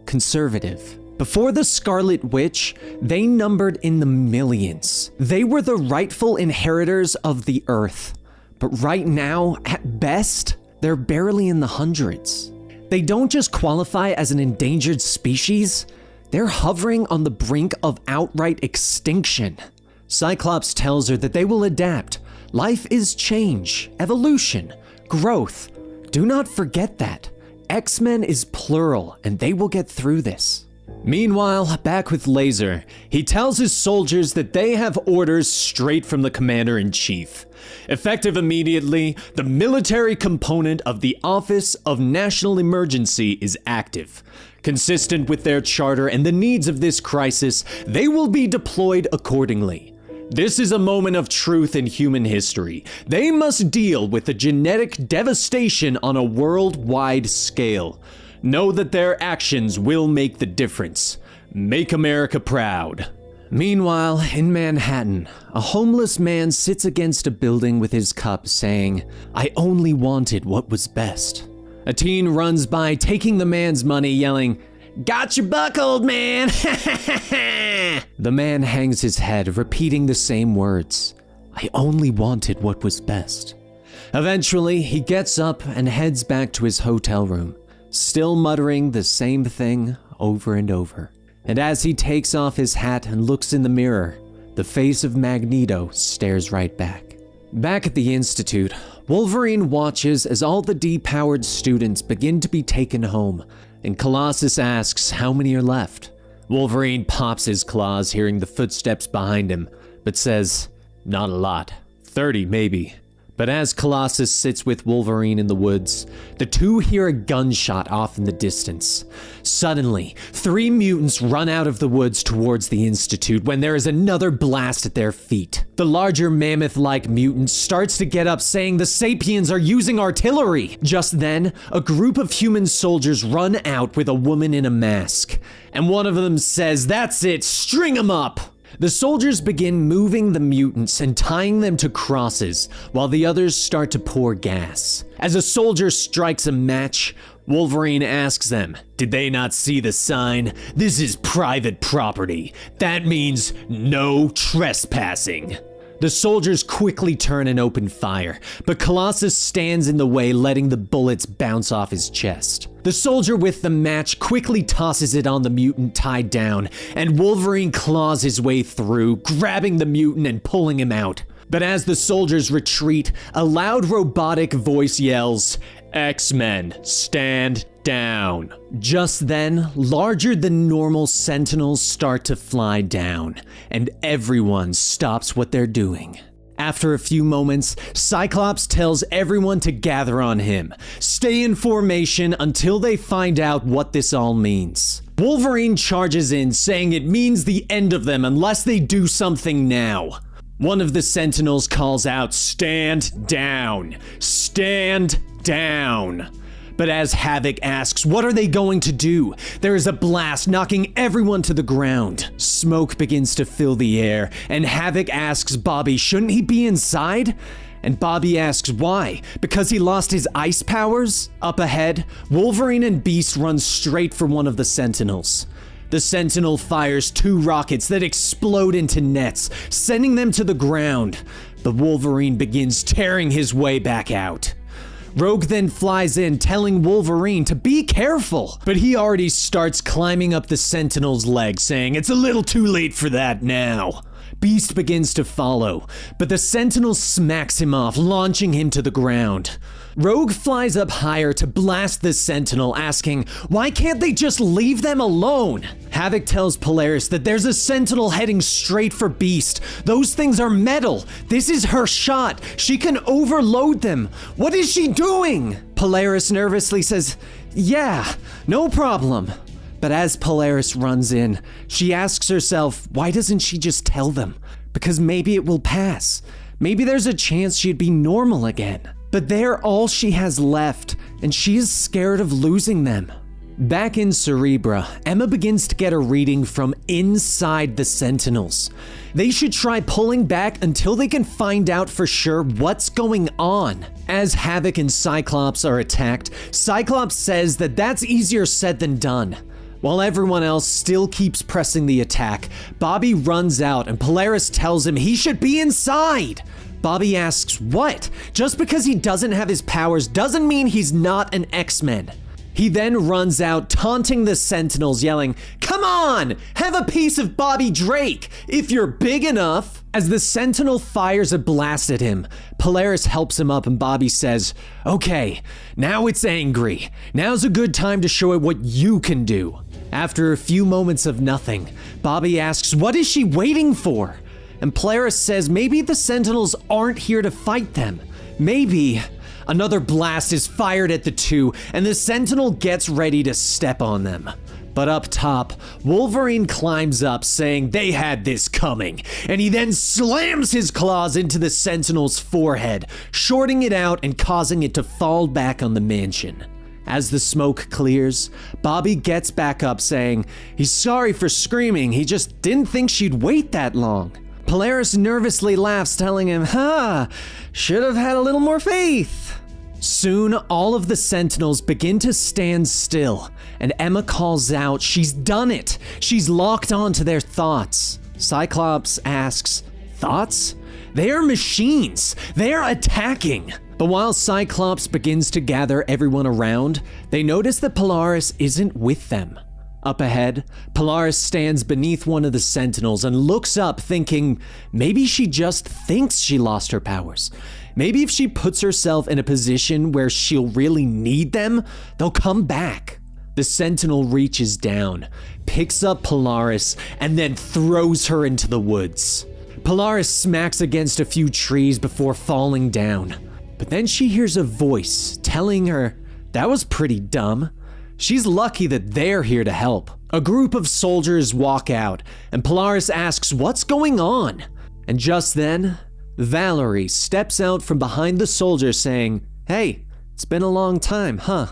conservative. Before the Scarlet Witch, they numbered in the millions. They were the rightful inheritors of the Earth. But right now, at best, they're barely in the hundreds. They don't just qualify as an endangered species, they're hovering on the brink of outright extinction. Cyclops tells her that they will adapt. Life is change, evolution, growth. Do not forget that. X-Men is plural, and they will get through this. Meanwhile, back with Laser, he tells his soldiers that they have orders straight from the Commander-in-Chief. Effective immediately, the military component of the Office of National Emergency is active. Consistent with their charter and the needs of this crisis, they will be deployed accordingly. This is a moment of truth in human history. They must deal with the genetic devastation on a worldwide scale. Know that their actions will make the difference. Make America proud. Meanwhile, in Manhattan, a homeless man sits against a building with his cup saying, "I only wanted what was best." A teen runs by taking the man's money, yelling, "Got your buck, old man!" The man hangs his head, repeating the same words. "I only wanted what was best." Eventually, he gets up and heads back to his hotel room, still muttering the same thing over and over. And as he takes off his hat and looks in the mirror, the face of Magneto stares right back. Back at the Institute, Wolverine watches as all the depowered students begin to be taken home, and Colossus asks how many are left. Wolverine pops his claws, hearing the footsteps behind him, but says, "Not a lot. 30 maybe." But as Colossus sits with Wolverine in the woods, the two hear a gunshot off in the distance. Suddenly, 3 mutants run out of the woods towards the Institute when there is another blast at their feet. The larger mammoth-like mutant starts to get up, saying the Sapiens are using artillery. Just then, a group of human soldiers run out with a woman in a mask, and one of them says, "That's it, string 'em up!" The soldiers begin moving the mutants and tying them to crosses, while the others start to pour gas. As a soldier strikes a match, Wolverine asks them, "Did they not see the sign? This is private property. That means no trespassing." The soldiers quickly turn and open fire, but Colossus stands in the way, letting the bullets bounce off his chest. The soldier with the match quickly tosses it on the mutant tied down, and Wolverine claws his way through, grabbing the mutant and pulling him out. But as the soldiers retreat, a loud robotic voice yells, "X-Men, stand down." Just then, larger than normal sentinels start to fly down, and everyone stops what they're doing. After a few moments, Cyclops tells everyone to gather on him. Stay in formation until they find out what this all means. Wolverine charges in, saying it means the end of them unless they do something now. One of the sentinels calls out, "Stand down! Stand down!" But as Havoc asks, what are they going to do? There is a blast knocking everyone to the ground. Smoke begins to fill the air, and Havoc asks Bobby, shouldn't he be inside? And Bobby asks why, because he lost his ice powers? Up ahead, Wolverine and Beast run straight for one of the Sentinels. The Sentinel fires 2 rockets that explode into nets, sending them to the ground. but Wolverine begins tearing his way back out. Rogue then flies in, telling Wolverine to be careful, but he already starts climbing up the Sentinel's leg, saying it's a little too late for that now. Beast begins to follow, but the Sentinel smacks him off, launching him to the ground. Rogue flies up higher to blast the Sentinel, asking, why can't they just leave them alone? Havoc tells Polaris that there's a Sentinel heading straight for Beast. Those things are metal. This is her shot. She can overload them. What is she doing? Polaris nervously says, yeah, no problem. But as Polaris runs in, she asks herself, why doesn't she just tell them? Because maybe it will pass. Maybe there's a chance she'd be normal again. But they're all she has left, and she is scared of losing them. Back in Cerebra, Emma begins to get a reading from inside the Sentinels. They should try pulling back until they can find out for sure what's going on. As Havoc and Cyclops are attacked, Cyclops says that that's easier said than done. While everyone else still keeps pressing the attack, Bobby runs out and Polaris tells him he should be inside. Bobby asks what? Just because he doesn't have his powers doesn't mean he's not an X-Men. He then runs out, taunting the Sentinels, yelling, come on, have a piece of Bobby Drake, if you're big enough. As the Sentinel fires a blast at him, Polaris helps him up and Bobby says, okay, now it's angry. Now's a good time to show it what you can do. After a few moments of nothing, Bobby asks, what is she waiting for? And Polaris says maybe the Sentinels aren't here to fight them. Maybe. Another blast is fired at the two, and the Sentinel gets ready to step on them. But up top, Wolverine climbs up, saying they had this coming, and he then slams his claws into the Sentinel's forehead, shorting it out and causing it to fall back on the mansion. As the smoke clears, Bobby gets back up, saying he's sorry for screaming, he just didn't think she'd wait that long. Polaris nervously laughs, telling him, should have had a little more faith. Soon, all of the Sentinels begin to stand still, and Emma calls out, she's done it. She's locked on to their thoughts. Cyclops asks, thoughts? They are machines. They're attacking. But while Cyclops begins to gather everyone around, they notice that Polaris isn't with them. Up ahead, Polaris stands beneath one of the Sentinels and looks up, thinking maybe she just thinks she lost her powers. Maybe if she puts herself in a position where she'll really need them, they'll come back. The Sentinel reaches down, picks up Polaris, and then throws her into the woods. Polaris smacks against a few trees before falling down. But then she hears a voice telling her, that was pretty dumb. She's lucky that they're here to help. A group of soldiers walk out, and Polaris asks what's going on. And just then, Valerie steps out from behind the soldiers saying, hey, it's been a long time, huh?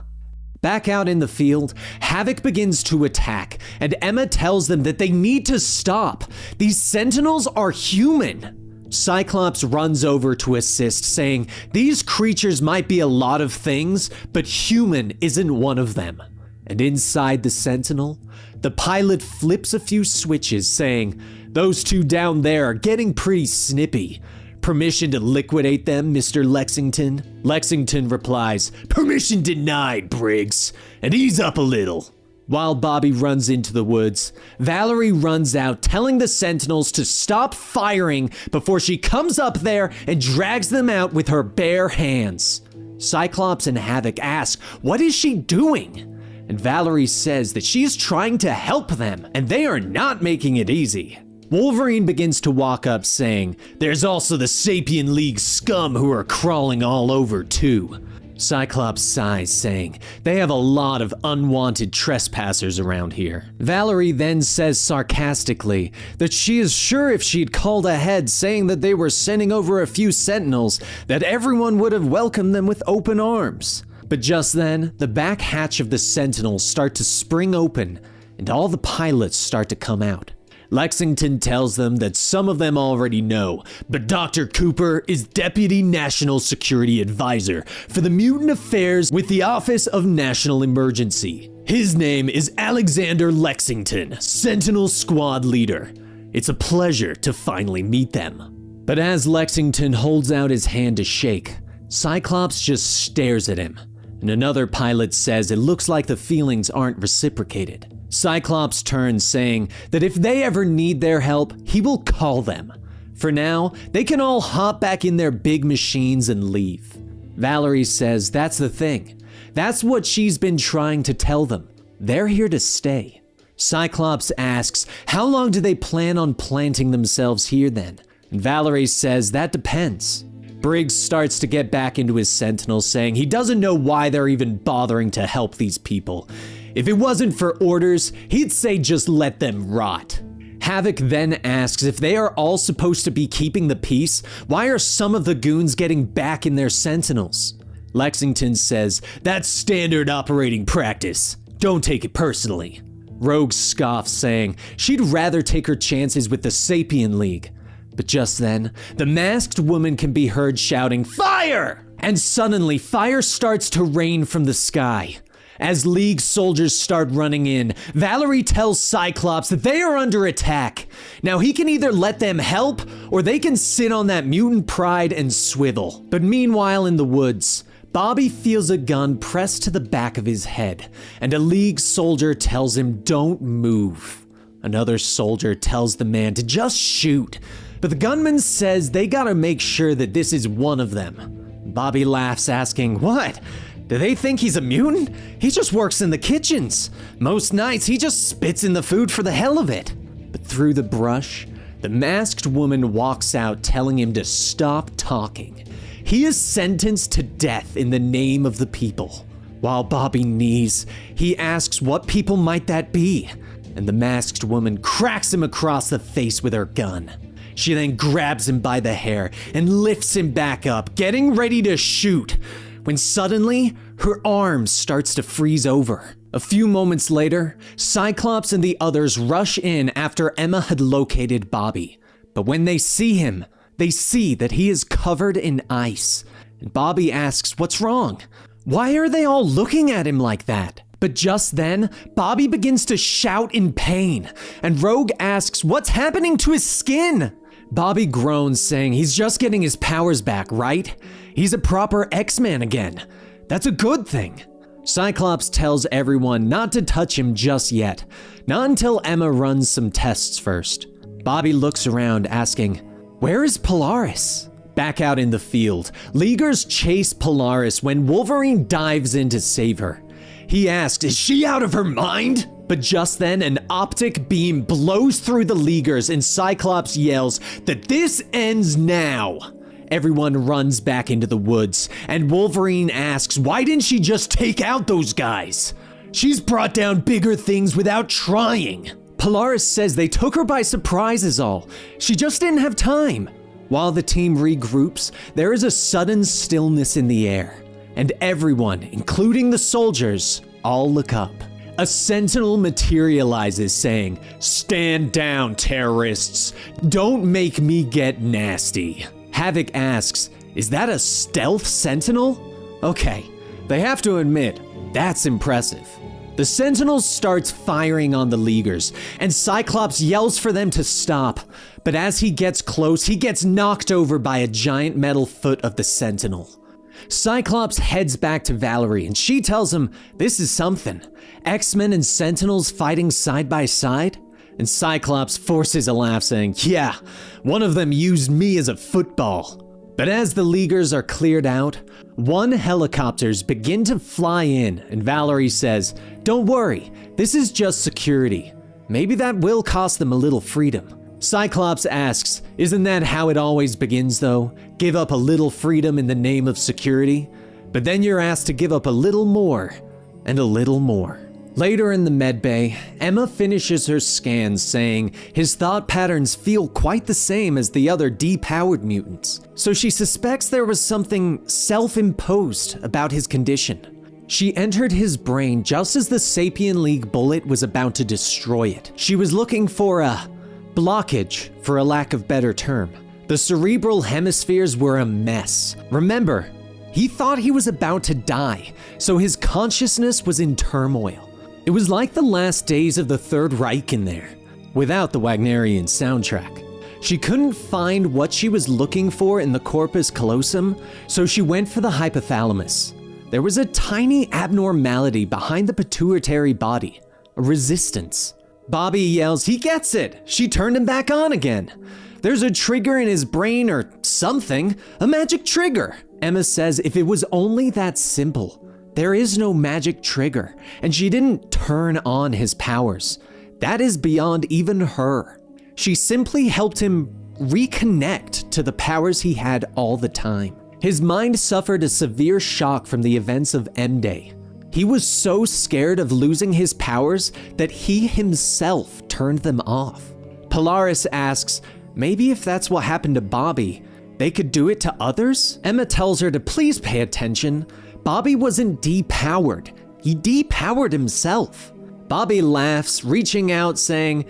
Back out in the field, Havoc begins to attack, and Emma tells them that they need to stop. These Sentinels are human. Cyclops runs over to assist, saying these creatures might be a lot of things, but human isn't one of them. And inside the Sentinel, the pilot flips a few switches, saying, those two down there are getting pretty snippy. Permission to liquidate them, Mr. Lexington? Lexington replies, permission denied, Briggs, and ease up a little. While Bobby runs into the woods, Valerie runs out, telling the Sentinels to stop firing before she comes up there and drags them out with her bare hands. Cyclops and Havoc ask, what is she doing? And Valerie says that she is trying to help them, and they are not making it easy. Wolverine begins to walk up, saying, there's also the Sapien League scum who are crawling all over too. Cyclops sighs, saying, they have a lot of unwanted trespassers around here. Valerie then says sarcastically that she is sure if she'd called ahead saying that they were sending over a few Sentinels, that everyone would have welcomed them with open arms. But just then, the back hatch of the Sentinels start to spring open, and all the pilots start to come out. Lexington tells them that some of them already know, but Dr. Cooper is Deputy National Security Advisor for the Mutant Affairs with the Office of National Emergency. His name is Alexander Lexington, Sentinel Squad Leader. It's a pleasure to finally meet them. But as Lexington holds out his hand to shake, Cyclops just stares at him, and another pilot says it looks like the feelings aren't reciprocated. Cyclops turns, saying that if they ever need their help, he will call them. For now, they can all hop back in their big machines and leave. Valerie says that's the thing. That's what she's been trying to tell them. They're here to stay. Cyclops asks, how long do they plan on planting themselves here then? And Valerie says that depends. Briggs starts to get back into his Sentinel, saying he doesn't know why they're even bothering to help these people. If it wasn't for orders, he'd say just let them rot. Havoc then asks if they are all supposed to be keeping the peace, why are some of the goons getting back in their Sentinels? Lexington says, that's standard operating practice. Don't take it personally. Rogue scoffs, saying she'd rather take her chances with the Sapien League. But just then, the masked woman can be heard shouting, fire! And suddenly, fire starts to rain from the sky. As League soldiers start running in, Valerie tells Cyclops that they are under attack. Now he can either let them help, or they can sit on that mutant pride and swivel. But meanwhile in the woods, Bobby feels a gun pressed to the back of his head, and a League soldier tells him don't move. Another soldier tells the man to just shoot, but the gunman says they gotta make sure that this is one of them. Bobby laughs, asking, what? Do they think he's a mutant? He just works in the kitchens. Most nights he just spits in the food for the hell of it. But through the brush, the masked woman walks out telling him to stop talking. He is sentenced to death in the name of the people. While Bobby knees, he asks what people might that be, and the masked woman cracks him across the face with her gun. She then grabs him by the hair and lifts him back up, getting ready to shoot, when suddenly, her arm starts to freeze over. A few moments later, Cyclops and the others rush in after Emma had located Bobby. But when they see him, they see that he is covered in ice. And Bobby asks, what's wrong? Why are they all looking at him like that? But just then, Bobby begins to shout in pain, and Rogue asks, what's happening to his skin? Bobby groans, saying he's just getting his powers back, right? He's a proper X-Man again. That's a good thing. Cyclops tells everyone not to touch him just yet, not until Emma runs some tests first. Bobby looks around, asking, where is Polaris? Back out in the field, Leaguers chase Polaris when Wolverine dives in to save her. He asks, is she out of her mind? But just then, an optic beam blows through the Leaguers and Cyclops yells that this ends now. Everyone runs back into the woods, and Wolverine asks, why didn't she just take out those guys? She's brought down bigger things without trying. Polaris says they took her by surprise is all. She just didn't have time. While the team regroups, there is a sudden stillness in the air, and everyone, including the soldiers, all look up. A sentinel materializes, saying, stand down, terrorists. Don't make me get nasty. Havoc asks, is that a stealth sentinel? Okay, they have to admit, that's impressive. The sentinel starts firing on the Leaguers, and Cyclops yells for them to stop. But as he gets close, he gets knocked over by a giant metal foot of the sentinel. Cyclops heads back to Valerie, and she tells him, this is something. X-Men and Sentinels fighting side by side? And Cyclops forces a laugh, saying, yeah, one of them used me as a football. But as the Leaguers are cleared out, one helicopters begin to fly in, and Valerie says, don't worry, this is just security. Maybe that will cost them a little freedom. Cyclops asks, isn't that how it always begins though? Give up a little freedom in the name of security? But then you're asked to give up a little more, and a little more. Later in the medbay, Emma finishes her scans, saying his thought patterns feel quite the same as the other depowered mutants, so she suspects there was something self-imposed about his condition. She entered his brain just as the Sapien League bullet was about to destroy it. She was looking for a blockage, for a lack of better term. The cerebral hemispheres were a mess. Remember, he thought he was about to die, so his consciousness was in turmoil. It was like the last days of the Third Reich in there, without the Wagnerian soundtrack. She couldn't find what she was looking for in the corpus callosum, so she went for the hypothalamus. There was a tiny abnormality behind the pituitary body, a resistance. Bobby yells, "He gets it! She turned him back on again. There's a trigger in his brain or something, a magic trigger." Emma says if it was only that simple. There is no magic trigger, and she didn't turn on his powers. That is beyond even her. She simply helped him reconnect to the powers he had all the time. His mind suffered a severe shock from the events of M-Day. He was so scared of losing his powers that he himself turned them off. Polaris asks, maybe if that's what happened to Bobby, they could do it to others? Emma tells her to please pay attention. Bobby wasn't depowered. He depowered himself. Bobby laughs, reaching out, saying,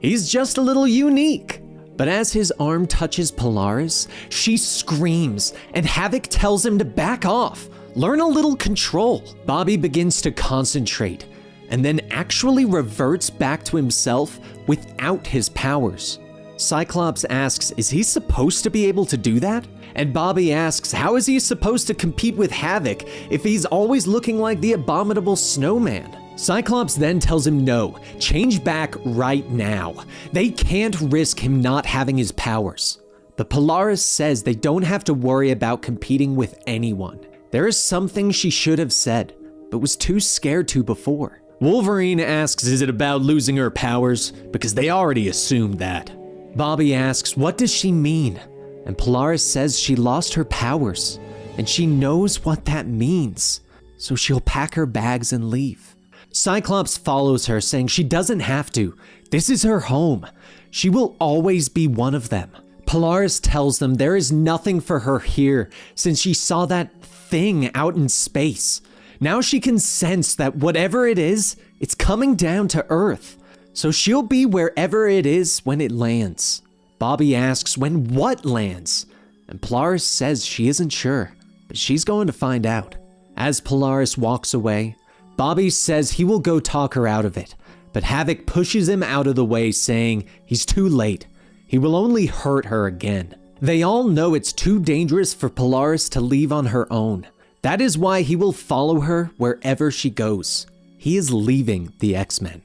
he's just a little unique. But as his arm touches Polaris, she screams, and Havoc tells him to back off, learn a little control. Bobby begins to concentrate, and then actually reverts back to himself without his powers. Cyclops asks, is he supposed to be able to do that? And Bobby asks, how is he supposed to compete with Havoc if he's always looking like the abominable snowman? Cyclops then tells him no, change back right now. They can't risk him not having his powers. But Polaris says they don't have to worry about competing with anyone. There is something she should have said, but was too scared to before. Wolverine asks, is it about losing her powers? Because they already assumed that. Bobby asks, what does she mean? And Polaris says she lost her powers, and she knows what that means, so she'll pack her bags and leave. Cyclops follows her, saying she doesn't have to. This is her home. She will always be one of them. Polaris tells them there is nothing for her here since she saw that thing out in space. Now she can sense that whatever it is, it's coming down to Earth. So she'll be wherever it is when it lands. Bobby asks when what lands, and Polaris says she isn't sure, but she's going to find out. As Polaris walks away, Bobby says he will go talk her out of it, but Havoc pushes him out of the way, saying he's too late. He will only hurt her again. They all know it's too dangerous for Polaris to leave on her own. That is why he will follow her wherever she goes. He is leaving the X-Men.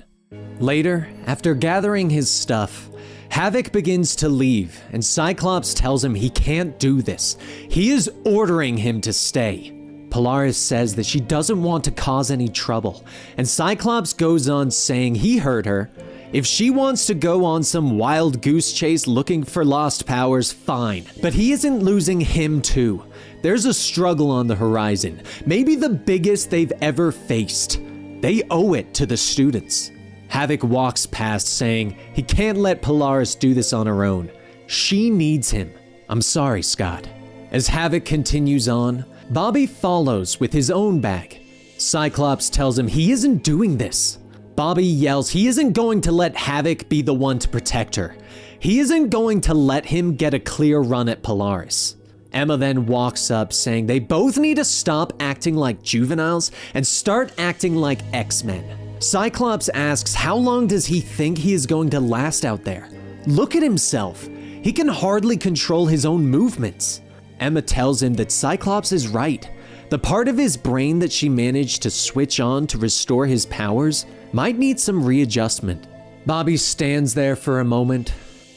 Later, after gathering his stuff, Havoc begins to leave, and Cyclops tells him he can't do this. He is ordering him to stay. Polaris says that she doesn't want to cause any trouble, and Cyclops goes on saying he heard her. If she wants to go on some wild goose chase looking for lost powers, fine. But he isn't losing him too. There's a struggle on the horizon, maybe the biggest they've ever faced. They owe it to the students. Havoc walks past, saying he can't let Polaris do this on her own. She needs him. I'm sorry, Scott. As Havoc continues on, Bobby follows with his own bag. Cyclops tells him he isn't doing this. Bobby yells he isn't going to let Havoc be the one to protect her. He isn't going to let him get a clear run at Polaris. Emma then walks up, saying they both need to stop acting like juveniles and start acting like X-Men. Cyclops asks how long does he think he is going to last out there? Look at himself. He can hardly control his own movements. Emma tells him that Cyclops is right. The part of his brain that she managed to switch on to restore his powers might need some readjustment. Bobby stands there for a moment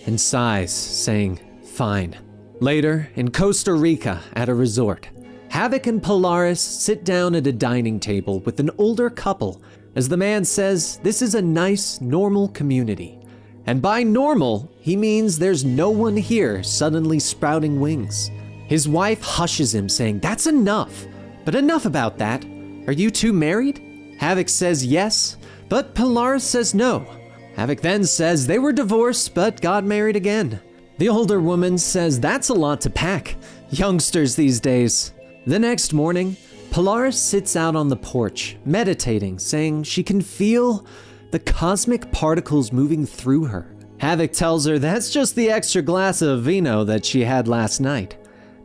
and sighs, saying, fine. Later, in Costa Rica at a resort, Havoc and Polaris sit down at a dining table with an older couple, as the man says this is a nice, normal community. And by normal, he means there's no one here suddenly sprouting wings. His wife hushes him, saying, that's enough. But enough about that. Are you two married? Havoc says yes, but Polaris says no. Havoc then says they were divorced but got married again. The older woman says that's a lot to pack. Youngsters these days. The next morning, Polaris sits out on the porch, meditating, saying she can feel the cosmic particles moving through her. Havoc tells her that's just the extra glass of vino that she had last night.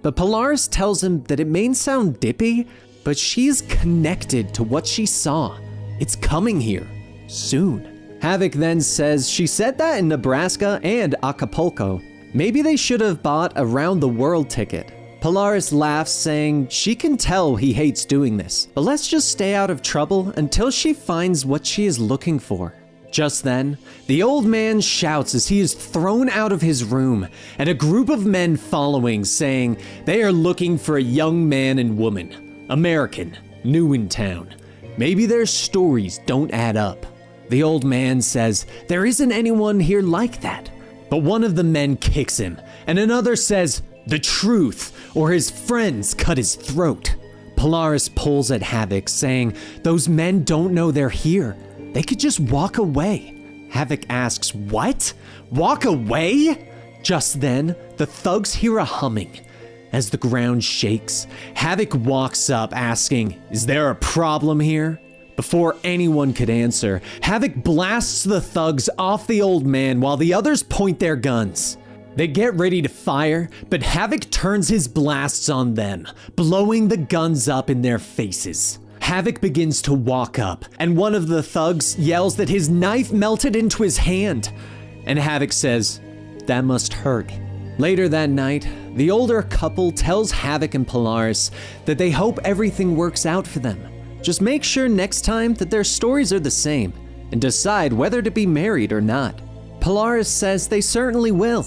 But Polaris tells him that it may sound dippy, but she's connected to what she saw. It's coming here, soon. Havoc then says she said that in Nebraska and Acapulco. Maybe they should have bought a round-the-world ticket. Polaris laughs, saying she can tell he hates doing this, but let's just stay out of trouble until she finds what she is looking for. Just then, the old man shouts as he is thrown out of his room, and a group of men following, saying they are looking for a young man and woman, American, new in town. Maybe their stories don't add up. The old man says there isn't anyone here like that, but one of the men kicks him, and another says the truth, or his friends cut his throat. Polaris pulls at Havoc, saying those men don't know they're here. They could just walk away. Havoc asks, what? Walk away? Just then, the thugs hear a humming. As the ground shakes, Havoc walks up asking, is there a problem here? Before anyone could answer, Havoc blasts the thugs off the old man while the others point their guns. They get ready to fire, but Havoc turns his blasts on them, blowing the guns up in their faces. Havoc begins to walk up, and one of the thugs yells that his knife melted into his hand. And Havoc says, that must hurt. Later that night, the older couple tells Havoc and Polaris that they hope everything works out for them. Just make sure next time that their stories are the same, and decide whether to be married or not. Polaris says they certainly will,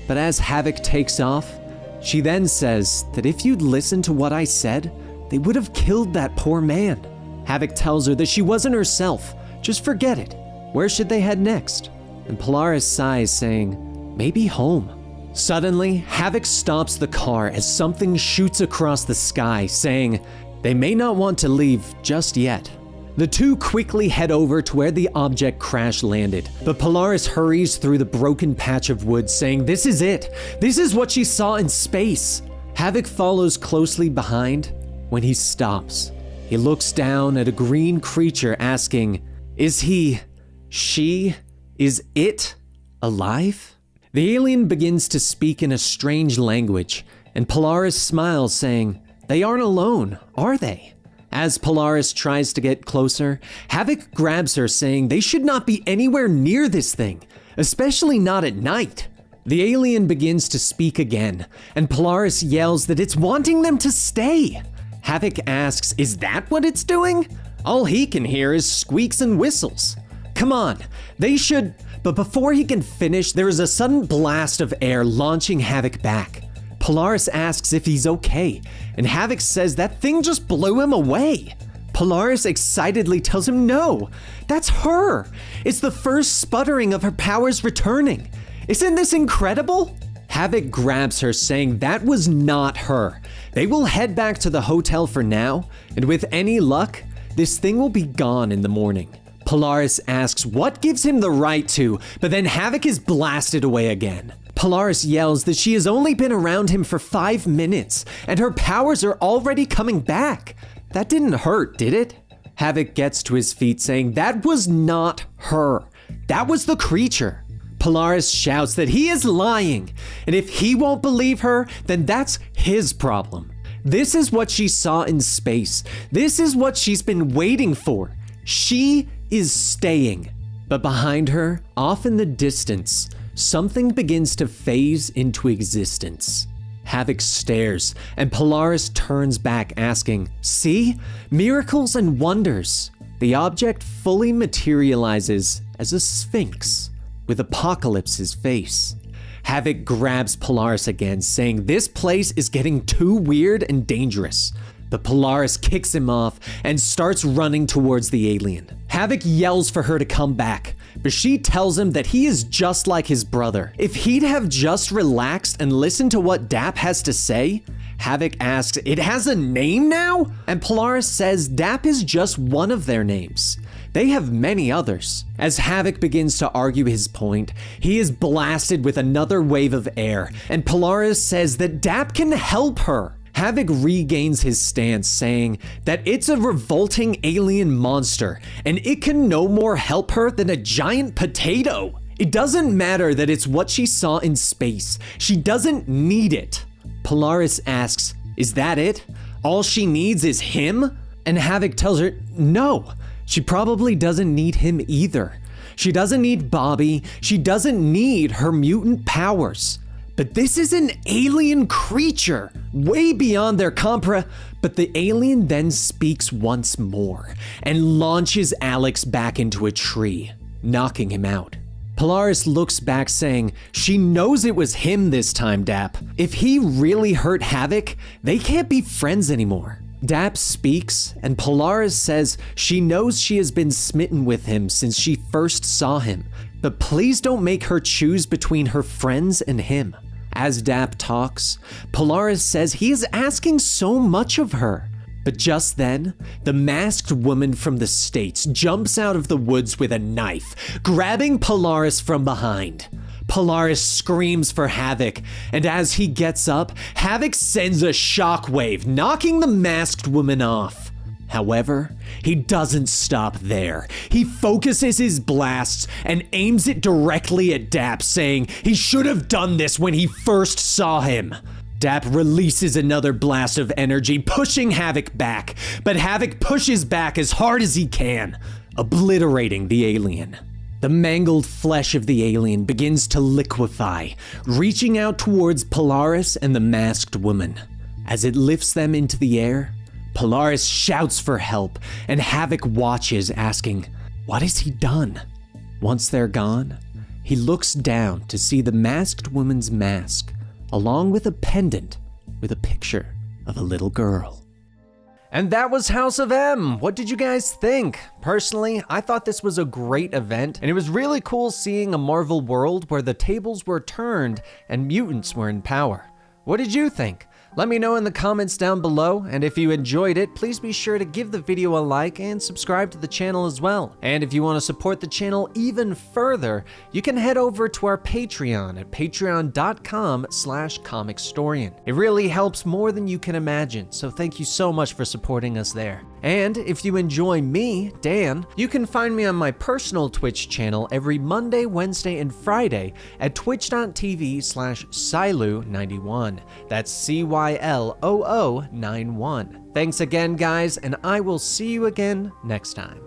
but as Havoc takes off, she then says that if you'd listened to what I said, they would have killed that poor man. Havoc tells her that she wasn't herself, just forget it. Where should they head next? And Polaris sighs, saying, maybe home. Suddenly, Havoc stops the car as something shoots across the sky, saying, they may not want to leave just yet. The two quickly head over to where the object crash landed, but Polaris hurries through the broken patch of wood, saying, this is it. This is what she saw in space. Havoc follows closely behind. When he stops, he looks down at a green creature asking, is it alive? The alien begins to speak in a strange language, and Polaris smiles, saying, they aren't alone, are they? As Polaris tries to get closer, Havoc grabs her, saying they should not be anywhere near this thing, especially not at night. The alien begins to speak again, and Polaris yells that it's wanting them to stay. Havoc asks, is that what it's doing? All he can hear is squeaks and whistles. Come on, they should... But before he can finish, there is a sudden blast of air launching Havoc back. Polaris asks if he's okay, and Havoc says that thing just blew him away. Polaris excitedly tells him no, that's her. It's the first sputtering of her powers returning. Isn't this incredible? Havoc grabs her, saying that was not her. They will head back to the hotel for now, and with any luck, this thing will be gone in the morning. Polaris asks what gives him the right to, but then Havoc is blasted away again. Polaris yells that she has only been around him for 5 minutes, and her powers are already coming back. That didn't hurt, did it? Havoc gets to his feet, saying that was not her. That was the creature. Polaris shouts that he is lying, and if he won't believe her, then that's his problem. This is what she saw in space. This is what she's been waiting for. She is staying. But behind her, off in the distance, something begins to phase into existence. Havoc stares, and Polaris turns back, asking, see? Miracles and wonders. The object fully materializes as a sphinx with Apocalypse's face. Havoc grabs Polaris again, saying this place is getting too weird and dangerous. But Polaris kicks him off and starts running towards the alien. Havoc yells for her to come back, but she tells him that he is just like his brother. If he'd have just relaxed and listened to what Dap has to say, Havoc asks, it has a name now? And Polaris says Dap is just one of their names. They have many others. As Havoc begins to argue his point, he is blasted with another wave of air, and Polaris says that Dap can help her. Havoc regains his stance, saying that it's a revolting alien monster, and it can no more help her than a giant potato. It doesn't matter that it's what she saw in space. She doesn't need it. Polaris asks, is that it? All she needs is him? And Havoc tells her, no, she probably doesn't need him either. She doesn't need Bobby. She doesn't need her mutant powers. But this is an alien creature, way beyond their but the alien then speaks once more and launches Alex back into a tree, knocking him out. Polaris looks back saying, she knows it was him this time, Dap. If he really hurt Havoc, they can't be friends anymore. Dap speaks, and Polaris says she knows she has been smitten with him since she first saw him, but please don't make her choose between her friends and him. As Dap talks, Polaris says he is asking so much of her. But just then, the masked woman from the States jumps out of the woods with a knife, grabbing Polaris from behind. Polaris screams for Havoc, and as he gets up, Havoc sends a shockwave, knocking the masked woman off. However, he doesn't stop there. He focuses his blasts and aims it directly at Dap, saying he should have done this when he first saw him. Dap releases another blast of energy, pushing Havoc back, but Havoc pushes back as hard as he can, obliterating the alien. The mangled flesh of the alien begins to liquefy, reaching out towards Polaris and the masked woman. As it lifts them into the air, Polaris shouts for help, and Havoc watches, asking, what has he done? Once they're gone, he looks down to see the masked woman's mask, along with a pendant with a picture of a little girl. And that was House of M. What did you guys think? Personally, I thought this was a great event, and it was really cool seeing a Marvel world where the tables were turned and mutants were in power. What did you think? Let me know in the comments down below, and if you enjoyed it, please be sure to give the video a like and subscribe to the channel as well. And if you want to support the channel even further, you can head over to our Patreon at patreon.com/Comicstorian. It really helps more than you can imagine, so thank you so much for supporting us there. And if you enjoy me, Dan, you can find me on my personal Twitch channel every Monday, Wednesday, and Friday at twitch.tv/Silo91. That's CYLOO91. Thanks again, guys, and I will see you again next time.